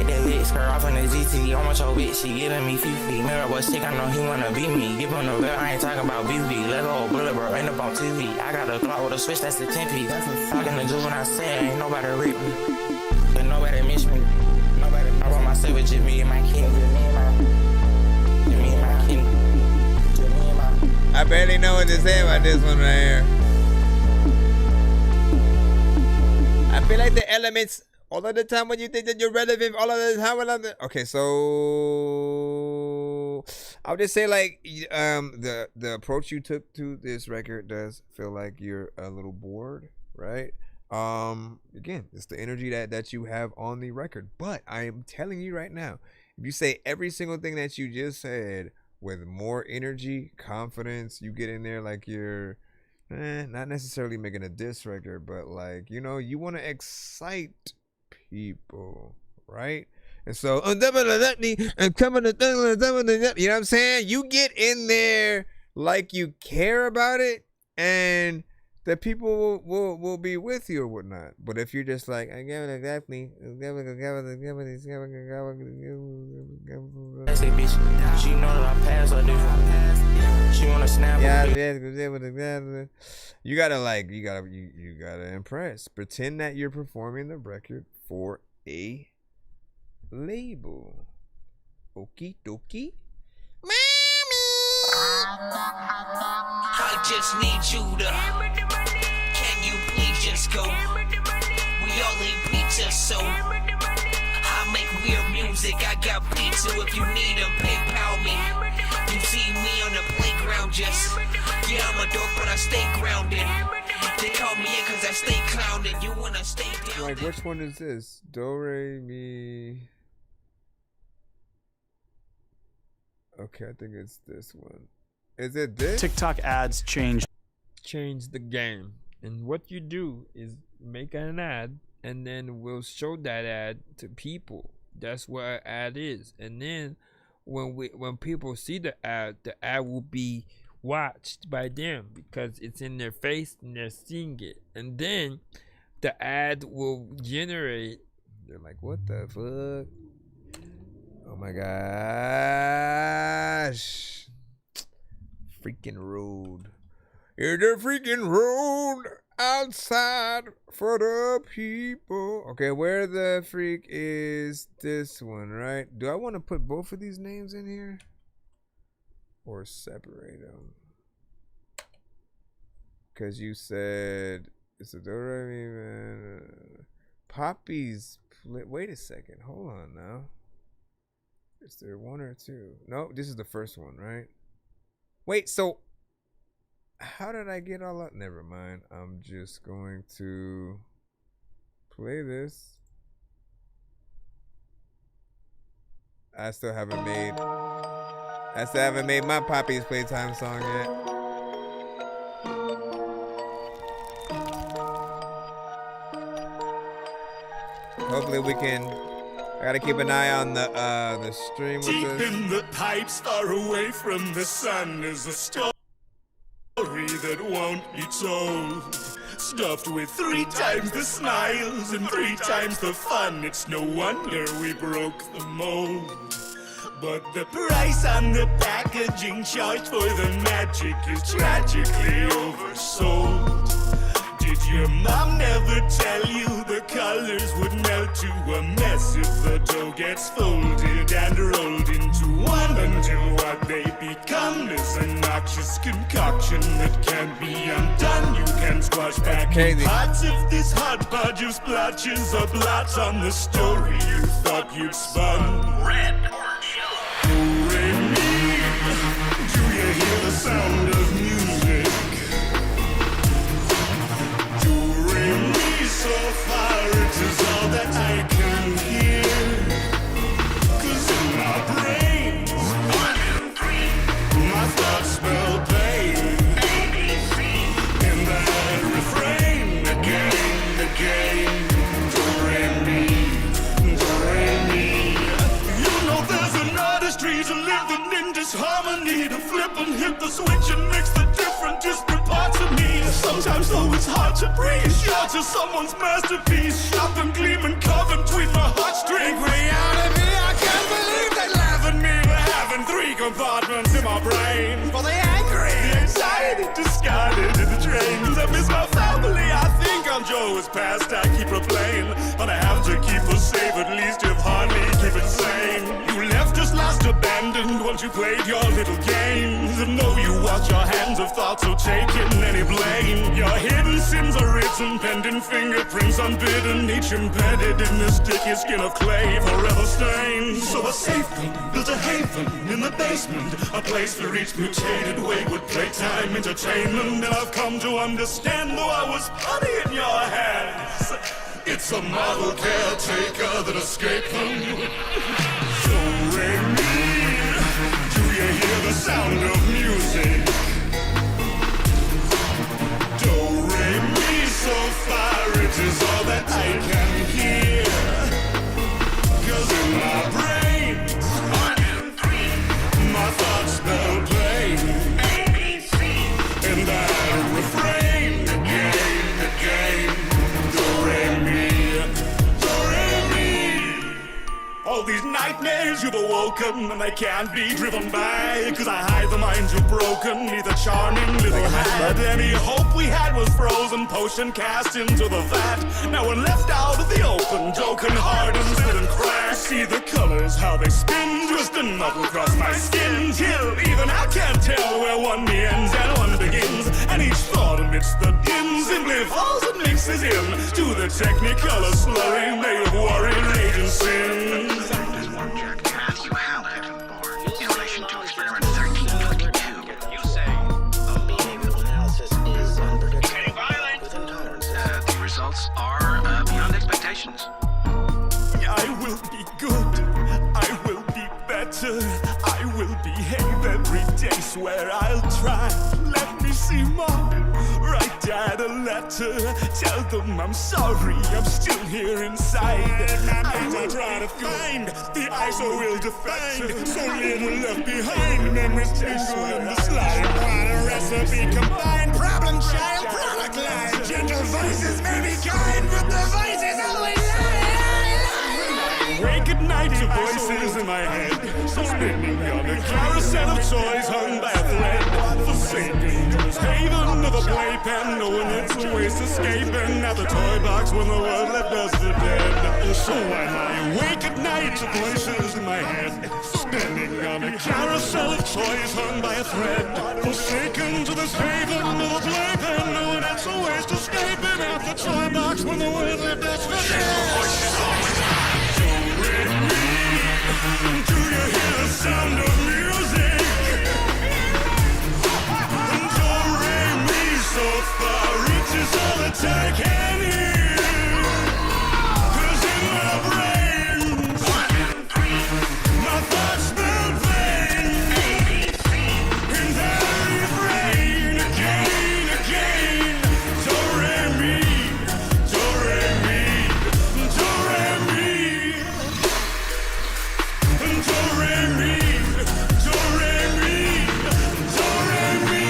That lit skirt off in the GT. I want your bitch, she giving me 50. Mirror boy sick, I know he wanna beat me. Give him the bell, I ain't talking about BB. Let go of bullet, bro, end up on TV. I got a Glock with a switch, that's the 10-piece. Talking to Juve when I say ain't nobody rip me. But nobody miss me. Nobody. I want my savage, just me and my kid. I barely know what to say about this one right here. I feel like the elements all of the time when you think that you're relevant, all of the time when okay, so I'll just say like the approach you took to this record does feel like you're a little bored, right? Again, it's the energy that you have on the record. But I am telling you right now, if you say every single thing that you just said with more energy, confidence, you get in there like you're not necessarily making a diss record, but like, you know, you want to excite people, right? And so you know what I'm saying? You get in there like you care about it, and the people will be with you or whatnot. But if you're just like, I give it exactly, She know that I pass her different. She wanna snap. You gotta impress. Pretend that you're performing the record for a label. Okie dokie. I just need you to. Can you please just go? We all eat pizza, so I make weird music. I got pizza if you need them. PayPal me. You see me on the playground, just yeah, I'm a dork, but I stay grounded. They call me in cause I stay clowning. You wanna stay down? Like, which one is this? Do, re, mi. Okay, I think it's this one. Is it this? TikTok ads change the game. And what you do is make an ad, and then we'll show that ad to people. That's what an ad is. And then when people see the ad will be watched by them because it's in their face and they're seeing it. And then the ad will generate. They're like, what the fuck? Oh my gosh. Freaking rude. You're the freaking road outside for the people. Okay, where the freak is this one, right? Do I want to put both of these names in here? Or separate them? Because you said it's a Dorky man. Poppy's. Wait a second. Hold on now. Is there one or two? No, this is the first one, right? Wait, so how did I get all up? Never mind. I'm just going to play this. I still haven't made my Poppy's Playtime song yet. Hopefully we can. I gotta keep an eye on the stream with Deep this. in the pipes, far away from the sun, is a story that won't be told. Stuffed with 3 times the smiles and 3 times the fun. It's no wonder we broke the mold. But the price on the packaging charged for the magic is tragically oversold. Did your mom never tell you the colors would melt to a mess if the dough gets folded and rolled into one, until what they become is a noxious concoction that can't be undone? You can squash back in pots if this hodgepodge of splotches are blots on the story you thought you'd spun. Red orange yellow. Do you hear the sound of music? So far it is all that I can hear. 'Cause in my brain, 1, 2, 3, my thoughts spell pain. ABC. In that refrain, again, do-re-mi, do-re-mi. You know there's an artistry to living in disharmony, to flip and hit the switch and mix the different disparate parts of me. Sometimes though it's hard to breathe. You're just someone's masterpiece, sharp and gleaming, carved between my heartstrings. Reality, I can't believe they laugh at me for having 3 compartments in my brain. For the angry, the anxiety discarded in the train. 'Cause I miss my family, I think I'm Joe's past. I keep replaying, but I have to keep us safe, at least if hardly keep it sane. You left us lost, abandoned once you played your little games. And though you wash your hands of thoughts of taking any blame, your hidden sins are written, penned in fingerprints unbidden, each embedded in the sticky skin of clay, forever stained. So a safe one, built a haven in the basement, a place for each mutated wayward playtime entertainment. And I've come to understand, though I was putty in your hands, it's a model caretaker that escaped them. So Remy, do you hear the sound of music? Do-re-mi, so far it is all that I can hear. 'Cause in my brain, 1, 2, 3, my thoughts spell plain. ABC. In that refrain, again, do-re-mi, do-re-mi. All these nightmares you've awoken, and they can't be driven by, 'cause I hide the minds you've broken, neither charming little had. Any hope we had was frozen, potion cast into the vat. Now we're left out of the open, token hardened, split and crash. See the colors, how they spin, twist and muddle across my skin, till even I can't tell where one ends and one begins. And each thought amidst the din simply falls and mixes in to the technicolor slurry made of worry, rage, and sin. Matthew Hallett, born in relation to experiment 1322. You say behavioral analysis is unpredictable. With intolerance. The results are beyond expectations. I will be good. I will be better. I will behave every day. Swear I'll try. Let me see Mom. Write Dad a letter. Tell them I'm sorry. I'm still here inside. I will try to find the ice I will define. So little left behind. Memories tingle in the slide. What a recipe combined. Problem child, product line. Gentle voices may be kind, but the voices always lie. Wake at night to voices in my head, spinning on a carousel of toys hung by a thread. Forsaken, haven of a playpen, knowing it's a waste escaping at the toy box when the world left us for dead. And so am I awake at night to voices in my head, spinning on a carousel of toys hung by a thread. Forsaken to this haven of a playpen, knowing it's a waste escaping at the toy box when the world left us for dead. Do you hear the sound of music? Do re mi so far reaches all that I can hear. 'Cause in my brain, my thoughts build vain. In that refrain, again. Do re mi, do re mi, do re mi. Do re mi, do re mi, do re mi.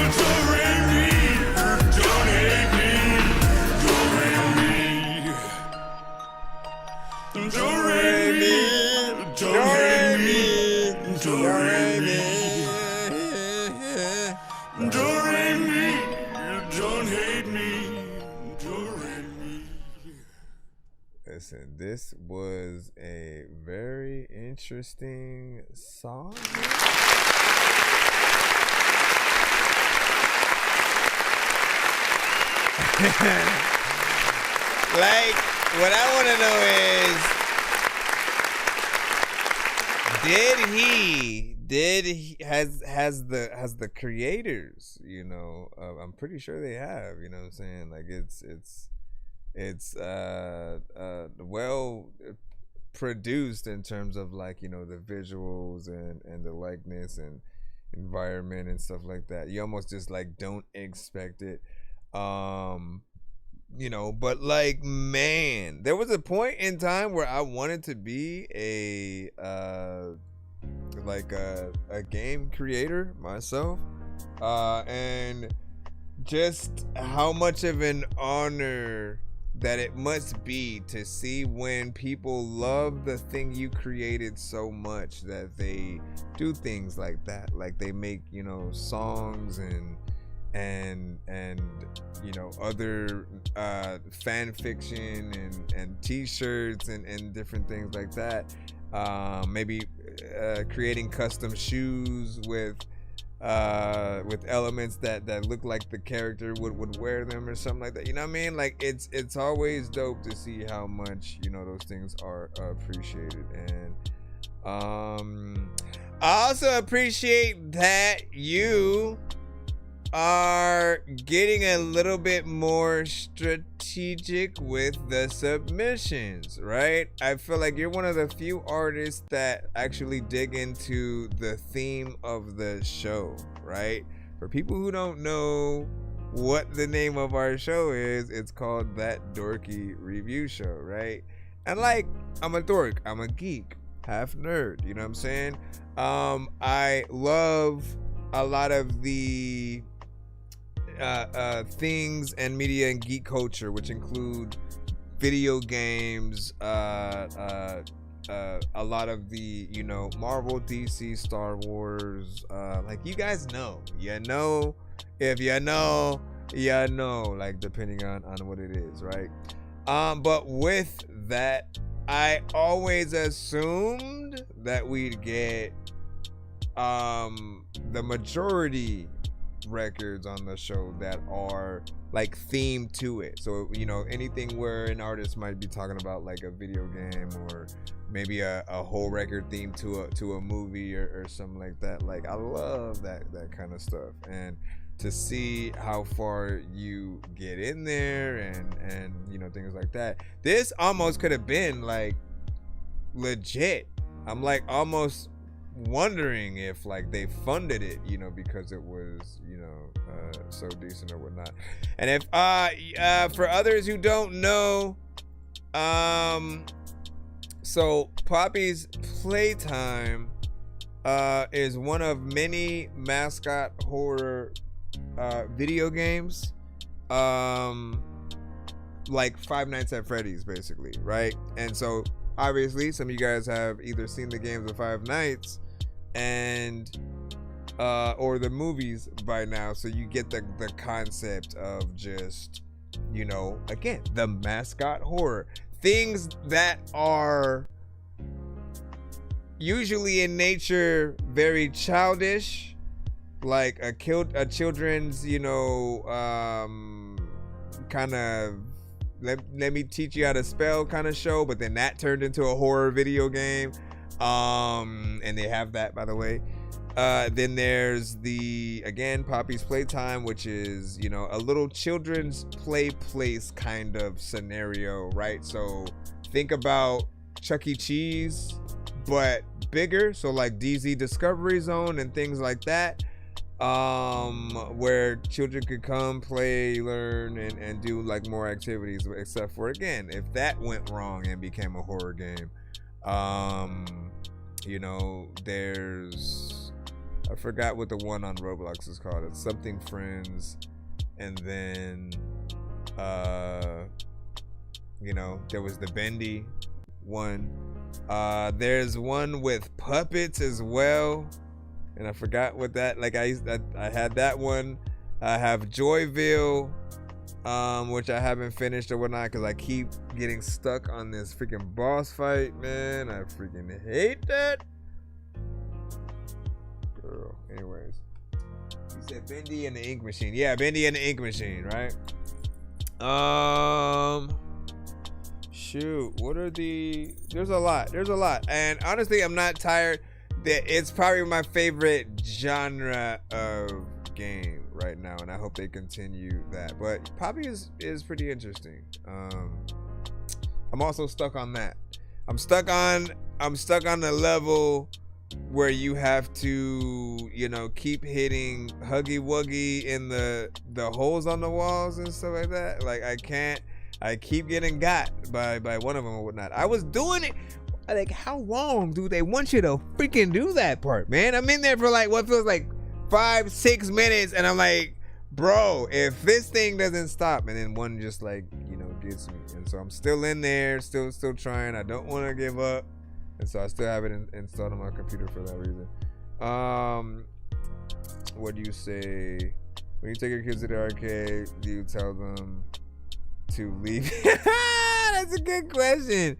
Do re mi, don't hate me. Do re mi. Do re mi, don't hate me. Do re mi. Do re mi, don't hate me. Do re mi. Listen, this was a very interesting song. Like, what I want to know is, has the creators, you know, I'm pretty sure they have, you know what I'm saying? Like, it's well produced in terms of, like, you know, the visuals and the likeness and environment and stuff like that. You almost just like don't expect it. You know, but like, man, there was a point in time where I wanted to be a game creator myself, and just how much of an honor that it must be to see when people love the thing you created so much that they do things like that. Like, they make, you know, songs and you know, other fan fiction and t-shirts and different things like that. Maybe creating custom shoes with elements that look like the character would wear them or something like that. You know what I mean? Like, it's always dope to see how much, you know, those things are appreciated. And I also appreciate that you are getting a little bit more strategic with the submissions, right? I feel like you're one of the few artists that actually dig into the theme of the show, right? For people who don't know what the name of our show is, it's called That Dorky Review Show, right? And like, I'm a dork, I'm a geek, half nerd, you know what I'm saying? I love a lot of the things and media and geek culture, which include video games, a lot of the, you know, Marvel, DC, Star Wars, like, you guys know, if you know, like, depending on what it is, right? But with that, I always assumed that we'd get the majority records on the show that are like themed to it. So, you know, anything where an artist might be talking about like a video game or maybe a whole record themed to a movie or something like that. Like, I love that kind of stuff. And to see how far you get in there and you know, things like that. This almost could have been like legit. I'm like almost wondering if like they funded it, you know, because it was, you know, so decent or whatnot. And if for others who don't know, so Poppy's Playtime is one of many mascot horror video games, like Five Nights at Freddy's, basically, right? And so obviously some of you guys have either seen the games of Five Nights and or the movies by now, so you get the concept of just, you know, again, the mascot horror, things that are usually in nature very childish, like a children's, you know, kind of let me teach you how to spell kind of show, but then that turned into a horror video game, and they have that, by the way. Then there's the, again, Poppy's Playtime, which is, you know, a little children's play place kind of scenario, right? So think about Chuck E. Cheese, but bigger, so like DZ Discovery Zone and things like that, where children could come, play, learn, and do like more activities, except for, again, if that went wrong and became a horror game. You know, there's, I forgot what the one on Roblox is called. It's something Friends, and then you know, there was the Bendy one. There's one with puppets as well, and I forgot what that, like, I had that one. I have Joyville, which I haven't finished or whatnot because I keep getting stuck on this freaking boss fight, man. I freaking hate that. Girl, anyways, you said Bendy and the Ink Machine. Yeah, Bendy and the Ink Machine, right? Shoot, what are the, there's a lot, and honestly, I'm not tired. It's probably my favorite genre of game right now, and I hope they continue that. But Poppy is pretty interesting. I'm also stuck on that. I'm stuck on the level where you have to, you know, keep hitting Huggy Wuggy in the holes on the walls and stuff like that. Like, I keep getting got by one of them or whatnot. I was doing it. Like, how long do they want you to freaking do that part, man? I'm in there for like what feels like 5-6 minutes, and I'm like, bro, if this thing doesn't stop, and then one just, like, you know, gets me. And so I'm still in there, still trying. I don't want to give up, and so I still have it installed on my computer for that reason. What do you say when you take your kids to the arcade? Do you tell them to leave? That's a good question.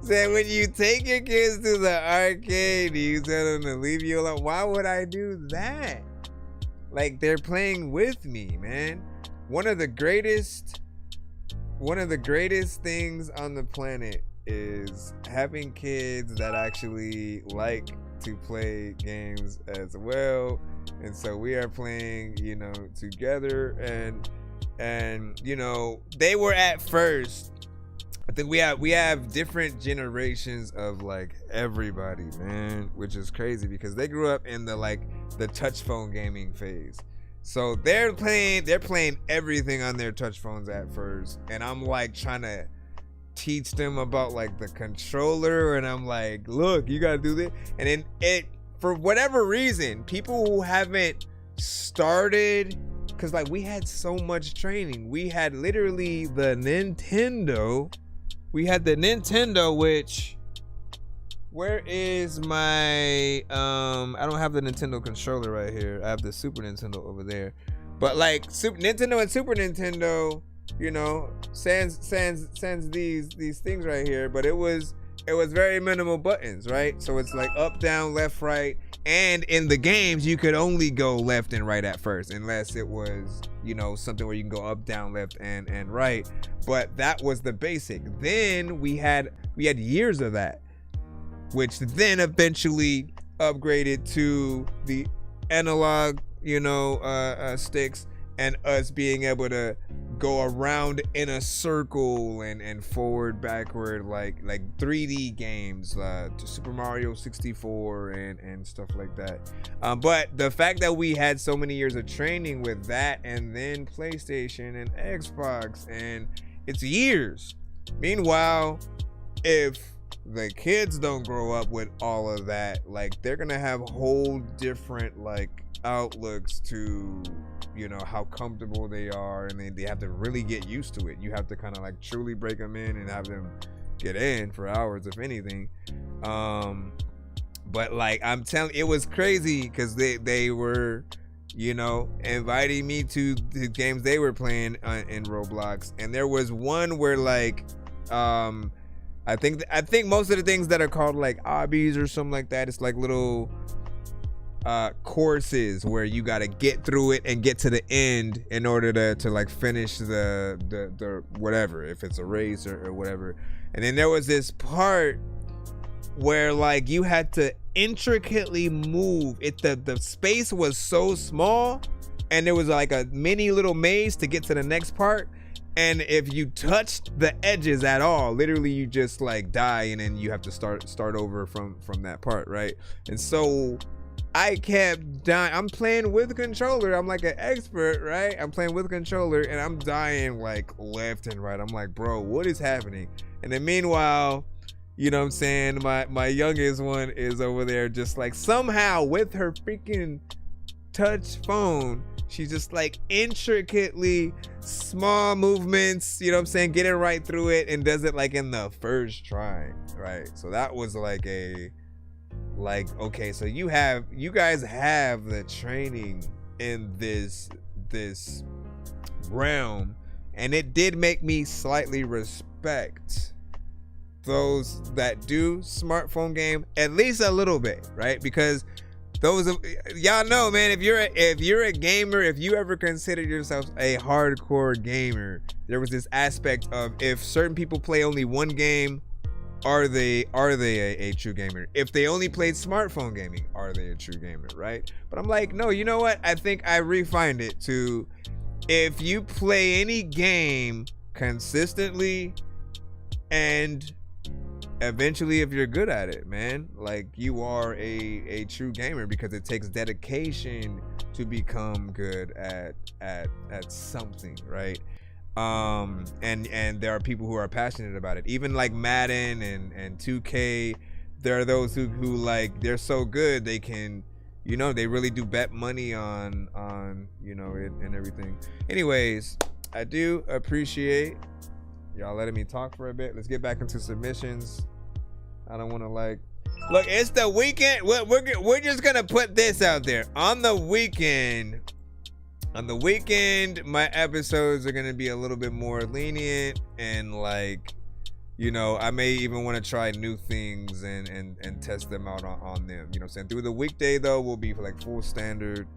So when you take your kids to the arcade, do you tell them to leave you alone? Why would I do that? Like, they're playing with me, man. One of the greatest things on the planet is having kids that actually like to play games as well. And so we are playing, you know, together, and you know, they were at first, I think we have different generations of like everybody, man, which is crazy because they grew up in the touch phone gaming phase. So they're playing everything on their touch phones at first, and I'm like trying to teach them about like the controller, and I'm like, look, you gotta do this. And then it, for whatever reason, people who haven't started, because like we had so much training. We had literally the Nintendo. We had the Nintendo, which, where is my, I don't have the Nintendo controller right here. I have the Super Nintendo over there. But like Nintendo and Super Nintendo, you know, sans these things right here. But it was very minimal buttons, right? So it's like up, down, left, right. And in the games, you could only go left and right at first, unless it was, you know, something where you can go up, down, left, and right. But that was the basic. Then we had years of that, which then eventually upgraded to the analog, you know, sticks, and us being able to go around in a circle and forward, backward, like 3D games, to Super Mario 64 and stuff like that. But the fact that we had so many years of training with that, and then PlayStation and Xbox, and it's years. Meanwhile, if the kids don't grow up with all of that, like they're gonna have whole different like outlooks to, you know, how comfortable they are, and they have to really get used to it. You have to kind of like truly break them in and have them get in for hours, if anything. But like I'm telling, it was crazy because they were, you know, inviting me to the games they were playing in Roblox, and there was one where like I think most of the things that are called like obbies or something like that, it's like little courses where you got to get through it and get to the end in order to like finish the whatever, if it's a race or whatever. And then there was this part where like you had to intricately move it. The space was so small, and there was like a mini little maze to get to the next part. And if you touched the edges at all, literally you just like die, and then you have to start over from that part, right? And so I kept dying. I'm playing with controller. I'm like an expert, right? I'm playing with controller, and I'm dying like left and right. I'm like, bro, what is happening? And then meanwhile, you know what I'm saying, my youngest one is over there just like somehow with her freaking touch phone, she's just like intricately small movements, you know what I'm saying, getting right through it, and does it like in the first try, right? So that was like okay, so you guys have the training in this realm, and it did make me slightly respect those that do smartphone game at least a little bit, right? Because those of y'all know, man, if you're a gamer, if you ever consider yourself a hardcore gamer, there was this aspect of if certain people play only one game, are they a true gamer? If they only played smartphone gaming, are they a true gamer, right? But I'm like, no, you know what? I think I refined it to, if you play any game consistently and eventually if you're good at it, man, like you are a true gamer, because it takes dedication to become good at something, right? And there are people who are passionate about it. Even like Madden and 2K, there are those who like, they're so good they can, you know, they really do bet money on you know it and everything. Anyways, I do appreciate y'all letting me talk for a bit. Let's get back into submissions. I don't want to like, look, it's the weekend. We're just gonna put this out there. On the weekend, my episodes are gonna be a little bit more lenient, and like, you know, I may even want to try new things and test them out on them. You know what I'm saying? Through the weekday though, will be like full standard.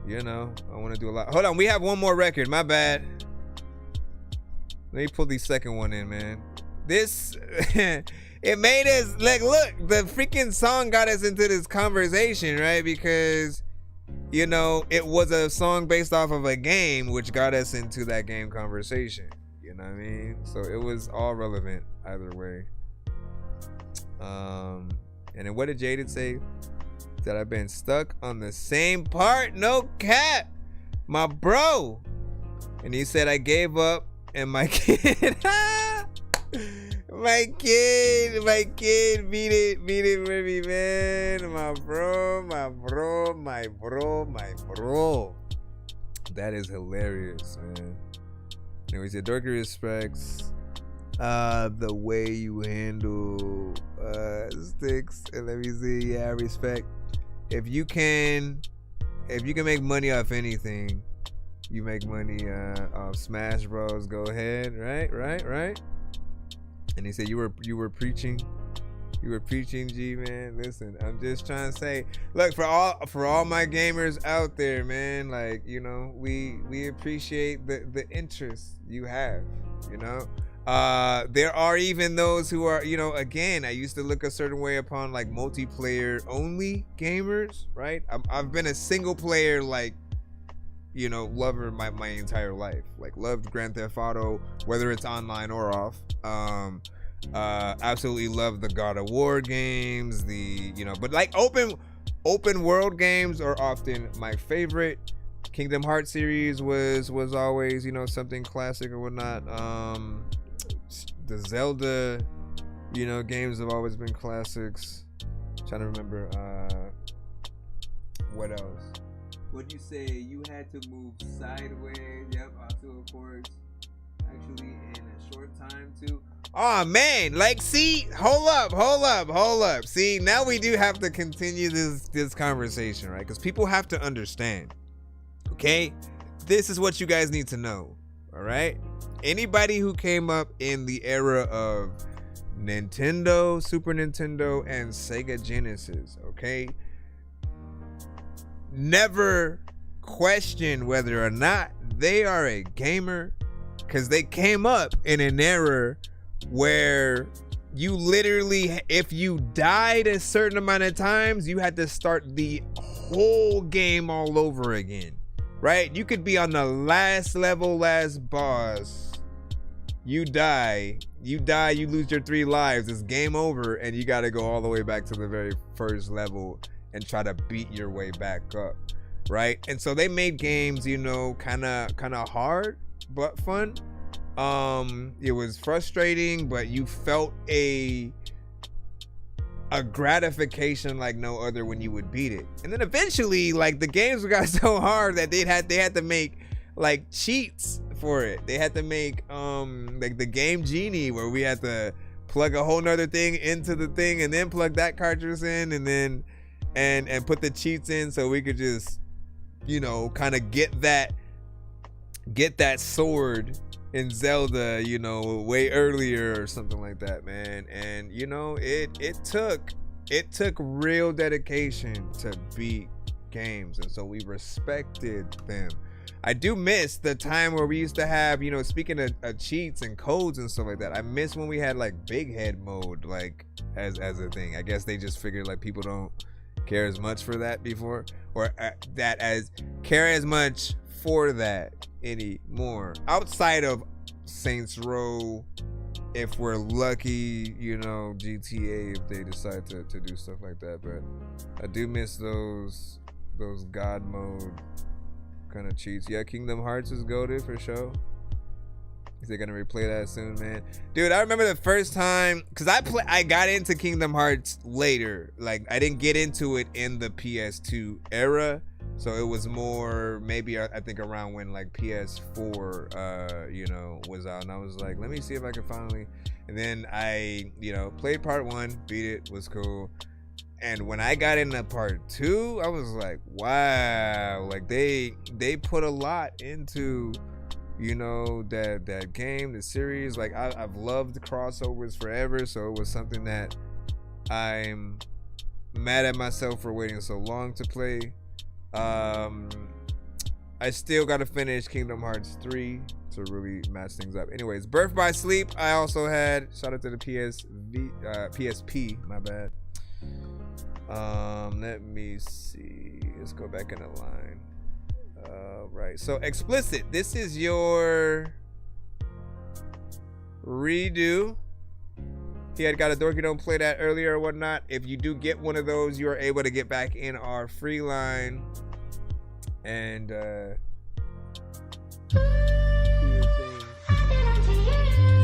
You know, I want to do a lot. Hold on, we have one more record. My bad. Let me pull the second one in, man. This, it made us like, look, the freaking song got us into this conversation, right? Because, you know, it was a song based off of a game, which got us into that game conversation. You know what I mean? So it was all relevant either way. And then what did Jaden say? That I've been stuck on the same part, no cap, my bro. And he said I gave up, and my kid my kid beat it with me, man. My bro. That is hilarious, man. Anyway, he said Dorky respects the way you handle sticks, and let me see, yeah, respect. If you can make money off anything, you make money off Smash Bros. Go ahead, right. And he said you were preaching, G, man. Listen, I'm just trying to say, look, for all my gamers out there, man, like, you know, we appreciate the interest you have, you know. There are even those who are, you know, again, I used to look a certain way upon like multiplayer only gamers, right? I've been a single player, like, you know, lover my entire life. Like, loved Grand Theft Auto, whether it's online or off. Absolutely love the God of War games, but like open world games are often my favorite. Kingdom Hearts series was always, you know, something classic or whatnot. The Zelda, you know, games have always been classics. Trying to remember what else. What'd you say? You had to move sideways. Yep, also of course. Actually, in a short time too. Oh man, like, see, hold up. See, now we do have to continue this conversation, right? Because people have to understand. Okay, this is what you guys need to know. All right, anybody who came up in the era of Nintendo, Super Nintendo, and Sega Genesis, okay, never question whether or not they are a gamer, because they came up in an era where you literally, if you died a certain amount of times, you had to start the whole game all over again, right? You could be on the last level, last boss, you die, you lose your 3 lives, it's game over, and you got to go all the way back to the very first level and try to beat your way back up, right? And so they made games, you know, kind of hard but fun. It was frustrating, but you felt a gratification like no other when you would beat it. And then eventually, like, the games got so hard that they had to make like cheats for it. They had to make like the Game Genie, where we had to plug a whole nother thing into the thing and then plug that cartridge in and then and put the cheats in, so we could just, you know, kind of get that sword in Zelda, you know, way earlier or something like that, man. And you know, it took real dedication to beat games, and so we respected them. I do miss the time where we used to have, you know, speaking of cheats and codes and stuff like that, I miss when we had like big head mode, like as a thing. I guess they just figured like people don't care as much for that before, or care as much for that anymore. Outside of Saints Row, if we're lucky, you know, GTA, if they decide to do stuff like that. But I do miss those God mode kind of cheats. Yeah, Kingdom Hearts is goated for sure. Is they gonna replay that soon, man? Dude, I remember the first time, because I got into Kingdom Hearts later. Like, I didn't get into it in the PS2 era, so it was more maybe I think around when like PS4 you know, was out, and I was like, let me see if I can finally, and then I, you know, played part 1, beat it, was cool. And when I got into part 2, I was like, wow, like they put a lot into, you know, that game, the series. Like I've loved crossovers forever, so it was something that I'm mad at myself for waiting so long to play. I still gotta finish Kingdom Hearts 3 to really match things up. Anyways, Birth by Sleep I also had. Shout out to the PSP, my bad. Let me see, let's go back in the line. Right, so Explicit, this is your redo. He had got a Dorky Don't Play That earlier or whatnot. If you do get one of those, you are able to get back in our free line. And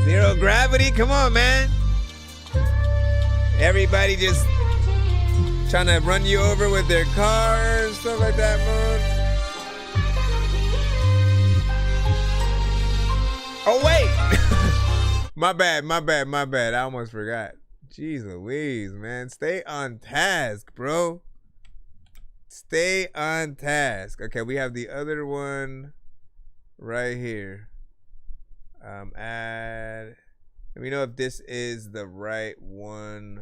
Zero Gravity, come on, man. Everybody just trying to run you over with their cars, stuff like that, man. Oh wait, my bad. I almost forgot. Jeez Louise, man. Stay on task, bro. Stay on task. Okay, we have the other one right here. Add. Let me know if this is the right one.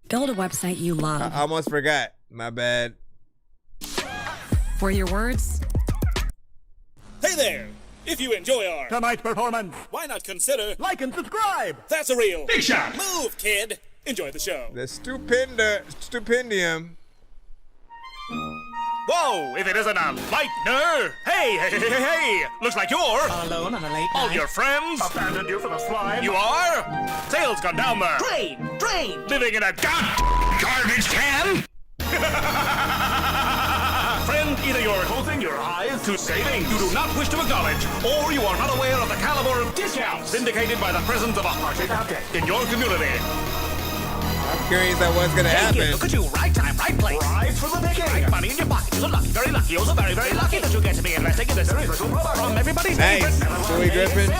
Build a website you love. I almost forgot. My bad. For your words. Hey there! If you enjoy our tonight's performance, why not consider like and subscribe? That's a real big shot. Move, kid. Enjoy the show. The stupendium. Whoa! If it isn't a lightener! Hey! Looks like you're all alone on a late night. All your friends abandoned you for the slime. You are? Sales gone down there. Drain! Living in a garbage can. Friend, either you're closing your eyes to savings you do not wish to acknowledge, or you are not aware of the caliber of discounts indicated by the presence of a hearted object in your community. I'm curious at what's gonna Hey, kid, happen. look at you, right time, right place. Right for the picking. Right money in your pocket. You're lucky, very lucky. Also very, very lucky that you get to be investing in this special product from everybody's Nice. favorite. Joey Griffin.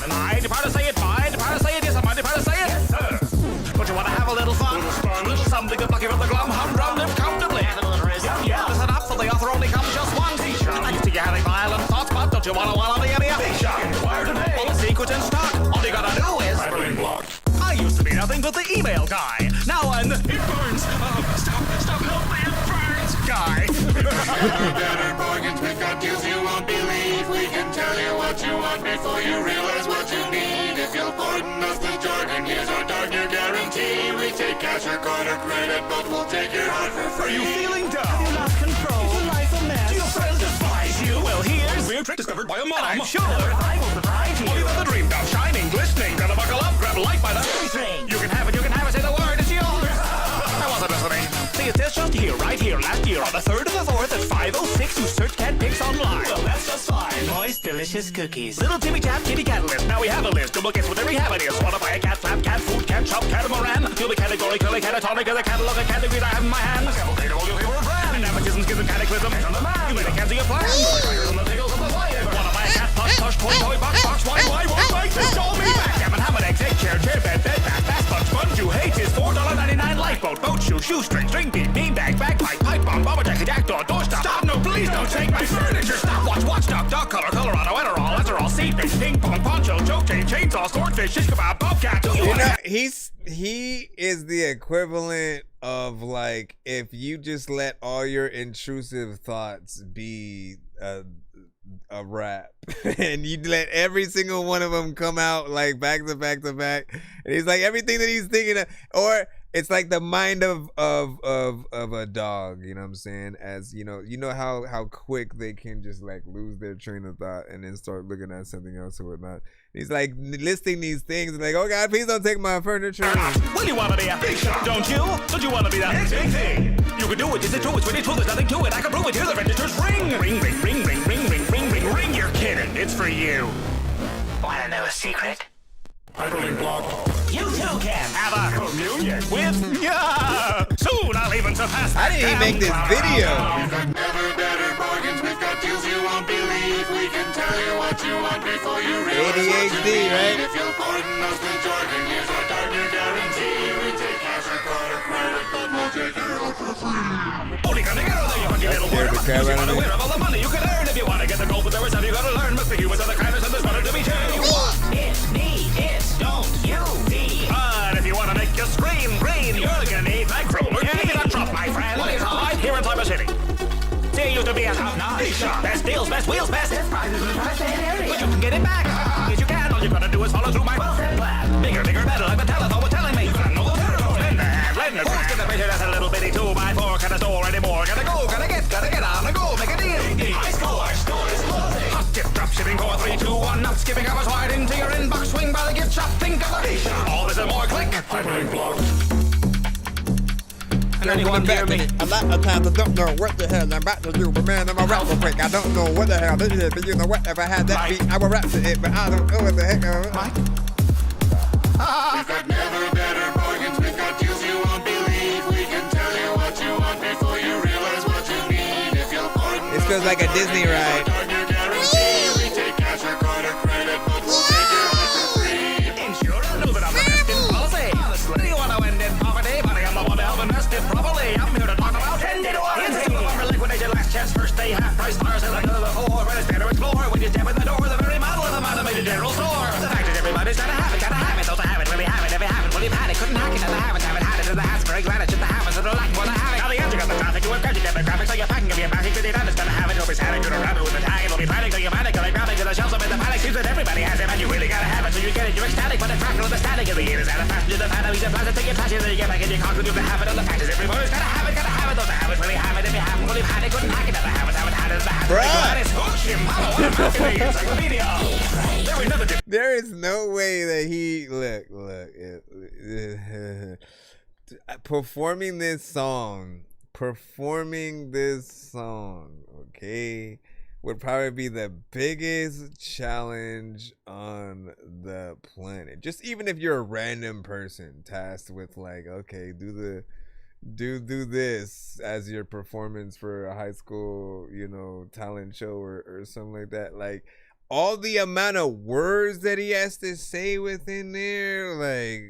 Mind if I to say it? Mind if I to say it? Yes, I mind if I to say it? Yes, sir. But you want to have a little fun? A little something good lucky from the glum, humdrum, live comfortably. Yeah, listen up, for the author only comes just one t-shirt. I used to get having violent thoughts, but don't you want to the area? Big shot. Inquire today. All the secrets in stock. All you gotta do is I used to be nothing but the email guy. Now I'm the it burns. Stop, help me, it burns guy. Better bargains, we've got deals you won't believe. We can tell you what you want before you realize what you need. If you'll pardon us the jargon, here's our dark new guarantee. We take cash or card or credit, but we'll take your heart for free. Are you feeling down? Have you lost control? Is your life a mess? Do your friends despise you? Well, here's a weird trick discovered by a mom. I'm sure I will surprise you. Well, you have the dream now, shining, glistening. Gotta buckle up, grab a light by the string. You can have it, say the word, it's yours. I wasn't listening. See, it says just here, right here, last year, on the 3rd and the 4th at 5:06, you search cat pics online. Well, that's just fine. Moist, delicious cookies. Little Timmy Tap, kitty cat list. Now we have a list. Duplicate with every habit is. Wanna buy a cat flap, cat food, cat shop, catamaran? You'll be category, curly, catatonic, the catalog of categories I have in my hand. A sample data of your favorite brand. And nepotism, schism, cataclysm. On the man. You made a cancel your plan. The pickles of the fire. Wanna buy a cat plush, toy, box, why, right? This all me back. Gammon, ham, egg, chair, bed, bath, sponge, you hate is $4.99 lifeboat, boat shoe, shoestring, string bean, beanbag, bagpipe, pipe bomb, bomber jacket, jackdaw, doorstop. Stop, no, please don't take my furniture. Stop, watchdog, dog color, Colorado, Adderall, seed fish, ping pong, poncho, choke chain, chainsaw, swordfish, shish kebab, bobcat. You know, he is the equivalent of like if you just let all your intrusive thoughts be a rap and you let every single one of them come out like back to back to back, and he's like everything that he's thinking of, or it's like the mind of a dog, you know what I'm saying? As you know how quick they can just like lose their train of thought and then start looking at something else or whatnot. He's like listing these things like, oh God, please don't take my furniture. Well, you wanna be a big shot, don't you? Don't you wanna be that next big thing? You can do it, is it true? It's really true, there's nothing to it. I can prove it, here the registers ring. Ring, ring, ring, ring, ring, ring, ring, ring, ring. You're kidding, it's for you. Wanna know a secret? You too can have a communion with ya. Soon I'll even surpass How did he make this video? We've got never better bargains, we've got deals you won't believe. We can tell you what you want before you realize what you ADHD, need. right? If you'll pardon us the jargon, here's our dark new guarantee. We take cash or card or credit, but we'll take your heart for free. Only gonna get there, you funky little worm. You wanna wear all the money you can earn. If you wanna get the gold, but there is stuff you gotta learn. Must be humans and the kindness and there's better to be sure. You want it, me, it's don't you, me. But if you wanna make your screen green, you're gonna need my cruller. Give me that drop, my friend. What is right here in Cyber City? See, used to be a top-notch shop. Best deals, best wheels, best prizes in the tri-state area. But you can get it back. Yes, you can. All you gotta do is follow through my well-said plan. Bigger, better, like the telephone was telling me. You gotta know the turtles. Lend a hand, lend a crack. Get the picture, that's a little bitty 2x4. Can't store anymore. Gotta go, gotta get on the go. Make a deal. High score is closing. Hot tip, drop shipping, 4, 3, 2, 1. Not skipping hours wide into your inbox. Swing by the gift shop. Think of the shop. All this and more. Click. Hyperlink blog. And anyone hear me? A lot of times I don't know what the hell I'm about to do, but man, I'm a rap real quick. I don't know what the hell this is, but you know what? If I had that beat, I would rap to it, but I don't know what the heck I'm We've got never better bargains, we've got deals you won't believe. We can tell you what you want before you realize what you need. If you'll pardon This feels like a Disney ride. we take cash or card or credit, but we'll take your heart for free. Ensure I know that I'm the best in policy. Honestly, you wanna end in poverty, buddy, I'm the one to help invest it properly. I'm here to talk about 10 to 1. It's a lumber liquidation, last chance, first day, half price, fire sale, another before. Ready to explore when you step in the door, the very model of the automated general store. The fact is everybody's gotta have it, don't have it, really have it. If you haven't, well, you've had it, couldn't hack it, never haven't had it, in the hands, very glad it's just the habits that are lacking, well, I have it. Now the answer got the traffic, you have got your demographics, so you're packing, if you're passing to the advantage, gonna have it, you'll be standing to the rabbit with the tag, it'll be panic, till you panic, till they grab it, to the shelves up in the panic, seems that everybody has it, and you really gotta have it, so you get it, you're ecstatic, but the crackle of the static of the ear is out of passenger, the fan of each plastic, take it, flash it, then you get back in your car, you can have it, on the fact is everybody's gotta have it, don't have it, really have it, if you haven't, well, you've had it, couldn't hack it, never have it, haven't had it, There is no way that he look performing this song performing this song, okay, would probably be the biggest challenge on the planet. Just even if you're a random person tasked with like, okay, do this as your performance for a high school, talent show or something like that. Like all the amount of words that he has to say within there, like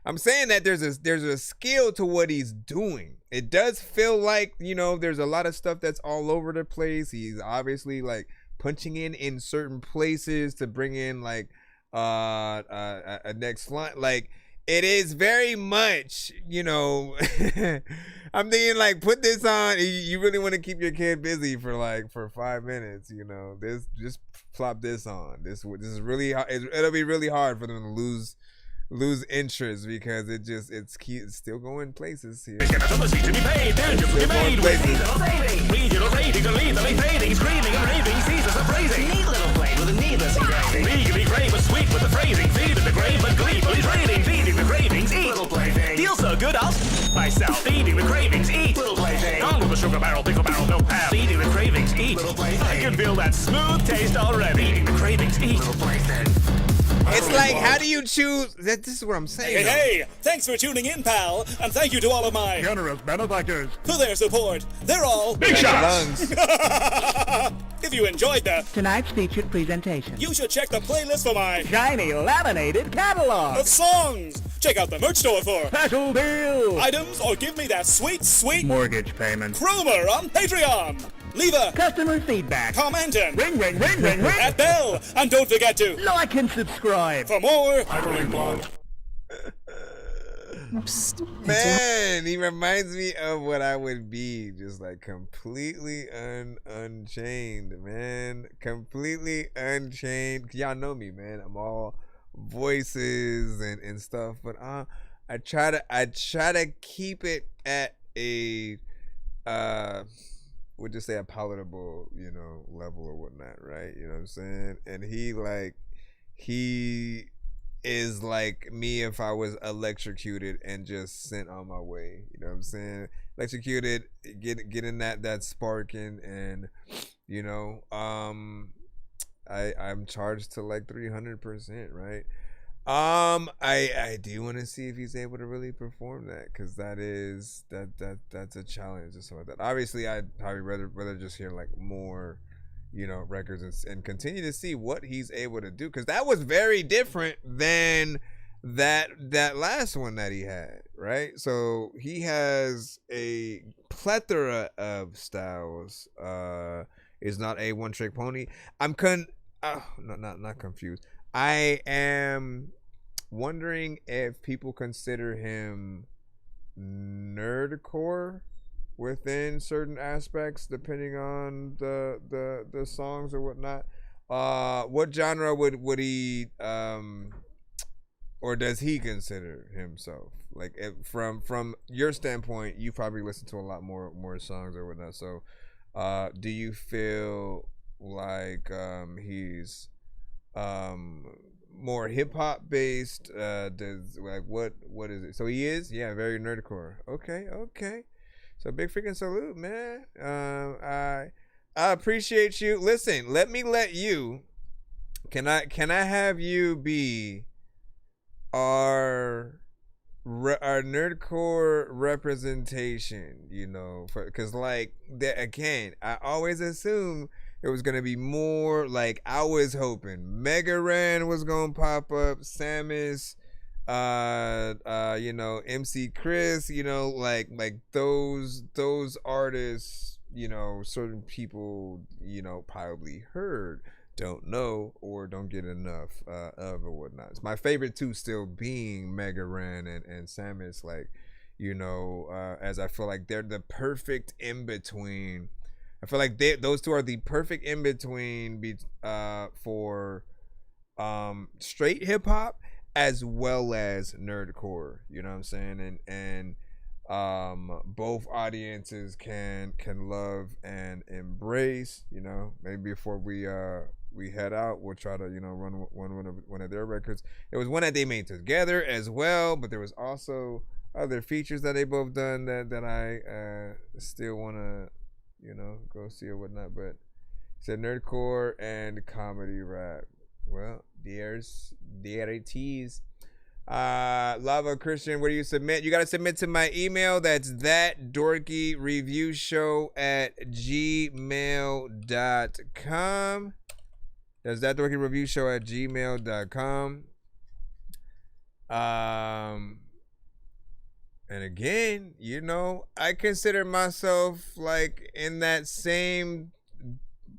I'm saying that there's a skill to what he's doing. It does feel like, there's a lot of stuff that's all over the place. He's obviously like punching in certain places to bring in like a next line. Like it is very much, I'm thinking like put this on. You really want to keep your kid busy for 5 minutes, this, just plop this on. This is really hard. It'll be really hard for them to lose interest because it's still going places here. Regional saving, legally fading, screaming and raving, ceases of phrasing. Neat little blade with a needless engraving. Legally grave but sweet with the phrasing, feeding the grave but gleefully trading, feeding the cravings, eat little plaything. Feel so good, I'll myself, feeding the cravings, eat little plaything. Gone with the sugar barrel, pickle barrel, milk pail, feeding the cravings, eat little plaything. I can feel that smooth taste already. Feeding the cravings, eat little plaything. It's like, how do you choose? This is what I'm saying. Hey, thanks for tuning in, pal, and thank you to all of my generous benefactors for their support. They're all big shots. If you enjoyed tonight's featured presentation, you should check the playlist for my shiny laminated catalog of songs. Check out the merch store for special deals, items, or give me that sweet mortgage payment. Cromer on Patreon. Leave a customer feedback, comment, and ring that bell, and don't forget to like and subscribe for more hyperlink blog. Man, he reminds me of what I would be, just like completely unchained, man. Completely unchained. Y'all know me, man. I'm all voices and stuff, but I try to keep it at a would just say a palatable, level or whatnot, right? You know what I'm saying? And he is like me if I was electrocuted and just sent on my way. You know what I'm saying? Electrocuted, getting that sparking, and I'm charged to like 300%, right? I do want to see if he's able to really perform that, because that's a challenge or something like that. Obviously, I'd probably rather just hear like more, records and continue to see what he's able to do, because that was very different than that last one that he had, right? So he has a plethora of styles. Is not a one-trick pony. Not confused. I am wondering if people consider him nerdcore within certain aspects, depending on the songs or whatnot. What genre would he or does he consider himself? Like, from your standpoint, you probably listen to a lot more songs or whatnot. So, do you feel like he's more hip hop based? Does like what is it? So he is, very nerdcore. Okay. So big freaking salute, man. I appreciate you. Listen, let you. Can I have you be our nerdcore representation? Because like that again, I always assume it was gonna be more. Like I was hoping Mega Ran was gonna pop up, Samus, MC Chris, like those artists, certain people, probably heard, don't know, or don't get enough of or whatnot. It's my favorite two still being Mega Ran and Samus, like, as I feel like they're the perfect in between. I feel like those two are the perfect in between for straight hip hop as well as nerdcore. You know what I'm saying? And both audiences can love and embrace. Maybe before we head out, we'll try to run one of their records. It was one that they made together as well, but there was also other features that they both done that I still wanna, go see or whatnot. But it's a nerdcore and comedy rap. Well, there it is. Lava Christian, where do you submit? You gotta submit to my email. That's ThatDorkyReviewShow@gmail.com. That's ThatDorkyReviewShow@gmail.com. And again, I consider myself like in that same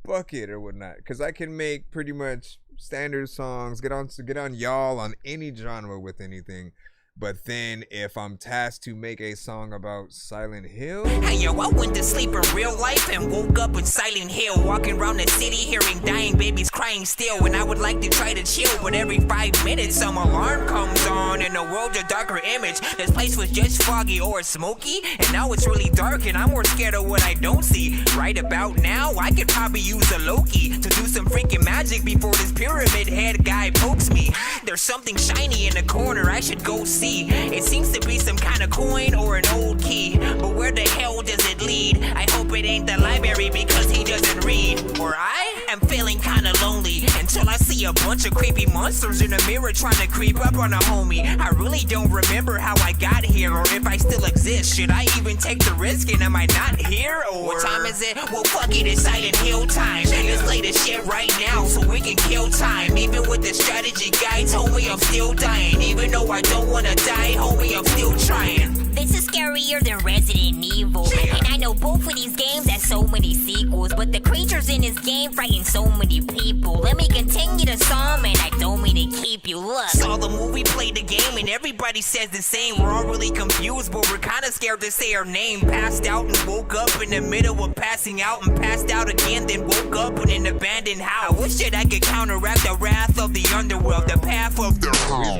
bucket or whatnot, because I can make pretty much standard songs, get on y'all on any genre with anything. But then if I'm tasked to make a song about Silent Hill, hey yo, I went to sleep in real life and woke up in Silent Hill, walking around the city hearing dying babies crying still. And I would like to try to chill, but every 5 minutes some alarm comes on and the world's a darker image. This place was just foggy or smoky, and now it's really dark and I'm more scared of what I don't see. Right about now I could probably use a Loki to do some freaking magic before this pyramid head guy pokes me. There's something shiny in the corner I should go see. It seems to be some kind of coin or an old key, but where the hell does it lead? I hope it ain't the library because he doesn't read. Or I am feeling kinda lonely until I see a bunch of creepy monsters in the mirror trying to creep up on a homie. I really don't remember how I got here or if I still exist. Should I even take the risk and am I not here? Or what time is it? Well, fuck it, it's Silent Hill time. Let's play this shit right now so we can kill time. Even with the strategy guy told me I'm still dying. Even though I don't wanna die, homie, I'm still trying. This is scarier than Resident Evil. And I know both of these games have so many sequels, but the creatures in this game frighten so many people. Let me continue the song, and I don't mean to keep you. Look, saw the movie, played the game, and everybody says the same. We're all really confused, but we're kinda scared to say our name. Passed out and woke up in the middle of passing out, and passed out again, then woke up in an abandoned house. I wish that I could counteract the wrath of the underworld, the path of the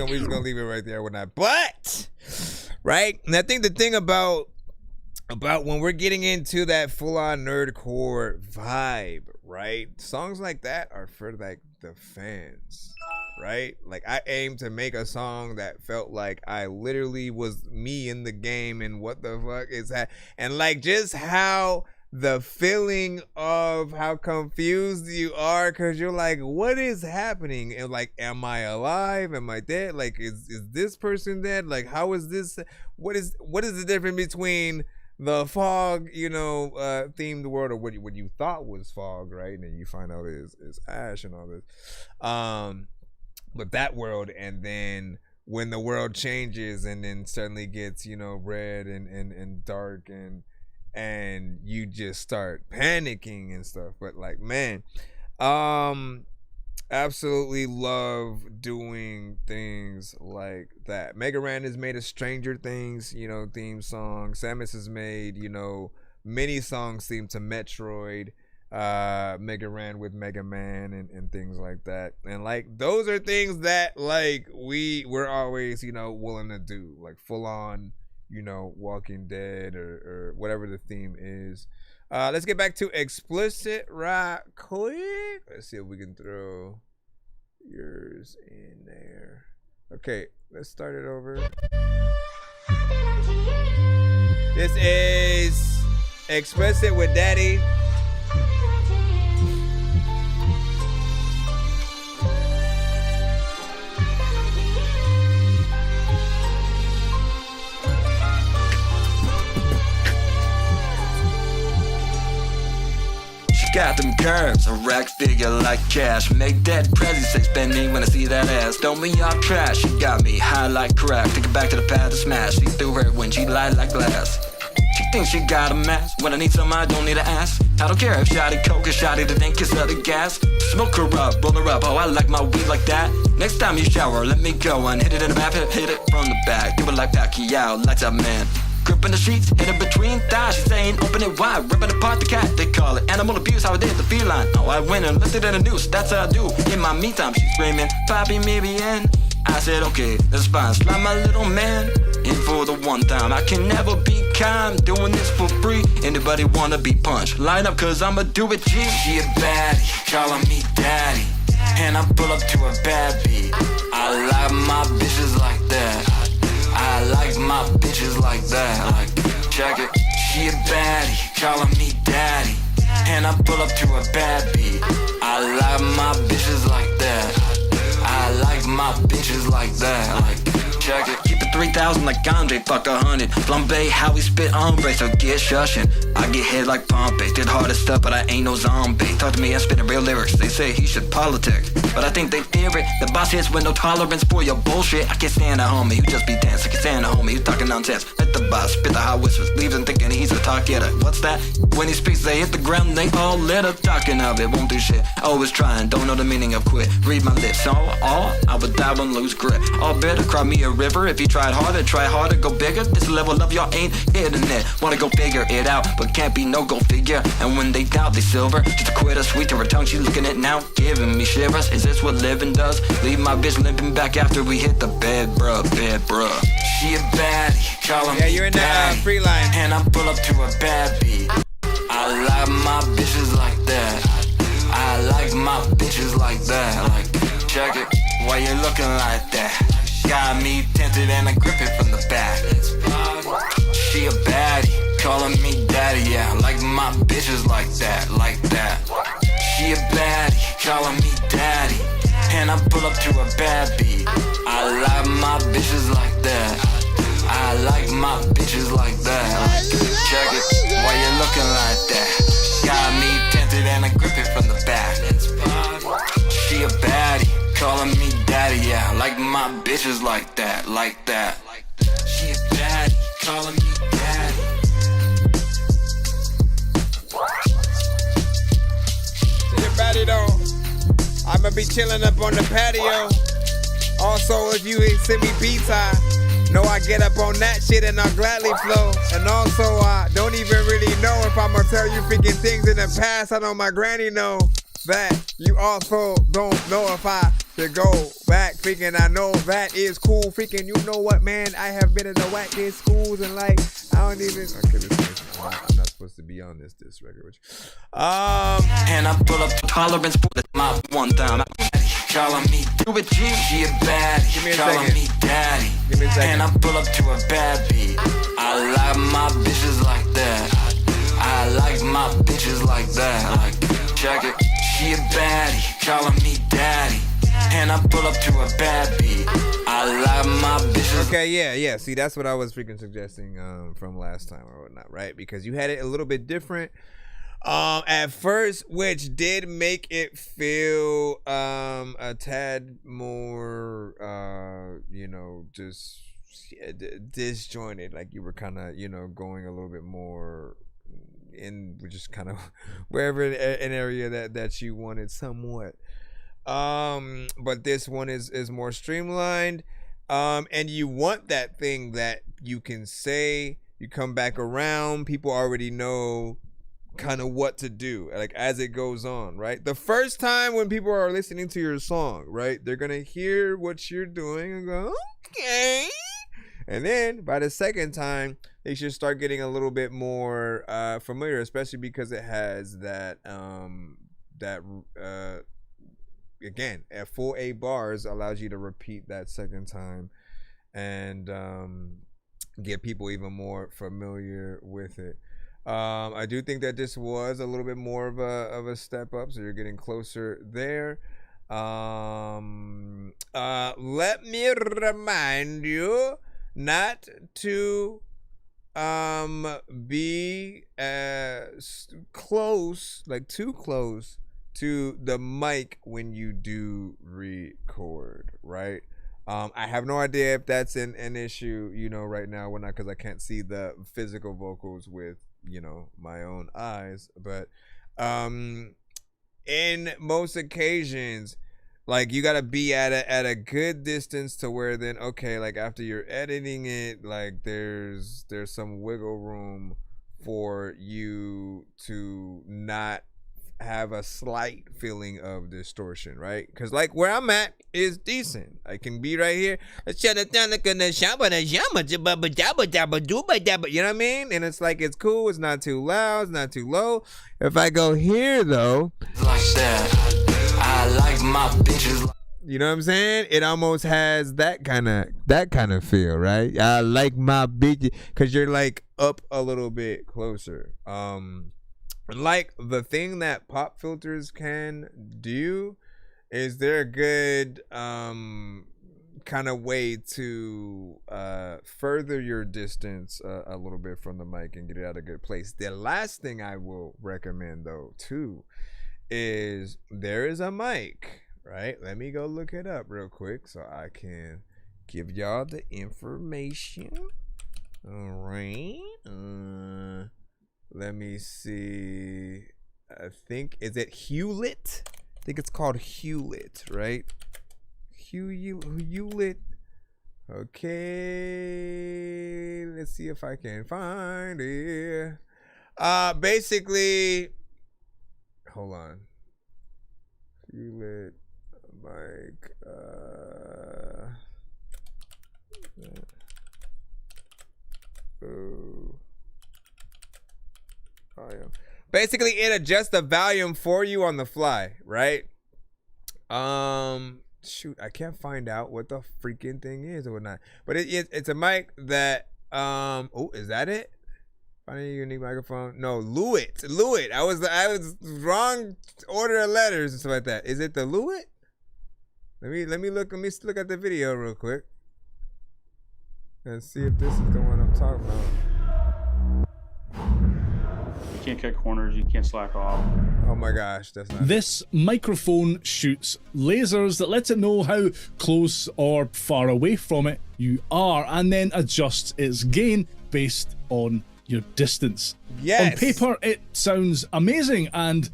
we're just gonna leave it right there with that. But right, and I think the thing about when we're getting into that full-on nerdcore vibe, right, songs like that are for like the fans, right? Like I aim to make a song that felt like I literally was me in the game, and what the fuck is that, and like just how the feeling of how confused you are, because you're like, what is happening? And like, am I alive? Am I dead? Like, is this person dead? Like, how is this? What is the difference between the fog, themed world, or what you thought was fog, right? And then you find out is ash and all this. But that world, and then when the world changes and then suddenly gets, red and dark, and you just start panicking and stuff. But like, man, absolutely love doing things like that. Mega Ran has made a Stranger Things, theme song. Samus has made, many songs themed to Metroid. Mega Ran with Mega Man and things like that. And like, those are things that like we're always, willing to do, like full on, Walking Dead or whatever the theme is. Let's get back to explicit right quick. Let's see if we can throw yours in there. Okay, let's start it over. This is explicit with Daddy. Got them curves, a rack figure like cash. Make that Prezi say spend me when I see that ass. Don't me off trash, she got me high like crack. Take it back to the path to smash. See through her when she lied like glass. She thinks she got a match. When I need some, I don't need to ask. I don't care if shotty coke or shotty the think is other gas. Smoke her up, roll her up, oh I like my weed like that. Next time you shower, let me go and hit it in the back, hit it from the back. Do it like Pacquiao, lights up man. Grip in the streets, hit it between thighs. She's saying open it wide, ripping apart the cat. They call it animal abuse, how I did the feline. Oh, I went and lifted in the noose, that's how I do. In my meantime, she's screaming, Papi, me bien. I said, okay, that's fine. Slide my little man in for the one time. I can never be kind, doing this for free. Anybody wanna be punched? Line up, cause I'ma do it, G. She a baddie, calling me daddy. And I pull up to a bad beat. I like my bitches like that. I like my bitches calling me daddy. And I pull up to a bad beat. I like my bitches like that. I like my bitches like that. Like, check it. Keep it 3,000 like Andre, fuck 100. Flambe, how we spit ombre, so get shushin'. I get hit like Pompey. Did harder stuff, but I ain't no zombie. Talk to me, I'm spitting real lyrics. They say he should politic, but I think they fear it. The boss hits with no tolerance for your bullshit. I can't stand a homie, you just be dancing. I can't stand a homie, you talking nonsense. Let the boss spit the hot whispers, leaves them thinking he's a talk getter. What's that? When he speaks, they hit the ground, they all let up. Talking of it, won't do shit. Always trying, don't know the meaning of quit. Read my lips, all I would die and lose grip. All better, cry me a river. If you tried harder, try harder, go bigger. This level of y'all ain't hitting it. Wanna go figure it out, but can't be no go figure. And when they doubt, they silver. Just a quitter, sweet to her tongue, she looking at now, giving me shivers. Is this what living does? Leave my bitch limping back after we hit the bed, bruh. She a baddie, calling me you're in the free line. And I pull up to a bad beat. I like my bitches like that. I like my bitches like that. Like, check it, why you looking like that? Got me tinted and I grip it from the back. She a baddie, calling me daddy, yeah. Like my bitches like that, like that. She a baddie, calling me daddy. And I pull up to a bad beat. I like my bitches like that. I like my bitches like that. Like, check it, why you looking like that? Got me tinted and I grip it from the back. She a baddie, calling me daddy, yeah. Like my bitches like that, like that. She a baddie, calling me daddy. See your baddie though. I'ma be chilling up on the patio. Also, if you send me beats, I know I get up on that shit and I'll gladly flow. And also, I don't even really know if I'ma tell you freaking things in the past. I know my granny know that. You also don't know if I should go back. Freaking, I know that is cool. Freaking, you know what, man? I have been in the wackest schools and like, I don't even. Okay, I'm not supposed to be on this record with you. And I pull up tolerance for my one time. Calling me do it G, she a baddie. Give me a calling second. me daddy. Give me a second. And I pull up to a bad beat. I like my bitches like that. I like my bitches like that. Like, check it, she a baddie, calling me daddy. And I pull up to a bad beat. I like my bitches. Okay, yeah. See, that's what I was freaking suggesting from last time or whatnot, right? Because you had it a little bit different at first, which did make it feel a tad more, just disjointed. Like you were kind of, going a little bit more in just kind of wherever an area that you wanted somewhat. But this one is more streamlined. And you want that thing that you can say, you come back around, people already know kind of what to do, like as it goes on, right? The first time when people are listening to your song, right, they're gonna hear what you're doing and go, okay. And then by the second time, they should start getting a little bit more familiar, especially because it has that again, at full 8 bars allows you to repeat that second time and get people even more familiar with it. I do think that this was a little bit more of a step up, so you're getting closer there. Let me remind you not to be close, like too close to the mic when you do record, right? I have no idea if that's an issue, right now. We're not, because I can't see the physical vocals with, my own eyes. But in most occasions, like you gotta be at a good distance to where then, okay, like after you're editing it, like there's some wiggle room for you to not have a slight feeling of distortion, right? Because like where I'm at is decent. I can be right here. You know what I mean? And it's like, it's cool. It's not too loud. It's not too low. If I go here though, like that, I like my bitches. You know what I'm saying? It almost has that kind of feel, right? I like my bitches, because you're like up a little bit closer. Like the thing that pop filters can do is they're a good kind of way to further your distance a little bit from the mic and get it at a good place. The last thing I will recommend though too is there is a mic, right? Let me go look it up real quick so I can give y'all the information. All right. Let me see. I think, is it Hewlett? I think it's called Hewlett, right? Hewlett. Okay. Let's see if I can find it. Basically, hold on. Hewlett mic. Volume. Basically, it adjusts the volume for you on the fly, right? Shoot, I can't find out what the freaking thing is or whatnot. But it's a mic that oh, is that it? Finding a unique microphone. No, Lewitt. I was wrong order of letters and stuff like that. Is it the Lewitt? Let me look at the video real quick and see if this is the one I'm talking about. You can't cut corners, you can't slack off. Oh my gosh, that's not This microphone shoots lasers that lets it know how close or far away from it you are, and then adjusts its gain based on your distance. Yes. On paper, it sounds amazing and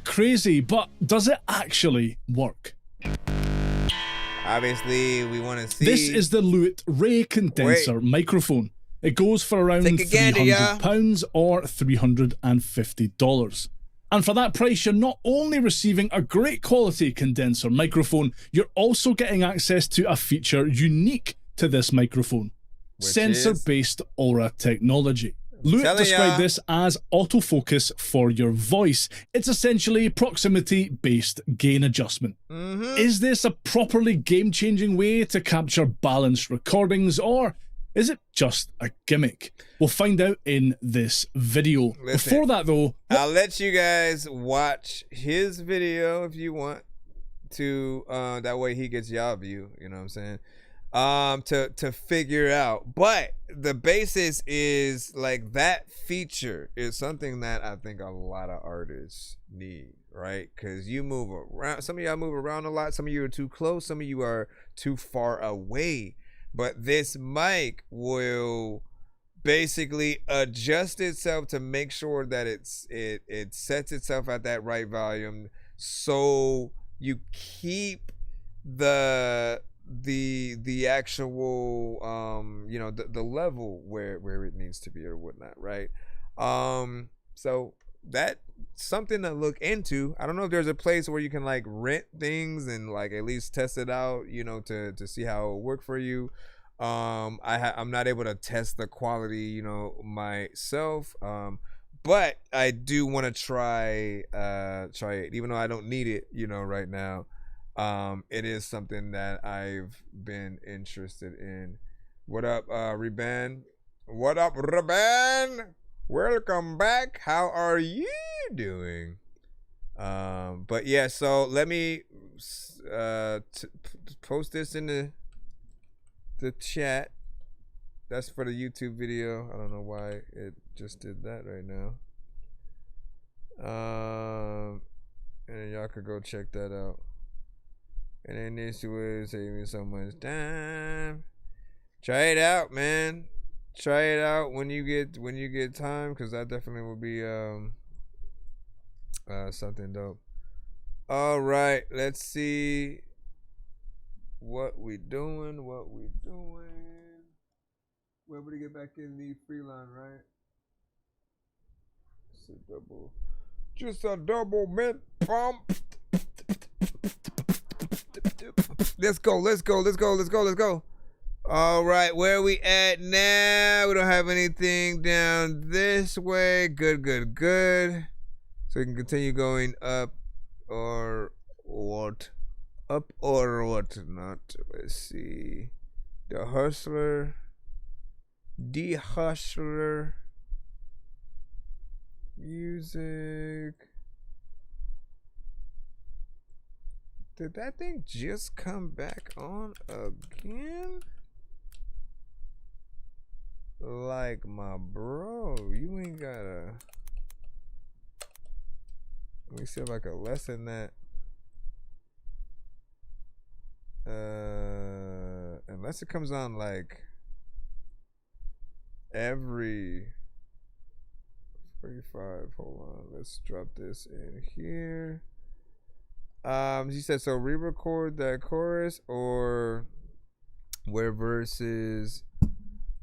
crazy, but does it actually work? Obviously, we want to see. This is the Lewitt Ray condenser microphone. It goes for around £300 or $350. And for that price, you're not only receiving a great quality condenser microphone, you're also getting access to a feature unique to this microphone. Sensor-based aura technology. Lewitt described this as autofocus for your voice. It's essentially proximity-based gain adjustment. Is this a properly game-changing way to capture balanced recordings, or is it just a gimmick? We'll find out in this video. Before that though, I'll let you guys watch his video if you want to, that way he gets y'all view, you know what I'm saying? To figure out. But the basis is like that feature is something that I think a lot of artists need, right? Because you move around, some of y'all move around a lot, some of you are too close, some of you are too far away. But this mic will basically adjust itself to make sure that it sets itself at that right volume, so you keep the actual you know, the level where it needs to be or whatnot, right? So that's something to look into. I don't know if there's a place where you can like rent things and like at least test it out, you know, to see how it will work for you. I'm not able to test the quality, you know, myself, but I do want to try it, even though I don't need it, you know, right now. It is something that I've been interested in. What up, Reban? What up, Reban? Welcome back. How are you doing? But yeah, so let me post this in the chat. That's for the YouTube video. I don't know why it just did that right now. And y'all could go check that out. And then this will save me so much time. Try it out, man. Try it out when you get time, because that definitely will be something dope. All right, let's see what we doing. We're able to get back in the free line, right? Just a double mint pump. Let's go. All right, where are we at now? We don't have anything down this way. Good. So we can continue going up or what? Up or what not? Let's see. The Hustler. D Hustler Music. Did that thing just come back on again? Like, my bro, you ain't gotta. Let me see if I can lessen that. Unless it comes on like every 45. Hold on, let's drop this in here. She said, so re-record that chorus, or where verses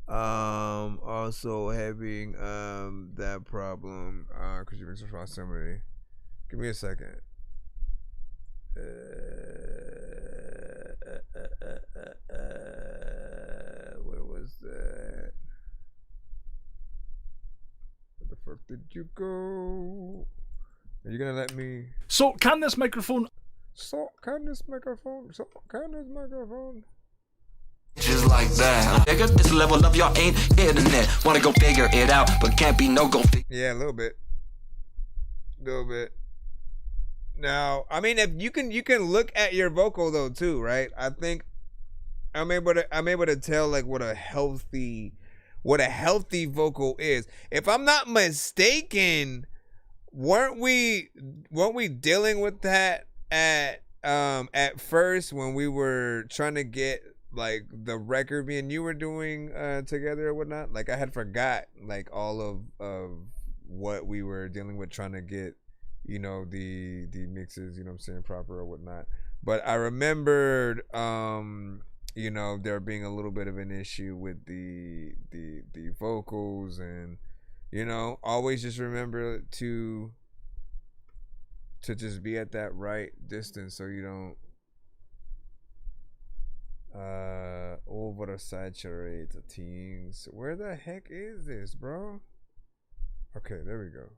also having that problem because you mix proximity. Give me a second. Where was that? Where the fuck did you go? Are you gonna let me? So can this microphone? Just like that. Nigga, this level of y'all ain't hitting it. Wanna go figure it out, but can't be no go figure. Yeah, a little bit. Now, I mean, if you can look at your vocal though too, right? I think I'm able to tell like what a healthy vocal is. If I'm not mistaken, weren't we dealing with that at first when we were trying to get like the record me and you were doing together or whatnot? Like I had forgot like all of what we were dealing with trying to get, you know, the mixes, you know what I'm saying, proper or whatnot. But I remembered you know, there being a little bit of an issue with the vocals, and you know, always just remember to just be at that right distance so you don't oversaturate the things. Where the heck is this, bro? Okay, there we go.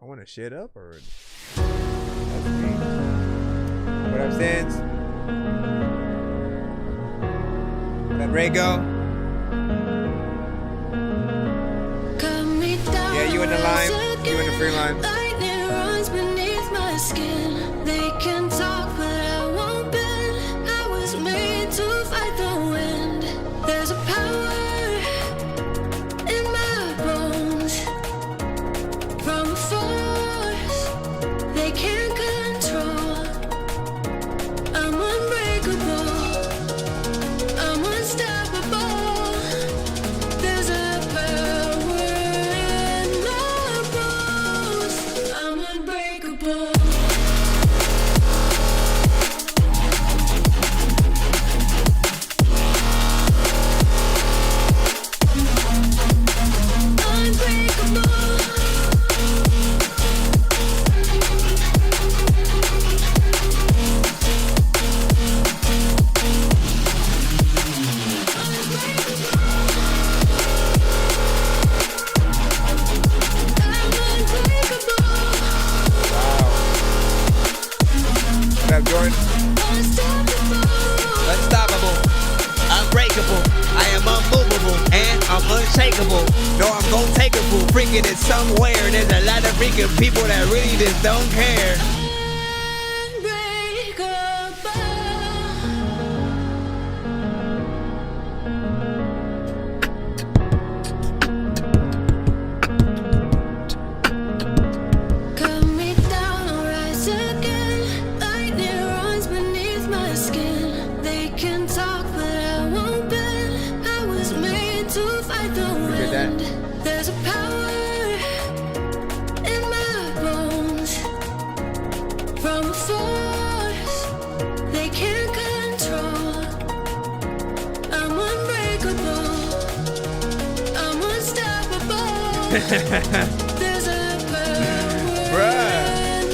I want to shit up already. That's me. What up, Sans? What up, Rego? Yeah, you in the line. You in the free line. Lightning runs beneath my skin. They can talk, but I won't bend. I was made to fight the wind. There's a power in my bones from a force they can't control. I'm unbreakable. I'm unstoppable. There's a power in my bones. I'm unbreakable. What up, Jordan? Unstoppable, unbreakable, I am unmovable, and I'm unshakable. No, I'm gon' take a fool, freaking it somewhere. There's a lot of freaking people that really just don't care. Cut me down, I'll rise again. Lightning runs beneath my skin. They can talk, but I won't bend. I was made to fight the wind. There's a power in my bones from a force they can't control. I'm unbreakable. I'm unstoppable. There's a Bruh.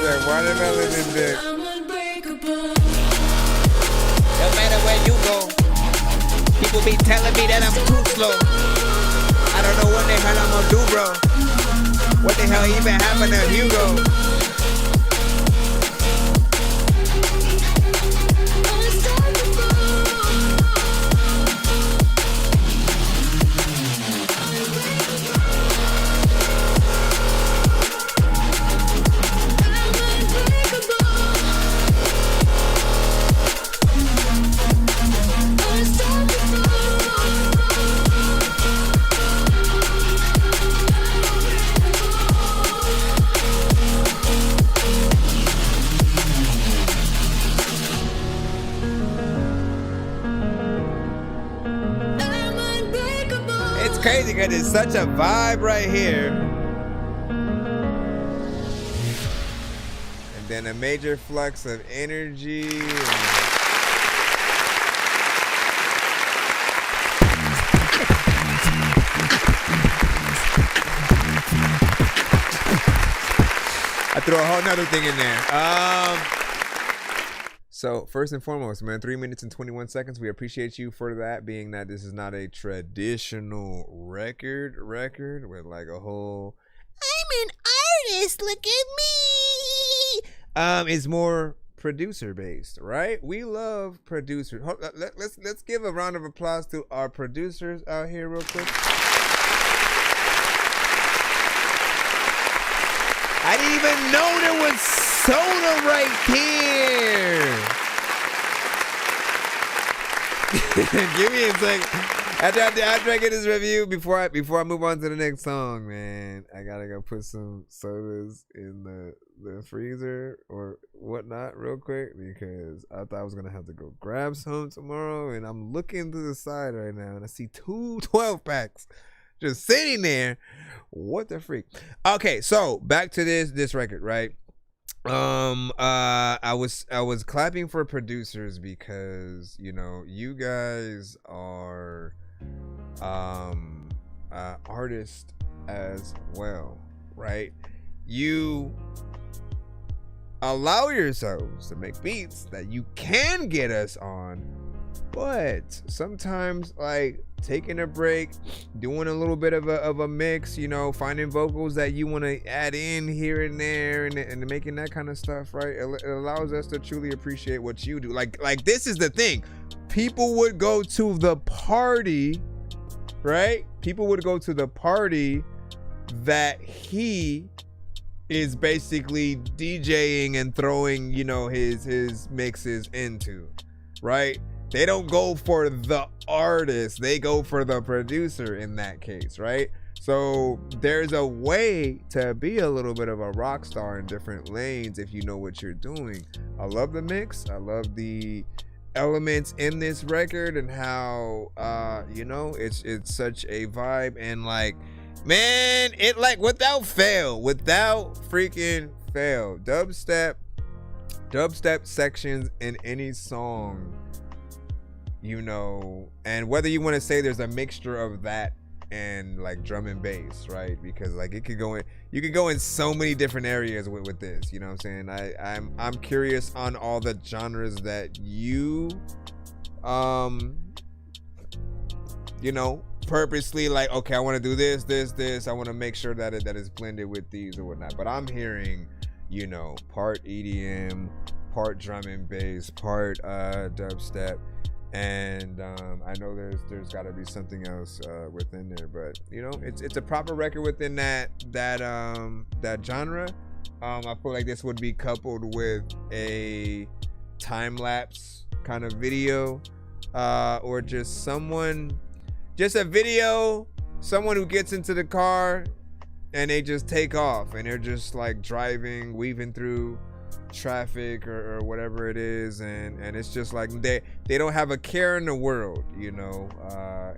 That watermelon in there. I'm unbreakable. No matter where you go, people be telling me that I'm too slow. I don't know what the hell I'm gonna do, bro. What the hell even happened to Hugo? crazy because it's such a vibe right here. And then a major flux of energy. I threw a whole nother thing in there. So first and foremost, man, 3 minutes and 21 seconds. We appreciate you for that, being that this is not a traditional record with like a whole I'm an artist, look at me. It's more producer based, right? We love producers. Let's give a round of applause to our producers out here real quick. I didn't even know there was soda right here. Give me a second. After I get this review, before I move on to the next song, man, I gotta go put some sodas in the freezer or whatnot real quick, because I thought I was gonna have to go grab some tomorrow, and I'm looking to the side right now and I see 2 12-packs just sitting there. What the freak? Okay, so back to this record, right? I was clapping for producers because, you know, you guys are artists as well, right? You allow yourselves to make beats that you can get us on, but sometimes, like, taking a break, doing a little bit of a mix, you know, finding vocals that you want to add in here and there, and making that kind of stuff, right? It allows us to truly appreciate what you do. Like this is the thing. People would go to the party, right? People would go to the party that he is basically DJing and throwing, you know, his mixes into, right? They don't go for the artist, they go for the producer in that case, right? So there's a way to be a little bit of a rock star in different lanes if you know what you're doing. I love the mix. I love the elements in this record and how you know, it's such a vibe, and like, man, it like without freaking fail, dubstep sections in any song, you know, and whether you want to say there's a mixture of that and like drum and bass, right? Because like it could go in, you could go in so many different areas with this, you know what I'm saying? I'm curious on all the genres that you you know, purposely like, okay, I want to do this, I want to make sure that it is blended with these or whatnot. But I'm hearing, you know, part EDM, part drum and bass, part dubstep. And I know there's got to be something else within there, but you know, it's a proper record within that genre. I feel like this would be coupled with a time lapse kind of video, or just a video, someone who gets into the car and they just take off and they're just like driving, weaving through traffic or whatever it is, and it's just like they don't have a care in the world, you know,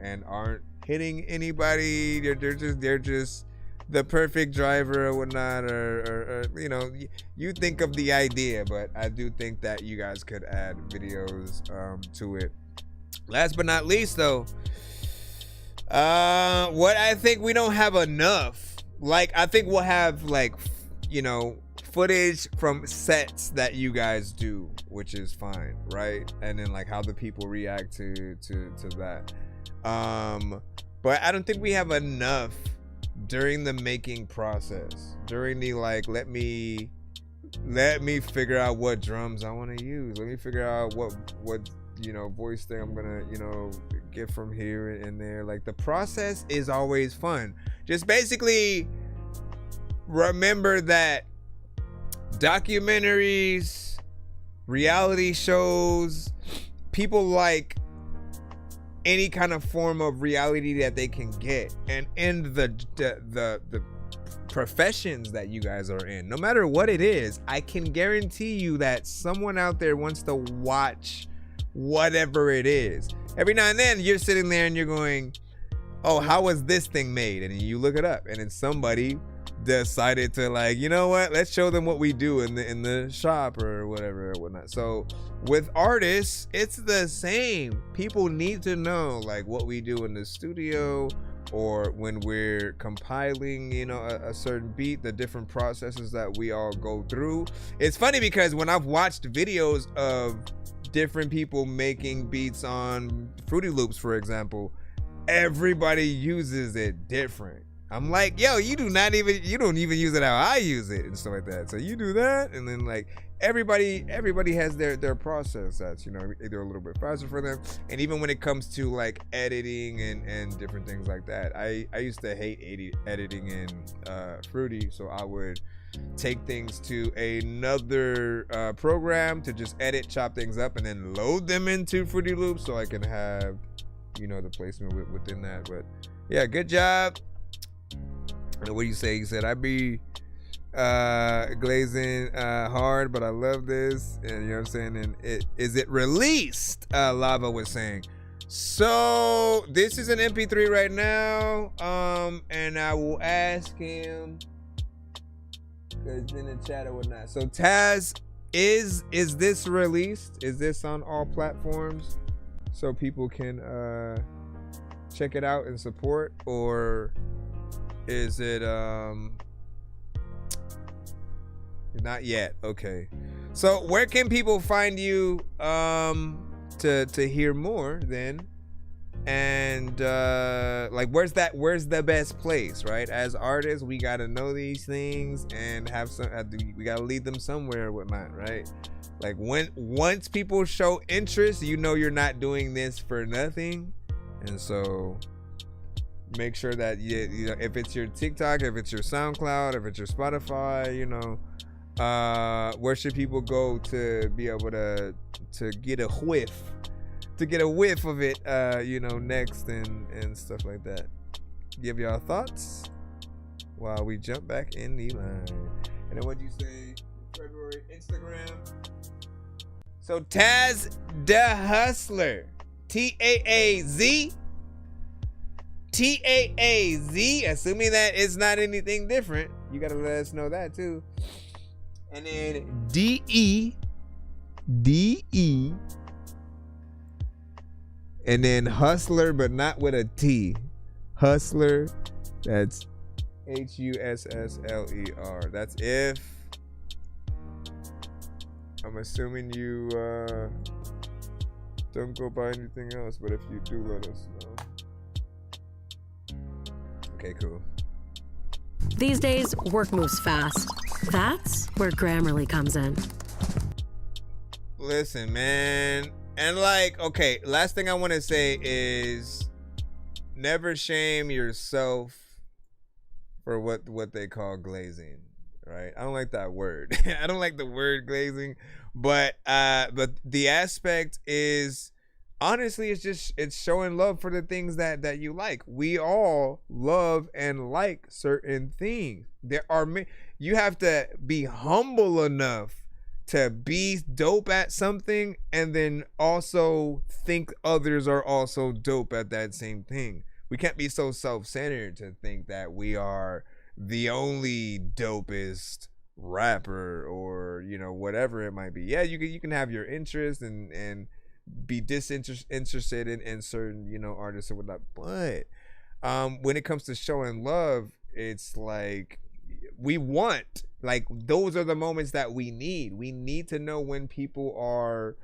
and aren't hitting anybody. They're just the perfect driver or whatnot, or you know, you think of the idea, but I do think that you guys could add videos to it. Last but not least, though, what I think we don't have enough, like, I think we'll have, like, you know, footage from sets that you guys do, which is fine, right? And then like how the people react to that. But I don't think we have enough during the making process, during the like, let me figure out what drums I want to use, let me figure out what you know, voice thing I'm gonna, you know, get from here and there. Like, the process is always fun. Just basically remember that documentaries, reality shows, people like any kind of form of reality that they can get, and in the professions that you guys are in, no matter what it is, I can guarantee you that someone out there wants to watch whatever it is. Every now and then you're sitting there and you're going, oh, how was this thing made? And you look it up, and then somebody decided to, like, you know what, let's show them what we do in the shop or whatever or whatnot. So with artists, it's the same. People need to know, like, what we do in the studio, or when we're compiling, you know, a certain beat, the different processes that we all go through. It's funny because when I've watched videos of different people making beats on Fruity Loops, for example, everybody uses it different. I'm like, yo, you don't even use it how I use it and stuff like that. So you do that, and then like everybody has their process that's, you know, either a little bit faster for them. And even when it comes to like editing and different things like that, I used to hate editing in Fruity, so I would take things to another program to just edit, chop things up, and then load them into Fruity Loops so I can have, you know, the placement within that. But yeah, good job. What do you say? You said, I be glazing hard, but I love this. And you know what I'm saying? And is it released? Lava was saying. So this is an MP3 right now. And I will ask him, because it's in the chat or whatnot. So Taz, is this released? Is this on all platforms so people can check it out and support? Or is it not yet? Okay. So where can people find you to hear more then? And like where's the best place, right? As artists, we gotta know these things and have some, we gotta lead them somewhere or whatnot, right? Like once people show interest, you know you're not doing this for nothing. And so make sure that you know, if it's your TikTok, if it's your SoundCloud, if it's your Spotify, you know, where should people go to be able to get a whiff of it, you know, next and stuff like that. Give y'all thoughts while we jump back in the line. And then what'd you say? February Instagram. So Taz the Hustler, TAAZ. Assuming that it's not anything different, you gotta let us know that too. And then DE, and then Hustler, but not with a T. Hustler, that's HUSSLER. That's if, I'm assuming you don't go by anything else, but if you do, let us know. Okay, cool. These days, work moves fast. That's where Grammarly comes in. Listen, man. And like, okay, last thing I want to say is never shame yourself for what they call glazing, right? I don't like that word. I don't like the word glazing, but the aspect is, honestly, it's showing love for the things that you like. We all love and like certain things. You have to be humble enough to be dope at something, and then also think others are also dope at that same thing. We can't be so self-centered to think that we are the only dopest rapper, or, you know, whatever it might be. Yeah, you can have your interest and be disinterested in certain, you know, artists or whatnot, but when it comes to showing love, it's like we want, like, those are the moments that we need to know when people are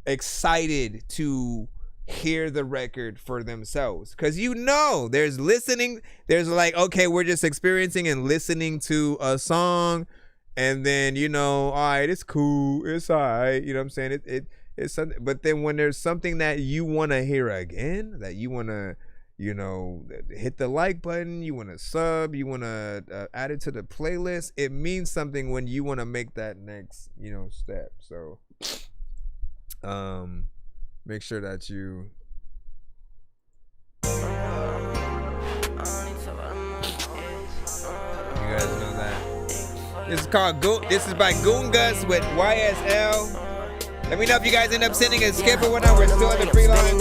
excited to hear the record for themselves, because you know there's like, okay, we're just experiencing and listening to a song, and then, you know, all right, it's cool, it's all right, you know what I'm saying, it's something. But then when there's something that you want to hear again, that you want to, you know, hit the like button, you want to sub, you want to add it to the playlist, it means something when you want to make that next, you know, step. So make sure that you guys know that this is called this is by Goongus with YSL. Let me know if you guys end up sending a skip or whatnot. We're still in the free line.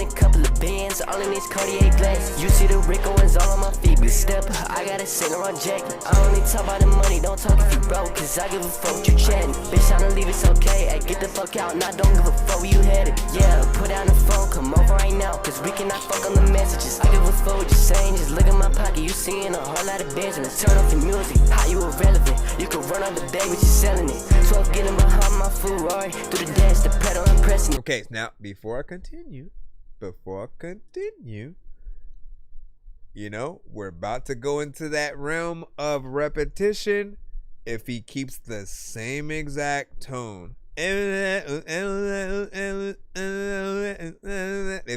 bands, all in these Cartier glass. You see the Rick Owens all on my feet, big stepper. I got a singer on jacket. I only talk about the money, don't talk if you broke, cause I give a fuck what you chatting. Bitch, tryna leave, it's okay. Hey, get the fuck out, and I don't give a fuck where you headed. Yeah, put down the phone, come over right now, cause we cannot fuck on the messages. I give a fuck what you're saying, just look at my pocket. You seeing a whole lot of bands, and turn off your music. How you irrelevant? You can run on the bag, but you're selling it. 12 getting behind my Ferrari, through the dash, the pedal, I'm pressing it. Okay, now before I continue, you know, we're about to go into that realm of repetition. If he keeps the same exact tone, if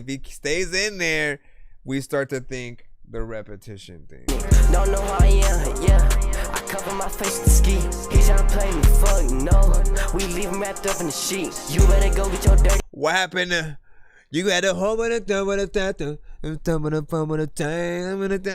he stays in there, we start to think the repetition thing. Don't know how I am, yeah. I cover my face with the ski. He tryna play me, fuck no. We leave him wrapped up in the sheet. You better go get your dirty. What happened? You got a whole bunch of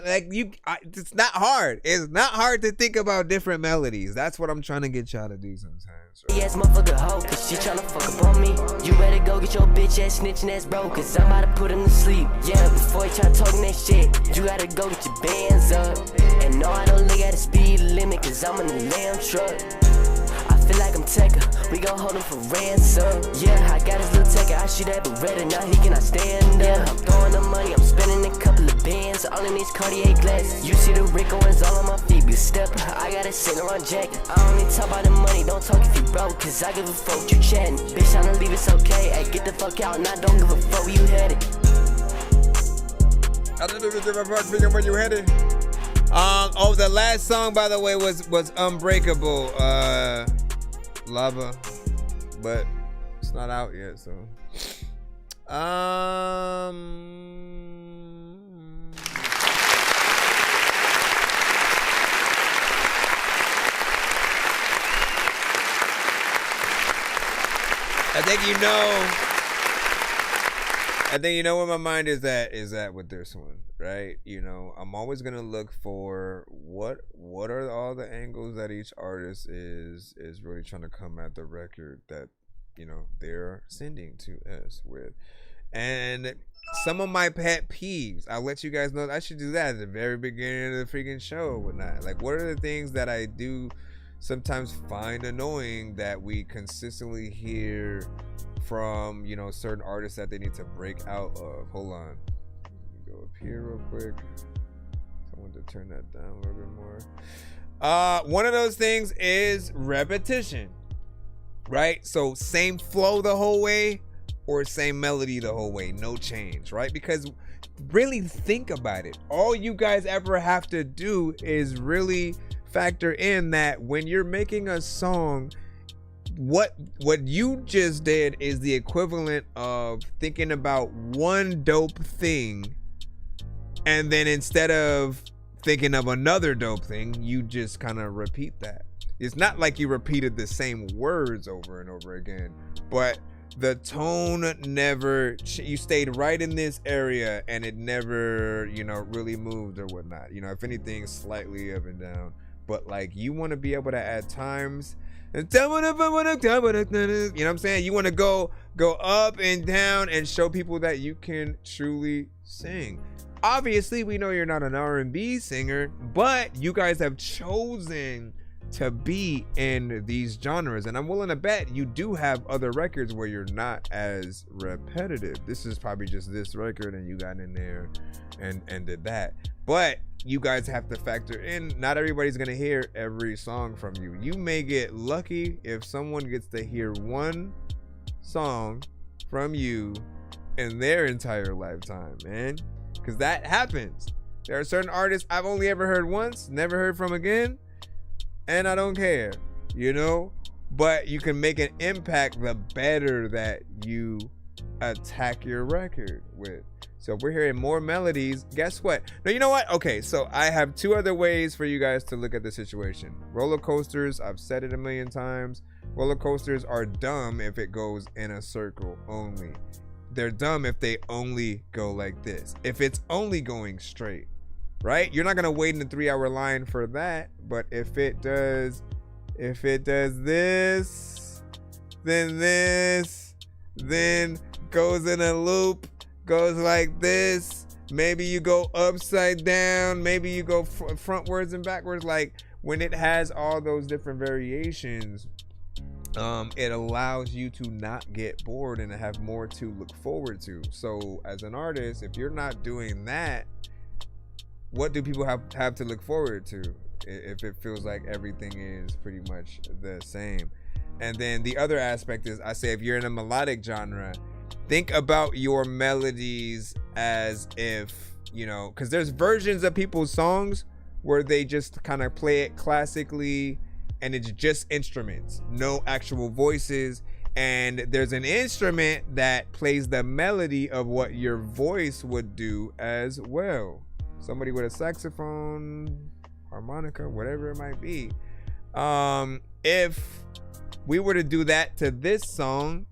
like you. It's not hard. It's not hard to think about different melodies. That's what I'm trying to get y'all to do sometimes. Right? Yes, motherfucker hoe, cause she tryna fuck up on me. You better go get your bitch ass snitching ass bro, cause I'm about to put him to sleep. Yeah, before you try talking that shit, you gotta go get your bands up. And no, I don't look at the speed limit, cause I'm in the lamb truck. I feel like I'm Tekka, we gon' hold him for ransom. Yeah, I got his little Tekka, I shoot that Beretta, now he cannot stand up. Yeah, I'm throwing the money, I'm spending a couple of bands, all in these Cartier glasses. You see the Rick Owens all on my feet, big stepper. I got a Saint Laurent jacket. I only talk about the money, don't talk if you broke, cause I give a fuck what you chatting. Bitch, tryna leave, it's okay. Hey, get the fuck out, and I don't give a fuck where you headed. I don't give a fuck where you headed. Oh, the last song, by the way, was Unbreakable, Lava, but it's not out yet, so. I think you know where my mind is at with this one, right? You know, I'm always gonna look for what are all the angles that each artist is really trying to come at the record that, you know, they're sending to us with. And some of my pet peeves, I'll let you guys know. I should do that at the very beginning of the freaking show or whatnot. Like, what are the things that I do sometimes find annoying that we consistently hear from, you know, certain artists that they need to break out of? Hold on, let me go up here real quick. I want to turn that down a little bit more. One of those things is repetition, right? So same flow the whole way or same melody the whole way, no change, right? Because really think about it, all you guys ever have to do is really factor in that when you're making a song, what you just did is the equivalent of thinking about one dope thing, and then instead of thinking of another dope thing, you just kind of repeat that. It's not like you repeated the same words over and over again, but the tone never, you stayed right in this area and it never, you know, really moved or whatnot. You know, if anything, slightly up and down. But like, you want to be able to at times, you know what I'm saying? You want to go up and down and show people that you can truly sing. Obviously, we know you're not an R&B singer, but you guys have chosen to be in these genres, and I'm willing to bet you do have other records where you're not as repetitive. This is probably just this record and you got in there and did that. But you guys have to factor in, not everybody's gonna hear every song from you. You may get lucky if someone gets to hear one song from you in their entire lifetime, man, because that happens. There are certain artists I've only ever heard once, never heard from again, and I don't care, you know. But you can make an impact the better that you attack your record with. So if we're hearing more melodies, guess what? No, you know what? Okay, so I have two other ways for you guys to look at the situation. Roller coasters, I've said it a million times. Roller coasters are dumb if it goes in a circle only. They're dumb if they only go like this. If it's only going straight, right? You're not gonna wait in the 3-hour line for that. But if it does this, then goes in a loop, goes like this. Maybe you go upside down. Maybe you go frontwards and backwards. Like when it has all those different variations, it allows you to not get bored and to have more to look forward to. So as an artist, if you're not doing that, what do people have to look forward to if it feels like everything is pretty much the same? And then the other aspect is, I say, if you're in a melodic genre, think about your melodies as if, you know, because there's versions of people's songs where they just kind of play it classically and it's just instruments, no actual voices. And there's an instrument that plays the melody of what your voice would do as well. Somebody with a saxophone, harmonica, whatever it might be. If we were to do that to this song,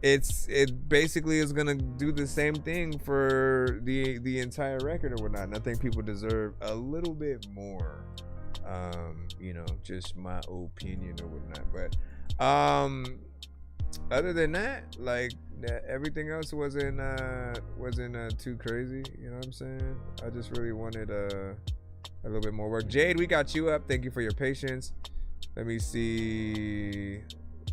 it basically is gonna do the same thing for the entire record or whatnot. And I think people deserve a little bit more. You know, just my opinion or whatnot. But other than that, like everything else wasn't too crazy. You know what I'm saying? I just really wanted a little bit more work. Jade, we got you up. Thank you for your patience. Let me see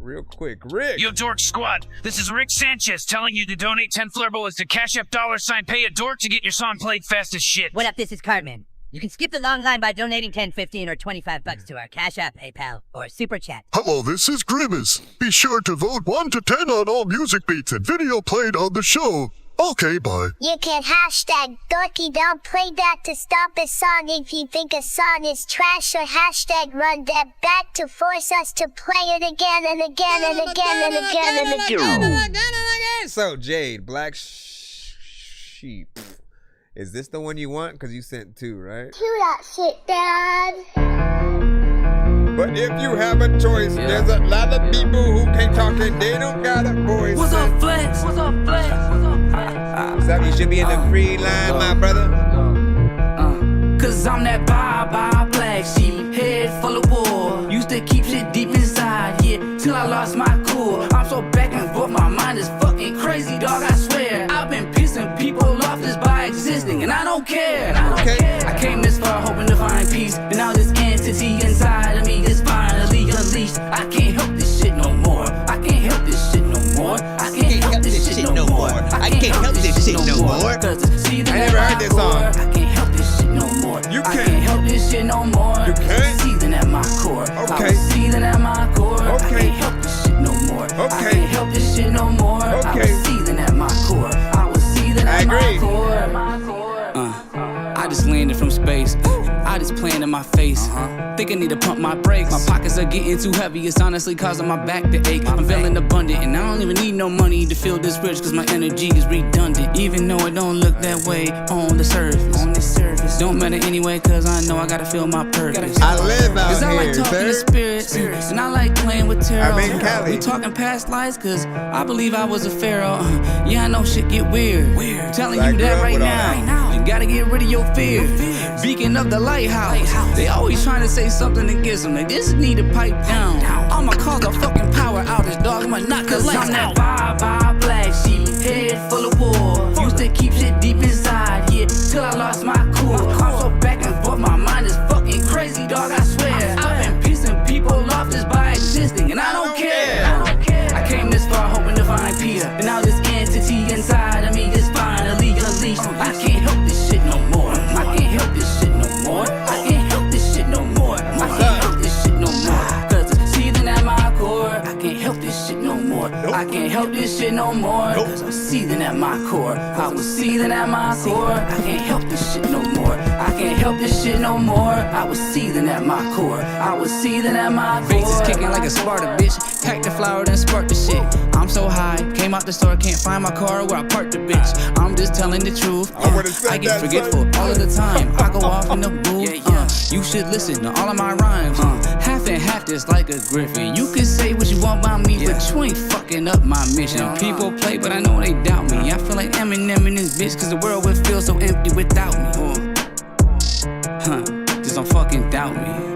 real quick. Rick! Yo, Dork Squad, this is Rick Sanchez telling you to donate 10 flurbles to Cash App $ pay a dork to get your song played fast as shit. What up, this is Cartman. You can skip the long line by donating 10, 15, or 25 bucks to our Cash App, PayPal, or Super Chat. Hello, this is Grimace. Be sure to vote 1 to 10 on all music beats and video played on the show. Okay, bye. You can hashtag Dorky don't play that to stop a song if you think a song is trash, or hashtag run that back to force us to play it again and again and again and again and again. So, Jade, Black Sheep. Is this the one you want? Because you sent 2, right? Do that shit, Dad. But if you have a choice, there's a lot of people who can't talk and they don't got a voice. What's up, Flex? What's up, Flex? What's up, Flex? So you should be in the free line, my brother. Cause I'm that bye-bye black sheep, head full of war. Used to keep shit deep inside, yeah, till I lost my cool. I'm so back and forth, my mind is fucking crazy, dog, I swear. I've been pissing people off just by existing, and I don't care. I came this far hoping to find peace, and now this entity inside of me is finally unleashed. I can't help this shit no more. I can't help this shit no more. I can't help this shit no more. I can't help this shit no more. I never heard this song. I can't help this shit no more. You can't help this shit no more. You can't. Seething at my core. Okay. I was seething at my core. Okay. I can't help this shit no more. Okay. I can't help this shit no more. Okay. I was seething at my core. I was seething at my core. I just landed from space. I just playing in my face. Think I need to pump my brakes. My pockets are getting too heavy. It's honestly causing my back to ache. I'm feeling abundant, and I don't even need no money to feel this rich, cause my energy is redundant. Even though it don't look that way on the surface. Don't matter anyway, cause I know I gotta feel my purpose. I live out Cause I like here, talking sir. to spirits, and I like playing with tarot. I'm in Cali. We talking past lives, cause I believe I was a pharaoh. Yeah, I know shit get weird. Telling you that right now. You gotta get rid of your fear. Beacon of the lighthouse. They always trying to say something against them. They just need to pipe down. I'ma cause a fucking power outage, dog. I'ma knock the lights out. Bye-bye black sheep, head full of war. Used to keep shit deep inside, yeah, till I lost my cool. I'm so back and forth, my mind is fucking crazy, dog, I swear. I've been pissing people off just by existing, and I don't care. I came this far hoping to find peace, and now this entity inside of me is finally unleashed. I can't help this shit no more. I can't help this shit no more. I can't help this shit no more. I can't help this shit no more. Cause it's seething at my core. I can't help this shit no more. I can't help this shit no more. Cause I'm seething at my core. I was seething at my core. I can't help this shit no more. I can't help this shit no more. I was seething at my core. I was seething at my core. Face is kicking like a Sparta, bitch. Pack the flower, then spark the shit. I'm so high, came out the store, can't find my car where I parked the bitch. I'm just telling the truth. I get forgetful all of the time. I go off in the booth. You should listen to all of my rhymes. Half and half just like a griffin. You can say what you want about me, but you ain't fucking up my mission. People play, but I know they doubt me. I feel like Eminem in this bitch, cause the world would feel so empty without me. Just don't fucking doubt me.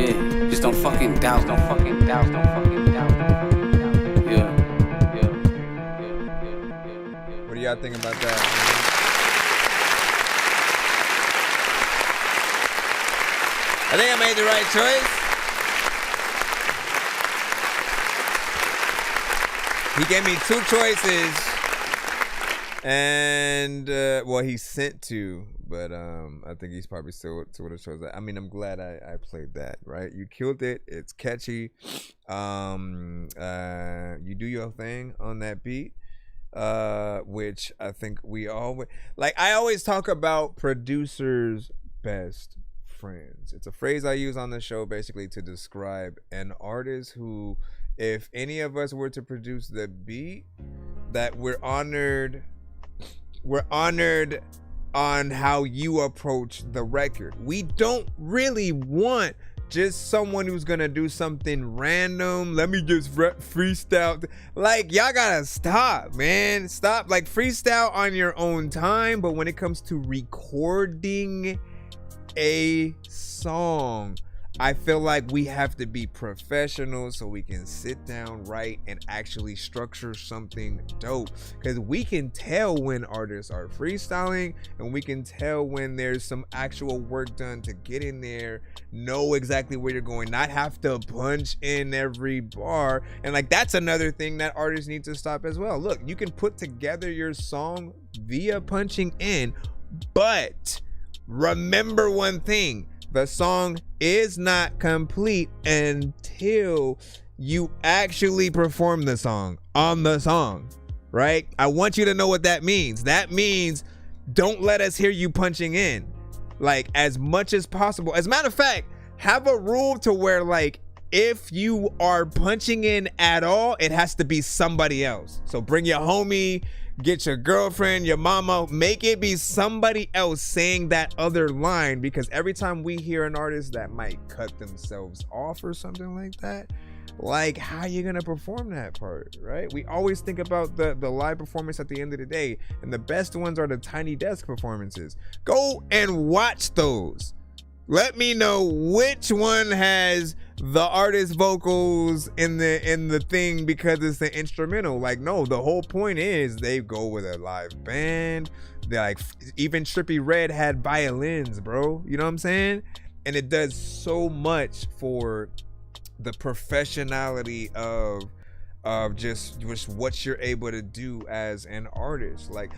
Yeah, just don't fucking doubt. Don't fucking doubt. Don't fucking doubt. Yeah. y'all think about that? I think I made the right choice. He gave me 2 choices, and well, he sent 2, but I think he's probably still would have chosen that. I mean, I'm glad I played that. Right, you killed it. It's catchy. You do your thing on that beat, which I think we always like. I always talk about producers' best friends. It's a phrase I use on the show basically to describe an artist who, if any of us were to produce the beat, that we're honored on how you approach the record. We don't really want just someone who's gonna do something random. Let me just freestyle. Like, y'all gotta stop, man. Stop. Like, freestyle on your own time, but when it comes to recording a song, I feel like we have to be professional so we can sit down, write, and actually structure something dope. Because we can tell when artists are freestyling, and we can tell when there's some actual work done to get in there, know exactly where you're going, not have to punch in every bar. And like, that's another thing that artists need to stop as well. Look, you can put together your song via punching in, but remember one thing: the song is not complete until you actually perform the song on the song, right? I want you to know what that means. That means don't let us hear you punching in, like, as much as possible. As a matter of fact, have a rule to where, like, if you are punching in at all, it has to be somebody else. So bring your homie, get your girlfriend, your mama, make it be somebody else saying that other line, because every time we hear an artist that might cut themselves off or something like that, like, how are you gonna perform that part, right? We always think about the live performance at the end of the day, and the best ones are the tiny desk performances. Go and watch those. Let me know which one has the artist vocals in the thing because it's the instrumental. Like, no, the whole point is they go with a live band. They're like, even Trippie Redd had violins, bro. You know what I'm saying? And it does so much for the professionality of just what you're able to do as an artist. Like,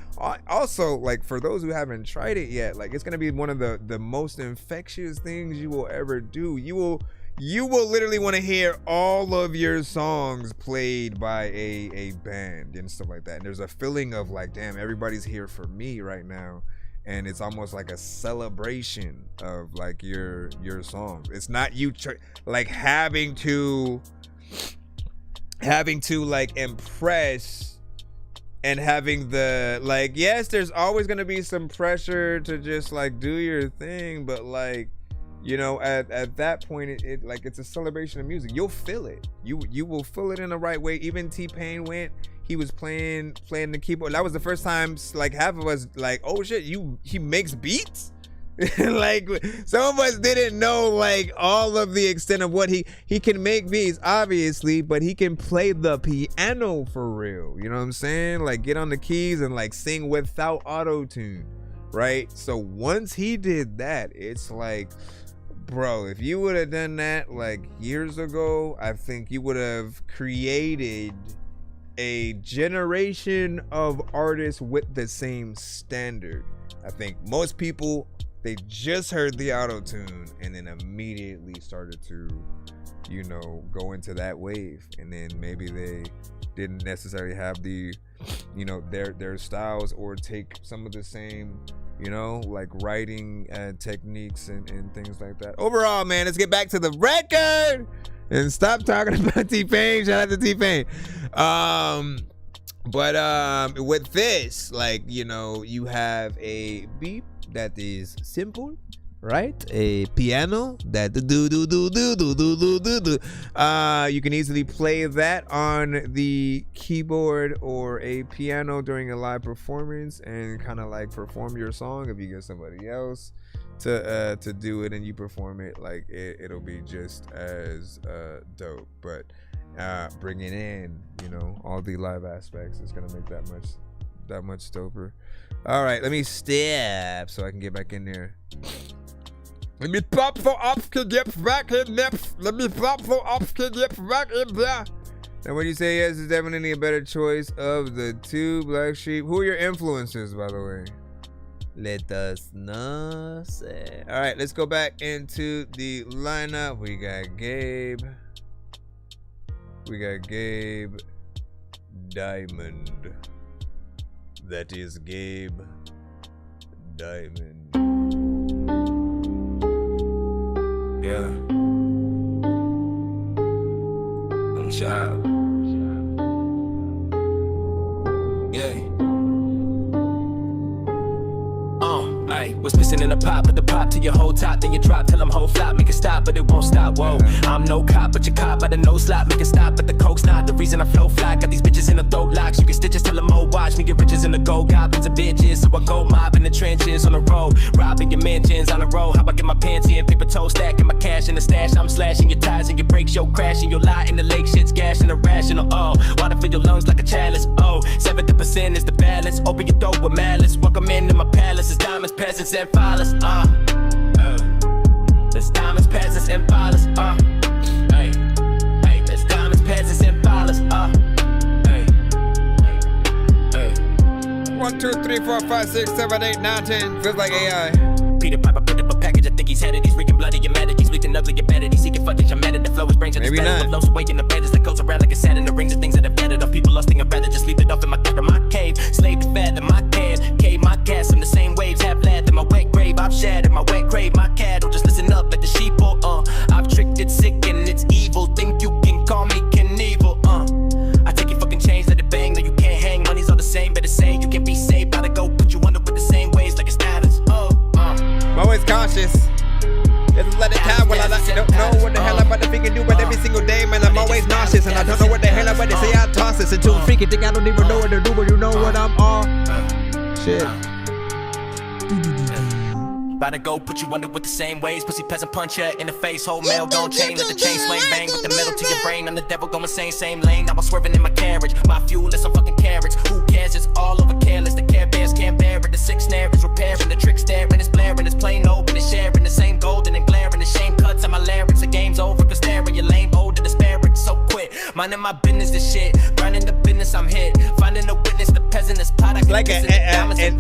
also, like, for those who haven't tried it yet, like, it's gonna be one of the most infectious things you will ever do. You will literally want to hear all of your songs played by a band and stuff like that. And there's a feeling of like, damn, everybody's here for me right now. And it's almost like a celebration of like your songs. It's not you like having to like impress and having the, like, yes, there's always going to be some pressure to just like do your thing, but like, you know, at that point, it like, it's a celebration of music. You'll feel it. You will feel it in the right way. Even T-Pain went, he was playing the keyboard. That was the first time like half of us like, oh shit, he makes beats. Like, some of us didn't know like all of the extent of what he can make beats, obviously, but he can play the piano for real. You know what I'm saying? Like, get on the keys and like sing without auto-tune, right? So once he did that, it's like, bro, if you would have done that like years ago, I think you would have created a generation of artists with the same standard. I think most people, they just heard the auto-tune and then immediately started to, you know, go into that wave. And then maybe they didn't necessarily have the, you know, their styles or take some of the same, you know, like writing techniques and things like that. Overall, man, let's get back to the record and stop talking about T-Pain. Shout out to T-Pain. But with this, like, you know, you have a beat that is simple, right? A piano that do. You can easily play that on the keyboard or a piano during a live performance and kind of like perform your song. If you get somebody else to do it and you perform it, like it'll be just as dope. But bringing in, you know, all the live aspects is gonna make that much that much doper. All right, let me step so I can get back in there. Let me pop for up to get back in there. Let me pop for up to get back in there. And what you say is definitely a better choice of the two, Black Sheep. Who are your influences, by the way? Let us know. All right, let's go back into the lineup. We got Gabe. We got Gabe Diamond. That is Gabe Diamond. Yeah. I'm child. Yeah. Ay, what's missing in the pot? Put the pop to your whole top, then you drop till I'm whole flop. Make it stop, but it won't stop. Whoa, I'm no cop, but you're caught by the no slot. Make it stop, but the coke's not the reason I flow fly. Got these bitches in the throat locks. You can stitches, tell them oh watch me get riches in the gold goblins of bitches. So I go mob in the trenches on the road, robbing your mansions on the road. How I get my pants in, paper toe stacking my cash in the stash. I'm slashing your tires and your brakes, yo crashing your lie in the lake. Shit's gashing irrational. Oh, water fill your lungs like a chalice. Oh, 70% is the balance. Open your throat with malice. Welcome into my palace. It's diamonds, peasants, and fathers. There's diamonds, peasants, and fathers. Hey, hey, there's diamonds, peasants, and fathers. Hey, hey. 1, 2, 3, 4, 5, 6, 7, 8, 9, 10. Feels like AI. Peter Piper picked up a package. I think he's headed. He's freaking bloody. You're mad at. He's bleeding ugly. You're better. He's seeking footage. I'm mad at the flow. His brains are Maybe not. Flows away in the bed that goes around like a sand in the rings of things that have gathered up. People lusting. I'd rather just leave it off in my cave. Slave to fathom my cares. Cave my gas. I'm the same waves. Have lad in my wet grave. I've shattered my wet grave. My cattle. Just listen up at the sheep. I've tricked it sick and it's evil. Think you can call me Knievel. I take your fucking chains. Let it bang. No, you can't hang. Money's all the same. Better say you can be saved. Gotta go put you under with the same ways like a status. I'm always cautious. Just let it time when I don't know what the hell I'm about to freaking do, but every single day, man, I'm always nauseous. And I don't know what the hell I'm about to say, I toss this until freaking think I don't even know what to do, but you know what I'm on. Shit. About to go put you under with the same ways. Pussy peasant punch ya in the face. Whole mail gon' chain. Let the chain swing bang with the metal to your brain. I'm the devil going insane. Same lane. Now I'm swerving in my carriage. My fuel is some fucking carrots. Who cares? It's all over careless. The Care Bears can't bear it. The 6 snare is repairing. The trick staring. It's blaring. It's plain open. It's sharing. The same golden and glaring. The shame cuts on my larynx. The game's over. Cause staring. You're lame. Old and despairing. So quit. Minding my business. This shit. Running the business. I'm hit. Finding a witness. The peasant is pot. I can like an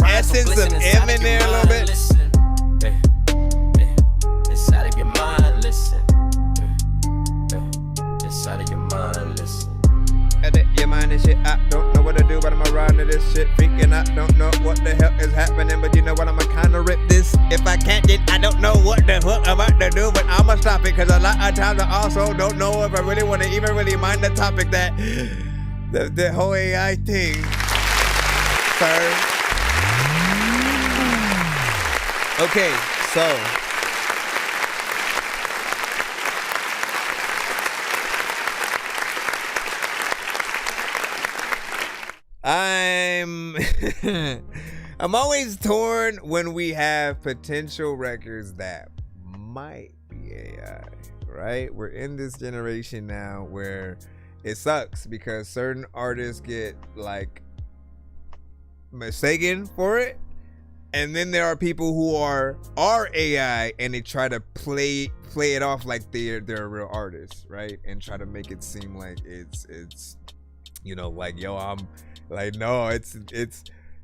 essence of M in there a little bit. Listen. Inside of your mind, listen. Inside of your mind, listen. Edit your mind and shit. I don't know what to do, but I'm around to this shit. Freaking out, don't know what the hell is happening, but you know what? I'ma kinda rip this. If I can't get, I don't know what the fuck I'm about to do, but I'ma stop it, cause a lot of times I also don't know if I really wanna even really mind the topic that the whole AI thing, sir. Okay, so. I'm always torn when we have potential records that might be AI, right? We're in this generation now where it sucks because certain artists get like mistaken for it, and then there are people who are AI and they try to play it off like they're a real artist, right? And try to make it seem like it's you know, like, yo, I'm like, no, it's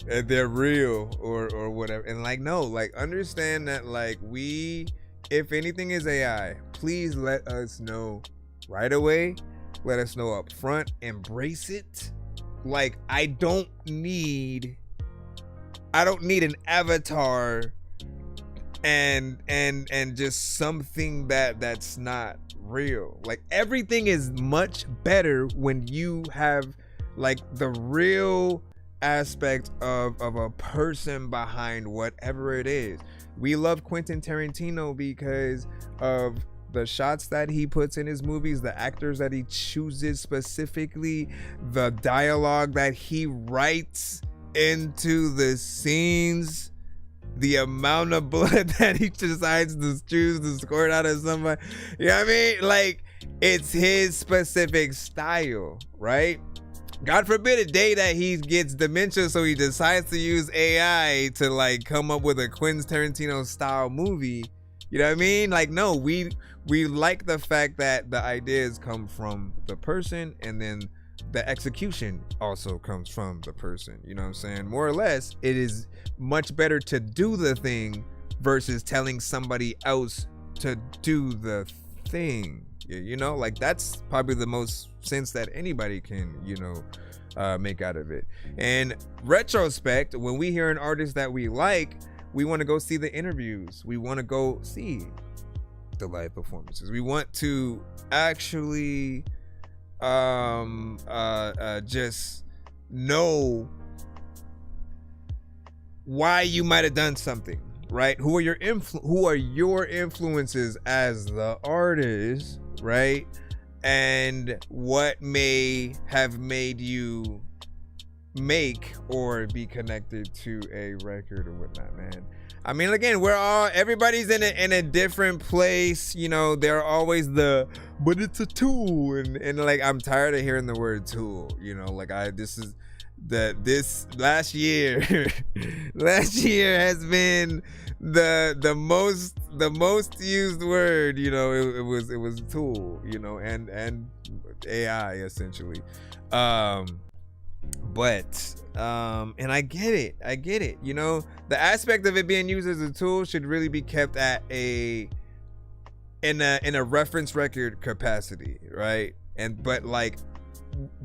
they're real or whatever. And like, no, like, understand that, like, if anything is AI, please let us know right away. Let us know up front. Embrace it. Like, I don't need an avatar and just something that's not real. Like, everything is much better when you have like the real aspect of a person behind whatever it is. We love Quentin Tarantino because of the shots that he puts in his movies, the actors that he chooses specifically, the dialogue that he writes into the scenes, the amount of blood that he decides to choose to squirt out of somebody. You know what I mean? Like, it's his specific style, right? God forbid a day that he gets dementia, so he decides to use AI to like come up with a Quentin Tarantino style movie. You know what I mean? Like, no, we like the fact that the ideas come from the person, and then the execution also comes from the person. You know what I'm saying? More or less, it is much better to do the thing versus telling somebody else to do the thing. You know, like that's probably the most sense that anybody can, you know, make out of it. And retrospect, when we hear an artist that we like, we want to go see the interviews. We want to go see the live performances. We want to actually just know why you might have done something, right? Who are your influences as the artist, right? And what may have made you make or be connected to a record or whatnot, man. I mean, again, everybody's in a different place, you know. They're always but it's a tool, and like, I'm tired of hearing the word tool, you know. Like, this last year has been the most used word, you know. It was tool, you know, and AI essentially. But and I get it, you know. The aspect of it being used as a tool should really be kept at in a reference record capacity, right? But like,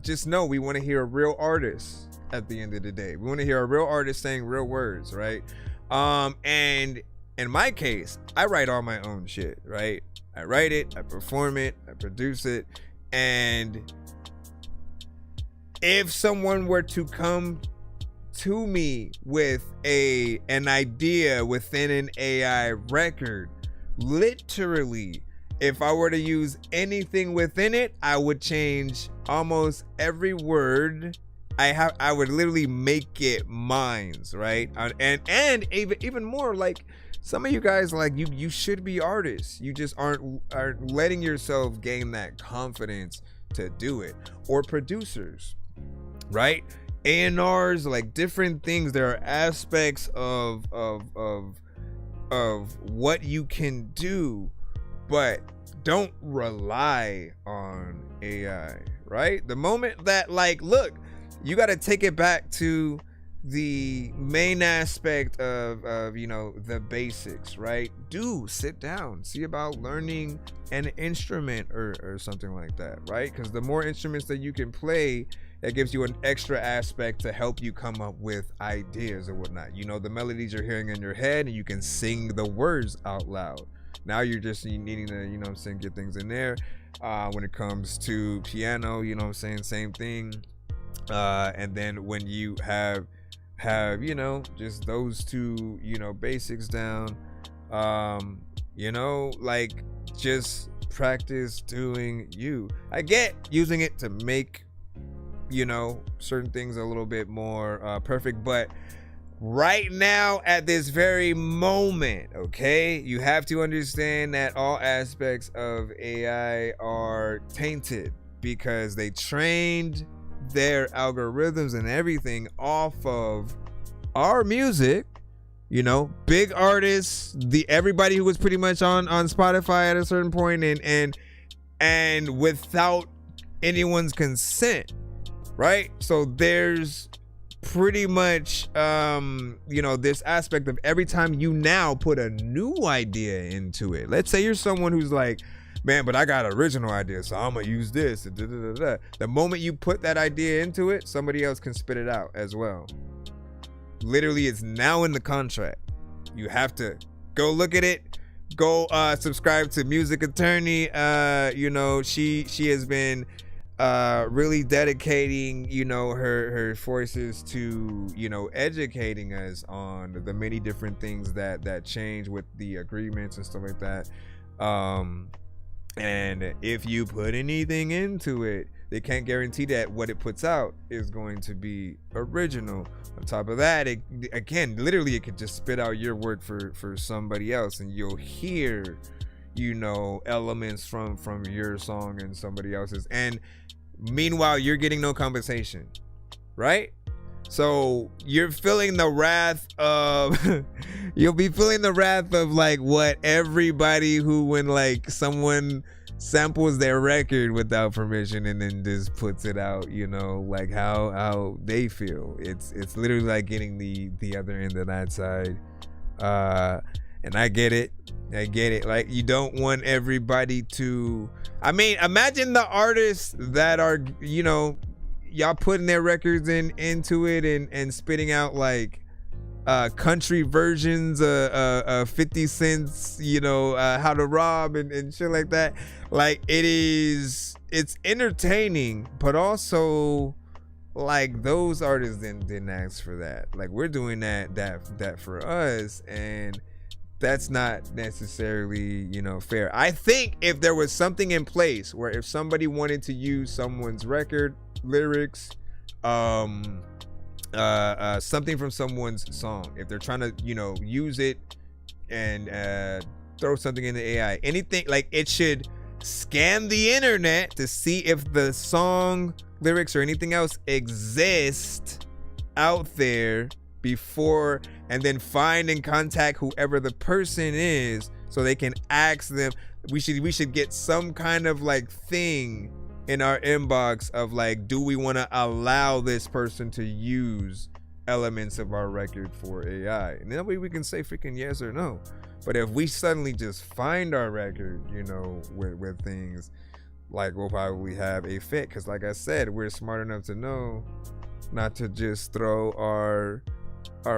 just know, we want to hear a real artist at the end of the day. We want to hear a real artist saying real words, right? And in my case, I write all my own shit, right? I write it, I perform it, I produce it, and if someone were to come to me with an idea within an AI record, literally, if I were to use anything within it, I would change almost every word. I would literally make it mine, right? And even more, like, some of you guys, like, you should be artists. You just aren't letting yourself gain that confidence to do it. Or producers, right? A&Rs, like, different things. There are aspects of what you can do, but don't rely on AI, right? The moment that, like, look, you got to take it back to the main aspect of you know, the basics, right? Do sit down, see about learning an instrument or something like that, right? Because the more instruments that you can play, that gives you an extra aspect to help you come up with ideas or whatnot. You know, the melodies you're hearing in your head, and you can sing the words out loud. Now you're just needing to, you know what I'm saying, get things in there. When it comes to piano, you know what I'm saying, same thing. And then when you have, you know, just those two, you know, basics down, you know, like, just practice doing you. I get using it to make, you know, certain things a little bit more perfect, but right now, at this very moment, okay, you have to understand that all aspects of AI are tainted because they trained their algorithms and everything off of our music. You know, big artists, everybody who was pretty much on Spotify at a certain point, and without anyone's consent, right? So there's pretty much you know, this aspect of every time you now put a new idea into it. Let's say you're someone who's like, man, but I got an original idea, so I'm gonna use this. The moment you put that idea into it, somebody else can spit it out as well. Literally, it's now in the contract. You have to go look at it. Go subscribe to Music Attorney. You know, she has been really dedicating, you know, her forces to, you know, educating us on the many different things that change with the agreements and stuff like that. And if you put anything into it, they can't guarantee that what it puts out is going to be original. On top of that, it literally could just spit out your work for somebody else, and you'll hear, you know, elements from your song and somebody else's. And Meanwhile, you're getting no compensation, right? So you're feeling the wrath of you'll be feeling the wrath of like what everybody who, when like someone samples their record without permission and then just puts it out, you know, like how they feel. It's literally like getting the other end of that side. And I get it. Like, you don't want everybody to, I mean, imagine the artists that are, you know, y'all putting their records into it and spitting out like country versions of 50 Cent's, you know, How to Rob and shit like that. Like, it's entertaining, but also like those artists didn't ask for that. Like, we're doing that for us, and that's not necessarily, you know, fair. I think if there was something in place where if somebody wanted to use someone's record lyrics, something from someone's song, if they're trying to, you know, use it and throw something in the AI, anything, like, it should scan the internet to see if the song lyrics or anything else exist out there before, and then find and contact whoever the person is so they can ask them. We should get some kind of like thing in our inbox of like, do we want to allow this person to use elements of our record for AI? And that way we can say freaking yes or no. But if we suddenly just find our record, you know, with things, like, we'll probably have a fit, because like I said, we're smart enough to know not to just throw our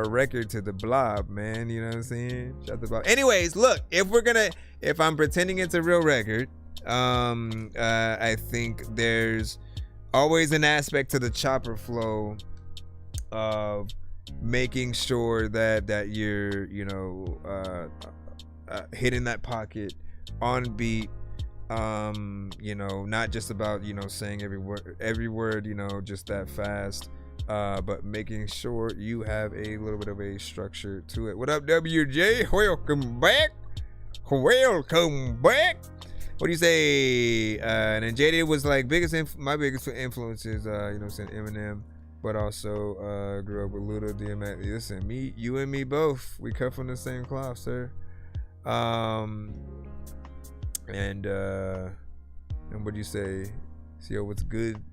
record to the blob, man. You know what I'm saying? Shut the blob. Anyways, look, if I'm pretending it's a real record, I think there's always an aspect to the chopper flow of making sure that you're, you know, hitting that pocket on beat, you know, not just about, you know, saying every word, you know, just that fast, but making sure you have a little bit of a structure to it. What up, WJ? Welcome back. What do you say? And then JD was like, my biggest influences, you know, saying Eminem, but also grew up with Luda, DMX. Listen, you and me both, we cut from the same cloth, sir. And what do you say? See, what's good,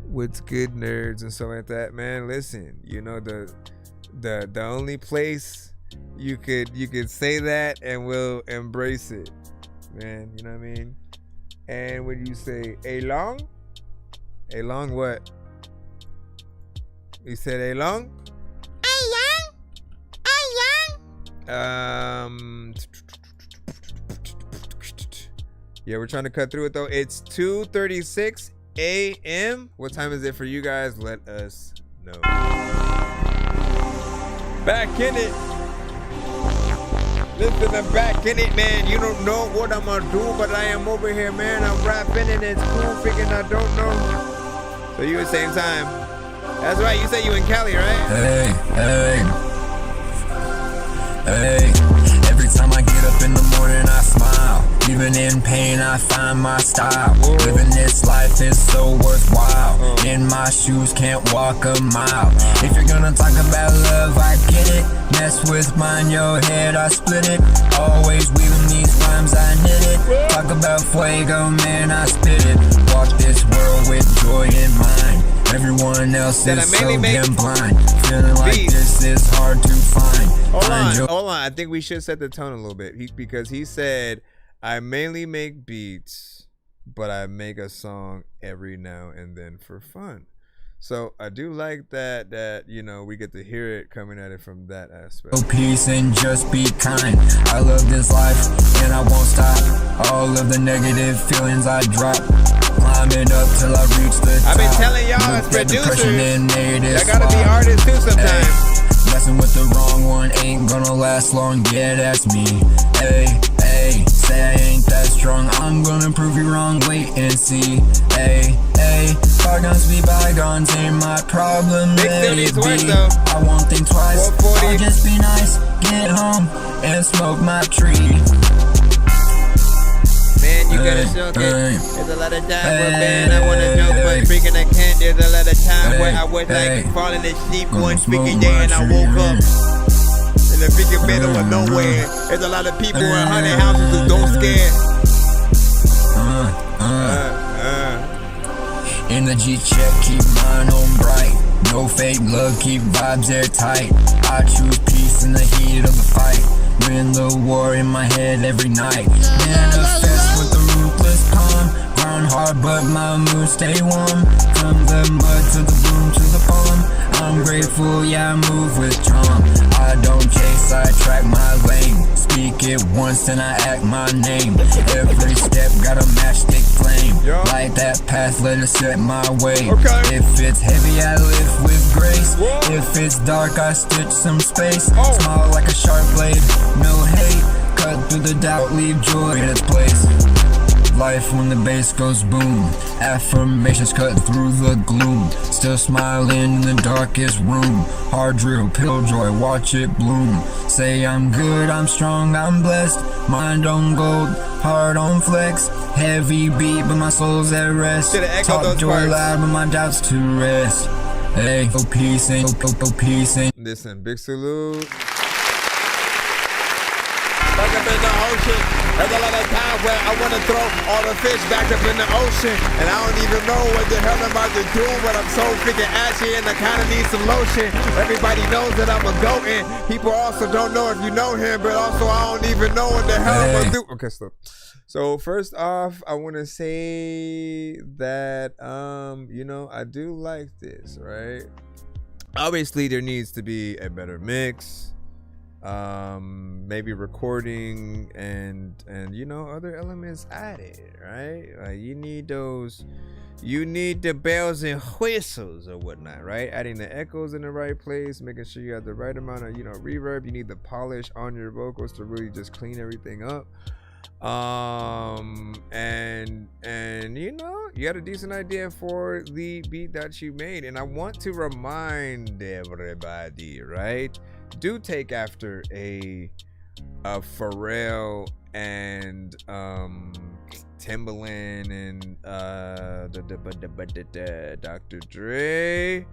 nerds and stuff like that, man. Listen, you know, the only place you could say that and we'll embrace it, man. You know what I mean? And when you say along what? You said along? Yeah, we're trying to cut through it though. It's 2:36 a.m. What time is it for you guys? Let us know. Back in it. Listen, I'm back in it, man. You don't know what I'm gonna do, but I am over here, man. I'm rapping and it's cool, freaking I don't know. So you at the same time. That's right, you said you in Cali, right? Hey. Every time I get up in the morning, I smile. Even in pain, I find my style. Living this life is so worthwhile. In my shoes, can't walk a mile. If you're gonna talk about love, I get it. Mess with mine, your head, I split it. Always weaving these rhymes, I knit it. Talk about fuego, man, I spit it. Walk this world with joy in mind. Everyone else is so damn blind. Feeling like this is hard to find. Hold on. I think we should set the tone a little bit. Because he said, I mainly make beats, but I make a song every now and then for fun. So I do like that you know, we get to hear it coming at it from that aspect. Peace and just be kind. I love this life and I won't stop. All of the negative feelings I drop. Climbing up till I reach the top. I've been telling y'all as producers, I gotta be artists too sometimes. Messing with the wrong one ain't gonna last long. Yeah, that's me. Hey, say I ain't that strong. I'm gonna prove you wrong. Wait and see. Hey, bygones be bygones, ain't my problem. Let it be. I won't think twice. I'll just be nice. Get home and smoke my tree. Man, you gotta shook it. There's a lot of time where man, I wanna joke, but freaking I can't. There's a lot of time where I was like falling asleep one freaking day and I woke up in the freaking middle of nowhere. There's a lot of people in 100 houses who don't scare. Energy check, keep mine on bright. No fake love, keep vibes airtight. I choose peace in the heat of the fight. Win the war in my head every night. Manifest with the ruthless calm. Grind hard but my mood stay warm. From the mud to the boom to the palm. I'm grateful, yeah, I move with charm. I don't chase, I track my lane. Speak it once and I act my name. Every step got a matchstick flame. Light that path, let it set my way. If it's heavy, I lift with grace. If it's dark, I stitch some space. Smile like a sharp blade, no hate. Cut through the doubt, leave joy in its place. Life when the bass goes boom. Affirmations cut through the gloom. Still smiling in the darkest room. Hard drill, pill joy, watch it bloom. Say I'm good, I'm strong, I'm blessed. Mind on gold, heart on flex. Heavy beat, but my soul's at rest. Talk joy loud, but my doubts to rest. Hey, go peace ain't, go peace ain't. Listen, big salute. Back up in the ocean. There's a lot of times where I want to throw all the fish back up in the ocean. And I don't even know what the hell I'm about to do. But I'm so freaking ashy and I kind of need some lotion. Everybody knows that I'm a goat. And people also don't know if you know him. But also I don't even know what the hell I'm going to do. Okay, stop. So first off, I want to say that, you know, I do like this, right? Obviously, there needs to be a better mix. Maybe recording and you know, other elements added, right? Like you need the bells and whistles or whatnot, right? Adding the echoes in the right place, making sure you have the right amount of, you know, reverb. You need the polish on your vocals to really just clean everything up. And you know, you had a decent idea for the beat that you made, and I want to remind everybody, right? Do take after a Pharrell and Timbaland and Dr. Dre,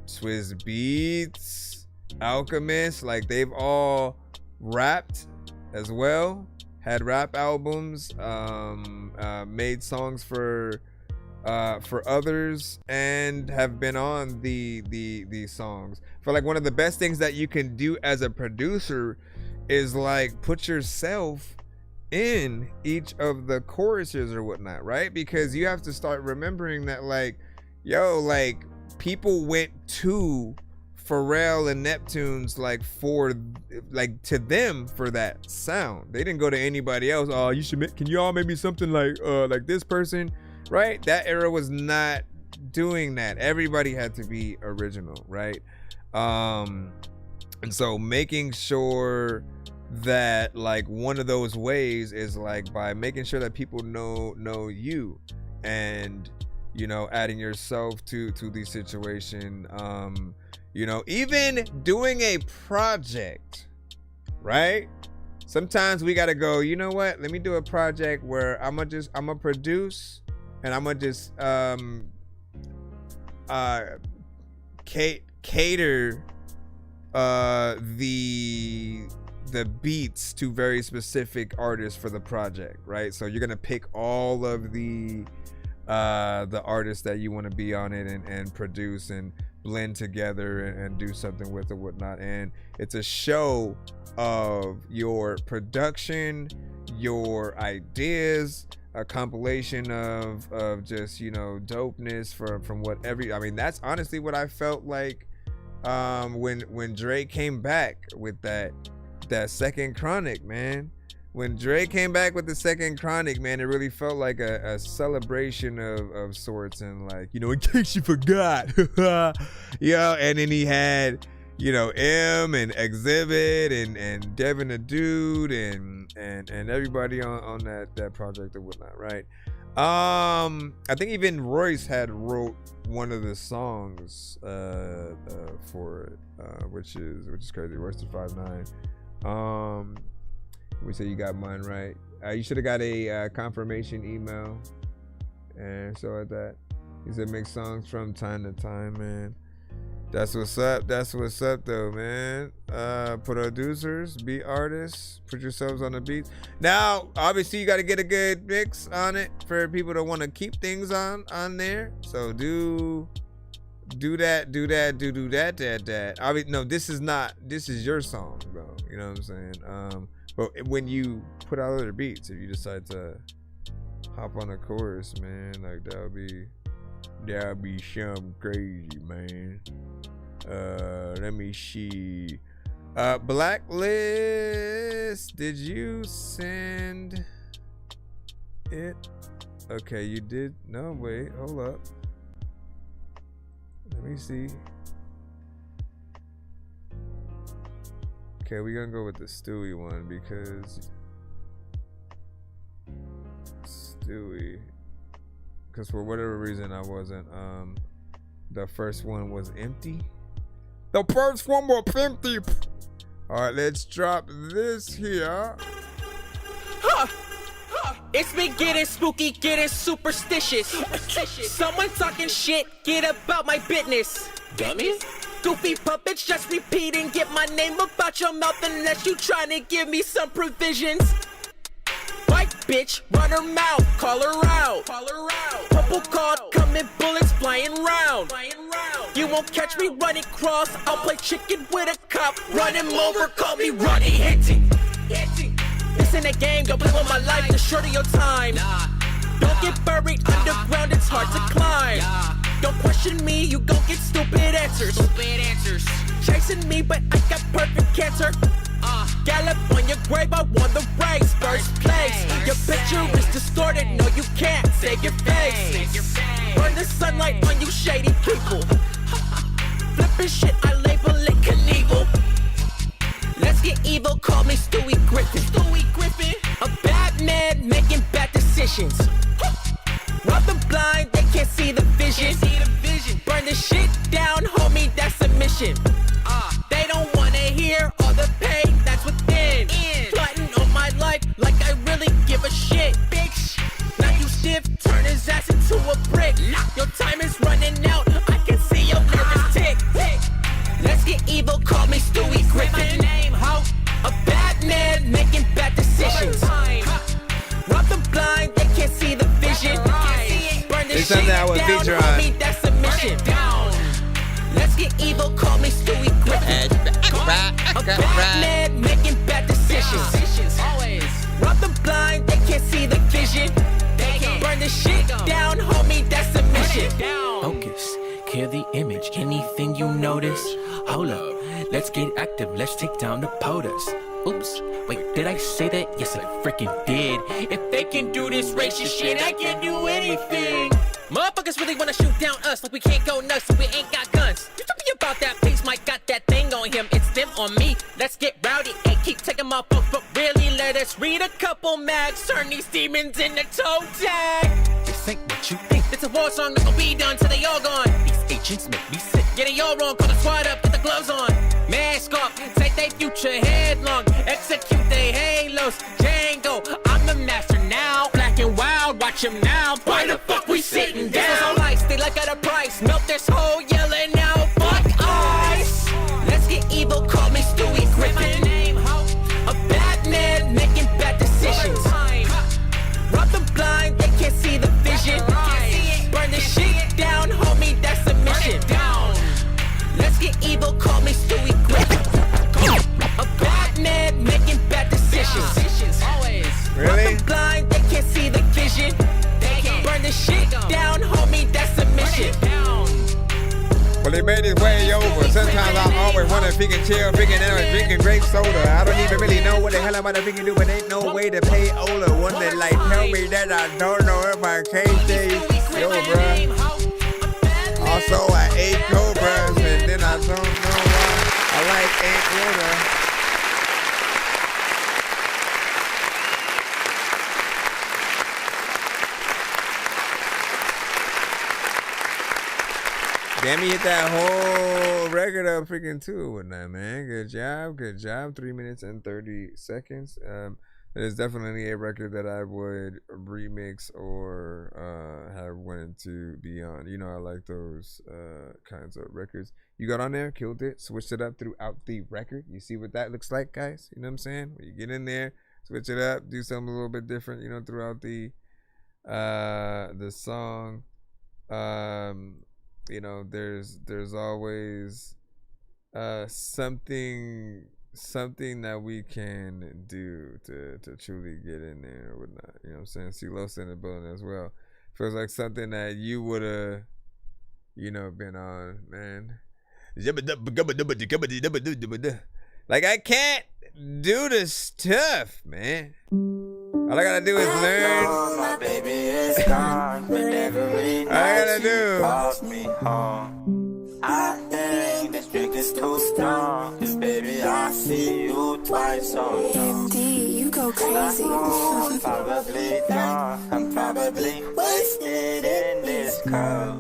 Swizz Beatz, Alchemist. Like they've all rapped as well, had rap albums, made songs for others, and have been on these songs. I feel like one of the best things that you can do as a producer is like put yourself in each of the choruses or whatnot, right? Because you have to start remembering that, like, yo, like people went to Pharrell and Neptune's like for like to them for that sound. They didn't go to anybody else. Oh, you should can you all make me something like this person, right? That era was not doing that. Everybody had to be original, right? And so making sure that like one of those ways is like by making sure that people know you, and you know, adding yourself to the situation. You know, even doing a project, right? Sometimes we gotta go, you know what, let me do a project where I'm gonna produce, and I'm gonna just cater the beats to very specific artists for the project, right? So you're gonna pick all of the artists that you want to be on it and produce and blend together and do something with or whatnot. And it's a show of your production, your ideas, a compilation of just, you know, dopeness from what I mean, that's honestly what I felt like when Drake came back with that second Chronic, man. When Drake came back with the second Chronic, man, it really felt like a celebration of sorts, and like, you know, in case you forgot, yeah. And then he had, you know, M and Exhibit and Devin the Dude and everybody on that project or whatnot, right? I think even Royce had wrote one of the songs for it, which is crazy. Royce the 5'9". We say You Got Mine Right. You should have got a confirmation email and so like that. He said make songs from time to time, man. That's what's up. That's what's up, though, man. Producers, beat artists, put yourselves on the beats. Now, obviously, you got to get a good mix on it for people to want to keep things on there. So do that. Obviously, no, this is your song, bro. You know what I'm saying? But when you put out other beats, if you decide to hop on a chorus, man, like that'd be some crazy, man. Let me see. Blacklist, did you send it? Okay, you did. No, wait, hold up. Let me see. Okay, we're gonna go with the Stewie one because because for whatever reason I wasn't the first one was empty. The first one was empty. Alright, let's drop this here. It's been getting spooky, getting superstitious. Someone talking shit, get about my business. Dummy? Goofy puppets just repeating, get my name about your mouth unless you trying to give me some provisions. White bitch, run her mouth, call her out. Purple card, coming bullets flying round. You won't catch me running cross, I'll play chicken with a cop. Run him over, call me Ronnie Hitting. This ain't a game, don't play with my life, the shorter your time. Don't get buried underground, it's hard to climb. Don't question me, you gon' get stupid answers. Chasing me, but I got perfect cancer. Gallop on your grave, I won the race. First place, your picture is distorted, no you can't save your face. Burn the sunlight on you shady people. Flipping shit, I label it Knievel. Let's get evil, call me Stewie Griffin. A bad man making bad decisions. Rob them blind, they can't see the vision. Burn the shit down, homie, that's a mission. They don't wanna hear all the pain that's within. Plotting on my life like I really give a shit. Bitch, now you stiff, turn his ass into a brick. Your time is running out, I can see your nervous tick. Let's get evil, call me Stewie Griffin. A bad man making bad decisions. Rob them blind, they can't see the vision. Burn the shit down, homie, that's a mission. Let's get evil, call me Stewie Griffin. A bad man making bad decisions. Rob them blind, they can't see the vision. Burn the shit down, homie, that's a mission. Focus, clear the image, anything you notice. Hold up, let's get active, let's take down the POTUS. Oops, wait, did I say that? Yes, I freaking did. If they can do this racist shit, I can do anything. Motherfuckers really wanna shoot down us like we can't go nuts, so we ain't got guns. You talking about that piece, Mike got that thing on him, it's them on me. Let's get rowdy and keep taking my folks, but really let us read a couple mags. Turn these demons into toe tag. This ain't what you think. It's a war song that's gonna be done till they all gone. These agents make me sick. Get it all wrong, call the squad up, get the gloves on. Mask off, take they future headlong. Execute they halos. Django, I'm the master now. Black and wild, watch him now. Why the fuck we sitting down? This is all ice, they like at a price. Melt this whole yelling out, fuck ice. Let's get evil, call me Stewie Griffin. A bad man making bad decisions. Rob them blind, they can't see the vision. Burn the shit down, homie, that's a mission. Let's get evil, call me Stewie Griffin. A bad man making bad decisions. Really? Rob them blind, they can't see the vision. Burn the shit down, homie, that's a mission. Well, he made his way over. Sometimes I always wonder if he can chill, drinking grape soda. I don't even really know what the hell I'm about to freaking do, but ain't no way to pay Ola. One that like tell me that I don't know if I can't say yo, bruh. Also, I ate cobras, and then I don't know why I like ate cobra. Damn, you hit that whole record up freaking too with that, man. Good job, good job. 3 minutes and 30 seconds. It is definitely a record that I would remix or have wanted to be on. You know, I like those kinds of records. You got on there, killed it, switched it up throughout the record. You see what that looks like, guys? You know what I'm saying? When you get in there, switch it up, do something a little bit different, you know, throughout the song. You know, there's always something that we can do to truly get in there or whatnot. You know what I'm saying? See Los in the building as well. Feels like something that you would have, you know, been on, man. Like, I can't do the stuff, man. All I gotta do is learn. My baby is gone, but every night I gotta she do. calls me home. I think this drink is too strong, 'cause baby I see you twice, oh no. Indeed, you go crazy. I'm probably drunk, I'm probably wasted in this cup.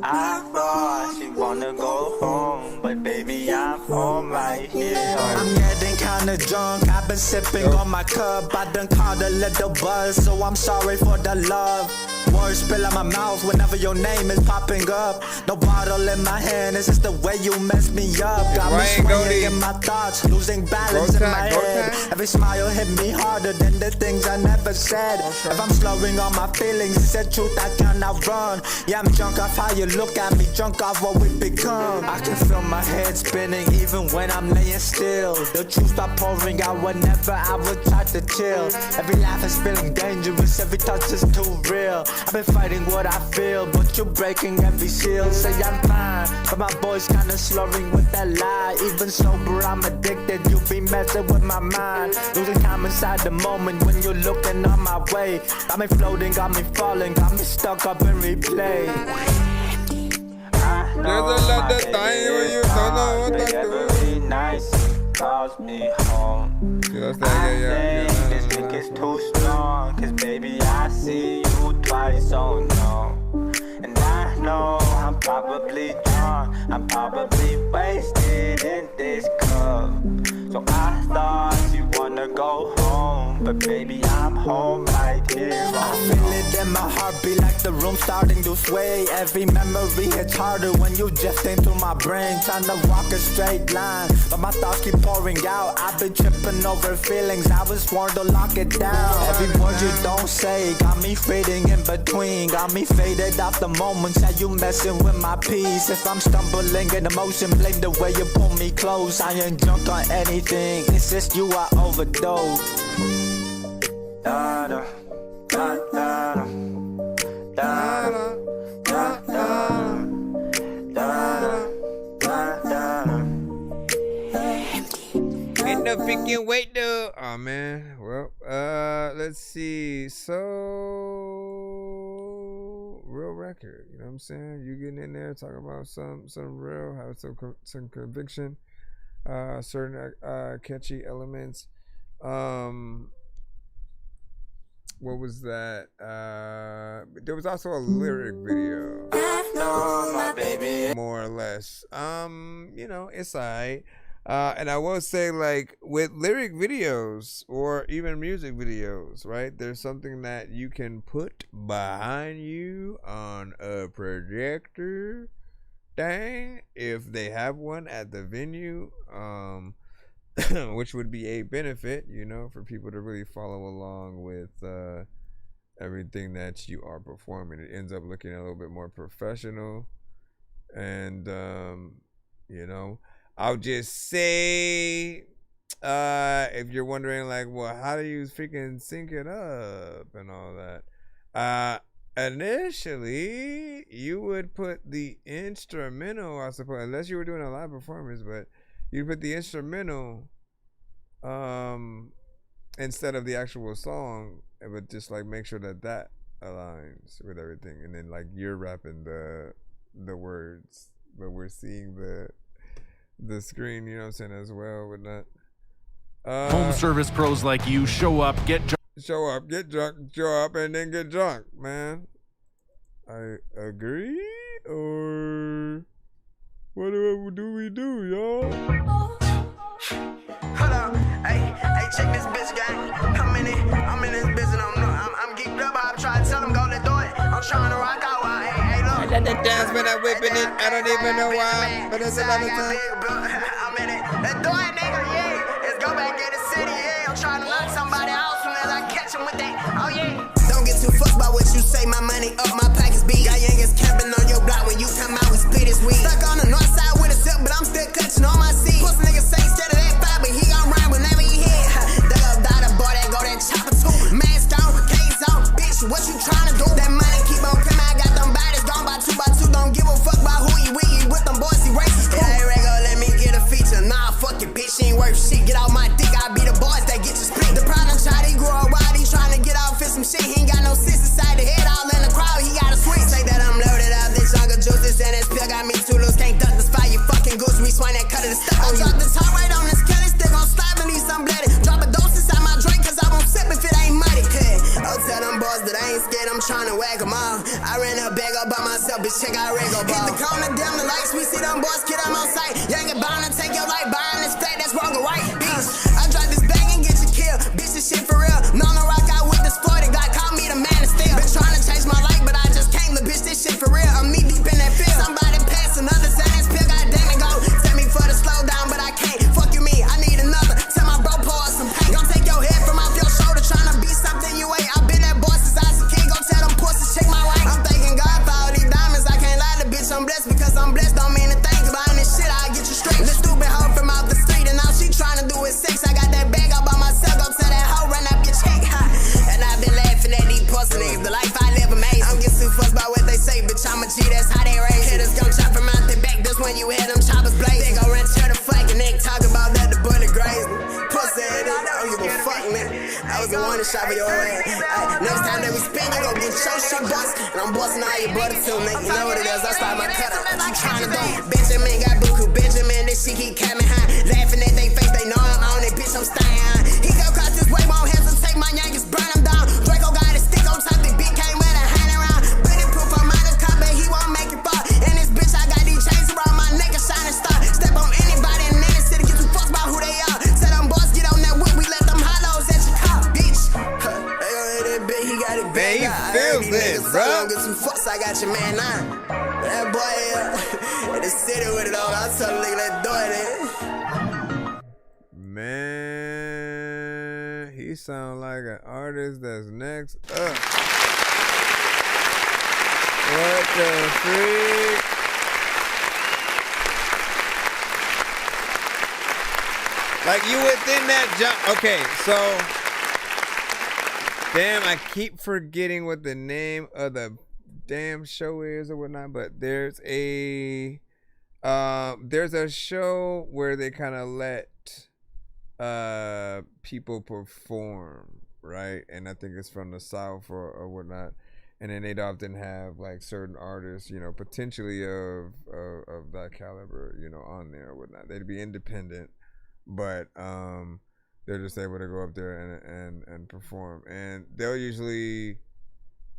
I thought she wanna go home, but baby I'm home right here. I'm getting kinda drunk, I've been sipping on my cup. I done caught a little buzz, so I'm sorry for the love. Words spill out my mouth whenever your name is popping up. No bottle in my hand, it's just the way you mess me up. Got me swaying in my thoughts, losing balance in my head. Every smile hit me harder than the things I never said. If I'm slurring on my feelings, it's the truth I cannot run. Yeah, I'm drunk off how you look at me, drunk off what we become. I can feel my head spinning even when I'm laying still. The truth start pouring out whenever I would try to chill. Every laugh is feeling dangerous, every touch is too real. I've been fighting what I feel, but you're breaking every seal. Say I'm fine, but my voice kinda slurring with that lie. Even sober, I'm addicted, you be messing with my mind. Losing time inside the moment when you're looking on my way. Got me floating, got me falling, got me stuck up in replay. There's a lot of time when you don't know what to do. Every night calls me home. I think this drink is too strong, 'cause baby I see you twice, oh no. And I know I'm probably drunk, I'm probably wasted in this cup. So I thought you wanna go home, but baby I'm home right here. I feel it in my heartbeat, like the room starting to sway. Every memory hits harder when you drift into my brain, trying to walk a straight line, but my thoughts keep pouring out. I've been tripping over feelings, I was sworn to lock it down. Every word you don't say got me fading in between, got me faded off the moments that you messing with my peace. If I'm stumbling in emotion, blame the way you pull me close. I ain't drunk on anything, it's just you I overdose. Da da da da da da da. Ain't no freaking wait though. Oh man. Well, let's see. So real record. You know what I'm saying? You getting in there talking about some real, have some conviction, certain catchy elements. What was that? There was also a lyric video. More or less. You know, it's alright. And I will say, like, with lyric videos or even music videos, right? There's something that you can put behind you on a projector thing if they have one at the venue, which would be a benefit, you know, for people to really follow along with everything that you are performing. It ends up looking a little bit more professional, and you know, I'll just say, if you're wondering, like, well, how do you freaking sync it up and all that? Initially, you would put the instrumental, I suppose, unless you were doing a live performance, but you put the instrumental instead of the actual song, but just like make sure that that aligns with everything, and then like you're rapping the words, but we're seeing the screen, you know what I'm saying, as well with that. Home service pros like you show up, get drunk, show up, and then get drunk, man. I agree, or what do we do, y'all? Hold up, hey, check this bitch, gang. How many dance when I'm whipping it. I don't even know why, but it's a lot of time. I'm in it. That door nigga, yeah. Let's go back in the city, yeah. I'm trying to knock somebody out soon as I catch him with that. Oh yeah. Don't get too fucked by what you say. My money up, my pockets big. Got youngins camping on your block when you come out. We split his weed. Stuck on the north side with a zip, but I'm still clutching on my seat. Pussy niggas say instead of that five, but he gon' rhyme whenever he hit. Dug up daughter, boy, that go that chopper too. Mask on, case on, bitch. What you tryna do? That money keep on coming. I got them bodies gone by two. Don't give a fuck about who you with. You with them boys, he racist. Cool. Yeah, Rego, let me get a feature. Nah, fuck it, bitch. She ain't worth shit. Get out my dick. I be the boys that get you split. The problem child, he grew up wild. He tryna get off in some shit. He ain't got no sense inside the head. All in the crowd. He got a switch. Say that I'm loaded up. This jungle juices and this pill got me too loose. Can't duck this fire. You fucking goose. We swine that cut of the stuff. I drop the top right on this Kelly stick on slide and leave some bloody. Drop a dose inside my drink cause I won't sip if it ain't muddy. I'll tell them boys that I ain't scared. I'm tryna whack them all. I ran a bag up by myself. Bitch, check out Rego ball. Hit the corner, dim the lights. We see them boys, kid, I'm on sight. You ain't get bound to take your life. Buying this fat, that's wrong or right. Bitch, I drop this bag and get you killed. Bitch, this shit for real. No, no rock out with this 40 Glock. Call me the man of steel. Been trying to change my life, but I just can't. But bitch, this shit for real. I'm knee deep in that field. Somebody pass another sentence pill. God damn it, go. Tell me for the slow down, but I can't. Fuck you, me. I need another. Tell my bro, pour some paint. Don't take your head from off your shoulder. Trying to be something you ain't. I've been that boy since I was a kid. Go tell them pussies, check my rank. I'm thanking God for all these diamonds. I can't lie to bitch. I'm blessed because I'm blessed. Don't mean a thing. Buying this shit, I'll get you straight. This stupid hoe from out the street, and all she trying to do is sex. I got that bag all by myself. Go tell that hoe, run up your check. And I've been laughing at these pussy niggas. The life I live amazing. I'm getting too fussed by what they say, bitch. I'm a G, that's how they raise. Hitters gon' chop from out the back. That's when you hear them choppers blaze. They gon' run to the fucking neck. Talk about that, the bullet graze. Pussy, I don't give a fuck, man. I was the one to shop for your ass. Next time that we spin, you gon' get your shit bust. And I'm busting all your butter too, nigga. You know what it is. I start my cut up. What you tryna do? Benjamin got buku. Benjamin, this shit keep coming high. Laughing at they face, they know I'm on it. Bitch, I'm staying high. He go across this way, won't hesitate. My youngest burn him down. Draco got his stick on top. The bitch came with a hand around. Bulletproof, I'm out of cop, but he won't make it far. And this bitch, I got these chains around my neck, a shining star. Step on anybody in the city, get you fucked about who they are. Tell them boys, get on that whip, we let them hollows at your car, bitch. They gon' hit that bitch, he got it big. Man, he feels it, bro. Don't get too fucked, I got your man now. That boy in the city with it all. I tell him, nigga, that door there. Man, he sound like an artist that's next up. What the freak? Like you within that jump. Okay, so damn, I keep forgetting what the name of the damn show is or whatnot, but there's a show where they kind of let people perform, right? And I think it's from the South or whatnot. And then they'd often have like certain artists, you know, potentially of that caliber, you know, on there or whatnot. They'd be independent, but they're just able to go up there and perform. And they'll usually,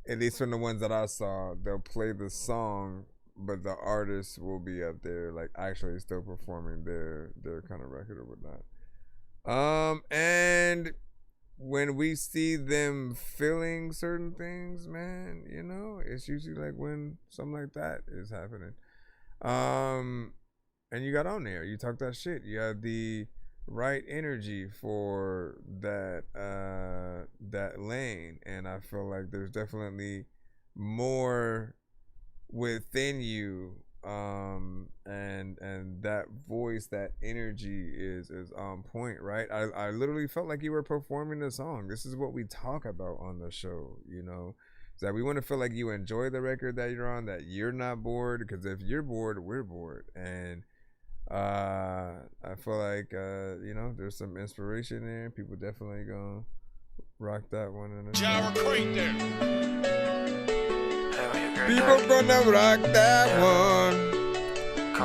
at least from the ones that I saw, they'll play the song, but the artist will be up there like actually still performing their kind of record or whatnot. And when we see them feeling certain things, man, you know, it's usually like when something like that is happening. And you got on there, you talk that shit, you have the right energy for that lane, and I feel like there's definitely more within you, and that voice, that energy is on point, right? I literally felt like you were performing the song. This is what we talk about on the show, you know, is that we want to feel like you enjoy the record that you're on, that you're not bored, because if you're bored, we're bored. And I feel like you know, there's some inspiration there. People definitely gonna rock that one in People gonna rock that one.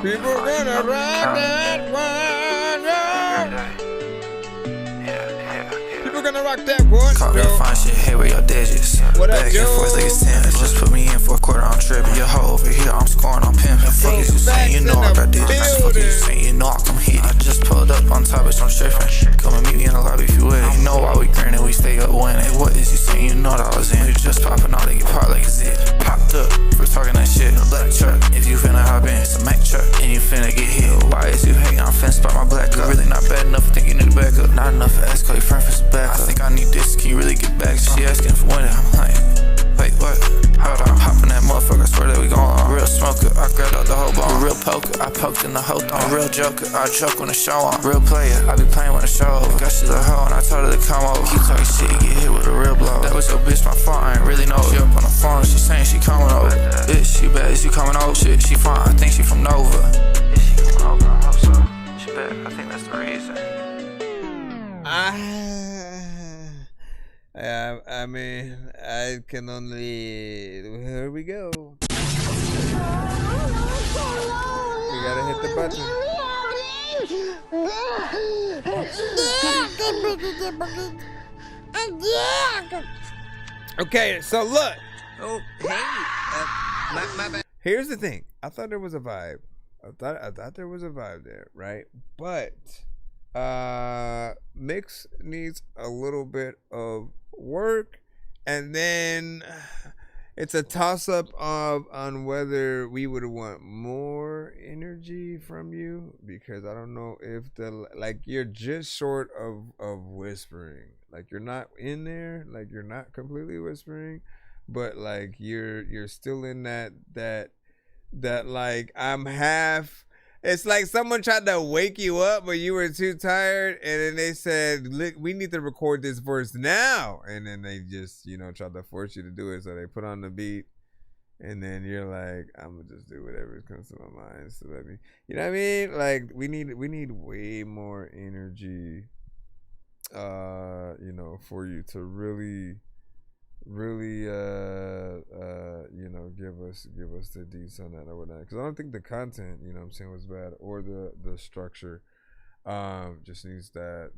People gonna rock that one. People gonna rock that one. Call me fine shit, hey, where your digits? What up, back and forth like it's 10. Just put me in for a quarter, I'm tripping. Your hoe over here, I'm scoring, I'm pimping. Fuck is you saying? You know I got digits. Fuck is you saying? You know I come hit. I just pulled up on top, bitch, I'm stripping. Come and meet me in the lobby if you with it. You know why we grinning, we stay up winning. Hey, what is you saying? You know that I was in. We just popping all, they get popped like a zit. Popped up, we're talking that shit. Black truck, enough to ask all your friends for some back. I think I need this, can you really get back? She asking for when I'm like, wait, what? Hold on, hop in that motherfucker, I swear that we gon' on. Real smoker, I grabbed out the whole bone. Real poker, I poked in the whole thong. Real joker, I joke when the show on. Real player, I be playing when the show over. Got she's a hoe and I told her to come over. Keep talking shit, get hit with a real blow. That was your bitch, my fault, I ain't really know. She up on the phone, she saying she coming over. Bitch, she bad, is you coming over? Shit, she fine, I think she from Nova. Is she coming over? I hope so. She bad, I think that's the reason. I mean, I can only. Here we go. We gotta hit the button. Okay, so look. Oh, hey. My bad. Here's the thing. I thought there was a vibe. I thought there was a vibe there, right? But mix needs a little bit of work, and then it's a toss-up on whether we would want more energy from you, because I don't know if you're just short of whispering. Like, you're not in there, like you're not completely whispering, but like you're still in that like I'm half. It's like someone tried to wake you up, but you were too tired, and then they said, "Look, we need to record this verse now," and then they just, tried to force you to do it. So they put on the beat, and then you're like, "I'm gonna just do whatever comes to my mind." So let me, you know what I mean? Like, we need way more energy, for you to really give us the deets on that or whatnot, because I don't think the content, was bad, or the structure. Just needs that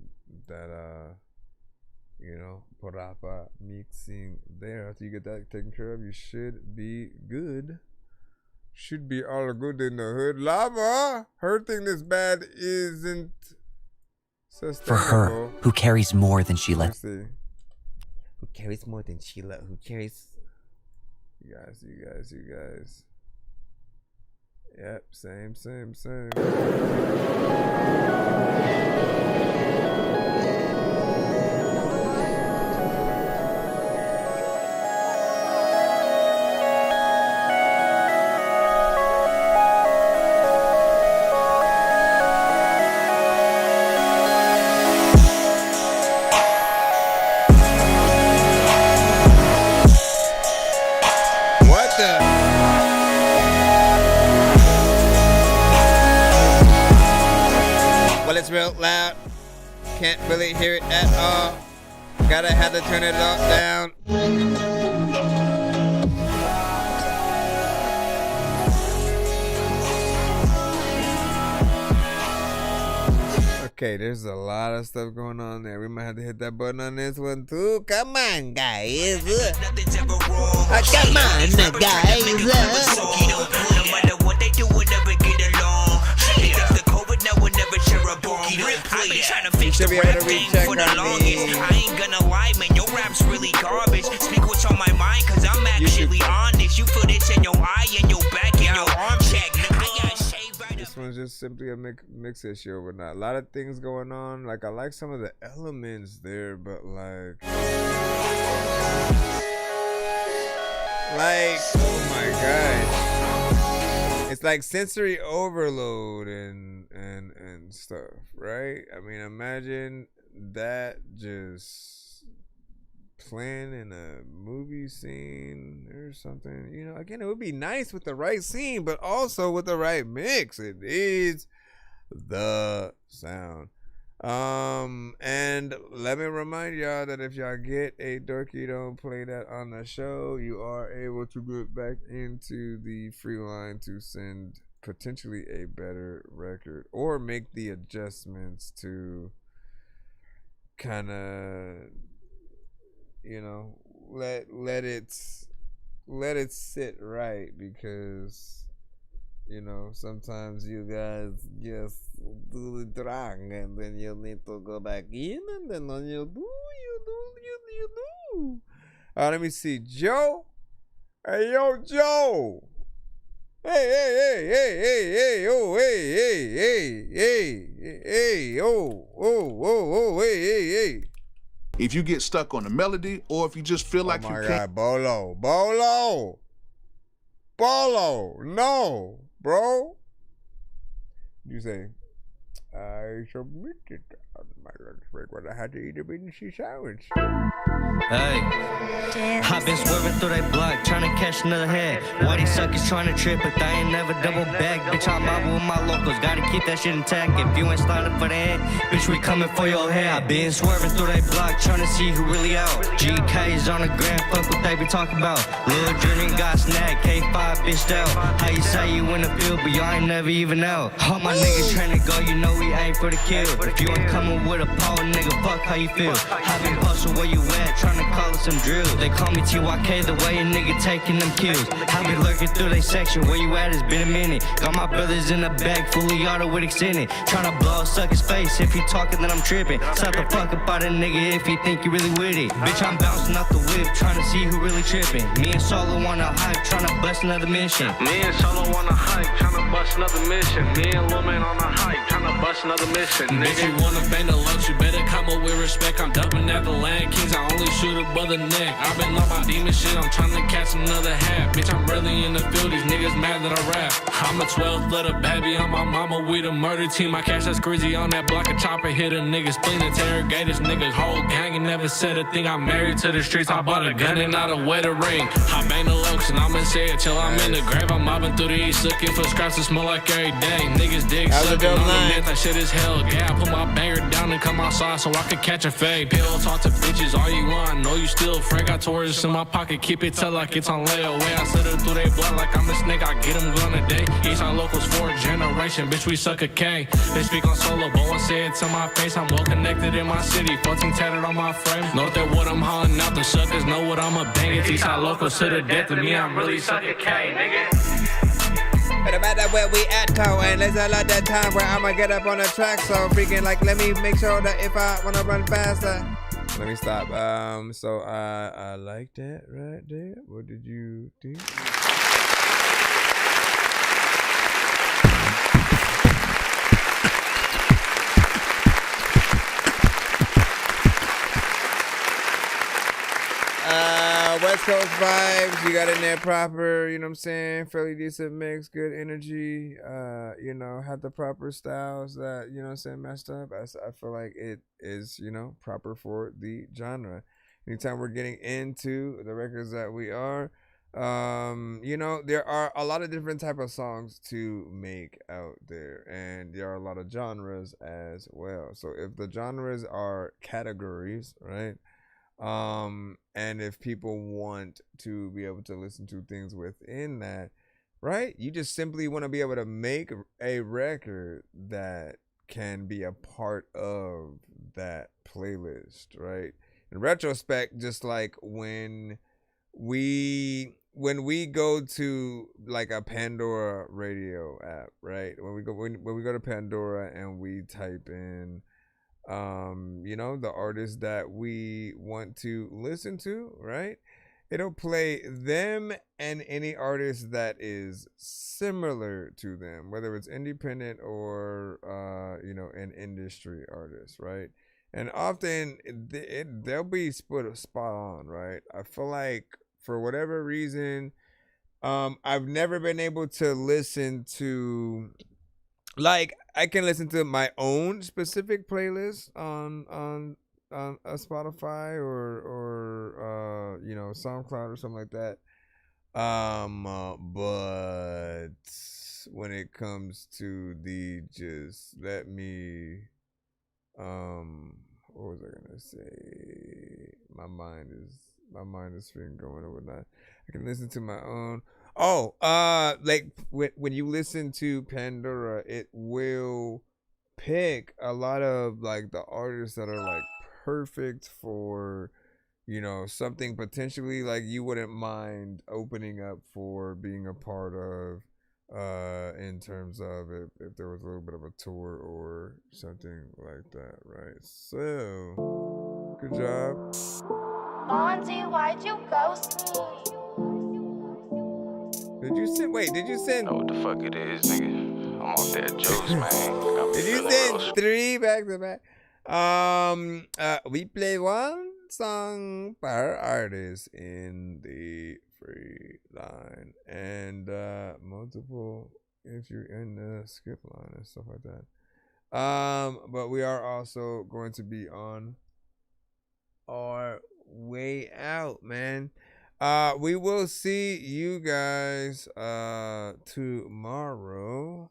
parapa mixing there. After you get that taken care of, you should be good. Should be all good in the hood. Lava, her thing this bad isn't sustainable. For her, who carries more than she lets. Who carries more than Sheila? Who carries? You guys. Yep, same. Well, it's real loud. Can't really hear it at all. Gotta have to turn it all down. Okay, there's a lot of stuff going on there. We might have to hit that button on this one too. Come on, guys. Come on, guys. No matter what they do, we'll never get along. The COVID now will never share a bone. I've been trying to fix the rap thing for the longest. I ain't gonna lie, man, your rap's really garbage. Speak what's on my mind, cause I'm actually honest. You feel this in your eye, and your back, and your arm check. I got shaved right. This one's just simply a mix issue or whatnot. A lot of things going on. Like, I like some of the elements there, but like, oh my god, it's like sensory overload and stuff, right? I mean, imagine that just playing in a movie scene or something. Again, it would be nice with the right scene, but also with the right mix. It needs the sound. And let me remind y'all that if y'all get a Dorky Don't Play That on the show, you are able to get back into the free line to send potentially a better record, or make the adjustments to kind of, let it sit right, because sometimes you guys just do it wrong, and then you need to go back in, and then when you do. Let me see, Joe. Hey, yo, Joe. Hey, oh, hey. If you get stuck on the melody, or if you just feel like you can't. Bolow, no, bro. You say, I submitted on my lunch break when I had to eat a BDC sandwich. Hey, I've been swerving through that block, trying to catch another head. Why these suckers trying to trip, but they ain't never double back. Bitch, I'm mobbing with my locals, gotta keep that shit intact. If you ain't sliding for the head, bitch, we coming for your head. I've been swerving through that block, trying to see who really out. GK's on the gram, fuck what they be talking about. Lil' Jordan got snagged, K5 bitched out. How you say you in the field, but y'all ain't never even out. All my niggas trying to go, you know we aim for the kill. If you ain't coming with a pole, nigga, fuck how you feel. I been posted where you at, trying to call it some drills. They call me TYK, the way a nigga taking them kills. I be lurking through they section, where you at, it's been a minute. Got my brothers in the back, fully auto with extended. Tryna blow a sucker's face, if he talking then I'm tripping. Stop the fuck up out a nigga if he think you really with it. Bitch, I'm bouncing off the whip, tryna see who really tripping. Me and Solo on a hype, tryna bust another mission. Me and Solo on a hype, tryna bust another mission. Me and Lil Man on a hype, tryna bust another mission. Nigga, you wanna bang the lunch, you better come up with respect. I'm dumping at the Land Kings, I only shoot above the neck. I've been on my demon shit, I'm tryna catch another hat. Bitch, I'm really in the field, these niggas mad that I rap. I'm a 12th letter baby on my mama, we the murder team. I catch that screezy on that block, a chopper hit a nigga, spleen interrogate this nigga's whole gang and never said a thing. I'm married to the streets, I bought a gun and not a wedding ring. I bang the lokes and I'ma say it till I'm in the grave. I'm mobbing through the east looking for scraps to smell like every day. Niggas dig sucking on the net, that shit is hell. Yeah, I put my banger down and come outside so I could catch a fade. Pill talk to bitches all you want, know you still frank. I Taurus in my pocket, keep it till like it's on layaway. I slid it through they blood like I'm a snake, I get them going today. Eastside locals for a generation, bitch, we suck a K. They speak on solo, but won't say it to my face. I'm well connected in my city, 14 tatted on my frame. Know that what I'm hauling out, the suckers know what I'm a bang. It's Eastside locals to the death of me, I'm really suck a K, nigga. But no matter where we at, and there's a lot that time where I'ma get up on the track. So freaking like, let me make sure that if I wanna run faster. Let me stop. So I like that right there. What did you think? West Coast vibes, you got in there proper, you know what I'm saying? Fairly decent mix, good energy, you know, had the proper styles that, you know what I'm saying, messed up. I feel like it is, you know, proper for the genre. Anytime we're getting into the records that we are, you know, there are a lot of different type of songs to make out there, and there are a lot of genres as well. So if the genres are categories, right? And if people want to be able to listen to things within that, right? You just simply want to be able to make a record that can be a part of that playlist, right? In retrospect, just like when we go to like a Pandora radio app, right? When we go to Pandora and we type in you know, the artists that we want to listen to, right? It'll play them and any artist that is similar to them, whether it's independent or you know, an industry artist, right? And often they'll be spot on, right? I feel like for whatever reason, I've never been able to listen to, like, I can listen to my own specific playlist on a Spotify or you know, SoundCloud or something like that. But when it comes to the just let me what was I gonna say? My mind is freaking going over that. I can listen to my own. Oh, like when you listen to Pandora, it will pick a lot of like the artists that are like perfect for, you know, something potentially like you wouldn't mind opening up for being a part of, in terms of if there was a little bit of a tour or something like that, right? So, good job. Monty, why'd you ghost me? Did you send? Wait, did you send? Know what the fuck it is, nigga. I'm off that jokes, man. Did you send 3 back to back? We play 1 song per artist in the free line and multiple if you're in the skip line and stuff like that. But we are also going to be on our way out, man. We will see you guys tomorrow.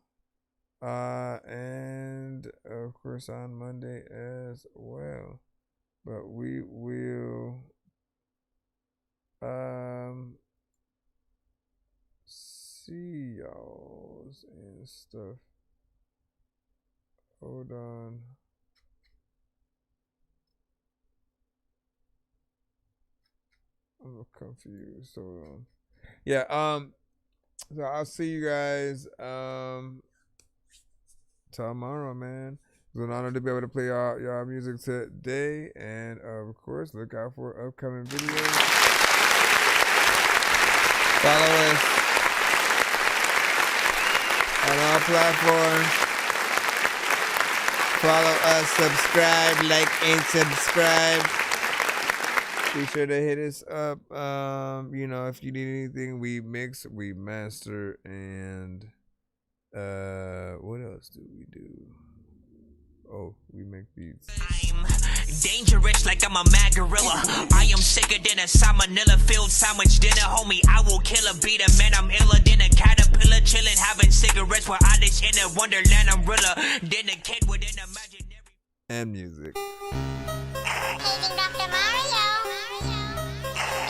And of course on Monday as well. But we will see y'all and stuff. Hold on. I'm confused. Hold on. Yeah, so I'll see you guys tomorrow, man. It's an honor to be able to play y'all music today, and of course, look out for upcoming videos. Follow us on all platforms. Follow us, subscribe, like, and subscribe. Be sure to hit us up. You know, if you need anything, we mix, we master, and what else do we do? Oh, we make beats. I'm dangerous like I'm a mad gorilla. I am sicker than a salmonella filled sandwich dinner, homie. I will kill a beater, man. I'm iller than a caterpillar, chilling, having cigarettes while I dish in a wonderland. I'm realer than a kid with an imaginary. And music. Paving Dr. Mario.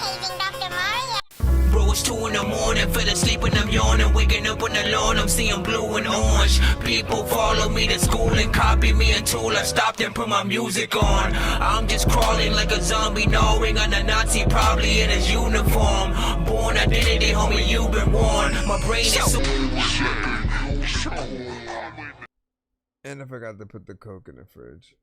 Paving Dr. Mario. Bro, it's 2 in the morning, fell asleep and I'm yawning, waking up on the lawn, I'm seeing blue and orange. People follow me to school and copy me until I stopped and put my music on. I'm just crawling like a zombie, gnawing on a Nazi, probably in his uniform. Born identity, homie, you've been warned. My brain is so... And I forgot to put the Coke in the fridge.